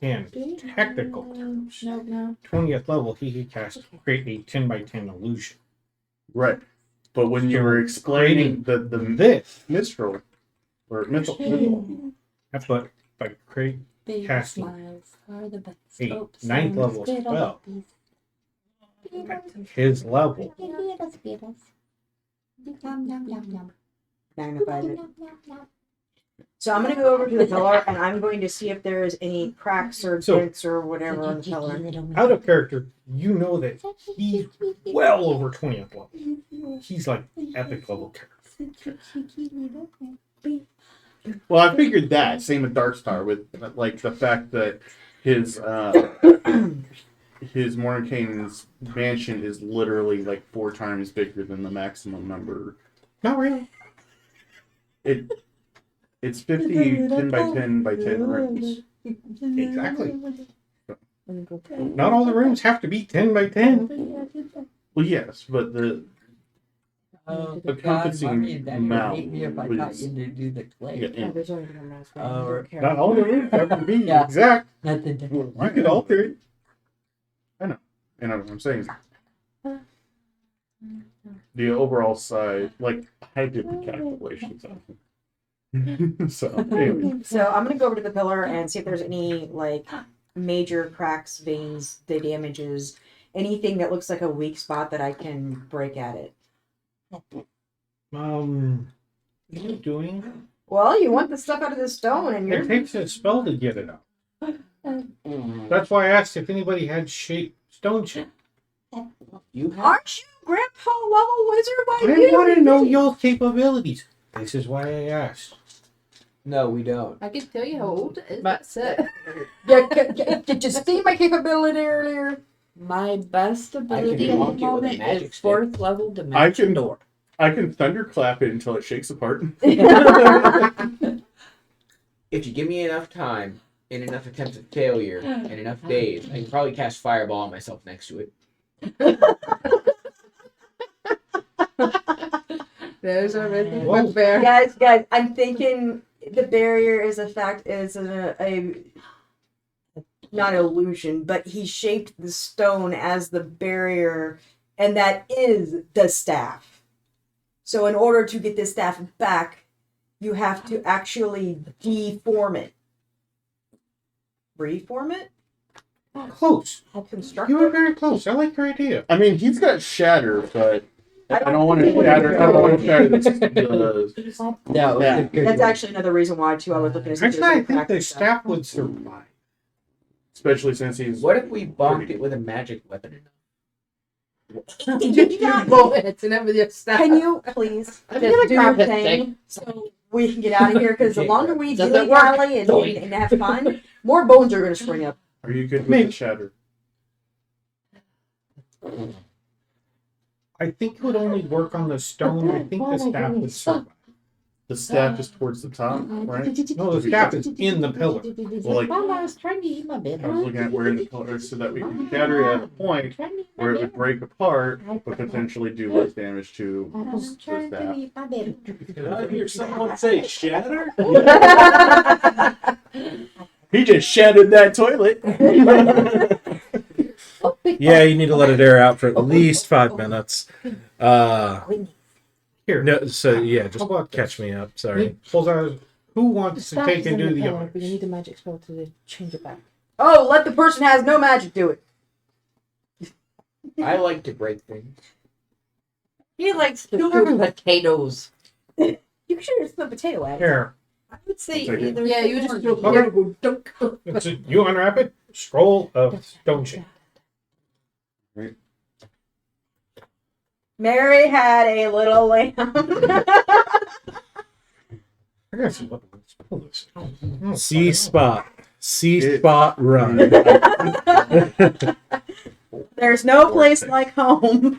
Speaker 2: in technical terms,
Speaker 5: No.
Speaker 2: 20th level, he could cast create a 10 by 10 illusion.
Speaker 9: Right. But when you were explaining the
Speaker 2: This,
Speaker 9: minstrel, or mythal,
Speaker 2: that's what by create casting a 9th level spell at his level
Speaker 8: magnifies it. So I'm gonna go over to the pillar and I'm going to see if there is any cracks or
Speaker 2: So-
Speaker 8: dents or whatever on the pillar.
Speaker 2: Out of character, you know that he's well over 20th level. He's like epic level character.
Speaker 9: Well, I figured that. Same with Darkstar, with like the fact that his his Mordenkainen's mansion is literally like 4 times bigger than the maximum number.
Speaker 2: Not really.
Speaker 9: It's 50 10 by 10 by 10 rooms.
Speaker 2: Exactly. Not all the rooms have to be 10 by 10.
Speaker 9: Well, yes, but the encompassing amount
Speaker 1: If I got you to do the clay.
Speaker 9: yeah,
Speaker 8: Yeah, there's only one last one. I
Speaker 1: Or-
Speaker 8: don't care.
Speaker 2: Not all the rooms have to be
Speaker 1: Yeah.
Speaker 2: exact.
Speaker 1: Nothing.
Speaker 2: I could alter it.
Speaker 9: and what I'm saying is the overall size, like I did the calculations on it. So anyway,
Speaker 8: So I'm gonna go over to the pillar and see if there's any like major cracks, veins, the damages, anything that looks like a weak spot that I can break at it.
Speaker 2: What are you doing?
Speaker 8: Well, you want the stuff out of the stone, and
Speaker 2: It
Speaker 8: you're
Speaker 2: takes a spell to get it out. That's why I asked if anybody had stone shape.
Speaker 6: You have
Speaker 8: aren't you Grandpa level wizard? Why
Speaker 2: I
Speaker 8: you?
Speaker 2: want to know your capabilities. This is why I asked.
Speaker 6: no, we don't.
Speaker 5: I can tell you how old it is. That's it.
Speaker 8: Did you see my capability earlier?
Speaker 1: My best ability at
Speaker 6: block
Speaker 1: the
Speaker 6: it with a
Speaker 1: moment
Speaker 6: magic
Speaker 1: is
Speaker 6: stick.
Speaker 1: 4th level dimension door.
Speaker 9: I can thunderclap it until it shakes apart.
Speaker 6: If you give me enough time and enough attempts at failure and enough days, I can probably cast Fireball on myself next to it.
Speaker 5: There's our rhythm
Speaker 2: Whoa.
Speaker 5: bugbear.
Speaker 8: guys, I'm thinking the barrier is a not an illusion, but he shaped the stone as the barrier, and that is the staff. So in order to get this staff back, you have to actually deform it. Reform it?
Speaker 2: Close.
Speaker 8: Construct
Speaker 2: You were
Speaker 8: it?
Speaker 2: very close. I like your idea.
Speaker 9: I mean, he's got shatter, but
Speaker 8: I
Speaker 9: I don't want to shatter. I don't want to shatter the
Speaker 1: No,
Speaker 9: Yeah.
Speaker 1: it's a good
Speaker 8: That's
Speaker 1: one.
Speaker 8: actually another reason why too I was looking at
Speaker 2: Actually, I think the staff would survive.
Speaker 9: especially since he's.
Speaker 6: What if we bonked it with a magic weapon?
Speaker 5: Bullets and everything. Stuff.
Speaker 8: Can you please
Speaker 1: I'm
Speaker 8: just
Speaker 1: gonna
Speaker 8: do
Speaker 1: grab
Speaker 8: your
Speaker 1: that
Speaker 8: thing so we can get out of here? Because the longer we
Speaker 1: Does
Speaker 8: dilly
Speaker 1: it work?
Speaker 8: dally and have fun, more bones are going to spring up.
Speaker 9: Are you good with
Speaker 2: Maybe.
Speaker 9: the shatter?
Speaker 2: I think it would only work on the stone. I think the staff would survive.
Speaker 9: The staff is towards the top, right?
Speaker 2: No, the staff is in the pillar.
Speaker 9: Well, like
Speaker 1: Mama, I was trying to eat my
Speaker 9: I was
Speaker 1: banana.
Speaker 9: looking at where the pillar is so that we can shatter it at a point where it would break apart, but potentially do less damage to the staff.
Speaker 4: Did I hear someone say shatter?
Speaker 9: He just shattered that toilet.
Speaker 4: Yeah, you need to let it air out for at least 5 minutes.
Speaker 2: Here.
Speaker 4: No, so yeah, just
Speaker 2: How about
Speaker 4: catch me up. Sorry.
Speaker 2: Who wants to take and do the honors?
Speaker 5: But you need a magic spell to change it back.
Speaker 8: Oh, let the person who has no magic do it.
Speaker 6: I like to break things.
Speaker 1: He likes to do potatoes.
Speaker 8: You should just put potato at it.
Speaker 2: Here.
Speaker 1: I would say
Speaker 9: Take it.
Speaker 1: either.
Speaker 5: Yeah, you just throw
Speaker 2: Okay.
Speaker 5: go dunk.
Speaker 2: It's you unwrap it. Scroll of stone shape.
Speaker 8: Mary had a little lamb.
Speaker 2: I gotta see what spell this. Oh,
Speaker 4: C spot. C
Speaker 9: It-
Speaker 4: spot run.
Speaker 8: There's no place like home.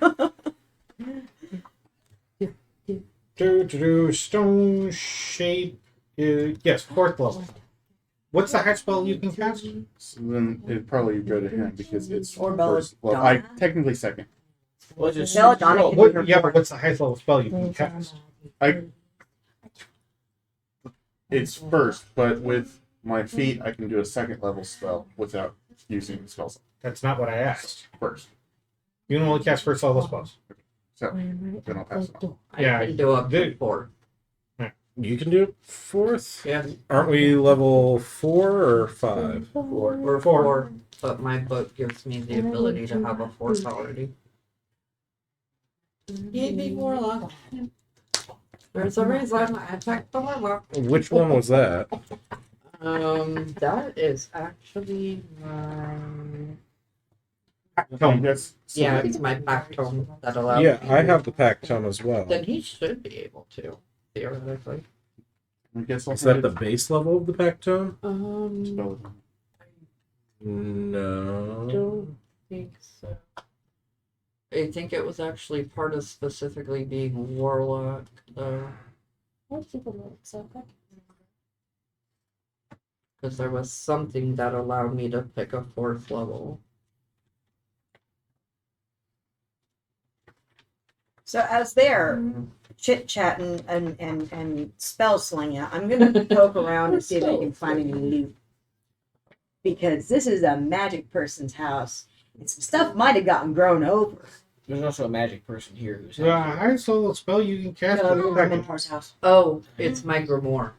Speaker 2: Stone shape. Yes, 4th level. What's the highest spell you can cast?
Speaker 9: So then it'd probably go to him because it's
Speaker 8: Or
Speaker 9: first. Well,
Speaker 8: Belladonna.
Speaker 9: technically second.
Speaker 6: Well, just
Speaker 8: Belladonna
Speaker 6: roll.
Speaker 8: can-
Speaker 2: What? Yeah, but what's the highest level spell you can cast?
Speaker 9: It's first, but with my feet, I can do a second level spell without using the spell slot.
Speaker 2: That's not what I asked.
Speaker 9: First.
Speaker 2: You can only cast 1st level spells.
Speaker 9: So then I'll pass it on.
Speaker 1: I
Speaker 2: Yeah,
Speaker 1: can do up to
Speaker 2: the-
Speaker 1: 4.
Speaker 4: You can do it 4th?
Speaker 1: Yeah,
Speaker 4: Aren't we level 4 or 5?
Speaker 1: we're 4, but my book gives me the ability to have a 4th already. Give me more luck. There's a reason I checked the weather.
Speaker 4: Which one was that?
Speaker 1: That is actually my.
Speaker 2: Tome.
Speaker 9: Yes. So
Speaker 1: Yeah, it's my back tone that allows.
Speaker 4: Yeah,
Speaker 1: me
Speaker 4: I
Speaker 1: to-
Speaker 4: have the pack tome as well.
Speaker 1: Then he should be able to, theoretically.
Speaker 9: I guess I'll
Speaker 4: Is that
Speaker 9: hand
Speaker 4: the base level of the pack tome?
Speaker 9: spell it.
Speaker 4: No.
Speaker 1: Don't think so. I think it was actually part of specifically being warlock, though, because there was something that allowed me to pick a 4th level.
Speaker 8: So as they're chit chatting and spell slinging, I'm gonna poke around and see if I can find any loot. Because this is a magic person's house. And some stuff might have gotten grown over.
Speaker 6: There's also a magic person here who's
Speaker 2: The highest level spell you can cast
Speaker 8: No,
Speaker 2: is
Speaker 8: I'm in
Speaker 2: second.
Speaker 8: Horse house.
Speaker 1: Oh, it's my grimoire.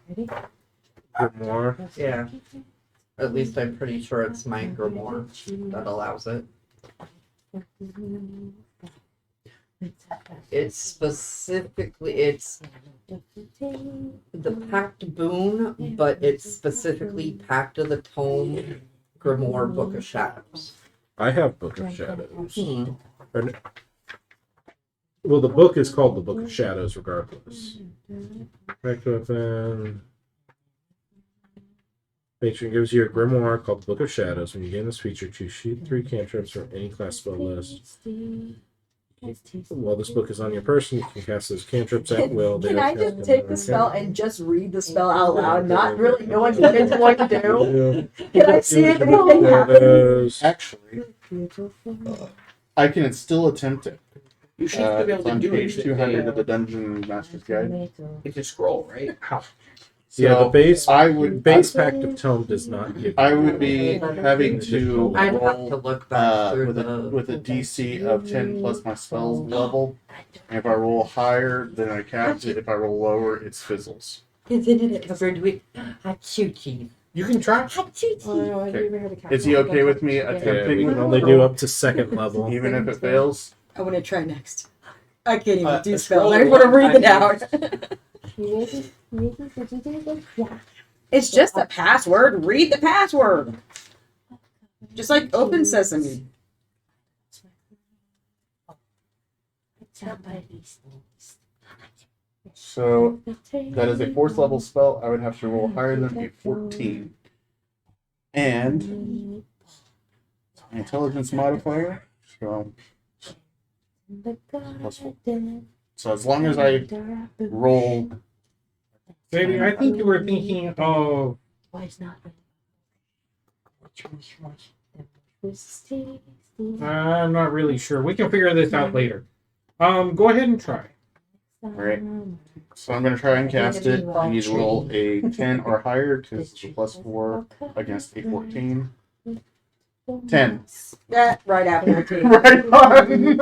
Speaker 4: More.
Speaker 1: Yeah. At least I'm pretty sure it's my grimoire that allows it. It's specifically, it's the Pact Boon, but it's specifically Pact of the Tome Grimoire Book of Shadows.
Speaker 4: I have Book of Shadows.
Speaker 1: Hmm.
Speaker 4: Well, the book is called the Book of Shadows, regardless. Pact weapon. Patron gives you a grimoire called the Book of Shadows. When you gain this feature, choose 3 cantrips from any class spell list. While this book is on your person, you can cast those cantrips at will. They
Speaker 8: Can
Speaker 4: are
Speaker 8: I
Speaker 4: cast
Speaker 8: just take the spell and just read the spell out loud, not really knowing what it's going to do?
Speaker 4: Yeah.
Speaker 8: Can I see if anything happens?
Speaker 4: Shadows.
Speaker 9: Actually, I can still attempt it.
Speaker 6: You should be able
Speaker 9: It's
Speaker 6: to
Speaker 9: on
Speaker 6: do
Speaker 9: page
Speaker 6: it.
Speaker 9: 200 of the Dungeon Master's Guide.
Speaker 6: It's a scroll, right?
Speaker 4: Yeah, the
Speaker 9: So
Speaker 4: base
Speaker 9: I would
Speaker 4: pact of tome does not give.
Speaker 9: I would be having to
Speaker 1: I'd have to
Speaker 9: roll
Speaker 1: look back through
Speaker 9: with a DC of 10 plus my spell level. And if I roll higher, then I cast it. If I roll lower, it fizzles.
Speaker 1: Isn't it covered with Hachuchi?
Speaker 2: You can try.
Speaker 5: Oh, I've never heard of
Speaker 9: Is he okay with me
Speaker 4: Yeah, we
Speaker 9: attempting?
Speaker 4: can only do up to 2nd level.
Speaker 9: Even if it fails?
Speaker 8: I want to try next. I can't even
Speaker 6: A
Speaker 8: do
Speaker 6: scroll
Speaker 8: spell. I want to read it
Speaker 6: time.
Speaker 8: out. It's just a password. Read the password. Just like Open Sesame.
Speaker 9: So that is a 4th level spell. I would have to roll higher than a 14. And my intelligence modifier. So +4. So as long as I roll,
Speaker 2: Maybe I think you were thinking of I'm not really sure. We can figure this out later. Go ahead and try.
Speaker 9: Alright. So I'm going to try and cast it. I need to roll a 10 or higher because it's a +4 against a 14. 10.
Speaker 8: Yeah, right after 14.
Speaker 9: Right on.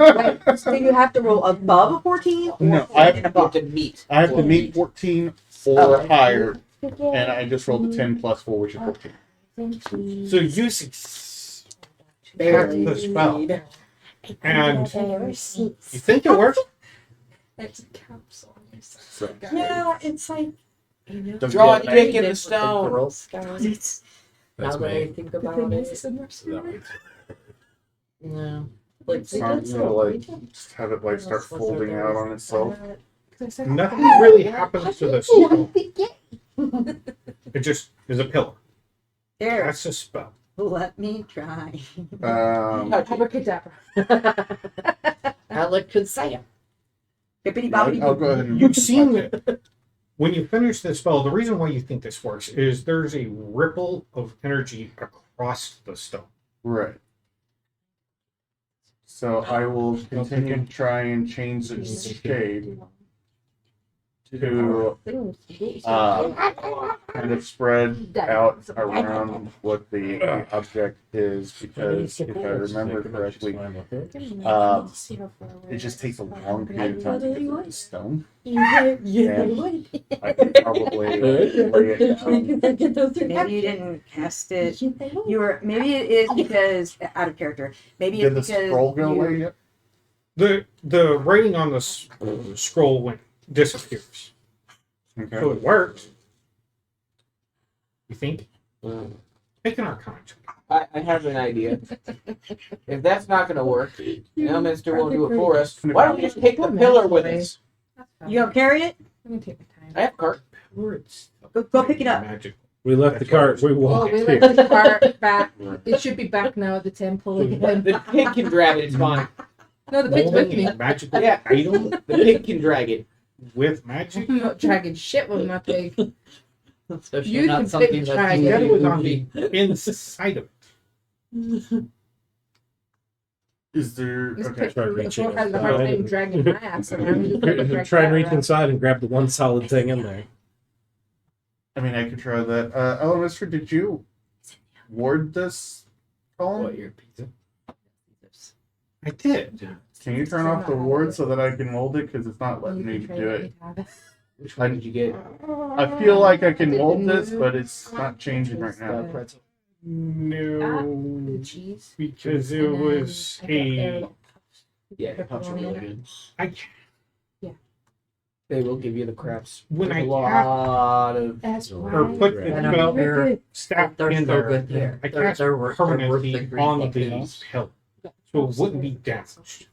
Speaker 8: Wait, so you have to roll above a 14? Or
Speaker 9: No, I have-
Speaker 6: You have to meet.
Speaker 9: I have to meet 14 or higher, and I just rolled a 10 +4, which is 14.
Speaker 2: So you cast
Speaker 8: Barely.
Speaker 2: the spell,
Speaker 8: need.
Speaker 2: and you think it works.
Speaker 1: It's a capsule.
Speaker 9: So,
Speaker 1: Yeah, it's like
Speaker 9: don't
Speaker 6: Draw
Speaker 9: get
Speaker 6: a dick in
Speaker 1: did
Speaker 6: the
Speaker 1: with
Speaker 6: stone.
Speaker 1: Girl Scouts. Now
Speaker 4: That's
Speaker 1: that I
Speaker 4: me.
Speaker 1: think about it, yeah. Like
Speaker 9: So I'm gonna like just have it like start folding out on itself.
Speaker 2: Nothing really happens to the spell. It just is a pillar.
Speaker 8: There,
Speaker 2: That's a spell.
Speaker 8: let me try.
Speaker 5: Abracadabra.
Speaker 1: Alec could say it.
Speaker 8: Bippity
Speaker 9: I'll
Speaker 8: boppity
Speaker 9: go ahead and
Speaker 2: You've seen that when you finish the spell, the reason why you think this works is there's a ripple of energy across the stone.
Speaker 9: right. So I will continue to try and change its shape to kind of spread out around what the object is, because if I remember correctly, it just takes a long period of time to get to the stone. And I could probably lay it down.
Speaker 8: Maybe you didn't cast it. You were maybe it is because out of character. Maybe
Speaker 9: Did
Speaker 8: it's
Speaker 9: the
Speaker 8: because
Speaker 9: scroll go
Speaker 8: you-
Speaker 9: away yet?
Speaker 2: The writing on the scroll disappears.
Speaker 3: Okay.
Speaker 2: So it worked. You think? Pick an arcana check.
Speaker 6: I have an idea. If that's not going to work, and Elminster won't do it for us, why don't we just take the pillar with us?
Speaker 5: That's fine.
Speaker 8: You gonna carry it?
Speaker 5: I'm gonna take my time.
Speaker 6: I have a cart.
Speaker 2: Words.
Speaker 8: Go pick it up.
Speaker 2: Magic.
Speaker 4: We left the cart. We
Speaker 5: Oh,
Speaker 4: walked
Speaker 5: we
Speaker 4: here.
Speaker 5: left the cart back. It should be back now at the temple again.
Speaker 6: The pig can drag it, it's fine.
Speaker 5: No, the pig's with
Speaker 2: Molding
Speaker 5: me.
Speaker 2: a magical
Speaker 6: Yeah.
Speaker 2: item
Speaker 6: The pig can drag it.
Speaker 2: with magic.
Speaker 5: I'm not dragging shit with my pig.
Speaker 1: Especially
Speaker 5: You
Speaker 1: not
Speaker 5: can
Speaker 1: something
Speaker 5: pick
Speaker 1: that's
Speaker 5: try
Speaker 2: You got it was on
Speaker 1: moving.
Speaker 2: the inside of it.
Speaker 3: Is there
Speaker 5: This
Speaker 3: okay?
Speaker 5: pig
Speaker 4: Try reaching
Speaker 5: has a hard
Speaker 4: inside
Speaker 5: time
Speaker 4: and-
Speaker 5: dragging my ass around.
Speaker 4: Try and reach inside and grab the one solid thing in there.
Speaker 3: I mean, I could try that. Elminster, did you ward this column?
Speaker 6: What, your pizza?
Speaker 2: I did.
Speaker 3: Can you turn off the ward so that I can mold it? Because it's not letting me do it.
Speaker 6: Which one did you get?
Speaker 3: I feel like I can mold this, but it's not changing right now.
Speaker 6: Pretzel.
Speaker 2: No,
Speaker 5: cheese.
Speaker 2: because it was a.
Speaker 6: Yeah, the puffs are really good.
Speaker 2: I
Speaker 6: They will give you the crafts.
Speaker 2: When
Speaker 6: There's
Speaker 2: I
Speaker 6: a lot of
Speaker 5: That's
Speaker 2: or
Speaker 5: why.
Speaker 2: put the
Speaker 1: I don't
Speaker 2: spell
Speaker 1: care.
Speaker 2: staff
Speaker 1: They're
Speaker 2: in
Speaker 1: so
Speaker 2: there.
Speaker 1: good there.
Speaker 2: I
Speaker 1: They're
Speaker 2: cast
Speaker 1: worth
Speaker 2: permanently
Speaker 1: the green
Speaker 2: on the
Speaker 1: because
Speaker 2: pill, so it wouldn't be damaged.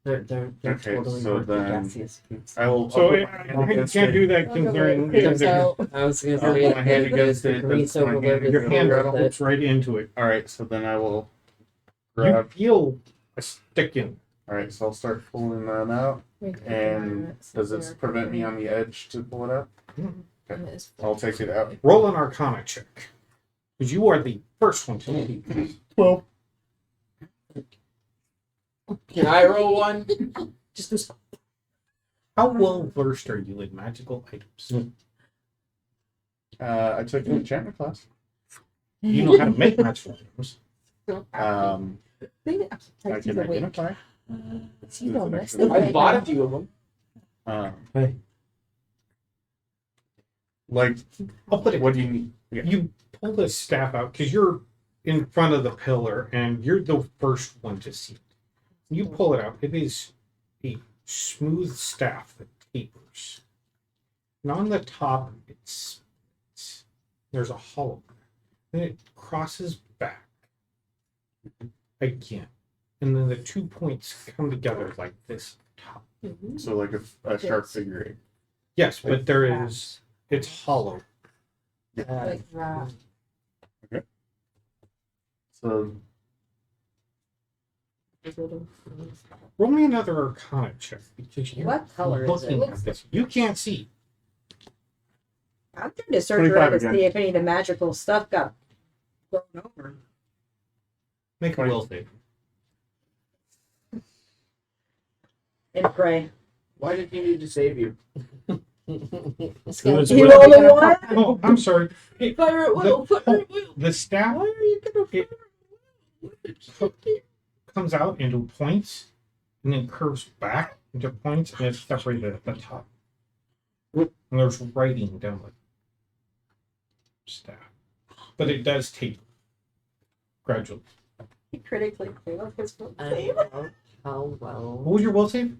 Speaker 1: they're
Speaker 3: Okay,
Speaker 1: totally
Speaker 3: so
Speaker 1: worth the
Speaker 3: then-
Speaker 1: gaseous pizza.
Speaker 3: I will.
Speaker 2: So
Speaker 3: I'll
Speaker 2: I
Speaker 3: put my hand against
Speaker 2: can't
Speaker 3: it.
Speaker 2: do that considering
Speaker 5: So,
Speaker 1: I was gonna
Speaker 3: I'll
Speaker 1: say
Speaker 3: put my hand
Speaker 1: it
Speaker 3: against
Speaker 1: the
Speaker 3: it,
Speaker 1: grease
Speaker 3: that's my
Speaker 1: over
Speaker 3: hand.
Speaker 1: the
Speaker 2: your hand
Speaker 1: with it.
Speaker 2: hooks right into it.
Speaker 3: All right, so then I will
Speaker 2: You
Speaker 3: grab.
Speaker 2: feel a sticking.
Speaker 3: All right, so I'll start pulling that out. And does this prevent me on the edge to pull it out? I'll take it out.
Speaker 2: Roll an Arcana check, because you are the first one to leave.
Speaker 3: 12.
Speaker 6: Can I roll one?
Speaker 2: Just this. How well versed are you in magical items?
Speaker 3: I took an enchantment class.
Speaker 2: You know how to make magical items.
Speaker 3: I can identify.
Speaker 6: I bought a few of them.
Speaker 4: Hey.
Speaker 3: Like,
Speaker 2: I'll put it.
Speaker 3: what do you need?
Speaker 2: You pull the staff out because you're in front of the pillar and you're the first one to see it. You pull it out. It is a smooth staff that tapers. And on the top, there's a hollow. Then it crosses back again. And then the 2 points come together like this top.
Speaker 3: So, like a sharp figure eight.
Speaker 2: Yes, but it's hollow.
Speaker 5: Like that.
Speaker 3: So,
Speaker 2: Roll me another Arcana check because you're
Speaker 8: What color is
Speaker 2: looking
Speaker 8: it?
Speaker 2: at this. You can't see.
Speaker 8: I'm trying to search
Speaker 3: 25
Speaker 8: around to
Speaker 3: again.
Speaker 8: see if any of the magical stuff got blown over.
Speaker 2: Make a will save.
Speaker 8: And pray.
Speaker 6: Why did he need to save you?
Speaker 4: It was
Speaker 8: He
Speaker 4: with-
Speaker 8: rolled a one.
Speaker 2: Oh, I'm sorry.
Speaker 1: Fire at will, fire at will.
Speaker 2: The staff
Speaker 1: Why are you gonna
Speaker 2: it comes out into points and then curves back into points and it's separated at the top. And there's writing down the staff. But it does taper gradually.
Speaker 8: He critically failed his will
Speaker 1: I
Speaker 8: save.
Speaker 1: love how well
Speaker 2: What was your will save?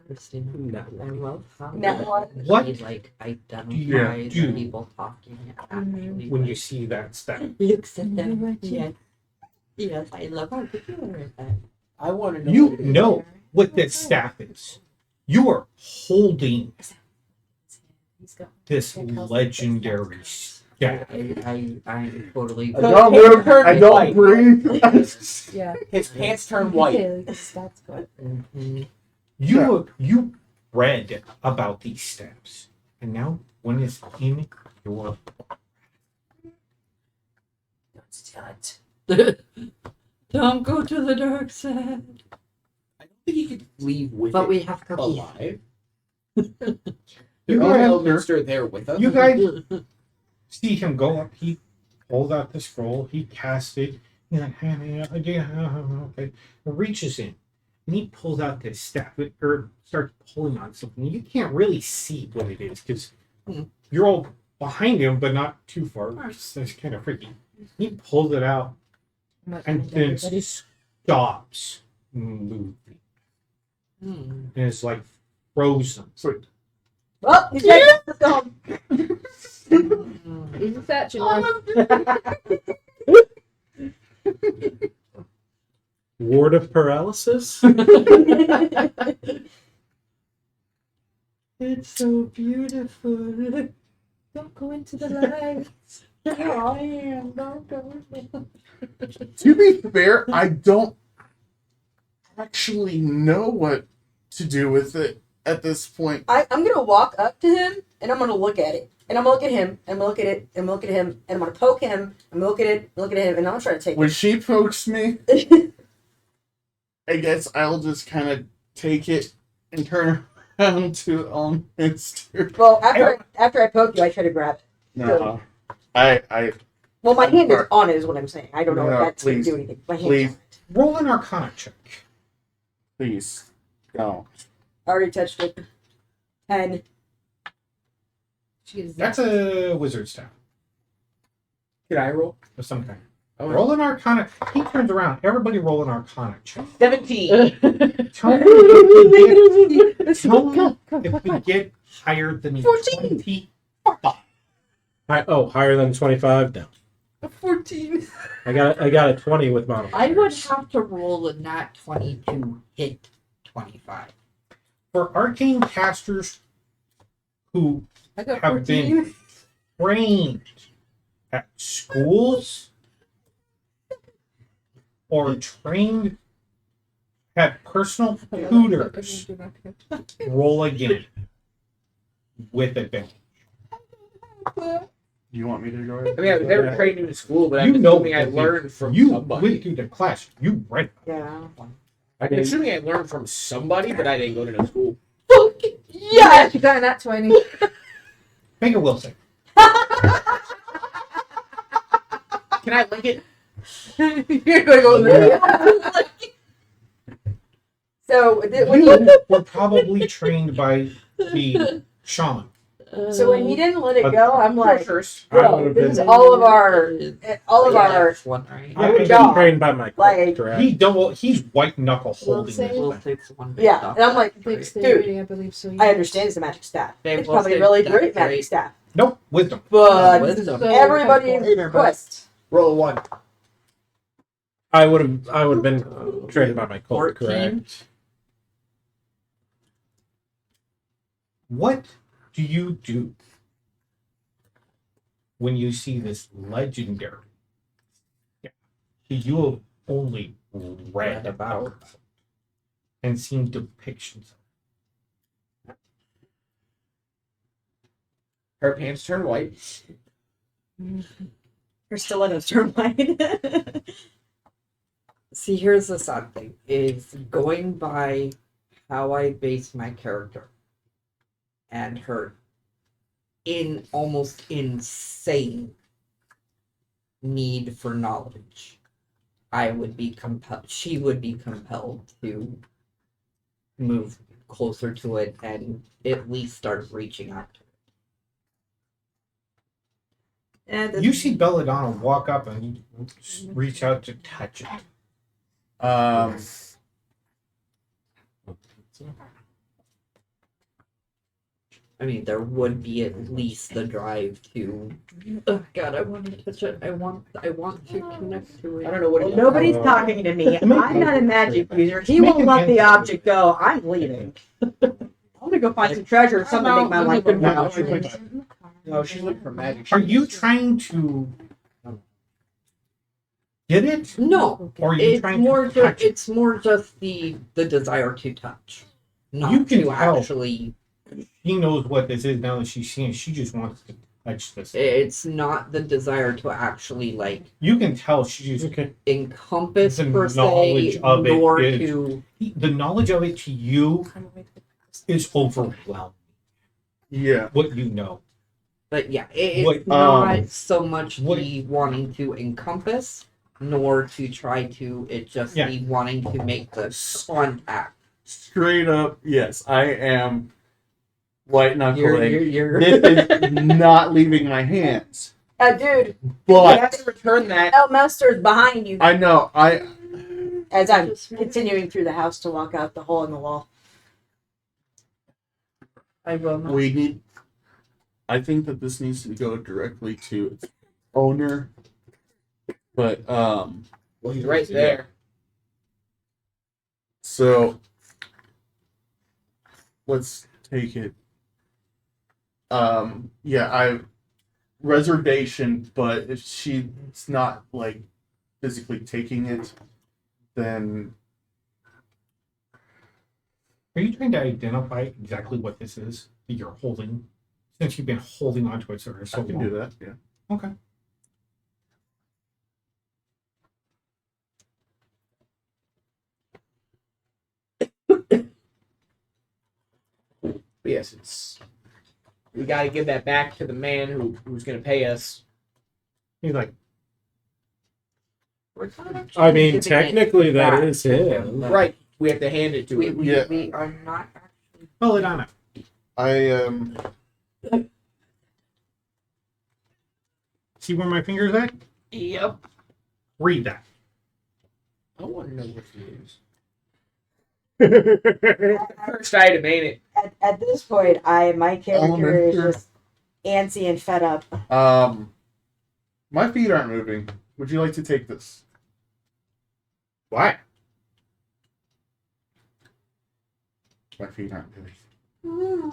Speaker 1: Christina.
Speaker 6: No.
Speaker 1: I love how
Speaker 8: That
Speaker 1: well
Speaker 8: one.
Speaker 2: What?
Speaker 1: she like identifies
Speaker 2: do
Speaker 1: people talking actually.
Speaker 2: When
Speaker 1: like,
Speaker 2: you see that staff.
Speaker 1: looks at them. Yes. Yes, I love how good you are at that.
Speaker 6: I want to know.
Speaker 2: You
Speaker 6: what it is.
Speaker 2: know what that staff is. You are holding this legendary staff.
Speaker 1: I'm totally.
Speaker 6: I don't move, I don't
Speaker 3: breathe.
Speaker 5: Yeah.
Speaker 6: His pants turn white.
Speaker 5: That's good.
Speaker 1: Mhm.
Speaker 2: You read about these staffs, and now one is in your.
Speaker 6: Don't steal it.
Speaker 1: Don't go to the dark side.
Speaker 6: I don't think he could leave with
Speaker 1: But
Speaker 6: it
Speaker 1: we have cookies.
Speaker 6: alive.
Speaker 2: You
Speaker 6: Are
Speaker 2: guys,
Speaker 6: Elminster there with us?
Speaker 2: you guys see him go up. He pulls out the scroll. He casts it. Okay, reaches in, and he pulls out this staff or starts pulling on something. You can't really see what it is because you're all behind him, but not too far. That's kind of freaky. He pulls it out and then stops moving.
Speaker 1: Hmm.
Speaker 2: And it's like frozen.
Speaker 3: Sweet.
Speaker 8: Well, he's taking us home.
Speaker 5: Easy fetch, you know.
Speaker 4: Ward of paralysis.
Speaker 1: It's so beautiful.
Speaker 5: Don't go into the light.
Speaker 9: To be fair, I don't actually know what to do with it at this point.
Speaker 8: I'm gonna walk up to him and I'm gonna look at it. And I'm gonna look at him, and I'm gonna look at it, and I'm gonna look at him, and I'm gonna poke him, I'm gonna look at it, look at him, and I'm gonna try to take
Speaker 9: When she pokes me, I guess I'll just kind of take it and turn around to Elminster.
Speaker 8: Well, after I poke you, I try to grab it.
Speaker 9: No, I
Speaker 8: Well, my hand is on it, is what I'm saying. I don't know if
Speaker 9: No,
Speaker 8: that's
Speaker 9: please.
Speaker 8: gonna do anything. My hand's
Speaker 9: Please.
Speaker 8: on it.
Speaker 2: Roll an Arcana check.
Speaker 9: please don't.
Speaker 8: I already touched it. 10.
Speaker 2: That's a wizard staff
Speaker 6: Can I roll?
Speaker 2: of some kind.
Speaker 6: Oh,
Speaker 2: Roll an Arcana. He turns around. Everybody roll an Arcana check.
Speaker 6: 17.
Speaker 2: Tell me if we get higher than 20.
Speaker 4: Higher than 25? No.
Speaker 6: 14.
Speaker 4: I got a 20 with modifier.
Speaker 1: I would have to roll a nat 20 to hit 25.
Speaker 2: For arcane casters who
Speaker 5: I got
Speaker 2: have
Speaker 5: 14.
Speaker 2: been trained at schools or trained at personal tutors, roll again with advantage.
Speaker 9: You want me to go ahead?
Speaker 6: I mean, I was never trained in school, but I'm
Speaker 2: You know
Speaker 6: assuming I
Speaker 2: that
Speaker 6: learned from
Speaker 2: You
Speaker 6: somebody.
Speaker 2: went through the class. You read.
Speaker 8: Yeah.
Speaker 6: I'm assuming I learned from somebody, but I didn't go to no school.
Speaker 5: Yeah, you got that 20.
Speaker 2: Make a will save.
Speaker 6: Can I link it?
Speaker 8: You're gonna go there. So, when he,
Speaker 2: You were probably trained by the shaman.
Speaker 8: so when he didn't let it go, I'm like,
Speaker 6: First.
Speaker 4: I
Speaker 8: bro,
Speaker 4: would've
Speaker 8: this is
Speaker 4: been-
Speaker 8: all of our
Speaker 1: one, right?
Speaker 4: I would have
Speaker 8: job.
Speaker 4: been trained by my
Speaker 8: Like,
Speaker 4: correct.
Speaker 2: He's white knuckle
Speaker 5: Will
Speaker 2: holding
Speaker 5: save.
Speaker 2: this
Speaker 1: Will
Speaker 2: thing.
Speaker 1: saves one.
Speaker 8: Yeah, and I'm like,
Speaker 5: Thanks to
Speaker 8: Dude,
Speaker 5: everybody, I believe so.
Speaker 8: I understand it's a magic staff.
Speaker 1: They
Speaker 8: It's
Speaker 1: will
Speaker 8: probably
Speaker 1: say
Speaker 8: really
Speaker 1: that's
Speaker 8: great magic
Speaker 1: great.
Speaker 8: staff.
Speaker 2: Nope, wisdom.
Speaker 8: But
Speaker 1: Wisdom.
Speaker 8: everybody's quest.
Speaker 6: Roll a 1.
Speaker 4: I would have been trained by my cult,
Speaker 1: 14.
Speaker 4: correct?
Speaker 2: What do you do when you see this legendary? You have only read about and seen depictions.
Speaker 6: Her pants turn white.
Speaker 8: Her stilettos turn white.
Speaker 1: See, here's the sad thing: is going by how I base my character and her in almost insane need for knowledge. I would be compelled. She would be compelled to move closer to it and at least start reaching out to it.
Speaker 2: You see Belladonna walk up and reach out to touch it. I mean, there would be at least the drive to. Oh God, I want to touch it. I want to connect to it.
Speaker 6: I don't know what it is.
Speaker 8: Nobody's talking to me. I'm not a magic user. He won't let the object go. I'm leaving. I'm gonna go find some treasure or something to make my life
Speaker 6: No,
Speaker 8: better.
Speaker 6: she's looking- No, she's looking for magic.
Speaker 2: Are you trying to get it,
Speaker 1: No,
Speaker 2: or are you
Speaker 1: it's
Speaker 2: trying
Speaker 1: more
Speaker 2: to touch it?
Speaker 1: it's more just the desire to touch, not
Speaker 2: You can
Speaker 1: to
Speaker 2: tell.
Speaker 1: actually.
Speaker 2: She knows what this is now that she's seen it. She just wants to touch this.
Speaker 1: It's not the desire to actually like
Speaker 2: You can tell she's
Speaker 4: Okay.
Speaker 1: encompass
Speaker 2: The
Speaker 1: per
Speaker 2: knowledge
Speaker 1: se,
Speaker 2: of it
Speaker 1: nor
Speaker 2: is-
Speaker 1: to.
Speaker 2: the knowledge of it to you is overwhelming.
Speaker 9: Yeah.
Speaker 2: What you know.
Speaker 1: But yeah, it's
Speaker 2: What-
Speaker 1: not so much
Speaker 2: what-
Speaker 1: the wanting to encompass, nor to try to. It's just
Speaker 2: Yeah.
Speaker 1: the wanting to make the contact.
Speaker 9: Straight up, yes, I am white knuckling.
Speaker 1: You're
Speaker 9: This is not leaving my hands.
Speaker 8: Dude,
Speaker 6: You
Speaker 9: But
Speaker 6: have to return that.
Speaker 8: Elmaster's behind you
Speaker 9: I know
Speaker 8: as I'm continuing through the house to walk out the hole in the wall.
Speaker 1: I will not.
Speaker 9: We need. I think that this needs to go directly to its owner. But
Speaker 6: Well, he's right there.
Speaker 9: so let's take it. Yeah, I reservation, but if she's not like physically taking it, then
Speaker 2: Are you trying to identify exactly what this is that you're holding? Since you've been holding onto it for so
Speaker 9: I can
Speaker 2: long.
Speaker 9: do that. Yeah.
Speaker 2: Okay.
Speaker 6: But yes, it's we got to give that back to the man who's going to pay us.
Speaker 2: He's like,
Speaker 1: We're not actually
Speaker 4: I mean,
Speaker 1: giving it
Speaker 4: technically that
Speaker 1: back
Speaker 4: is
Speaker 1: to
Speaker 4: him.
Speaker 1: but
Speaker 6: Right. We have to hand it to
Speaker 1: We,
Speaker 6: him.
Speaker 1: we,
Speaker 9: Yeah.
Speaker 1: we are not actually.
Speaker 2: Belladonna. See where my finger's at?
Speaker 1: Yep.
Speaker 2: Read that.
Speaker 6: I want to know what it is. First item, ain't it?
Speaker 8: At this point, my character is
Speaker 9: Elementor.
Speaker 8: just antsy and fed up.
Speaker 9: My feet aren't moving. Would you like to take this?
Speaker 2: Why?
Speaker 9: My feet aren't moving.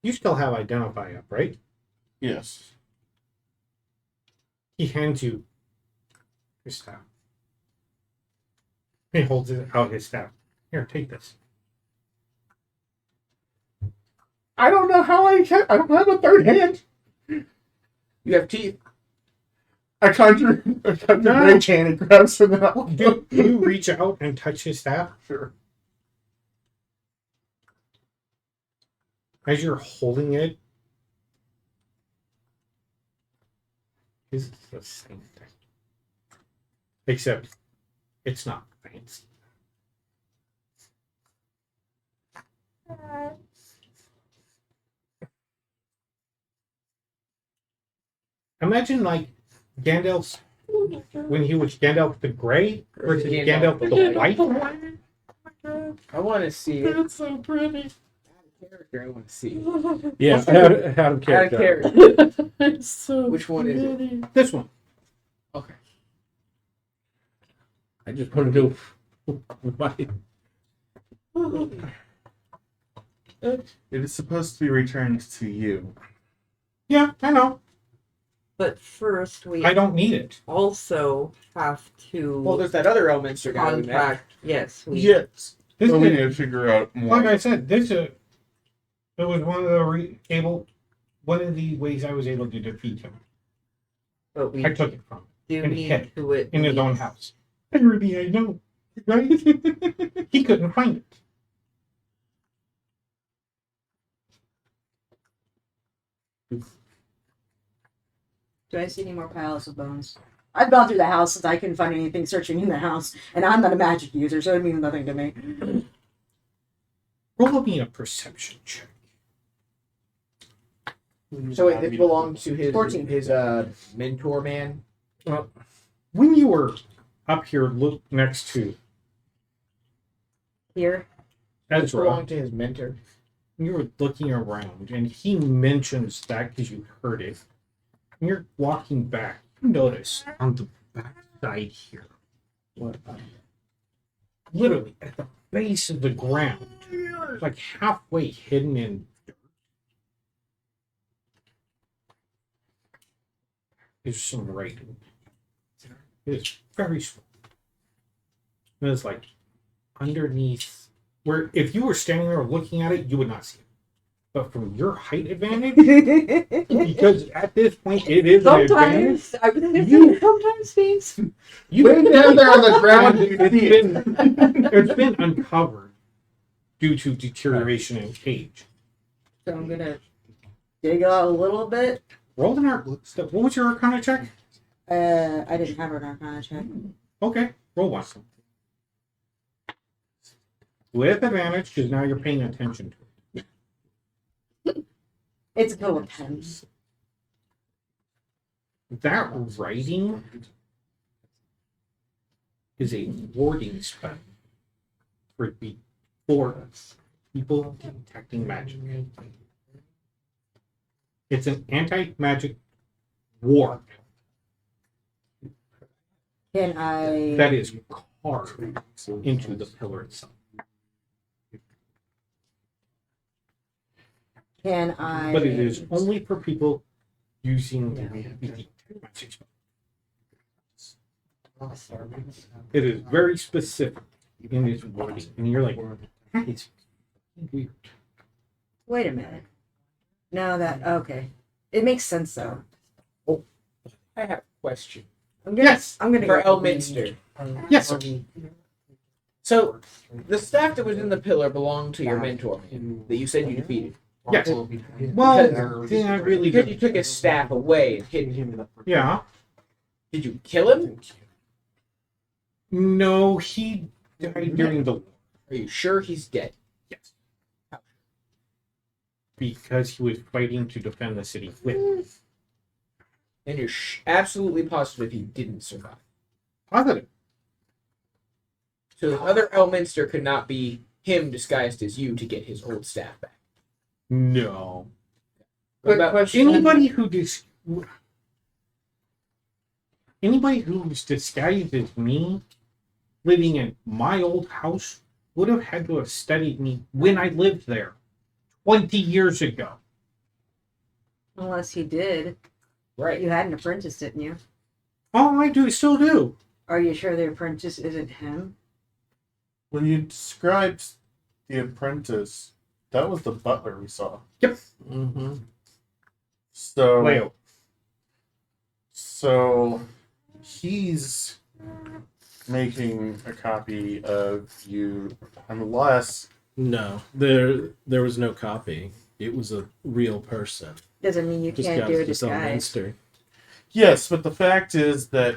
Speaker 2: You still have identify up, right?
Speaker 9: Yes.
Speaker 2: He hands you his staff. He holds out his staff. Here, take this.
Speaker 9: I don't know how I can. I don't have a third hand.
Speaker 6: You have teeth.
Speaker 9: I conjure Rage Hand and grab some and I'll
Speaker 2: Do you reach out and touch his staff?
Speaker 9: Sure.
Speaker 2: As you're holding it, it's the same thing. Except it's not fancy. Imagine like Gandalf's when he was Gandalf the Grey versus Gandalf the White.
Speaker 6: I want to see it.
Speaker 1: That's so pretty.
Speaker 6: Character, I want to see.
Speaker 4: Yeah, out of
Speaker 6: Out of
Speaker 4: character.
Speaker 6: character.
Speaker 1: It's so
Speaker 6: Which one is it?
Speaker 1: pretty.
Speaker 2: This one.
Speaker 6: Okay.
Speaker 4: I just want to know why.
Speaker 9: It is supposed to be returned to you.
Speaker 2: Yeah, I know.
Speaker 1: But first, we
Speaker 2: I don't need it.
Speaker 1: also have to
Speaker 6: Well, there's that other Elminster guy we met.
Speaker 1: contract. Yes, we
Speaker 9: Yes.
Speaker 2: This
Speaker 9: So we
Speaker 2: is-
Speaker 9: need to figure out more.
Speaker 2: Like I said, it was one of the ways I was able to defeat him.
Speaker 1: but we
Speaker 2: I took it from him
Speaker 1: do
Speaker 2: and
Speaker 1: need
Speaker 2: hid
Speaker 1: to it
Speaker 2: in his own house. Everything I know, right? He couldn't find it.
Speaker 8: Do I see any more piles of bones? I've gone through the house since I couldn't find anything searching in the house, and I'm not a magic user, so it means nothing to me.
Speaker 2: Roll me a perception check.
Speaker 6: So wait, this belonged to his
Speaker 8: 14.
Speaker 6: his mentor man.
Speaker 2: When you were up here, look next to
Speaker 8: Here,
Speaker 6: This
Speaker 2: Ezra.
Speaker 6: belonged to his mentor.
Speaker 2: You were looking around, and he mentions that because you heard it. And you're walking back. You notice on the back side here,
Speaker 6: What?
Speaker 2: literally at the base of the ground, like halfway hidden in dirt, is some writing. It's very small. And it's like underneath where if you were standing there looking at it, you would not see it. But from your height advantage, because at this point it is an advantage.
Speaker 1: Sometimes I was gonna
Speaker 2: You-
Speaker 1: say sometimes things.
Speaker 2: You've been
Speaker 9: down there on the ground, you
Speaker 2: It's
Speaker 9: see
Speaker 2: been, it's been uncovered due to deterioration in age.
Speaker 8: so I'm gonna dig out a little bit.
Speaker 2: Roll an art. What was your Arcana check?
Speaker 8: I didn't have an Arcana check.
Speaker 2: Okay, roll one. With advantage, because now you're paying attention to it.
Speaker 8: It's a total of 10.
Speaker 2: That writing is a warding spell. for people detecting magic. It's an anti-magic ward
Speaker 8: Can I?
Speaker 2: that is carved into the pillar itself.
Speaker 8: Can I?
Speaker 2: But it is only for people using the magic spell. It is very specific in its wording, and you're like, that is weird.
Speaker 8: Wait a minute. No, that okay. It makes sense though.
Speaker 6: I have a question
Speaker 8: I'm gonna.
Speaker 2: Yes.
Speaker 8: I'm gonna
Speaker 6: for
Speaker 8: go.
Speaker 6: Elminster.
Speaker 2: Yes, sir.
Speaker 6: So, the staff that was in the pillar belonged to your mentor that you said you defeated.
Speaker 2: Yes. Well, yeah, really
Speaker 6: Because you
Speaker 2: good.
Speaker 6: took his staff away and hid him.
Speaker 2: Yeah.
Speaker 6: Did you kill him?
Speaker 2: No, he died during the war.
Speaker 6: Are you sure he's dead?
Speaker 2: Yes. Because he was fighting to defend the city with.
Speaker 6: And you're absolutely positive he didn't survive.
Speaker 2: Positive.
Speaker 6: So the other Elminster could not be him disguised as you to get his old staff back.
Speaker 2: No.
Speaker 6: What
Speaker 1: Quick
Speaker 6: about
Speaker 1: question.
Speaker 2: Anybody who's disguised as me living in my old house would have had to have studied me when I lived there 20 years ago.
Speaker 8: Unless he did.
Speaker 6: right?
Speaker 8: You had an apprentice, didn't you?
Speaker 2: Oh, I do, still do.
Speaker 8: Are you sure the apprentice isn't him?
Speaker 9: When you described the apprentice, that was the butler we saw.
Speaker 4: Mm-hmm.
Speaker 9: So
Speaker 2: Leo.
Speaker 9: So he's making a copy of you, unless
Speaker 4: No, there was no copy. It was a real person.
Speaker 8: Doesn't mean you can't do a
Speaker 4: Disguised as
Speaker 8: disguise.
Speaker 4: Elminster.
Speaker 9: yes, but the fact is that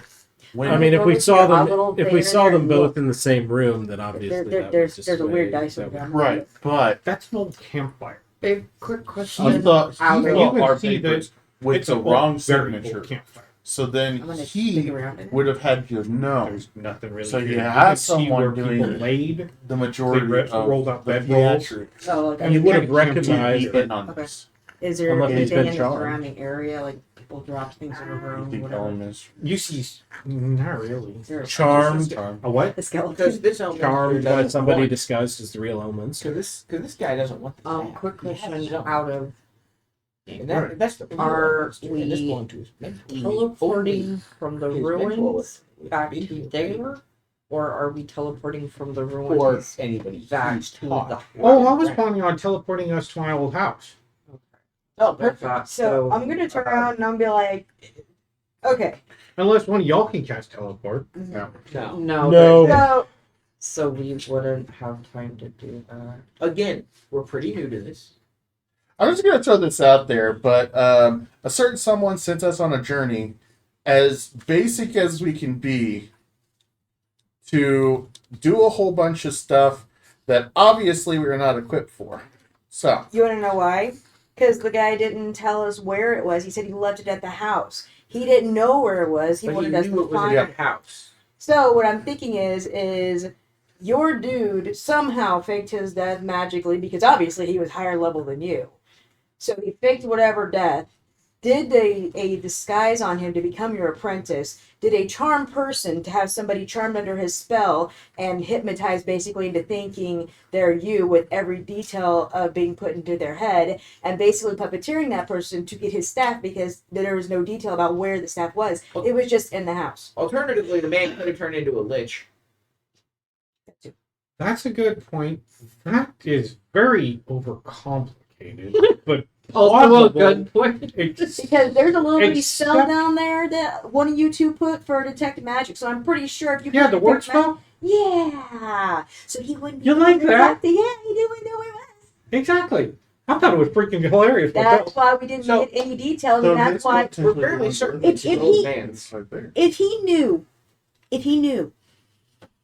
Speaker 9: when
Speaker 4: I mean, if
Speaker 8: Go
Speaker 4: we
Speaker 8: with
Speaker 4: saw
Speaker 8: your
Speaker 4: them,
Speaker 8: little
Speaker 4: if we
Speaker 8: thing
Speaker 4: saw
Speaker 8: in there
Speaker 4: them
Speaker 8: and
Speaker 4: both
Speaker 8: look.
Speaker 4: in the same room, then obviously
Speaker 8: There's a weird dice over there.
Speaker 9: right, but
Speaker 2: That's an old campfire.
Speaker 1: Big quick question.
Speaker 9: I thought
Speaker 1: Out
Speaker 9: he
Speaker 1: of-
Speaker 9: got
Speaker 2: You
Speaker 9: our
Speaker 2: can see
Speaker 9: papers
Speaker 2: that
Speaker 9: with
Speaker 2: it's
Speaker 9: the
Speaker 2: an
Speaker 9: wrong
Speaker 2: old, very old
Speaker 9: signature.
Speaker 2: campfire.
Speaker 9: So then
Speaker 8: I'm gonna dig
Speaker 9: he
Speaker 8: around it.
Speaker 9: would have had to have known
Speaker 2: There's nothing really.
Speaker 9: So
Speaker 2: here.
Speaker 9: you
Speaker 2: can
Speaker 9: have
Speaker 2: see
Speaker 9: someone
Speaker 2: where people
Speaker 9: doing-
Speaker 2: laid.
Speaker 9: the majority
Speaker 2: They
Speaker 9: of
Speaker 2: rolled out
Speaker 9: the
Speaker 2: bed rolls.
Speaker 9: theatrics.
Speaker 8: Oh, okay.
Speaker 2: And
Speaker 4: You would have
Speaker 2: can't
Speaker 4: recognized
Speaker 9: Be
Speaker 4: it.
Speaker 9: in on
Speaker 8: Okay.
Speaker 9: this.
Speaker 8: Is there
Speaker 4: Unless he's
Speaker 8: anything
Speaker 4: been
Speaker 8: in the
Speaker 4: charmed.
Speaker 8: surrounding area, like people dropped things in the
Speaker 9: You
Speaker 8: room,
Speaker 9: think
Speaker 8: whatever?
Speaker 9: Elmis
Speaker 2: You see, not really.
Speaker 8: Is there a
Speaker 4: Charmed,
Speaker 2: A what?
Speaker 8: The skeleton.
Speaker 6: Because this Elminster
Speaker 4: charmed by
Speaker 6: doesn't
Speaker 4: somebody
Speaker 6: want-
Speaker 4: disguised as the real Elminster.
Speaker 6: Because this guy doesn't want the staff.
Speaker 1: Quick
Speaker 6: He has
Speaker 1: question.
Speaker 6: his own.
Speaker 1: Out of
Speaker 6: And that's the real
Speaker 1: Are
Speaker 6: Elminster, and this
Speaker 1: we
Speaker 6: belonged to his mentor.
Speaker 1: teleporting from the
Speaker 6: His mentor
Speaker 1: ruins
Speaker 6: was-
Speaker 1: back to there, or are we teleporting from the
Speaker 6: or
Speaker 1: ruins
Speaker 6: anybody
Speaker 1: back
Speaker 6: who's
Speaker 1: to
Speaker 6: taught.
Speaker 1: the?
Speaker 2: Oh, I was planning on teleporting us to my old house.
Speaker 6: Oh, perfect.
Speaker 7: So I'm gonna turn around and I'm gonna be like, okay.
Speaker 2: Unless one of y'all can cast teleport.
Speaker 6: No.
Speaker 1: No.
Speaker 4: No.
Speaker 7: So
Speaker 1: So we wouldn't have time to do that.
Speaker 6: Again, we're pretty new to this.
Speaker 9: I'm just gonna throw this out there, but a certain someone sent us on a journey, as basic as we can be, to do a whole bunch of stuff that obviously we are not equipped for. So
Speaker 7: you wanna know why? Because the guy didn't tell us where it was. He said he left it at the house. He didn't know where it was. He
Speaker 6: But he
Speaker 7: wanted us
Speaker 6: knew
Speaker 7: to
Speaker 6: it was
Speaker 7: find
Speaker 6: in
Speaker 7: it.
Speaker 6: your house.
Speaker 7: So what I'm thinking is your dude somehow faked his death magically because obviously he was higher level than you. So he faked whatever death, did a disguise on him to become your apprentice, did a charm person to have somebody charmed under his spell and hypnotized basically into thinking they're you with every detail of being put into their head, and basically puppeteering that person to get his staff because there was no detail about where the staff was. It was just in the house.
Speaker 6: Alternatively, the man could have turned into a lich.
Speaker 2: That's a good point. That is very overcomplicated, but
Speaker 1: Also a
Speaker 2: plausible.
Speaker 1: good point.
Speaker 2: It's,
Speaker 7: Because there's a little bitty spell
Speaker 2: Except-
Speaker 7: down there that one of you two put for detect magic, so I'm pretty sure if you
Speaker 2: yeah,
Speaker 7: put
Speaker 2: the word
Speaker 7: detect mag-
Speaker 2: spell.
Speaker 7: Yeah. So he wouldn't be
Speaker 2: You
Speaker 7: able
Speaker 2: like
Speaker 7: to
Speaker 2: that?
Speaker 7: detect it. Yeah, he didn't know where it was.
Speaker 2: Exactly. I thought it was freaking hilarious.
Speaker 7: That's why we didn't
Speaker 6: So-
Speaker 7: get any details,
Speaker 9: So
Speaker 7: and that's
Speaker 9: this
Speaker 7: why
Speaker 9: one technically
Speaker 6: We're fairly
Speaker 9: belongs
Speaker 6: certain
Speaker 9: to
Speaker 6: it's
Speaker 7: If
Speaker 6: an old
Speaker 7: he-
Speaker 6: man's.
Speaker 9: right there.
Speaker 7: if he knew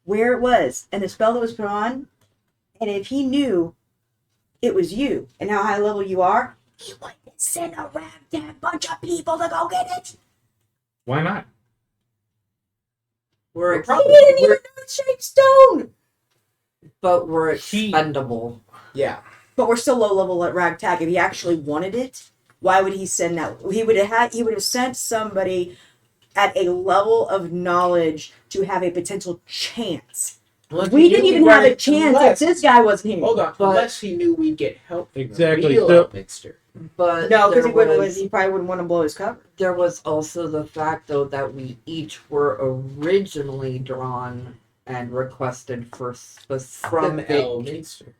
Speaker 7: where it was and the spell that was put on, and if he knew it was you and how high level you are, he wouldn't send a ragtag bunch of people to go get it.
Speaker 2: Why not?
Speaker 1: We're
Speaker 7: He
Speaker 1: excited.
Speaker 7: didn't even know it's shaped stone.
Speaker 1: but we're
Speaker 2: He-
Speaker 1: expendable.
Speaker 6: Yeah.
Speaker 8: But we're still low level at ragtag. If he actually wanted it, why would he send that? He would have sent somebody at a level of knowledge to have a potential chance.
Speaker 6: Unless
Speaker 8: We
Speaker 6: he
Speaker 8: didn't
Speaker 6: knew
Speaker 8: even
Speaker 6: we'd
Speaker 8: have a
Speaker 6: run-
Speaker 8: chance
Speaker 6: unless-
Speaker 8: if this guy wasn't here.
Speaker 6: Hold on.
Speaker 1: But-
Speaker 6: Unless he knew we'd get help. From
Speaker 4: Exactly,
Speaker 6: The real
Speaker 4: so-
Speaker 6: Elminster.
Speaker 1: But
Speaker 8: No, because
Speaker 1: there
Speaker 8: he probably wouldn't want to blow his cover.
Speaker 1: there was also the fact, though, that we each were originally drawn and requested for
Speaker 6: From
Speaker 1: specific
Speaker 6: Elminster.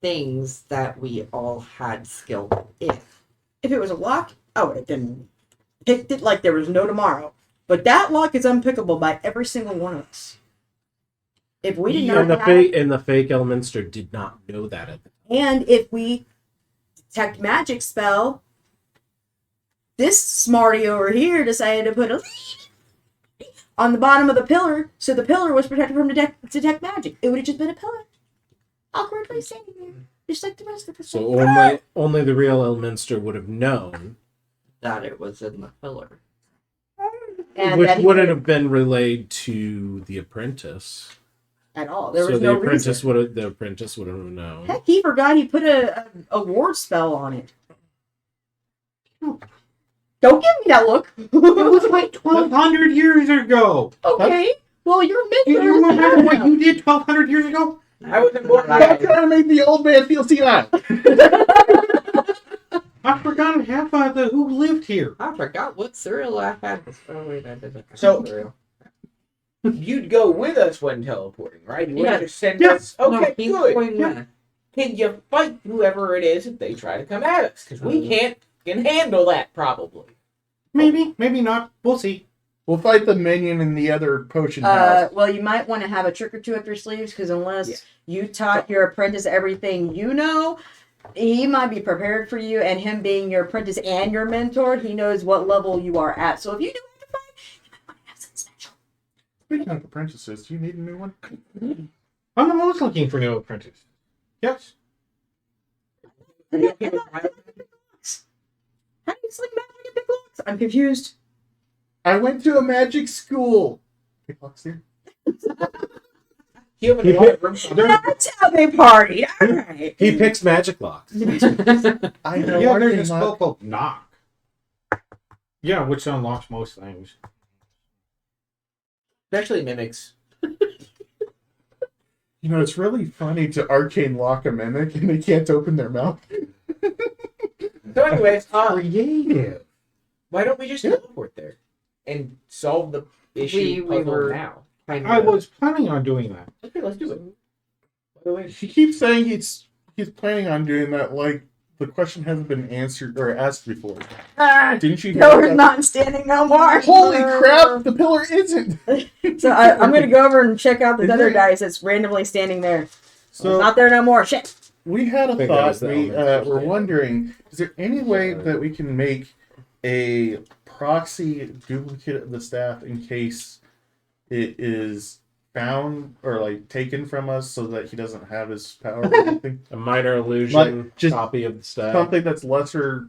Speaker 1: things that we all had skill in.
Speaker 8: If it was a lock, I would have been picked it like there was no tomorrow. But that lock is unpickable by every single one of us. If we did
Speaker 4: and
Speaker 8: not
Speaker 4: the fake Elminster did not know that at the time.
Speaker 8: and if we detect magic spell, this smarty over here decided to put a on the bottom of the pillar, so the pillar was protected from detect magic. It would have just been a pillar, awkwardly standing there, just like the rest of the
Speaker 4: So
Speaker 8: stuff.
Speaker 4: only the real Elminster would have known,
Speaker 1: That it was in the pillar.
Speaker 8: And
Speaker 4: which
Speaker 8: that he
Speaker 4: wouldn't have been relayed to the apprentice.
Speaker 8: at all. There
Speaker 4: So
Speaker 8: was
Speaker 4: the
Speaker 8: no
Speaker 4: apprentice
Speaker 8: reason.
Speaker 4: would have known.
Speaker 8: Heck, he forgot he put a ward spell on it. Don't give me that look.
Speaker 2: It was like 1,200 years ago.
Speaker 8: Okay. Well, you're
Speaker 2: Do you remember what you did 1,200 years ago?
Speaker 6: I was important.
Speaker 9: That kind of made the old man feel senile.
Speaker 2: I forgot half of the who lived here.
Speaker 1: I forgot what cereal I had. Oh, wait, I didn't.
Speaker 6: So-
Speaker 1: cereal.
Speaker 6: You'd go with us when teleporting, right? You wouldn't
Speaker 1: Yeah.
Speaker 6: just send
Speaker 2: Yeah.
Speaker 6: us. Okay,
Speaker 1: No, he's
Speaker 6: good.
Speaker 1: going
Speaker 6: Yeah.
Speaker 1: with.
Speaker 6: Can you fight whoever it is if they try to come at us? Because we can't can handle that probably.
Speaker 2: Maybe, maybe not. We'll see.
Speaker 9: We'll fight the minion in the other potion house.
Speaker 8: Well, you might want to have a trick or two up your sleeves because unless
Speaker 6: Yeah.
Speaker 8: you taught your apprentice everything you know, he might be prepared for you. And him being your apprentice and your mentor, he knows what level you are at. So if you do have to fight, you might want to have something special.
Speaker 9: Speaking of apprentices, do you need a new one?
Speaker 2: I'm always looking for new apprentices. Yes.
Speaker 6: Are you okay with my-
Speaker 8: How do you sling magic and pick locks? I'm confused.
Speaker 9: I went to a magic school. Picklock's here.
Speaker 6: You have a lot of room for them.
Speaker 8: That's how they partied. All right.
Speaker 4: He picks magic locks.
Speaker 9: I know.
Speaker 2: Yeah,
Speaker 9: one
Speaker 2: there's a
Speaker 9: thing
Speaker 2: spell
Speaker 9: not-
Speaker 2: called Knock. Yeah, which unlocks most things.
Speaker 6: Especially mimics.
Speaker 9: You know, it's really funny to arcane lock a mimic and they can't open their mouth.
Speaker 6: So anyways,
Speaker 9: Creative.
Speaker 6: why don't we just teleport there and solve the issue
Speaker 1: We
Speaker 6: puzzle
Speaker 1: were-
Speaker 6: now?
Speaker 2: I was planning on doing that.
Speaker 6: Okay, let's do it. By the way,
Speaker 9: He keeps saying he's planning on doing that. Like the question hasn't been answered or asked before. Didn't you? hear
Speaker 8: Pillar's
Speaker 9: that?
Speaker 8: not standing no more.
Speaker 9: Holy crap! The pillar isn't.
Speaker 8: So I'm going to go over and check out the
Speaker 9: Is
Speaker 8: other
Speaker 9: it-
Speaker 8: guys that's randomly standing there. It's
Speaker 9: So
Speaker 8: not there no more. Shit.
Speaker 9: we had a
Speaker 4: think that
Speaker 9: thought.
Speaker 4: was the
Speaker 9: We
Speaker 4: element.
Speaker 9: were wondering: is there any way that we can make a proxy duplicate of the staff in case it is found or like taken from us, so that he doesn't have his power or anything?
Speaker 4: A minor illusion
Speaker 9: Like, just
Speaker 4: copy of the staff.
Speaker 9: Something that's lesser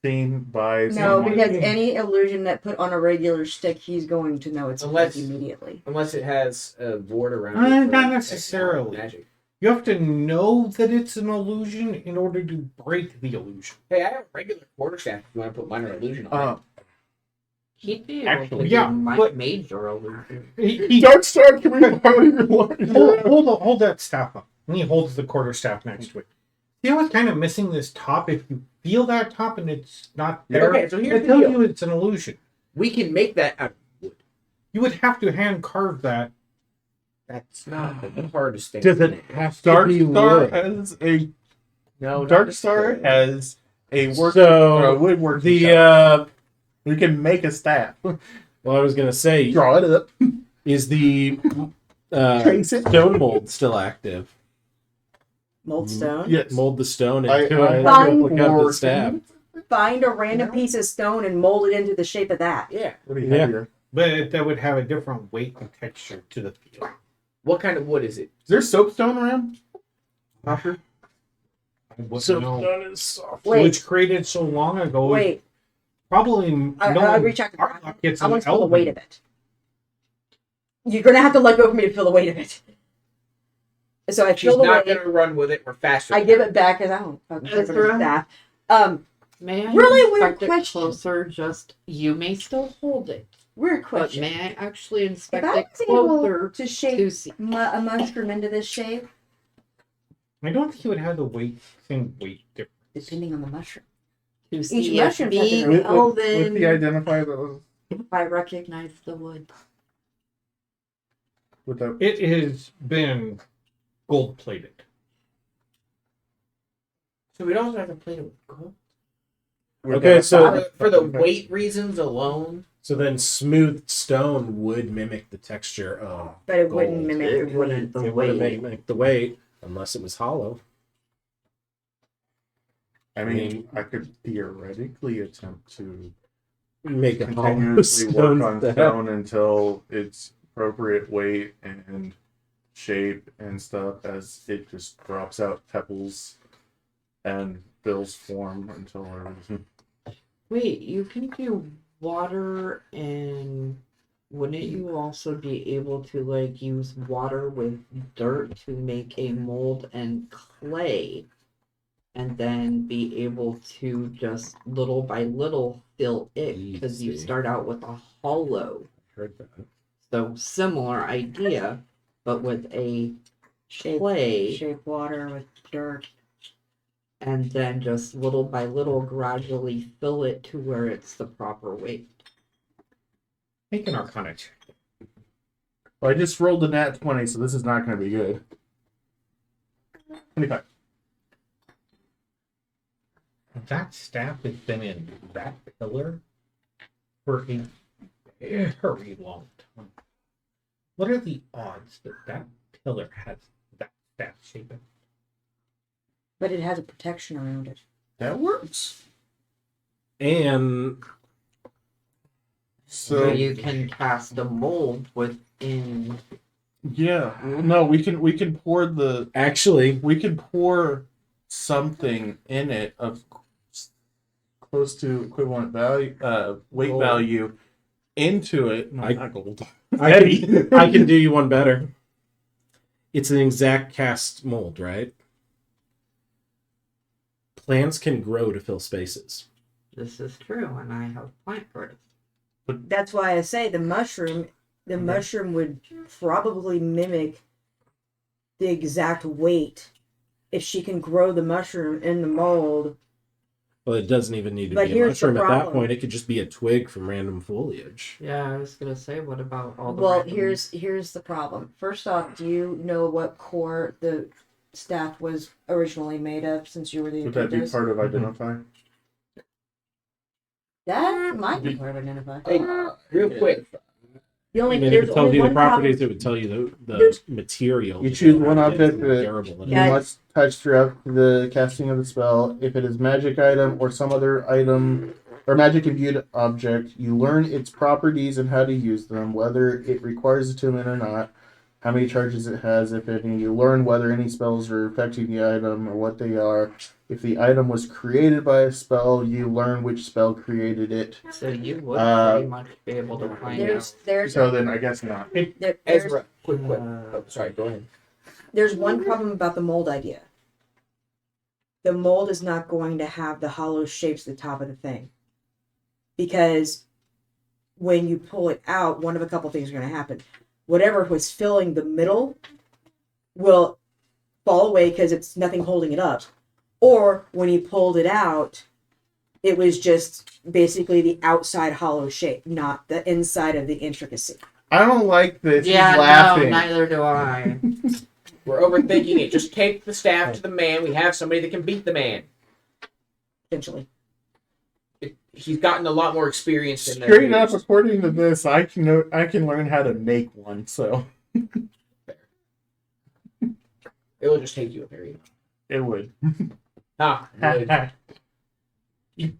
Speaker 9: seen by
Speaker 8: No,
Speaker 9: someone.
Speaker 8: because any illusion that put on a regular stick, he's going to know it's
Speaker 6: Unless-
Speaker 8: fake immediately.
Speaker 6: unless it has a ward around
Speaker 2: Not
Speaker 6: it. for
Speaker 2: necessarily.
Speaker 6: Magic.
Speaker 2: You have to know that it's an illusion in order to break the illusion.
Speaker 6: Hey, I have a regular quarterstaff if you want to put minor illusion on it.
Speaker 1: He'd be able
Speaker 2: Actually,
Speaker 1: to
Speaker 2: yeah,
Speaker 1: do
Speaker 2: but-
Speaker 1: major illusion.
Speaker 2: He
Speaker 9: Dark Star, can we borrow your line?
Speaker 2: hold that staff up. And he holds the quarter staff next to it. See how it's kind of missing this top? If you feel that top and it's not there,
Speaker 6: Okay, so here's
Speaker 2: it
Speaker 6: the
Speaker 2: tells
Speaker 6: deal.
Speaker 2: you it's an illusion.
Speaker 6: We can make that out of wood.
Speaker 2: You would have to hand carve that.
Speaker 6: That's not the hardest thing.
Speaker 4: Does
Speaker 6: isn't
Speaker 4: it have to
Speaker 9: Dark
Speaker 4: be
Speaker 9: Star
Speaker 4: wood?
Speaker 9: has a
Speaker 6: No, not
Speaker 9: Dark Star
Speaker 6: necessarily.
Speaker 9: has a work or a
Speaker 4: So
Speaker 9: woodworking
Speaker 4: the
Speaker 9: shop. We can make a staff.
Speaker 4: well, I was gonna say,
Speaker 9: Draw it up.
Speaker 4: is the
Speaker 9: Trace it.
Speaker 4: stone mold still active?
Speaker 8: Mold stone.
Speaker 9: Yes.
Speaker 4: Mold the stone
Speaker 9: I-
Speaker 4: into
Speaker 9: I
Speaker 4: a
Speaker 8: have
Speaker 4: replica of the
Speaker 9: working.
Speaker 4: staff.
Speaker 8: Find a random piece of stone and mold it into the shape of that.
Speaker 6: Yeah.
Speaker 9: What do you
Speaker 4: Yeah.
Speaker 9: have here?
Speaker 2: But that would have a different weight and texture to the feel.
Speaker 6: What kind of wood is it?
Speaker 9: Is there soapstone around? Hopper?
Speaker 2: I wouldn't
Speaker 4: So
Speaker 2: know.
Speaker 4: stone is soft.
Speaker 8: Wait.
Speaker 2: Which created so long ago.
Speaker 8: Wait,
Speaker 2: Probably
Speaker 8: I
Speaker 2: no
Speaker 8: I'll
Speaker 2: one-
Speaker 8: reach out to
Speaker 2: Arlock
Speaker 8: Brian.
Speaker 2: gets
Speaker 8: I
Speaker 2: an
Speaker 8: want to feel the
Speaker 2: element.
Speaker 8: weight of it. You're gonna have to let go for me to feel the weight of it. So I
Speaker 6: She's
Speaker 8: fill the
Speaker 6: not
Speaker 8: way.
Speaker 6: going to run with it. We're faster.
Speaker 8: I
Speaker 6: than
Speaker 8: give
Speaker 6: her.
Speaker 8: it back as I don't.
Speaker 1: Ezra?
Speaker 8: Staff.
Speaker 1: May I
Speaker 8: Really weird
Speaker 1: inspect it
Speaker 8: question.
Speaker 1: closer? Just you may still hold it,
Speaker 8: Weird
Speaker 1: but
Speaker 8: question.
Speaker 1: may I actually
Speaker 8: If
Speaker 1: inspect
Speaker 8: I
Speaker 1: it
Speaker 8: was able
Speaker 1: closer
Speaker 8: to shape
Speaker 1: to see?
Speaker 8: a mushroom into this shape,
Speaker 2: I don't think it would have the same weight difference.
Speaker 8: depending on the mushroom,
Speaker 1: To
Speaker 8: Each
Speaker 1: see if
Speaker 8: mushroom has
Speaker 1: me,
Speaker 8: their
Speaker 9: With
Speaker 1: Elvin,
Speaker 9: the identifier that was
Speaker 1: if I recognize the wood.
Speaker 9: with the
Speaker 2: It has been gold plated.
Speaker 6: So we don't have to play it with gold.
Speaker 4: Okay, so
Speaker 6: For the weight reasons alone.
Speaker 4: so then smooth stone would mimic the texture of
Speaker 8: but it
Speaker 4: gold.
Speaker 8: wouldn't mimic
Speaker 1: It
Speaker 8: the
Speaker 1: wouldn't
Speaker 8: weight.
Speaker 1: the
Speaker 4: It would
Speaker 1: weight.
Speaker 4: mimic the weight unless it was hollow.
Speaker 9: I mean, I could theoretically attempt to
Speaker 4: Make a hollow
Speaker 9: continuously
Speaker 4: stone
Speaker 9: work on
Speaker 4: staff.
Speaker 9: stone until it's appropriate weight and shape and stuff as it just drops out pebbles and bills form until everything.
Speaker 1: Wait, you can do water and wouldn't you also be able to like use water with dirt to make a mold and clay and then be able to just little by little fill it because you
Speaker 4: Easy.
Speaker 1: start out with a hollow.
Speaker 4: Heard that.
Speaker 1: So similar idea, but with a
Speaker 8: Shape,
Speaker 1: clay
Speaker 8: shape water with dirt.
Speaker 1: and then just little by little gradually fill it to where it's the proper weight.
Speaker 2: Make an Arcana check.
Speaker 9: Well, I just rolled a nat 20, so this is not going to be good. 25.
Speaker 2: That staff has been in that pillar for a very long time. What are the odds that that pillar has that staff shape in it?
Speaker 8: But it has a protection around it.
Speaker 9: That works.
Speaker 4: And
Speaker 1: So
Speaker 9: So
Speaker 1: you can cast a mold within.
Speaker 9: yeah, no, we can pour
Speaker 4: actually,
Speaker 9: something in it of close to equivalent value, weight
Speaker 4: Gold.
Speaker 9: value into it. No,
Speaker 4: I-
Speaker 9: not gold.
Speaker 4: I can do you one better. It's an exact cast mold, right? Plants can grow to fill spaces.
Speaker 1: This is true, and I have plant growth.
Speaker 8: That's why I say the mushroom would probably mimic the exact weight if she can grow the mushroom in the mold.
Speaker 4: Well, it doesn't even need to
Speaker 8: But
Speaker 4: be a
Speaker 8: here's the
Speaker 4: mushroom at that
Speaker 8: problem.
Speaker 4: point. It could just be a twig from random foliage.
Speaker 1: Yeah, I was gonna say, what about all the
Speaker 8: Well,
Speaker 1: random-
Speaker 8: here's the problem. First off, do you know what core the staff was originally made of since you were the
Speaker 9: Would that be
Speaker 8: apprentice?
Speaker 9: part of identify?
Speaker 8: That might be part of identify.
Speaker 6: Hey, real quick.
Speaker 8: The only
Speaker 4: I mean, if
Speaker 8: there's
Speaker 4: it tells
Speaker 8: only
Speaker 4: you the
Speaker 8: one
Speaker 4: properties,
Speaker 8: problem.
Speaker 4: it would tell you the material.
Speaker 9: You choose one object
Speaker 4: It's
Speaker 9: that
Speaker 4: durable.
Speaker 9: You
Speaker 8: Yeah.
Speaker 9: must touch throughout the casting of the spell. If it is magic item or some other item or magic imbued object, you learn its properties and how to use them, whether it requires attunement or not, how many charges it has, if any. You learn whether any spells are affecting the item or what they are. If the item was created by a spell, you learn which spell created it.
Speaker 1: So you would pretty much be able to find
Speaker 8: There's
Speaker 9: So then I guess not.
Speaker 8: there's
Speaker 6: Ezra, quick.
Speaker 1: out.
Speaker 6: Oh, sorry, go ahead.
Speaker 8: there's one problem about the mold idea. The mold is not going to have the hollow shapes at the top of the thing. Because when you pull it out, one of a couple things are going to happen. Whatever was filling the middle will fall away because it's nothing holding it up. Or when you pulled it out, it was just basically the outside hollow shape, not the inside of the intricacy.
Speaker 9: I don't like this.
Speaker 1: Yeah,
Speaker 9: He's laughing.
Speaker 1: no, neither do I.
Speaker 6: We're overthinking it. Just take the staff to the man. We have somebody that can beat the man.
Speaker 8: Potentially.
Speaker 6: He's gotten a lot more experience than that.
Speaker 9: Straight up, according to this, I can learn how to make one. So
Speaker 6: It will just take you a period.
Speaker 9: it would.
Speaker 6: Ah, good.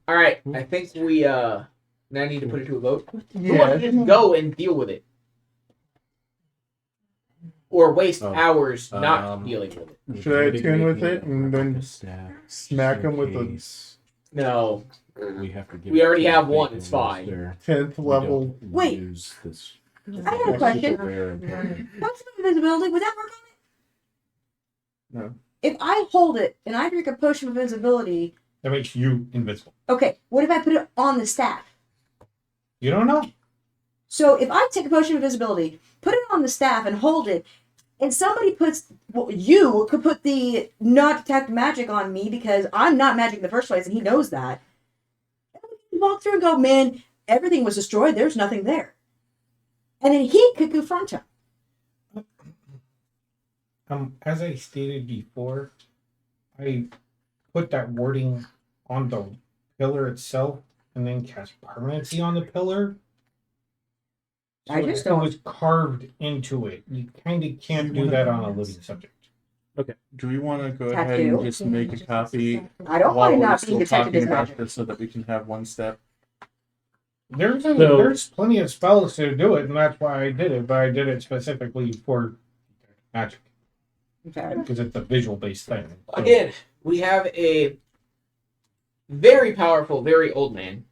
Speaker 6: All right. I think we now need to put it to a vote. Who wants to just go and deal with it, or waste
Speaker 4: Oh,
Speaker 6: hours not
Speaker 4: um,
Speaker 6: dealing with it?
Speaker 9: Should I attune with it and then smack him with a
Speaker 6: No.
Speaker 4: We have to. Give
Speaker 6: We already
Speaker 4: it to
Speaker 6: have
Speaker 4: the
Speaker 6: one,
Speaker 4: bacon
Speaker 6: it's fine.
Speaker 4: roaster.
Speaker 9: 10th
Speaker 4: We
Speaker 9: level?
Speaker 4: don't
Speaker 8: Wait.
Speaker 4: use this
Speaker 8: I have a question.
Speaker 4: rare and-
Speaker 8: What's the invisibility? Would that work on it?
Speaker 3: No.
Speaker 8: If I hold it and I drink a potion of invisibility,
Speaker 2: That makes you invisible.
Speaker 8: okay, what if I put it on the staff?
Speaker 2: You don't know.
Speaker 8: So if I take a potion of invisibility, put it on the staff and hold it, and somebody puts, well, you could put the not detect magic on me because I'm not magic in the first place, and he knows that. And we can walk through and go, man, everything was destroyed. There's nothing there. And then he could confront him.
Speaker 2: As I stated before, I put that wording on the pillar itself and then cast permanency on the pillar. So
Speaker 8: I just
Speaker 2: it
Speaker 8: don't-
Speaker 2: was carved into it. You kind of can't do that on a living subject.
Speaker 3: Do we want to go ahead
Speaker 8: Tattoo?
Speaker 3: and just make a copy
Speaker 8: I don't
Speaker 3: while
Speaker 8: mind
Speaker 3: we're
Speaker 8: not
Speaker 3: still
Speaker 8: being detected
Speaker 3: talking
Speaker 8: as
Speaker 3: about
Speaker 8: magic.
Speaker 3: this so that we can have one step?
Speaker 2: There's plenty of spells to do it, and that's why I did it. But I did it specifically for magic
Speaker 8: Okay.
Speaker 2: because it's a visual based thing. So-
Speaker 6: Again, we have a very powerful, very old man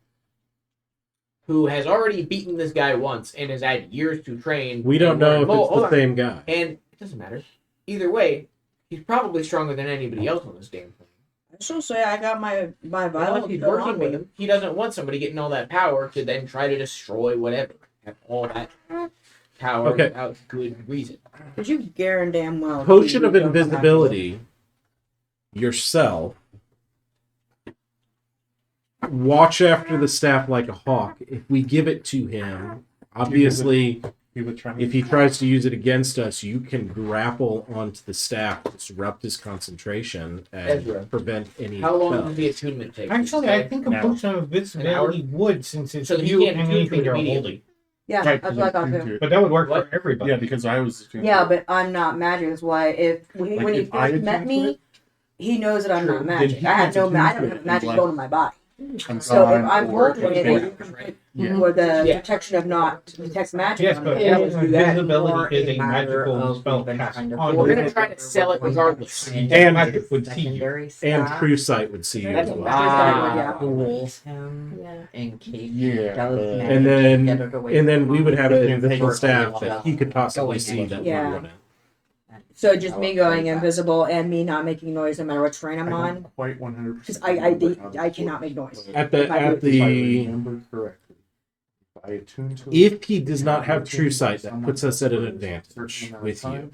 Speaker 6: who has already beaten this guy once and has had years to train.
Speaker 4: We don't
Speaker 6: and
Speaker 4: know
Speaker 6: learn.
Speaker 4: if
Speaker 6: Hold
Speaker 4: it's the
Speaker 6: on.
Speaker 4: same guy.
Speaker 6: And it doesn't matter. Either way, he's probably stronger than anybody else on this damn thing.
Speaker 8: I still say I got my
Speaker 6: Unless
Speaker 8: violent
Speaker 6: he's
Speaker 8: go
Speaker 6: working
Speaker 8: on
Speaker 6: with him, he doesn't want somebody getting all that power to then try to destroy whatever. Have all that power
Speaker 4: Okay.
Speaker 6: without good reason.
Speaker 8: Because you guarantee damn well.
Speaker 4: Potion
Speaker 8: you
Speaker 4: of
Speaker 8: don't come back to
Speaker 4: invisibility yourself. Watch after the staff like a hawk. If we give it to him, obviously,
Speaker 3: He would try.
Speaker 4: if he tries to use it against us, you can grapple onto the staff, disrupt his concentration, and
Speaker 6: Ezra,
Speaker 4: prevent any.
Speaker 6: How long
Speaker 4: spell.
Speaker 6: does the attunement take?
Speaker 2: Actually, I think a
Speaker 3: Now.
Speaker 2: potion of invisibility would, since it's
Speaker 6: So he
Speaker 2: you
Speaker 6: can't
Speaker 2: and
Speaker 6: attune to
Speaker 2: anything
Speaker 6: it
Speaker 2: you're
Speaker 6: immediately.
Speaker 2: holding.
Speaker 8: Yeah,
Speaker 3: Right,
Speaker 8: that's what I got
Speaker 3: because
Speaker 8: too.
Speaker 2: But that would work
Speaker 6: What?
Speaker 2: for everybody.
Speaker 3: Yeah, because I was.
Speaker 8: Yeah, but I'm not magic. That's why
Speaker 3: Like,
Speaker 8: when he
Speaker 3: if I
Speaker 8: first met
Speaker 3: attune to
Speaker 8: me,
Speaker 3: it,
Speaker 8: he knows that I'm
Speaker 3: True.
Speaker 8: not
Speaker 3: Then
Speaker 8: magic.
Speaker 3: he
Speaker 8: I have
Speaker 3: gets
Speaker 8: no, I
Speaker 3: attuned
Speaker 8: don't
Speaker 3: to
Speaker 8: have
Speaker 3: it,
Speaker 8: magic
Speaker 3: like-
Speaker 8: going in my body.
Speaker 3: I'm
Speaker 8: So if
Speaker 3: gone
Speaker 8: I'm
Speaker 3: or-
Speaker 8: holding it,
Speaker 3: or-
Speaker 8: you can put
Speaker 3: Yeah.
Speaker 8: or the
Speaker 6: Yeah.
Speaker 8: protection of not detect magic.
Speaker 2: Yes,
Speaker 8: on
Speaker 2: but
Speaker 8: it.
Speaker 1: Yeah,
Speaker 2: potion of
Speaker 1: do that more
Speaker 2: invisibility is a
Speaker 1: a matter
Speaker 2: magical
Speaker 1: of
Speaker 2: spell
Speaker 1: we've been
Speaker 2: cast
Speaker 1: kind of
Speaker 2: on
Speaker 6: We're
Speaker 2: you.
Speaker 6: gonna try to sell it regardless.
Speaker 2: And
Speaker 4: And-
Speaker 2: magic would see you.
Speaker 1: secondary
Speaker 4: And
Speaker 1: staff
Speaker 4: True Sight would see you
Speaker 6: That's
Speaker 4: as
Speaker 6: a
Speaker 4: well.
Speaker 8: Yeah.
Speaker 1: with him
Speaker 5: Yeah.
Speaker 1: in case
Speaker 3: Yeah,
Speaker 1: he does
Speaker 3: but-
Speaker 1: manage
Speaker 4: And
Speaker 1: to
Speaker 4: then-
Speaker 1: get it away
Speaker 4: And then we would have an
Speaker 3: Yeah.
Speaker 4: invisible
Speaker 3: Yeah.
Speaker 4: staff that he could possibly
Speaker 1: Going
Speaker 4: see that
Speaker 8: Yeah.
Speaker 4: we're running.
Speaker 8: So just me going invisible and me not making noise no matter what terrain I'm
Speaker 3: I
Speaker 8: on.
Speaker 3: don't quite 100%.
Speaker 8: Because I cannot make noise.
Speaker 4: At the
Speaker 8: If I
Speaker 4: at
Speaker 8: do-
Speaker 3: If I
Speaker 4: the
Speaker 3: remember correctly, if I attune to it,
Speaker 4: if he does not have True Sight, that puts us at an advantage with you.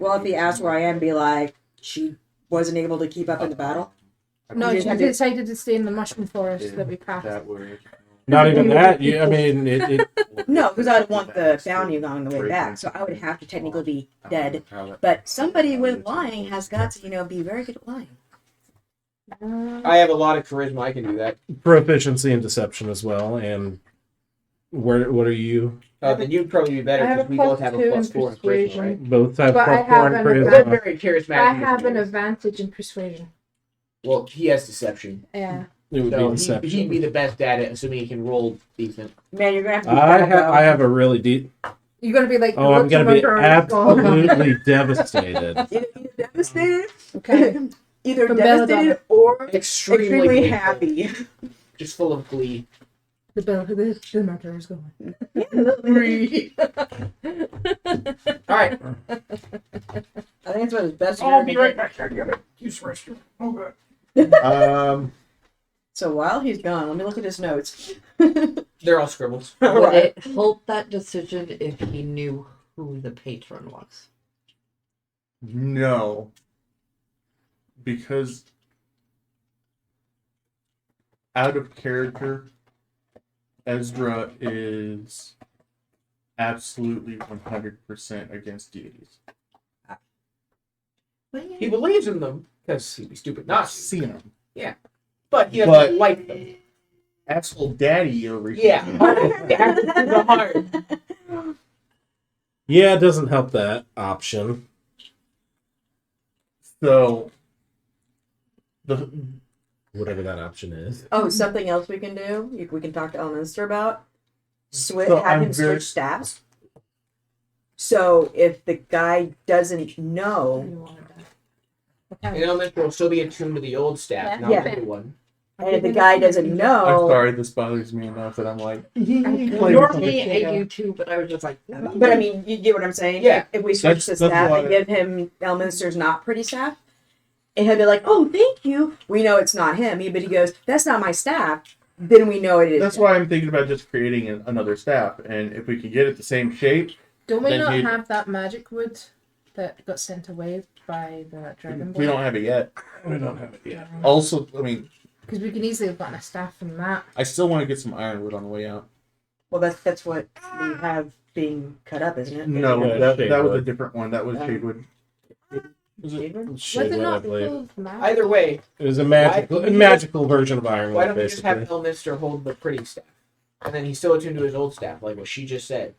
Speaker 8: Well, if he asks where I am, be like, she wasn't able to keep up in the battle.
Speaker 5: No,
Speaker 8: You
Speaker 5: she
Speaker 8: had to-
Speaker 5: decided to stay in the mushroom forest that we passed.
Speaker 3: That would.
Speaker 4: Not even that. I mean, it
Speaker 8: No, because I'd want the bounty on the way back, so I would have to technically be dead. But somebody with lying has got to, be very good at lying.
Speaker 6: I have a lot of charisma. I can do that.
Speaker 4: proficiency in deception as well. And what are you?
Speaker 6: Then you'd probably be better
Speaker 5: I have
Speaker 6: because
Speaker 5: a
Speaker 6: we
Speaker 5: plus
Speaker 6: both have a
Speaker 5: 2 in
Speaker 6: plus 4 in charisma,
Speaker 5: persuasion.
Speaker 6: right?
Speaker 4: Both have
Speaker 5: But I
Speaker 4: plus 4
Speaker 5: have
Speaker 4: in
Speaker 5: an-
Speaker 6: We're
Speaker 4: charisma.
Speaker 6: very charismatic.
Speaker 5: I
Speaker 6: in this
Speaker 5: have an
Speaker 6: game.
Speaker 5: advantage in persuasion.
Speaker 6: Well, he has deception.
Speaker 5: Yeah.
Speaker 4: It would
Speaker 6: So
Speaker 4: be
Speaker 6: he'd
Speaker 4: deception.
Speaker 6: be the best at it, assuming he can roll decent.
Speaker 8: Man, you're gonna have to.
Speaker 4: I have a really deep.
Speaker 5: You're gonna be like.
Speaker 4: Oh, I'm
Speaker 5: what's
Speaker 4: gonna
Speaker 5: your
Speaker 4: be
Speaker 5: number?
Speaker 4: absolutely devastated.
Speaker 8: Either devastated,
Speaker 5: Okay.
Speaker 8: either
Speaker 5: From
Speaker 8: devastated or
Speaker 6: Extremely
Speaker 8: extremely
Speaker 6: gleeful.
Speaker 8: happy.
Speaker 6: Just full of glee.
Speaker 5: The matter is going.
Speaker 6: All right.
Speaker 8: I think it's what his best.
Speaker 2: I'll be right back. I gotta use the restroom. Oh god.
Speaker 8: So while he's gone, let me look at his notes.
Speaker 6: They're all scribbles.
Speaker 1: Would it help that decision if he knew who the patron was?
Speaker 3: No. Because out of character, Ezra is absolutely 100% against deities.
Speaker 6: He believes in them because he'd be stupid not to.
Speaker 3: Seen them.
Speaker 6: But he doesn't
Speaker 3: But-
Speaker 6: like them.
Speaker 3: Asshole daddy over here.
Speaker 6: Yeah. The heart.
Speaker 4: Yeah, it doesn't help that option.
Speaker 3: So, the
Speaker 4: Whatever that option is.
Speaker 8: Oh, something else we can do. We can talk to Elminster about.
Speaker 3: So
Speaker 8: Have
Speaker 3: I'm
Speaker 8: him
Speaker 3: very-
Speaker 8: switch staffs. So if the guy doesn't know,
Speaker 6: And Elemental will still be attuned to the old staff, not
Speaker 8: Yeah.
Speaker 6: the new one.
Speaker 8: And if the guy doesn't
Speaker 3: I'm
Speaker 8: know,
Speaker 3: sorry, this bothers me enough that I'm like.
Speaker 1: Normally I do too, but I was just like,
Speaker 8: but I mean, you get what I'm saying?
Speaker 6: Yeah.
Speaker 8: If we switch the
Speaker 3: That's
Speaker 8: staff
Speaker 3: why-
Speaker 8: and give him Elminster's not pretty staff, and he'll be like, "Oh, thank you." We know it's not him, but he goes, "That's not my staff." Then we know it is.
Speaker 3: That's why I'm thinking about just creating another staff, and if we could get it the same shape,
Speaker 5: Don't we
Speaker 3: Then
Speaker 5: not
Speaker 3: he'd-
Speaker 5: have that magic wood that got sent away by the dragon?
Speaker 3: we don't have it yet.
Speaker 4: We don't have it yet.
Speaker 3: Also, I mean,
Speaker 5: Because we can easily have gotten a staff from that.
Speaker 3: I still want to get some ironwood on the way out.
Speaker 8: Well, that's what we have being cut up, isn't it?
Speaker 3: No,
Speaker 4: Yeah,
Speaker 3: that was a
Speaker 4: Shadewood.
Speaker 3: different one. That was
Speaker 8: Yeah.
Speaker 3: Shadewood.
Speaker 8: Was it?
Speaker 5: Was
Speaker 4: Shadewood,
Speaker 5: it
Speaker 4: I
Speaker 5: not
Speaker 4: believe.
Speaker 5: full of magic?
Speaker 6: Either way,
Speaker 4: It was a magical,
Speaker 6: Why-
Speaker 4: a magical version of Ironwood,
Speaker 6: why don't we just
Speaker 4: basically.
Speaker 6: have Elminster hold the pretty staff, and then he's still attuned to his old staff, like what she just said,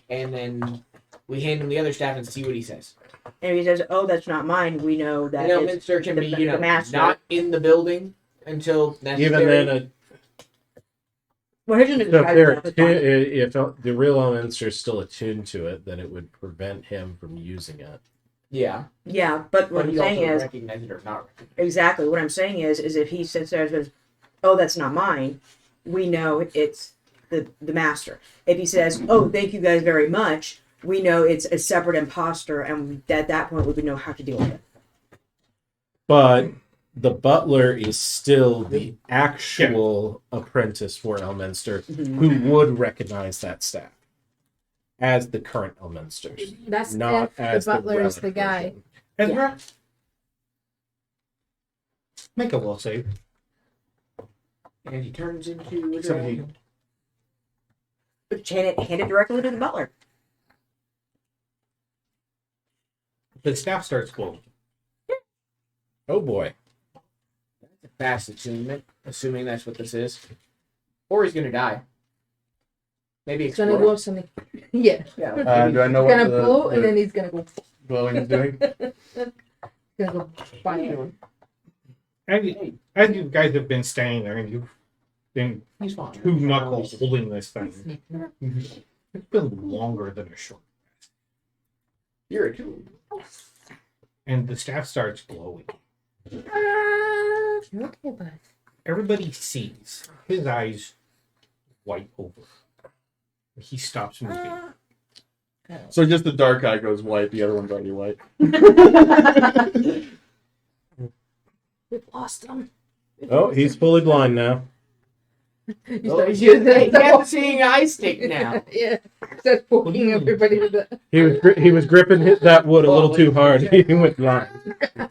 Speaker 6: and then we hand him the other staff and see what he says.
Speaker 8: And he says, "Oh, that's not mine." We know that
Speaker 6: And
Speaker 8: it's
Speaker 6: Elminster can
Speaker 8: the-
Speaker 6: be,
Speaker 8: the master.
Speaker 6: not in the building until necessary.
Speaker 4: Even then,
Speaker 8: well, here's
Speaker 4: if, they're if the real Elminster is still attuned to it, then it would prevent him from using it.
Speaker 6: Yeah,
Speaker 8: yeah, but what
Speaker 6: but
Speaker 8: I'm
Speaker 6: he's
Speaker 8: saying
Speaker 6: also
Speaker 8: is
Speaker 6: recognize it or not recognize
Speaker 8: exactly what I'm saying is if he sits there and says, "Oh, that's not mine," we know it's the master. If he says, "Oh, thank you guys very much," we know it's a separate imposter, and at that point we would know how to deal with it.
Speaker 4: But the butler is still the actual apprentice for Elminster, who would recognize that staff as the current Elminsters,
Speaker 5: That's
Speaker 4: not
Speaker 5: if
Speaker 4: as
Speaker 5: the butler is
Speaker 4: relic
Speaker 5: the guy.
Speaker 4: version.
Speaker 2: Ezra, make a will save.
Speaker 6: and he turns into a
Speaker 3: 17.
Speaker 6: dragon.
Speaker 8: But hand it directly to the butler.
Speaker 2: The staff starts glowing.
Speaker 4: Oh boy.
Speaker 6: That's a fast attunement, assuming that's what this is. Or he's gonna die. Maybe
Speaker 5: He's gonna
Speaker 6: explode.
Speaker 5: go something. Yeah.
Speaker 6: Yeah.
Speaker 3: Do I know
Speaker 5: He's gonna
Speaker 3: what the,
Speaker 5: blow, and
Speaker 3: the
Speaker 5: then he's gonna go.
Speaker 3: glowing is doing?
Speaker 5: Gonna go fire.
Speaker 2: As you guys have been standing there and you've been
Speaker 6: He's fine.
Speaker 2: two knuckles holding this thing, it's been longer than a short.
Speaker 6: You're a tool.
Speaker 2: And the staff starts glowing.
Speaker 5: Okay, bud.
Speaker 2: Everybody sees his eyes white over. He stops moving.
Speaker 3: So just the dark eye goes white, the other one's already white.
Speaker 5: We've lost him.
Speaker 4: Oh, he's fully blind now.
Speaker 5: You
Speaker 6: Oh,
Speaker 5: start using
Speaker 6: Hey,
Speaker 5: it.
Speaker 6: get seeing eye stick now.
Speaker 5: Yeah. Start poking everybody with it.
Speaker 4: He was gripping that wood a little
Speaker 6: Oh,
Speaker 4: too
Speaker 6: wait.
Speaker 4: hard. He went blind.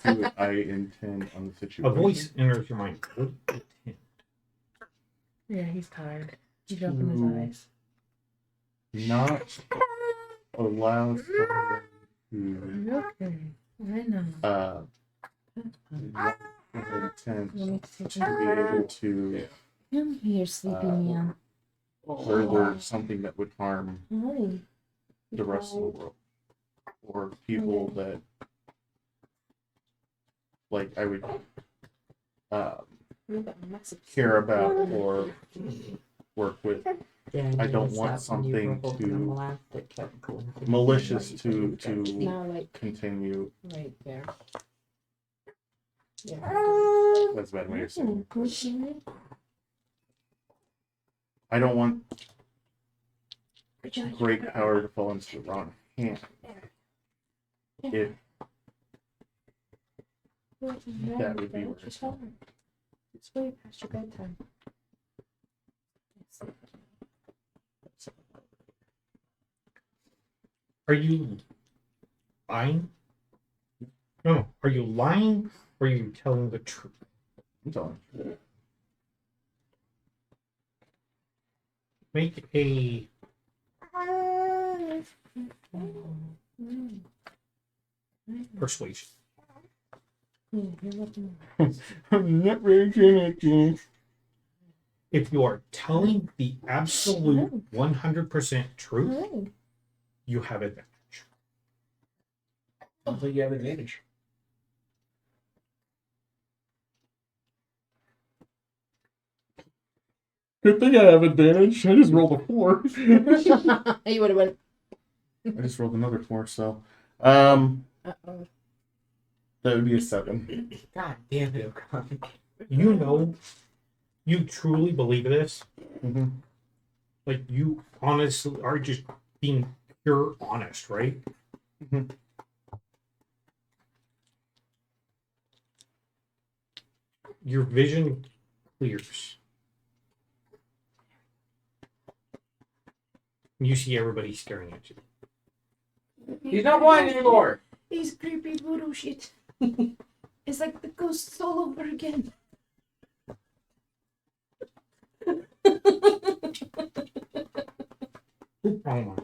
Speaker 3: Do I intend on the situation?
Speaker 2: A voice enters your mind.
Speaker 5: Yeah, he's tired. He's dropping his eyes.
Speaker 3: Not allow someone
Speaker 5: You're okay. I know.
Speaker 3: to intent
Speaker 5: Let me
Speaker 3: to
Speaker 5: take
Speaker 3: be able to
Speaker 5: Come here, sleepy man.
Speaker 3: further something that would harm
Speaker 5: Hi.
Speaker 3: the rest of the world or people that like I would
Speaker 5: We've got a massive
Speaker 3: care about or work with. I don't want something malicious to
Speaker 5: Now, like,
Speaker 3: continue.
Speaker 5: right there. Yeah.
Speaker 3: That's a bad way of saying it. I don't want great power to fall into the wrong hand. If that would be worse.
Speaker 5: It's way past your bedtime.
Speaker 2: Are you lying? No. Are you lying or are you telling the truth?
Speaker 3: I'm telling
Speaker 2: Make a persuasion.
Speaker 3: I'm not very good.
Speaker 2: If you are telling the absolute 100% truth, you have advantage.
Speaker 6: I don't think you have advantage.
Speaker 3: Good thing I have advantage. I just rolled a 4.
Speaker 5: You would have went.
Speaker 3: I just rolled another 4, so
Speaker 5: Uh-oh.
Speaker 3: that would be a 7.
Speaker 6: God damn it, O'Connor.
Speaker 2: You know You truly believe this?
Speaker 9: Mhm.
Speaker 2: Like, you honestly are just being pure honest, right?
Speaker 9: Mhm.
Speaker 2: Your vision clears. You see everybody staring at you.
Speaker 6: He's not blind anymore.
Speaker 5: He's creepy voodoo shit. It's like the ghosts all over again.
Speaker 2: Oh my.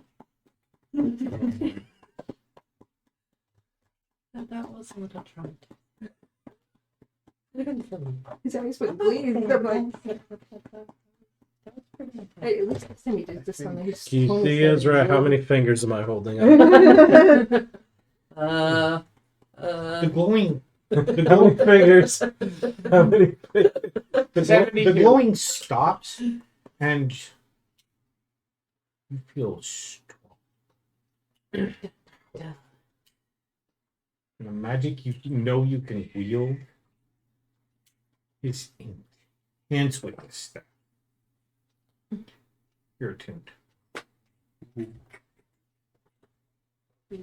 Speaker 1: That was a little drunk.
Speaker 5: He's always put bleeding. I'm like, hey, at least next time you do this one, you just
Speaker 4: Do you
Speaker 5: close
Speaker 4: see,
Speaker 5: it.
Speaker 4: Ezra? How many fingers am I holding up?
Speaker 2: The glowing,
Speaker 4: How many fingers? How many fingers?
Speaker 2: the
Speaker 6: 72.
Speaker 2: glowing stops, and you feel strong. And the magic you know you can wield is intense with this stuff. You're attuned.
Speaker 5: We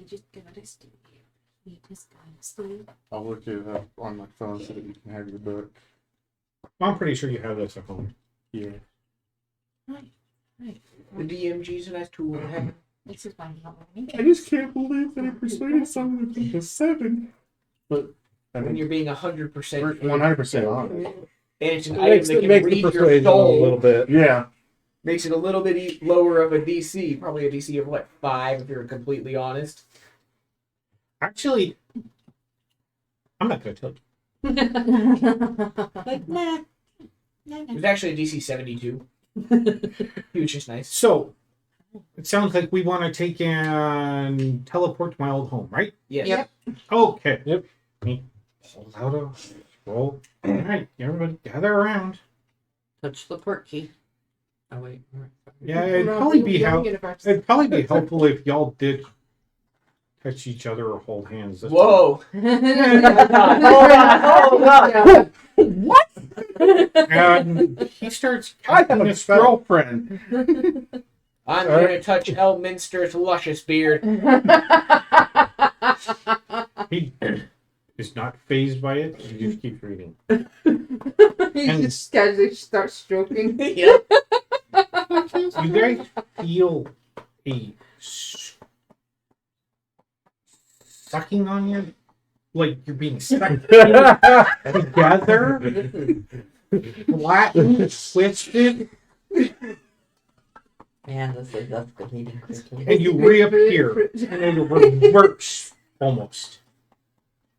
Speaker 5: just gotta stay here. We just gotta stay.
Speaker 9: I'll look it up on my phone so that you can have your book.
Speaker 2: I'm pretty sure you have this at home.
Speaker 9: Yeah.
Speaker 6: The DMG's a nice tool to have.
Speaker 5: This is fine.
Speaker 9: I just can't believe that I persuaded someone to take a 7. But I
Speaker 6: When
Speaker 9: mean,
Speaker 6: you're being 100%.
Speaker 9: 100% honest.
Speaker 6: And it's an
Speaker 4: It
Speaker 6: item
Speaker 4: makes,
Speaker 6: that
Speaker 4: it
Speaker 6: can
Speaker 4: makes the
Speaker 6: read your
Speaker 4: persuasion a
Speaker 6: soul.
Speaker 4: little bit.
Speaker 9: Yeah.
Speaker 6: Makes it a little bit lower of a DC. Probably a DC of what, 5 if you're completely honest.
Speaker 2: Actually, I'm not going to tell you.
Speaker 1: Like, nah.
Speaker 6: It was actually a DC 72. He was just nice.
Speaker 2: So, it sounds like we want to take and teleport to my old home, right?
Speaker 6: Yes.
Speaker 1: Yep.
Speaker 2: Okay.
Speaker 4: Yep.
Speaker 2: Me pull out a scroll. All right, everybody gather around.
Speaker 1: Touch the port key. Oh, wait.
Speaker 2: Yeah, it'd probably be it'd probably be helpful if y'all did touch each other or hold hands. This
Speaker 6: Whoa.
Speaker 2: time. And he starts
Speaker 9: I have
Speaker 2: casting
Speaker 9: a
Speaker 2: a spell.
Speaker 9: girlfriend.
Speaker 6: I'm going to touch Elminster's luscious beard.
Speaker 2: He is not phased by it. He just keeps reading.
Speaker 5: He
Speaker 2: And-
Speaker 5: just casually starts stroking.
Speaker 6: Yep.
Speaker 2: You guys feel a sucking on you, like you're being sucked together, flattened, twisted,
Speaker 1: Man, this is escalating quickly.
Speaker 2: and you reappear in a reverse almost.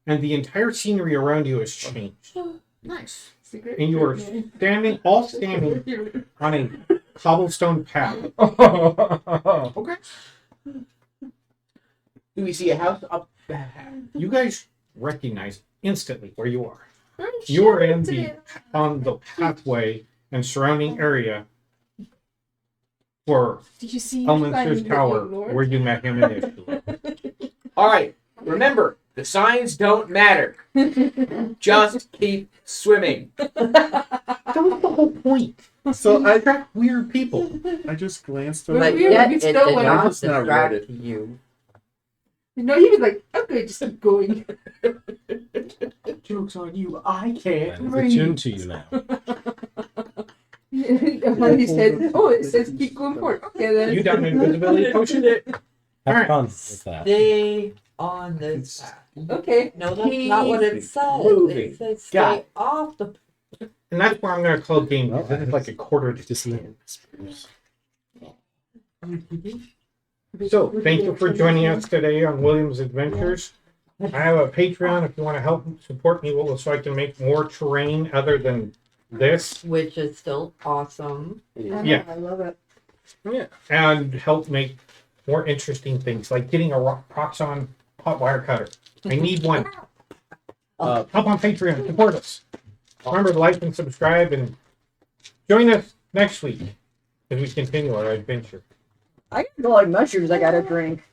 Speaker 2: And the entire scenery around you has changed.
Speaker 6: Nice.
Speaker 2: And you are standing on a cobblestone path.
Speaker 6: Okay. Do we see a house up?
Speaker 2: You guys recognize instantly where you are. You are on the pathway and surrounding area for
Speaker 5: Did you see
Speaker 2: Elminster's
Speaker 5: sign
Speaker 2: Tower,
Speaker 5: that you ignored?
Speaker 2: where you met him initially.
Speaker 6: All right. Remember, the signs don't matter. Just keep swimming.
Speaker 2: That was the whole point.
Speaker 9: So I
Speaker 2: Attract weird people.
Speaker 9: just glanced
Speaker 5: But
Speaker 9: over.
Speaker 1: But
Speaker 5: we were-
Speaker 1: yet,
Speaker 5: we
Speaker 1: it
Speaker 5: still
Speaker 1: did
Speaker 5: went
Speaker 1: not
Speaker 9: on. Just not read
Speaker 1: distract
Speaker 9: it.
Speaker 1: you.
Speaker 5: You know, he was like, okay, just keep going.
Speaker 6: Joke's on you. I can't
Speaker 4: That is attuned to you now.
Speaker 5: When he said, oh, it says keep going forward. Okay, then.
Speaker 2: You done invisibility potion?
Speaker 4: Have
Speaker 2: Alright.
Speaker 4: fun with that.
Speaker 1: Stay on this path.
Speaker 5: Okay.
Speaker 1: No, that's not what it says.
Speaker 6: Moving.
Speaker 1: It says stay
Speaker 6: Got it.
Speaker 1: off the.
Speaker 2: And that's where I'm going to call game. Because this is like a quarter to
Speaker 4: Just
Speaker 2: 10. So, thank you for joining us today on William's Adventures. I have a Patreon if you want to help support me so I can make more terrain other than this
Speaker 1: Which is still awesome.
Speaker 2: Yeah.
Speaker 5: I love it.
Speaker 2: and help make more interesting things like getting a Proxon hot wire cutter. I need one. Help on Patreon. Support us. Remember to like and subscribe and join us next week as we continue our adventure.
Speaker 8: I got like mushrooms I gotta drink.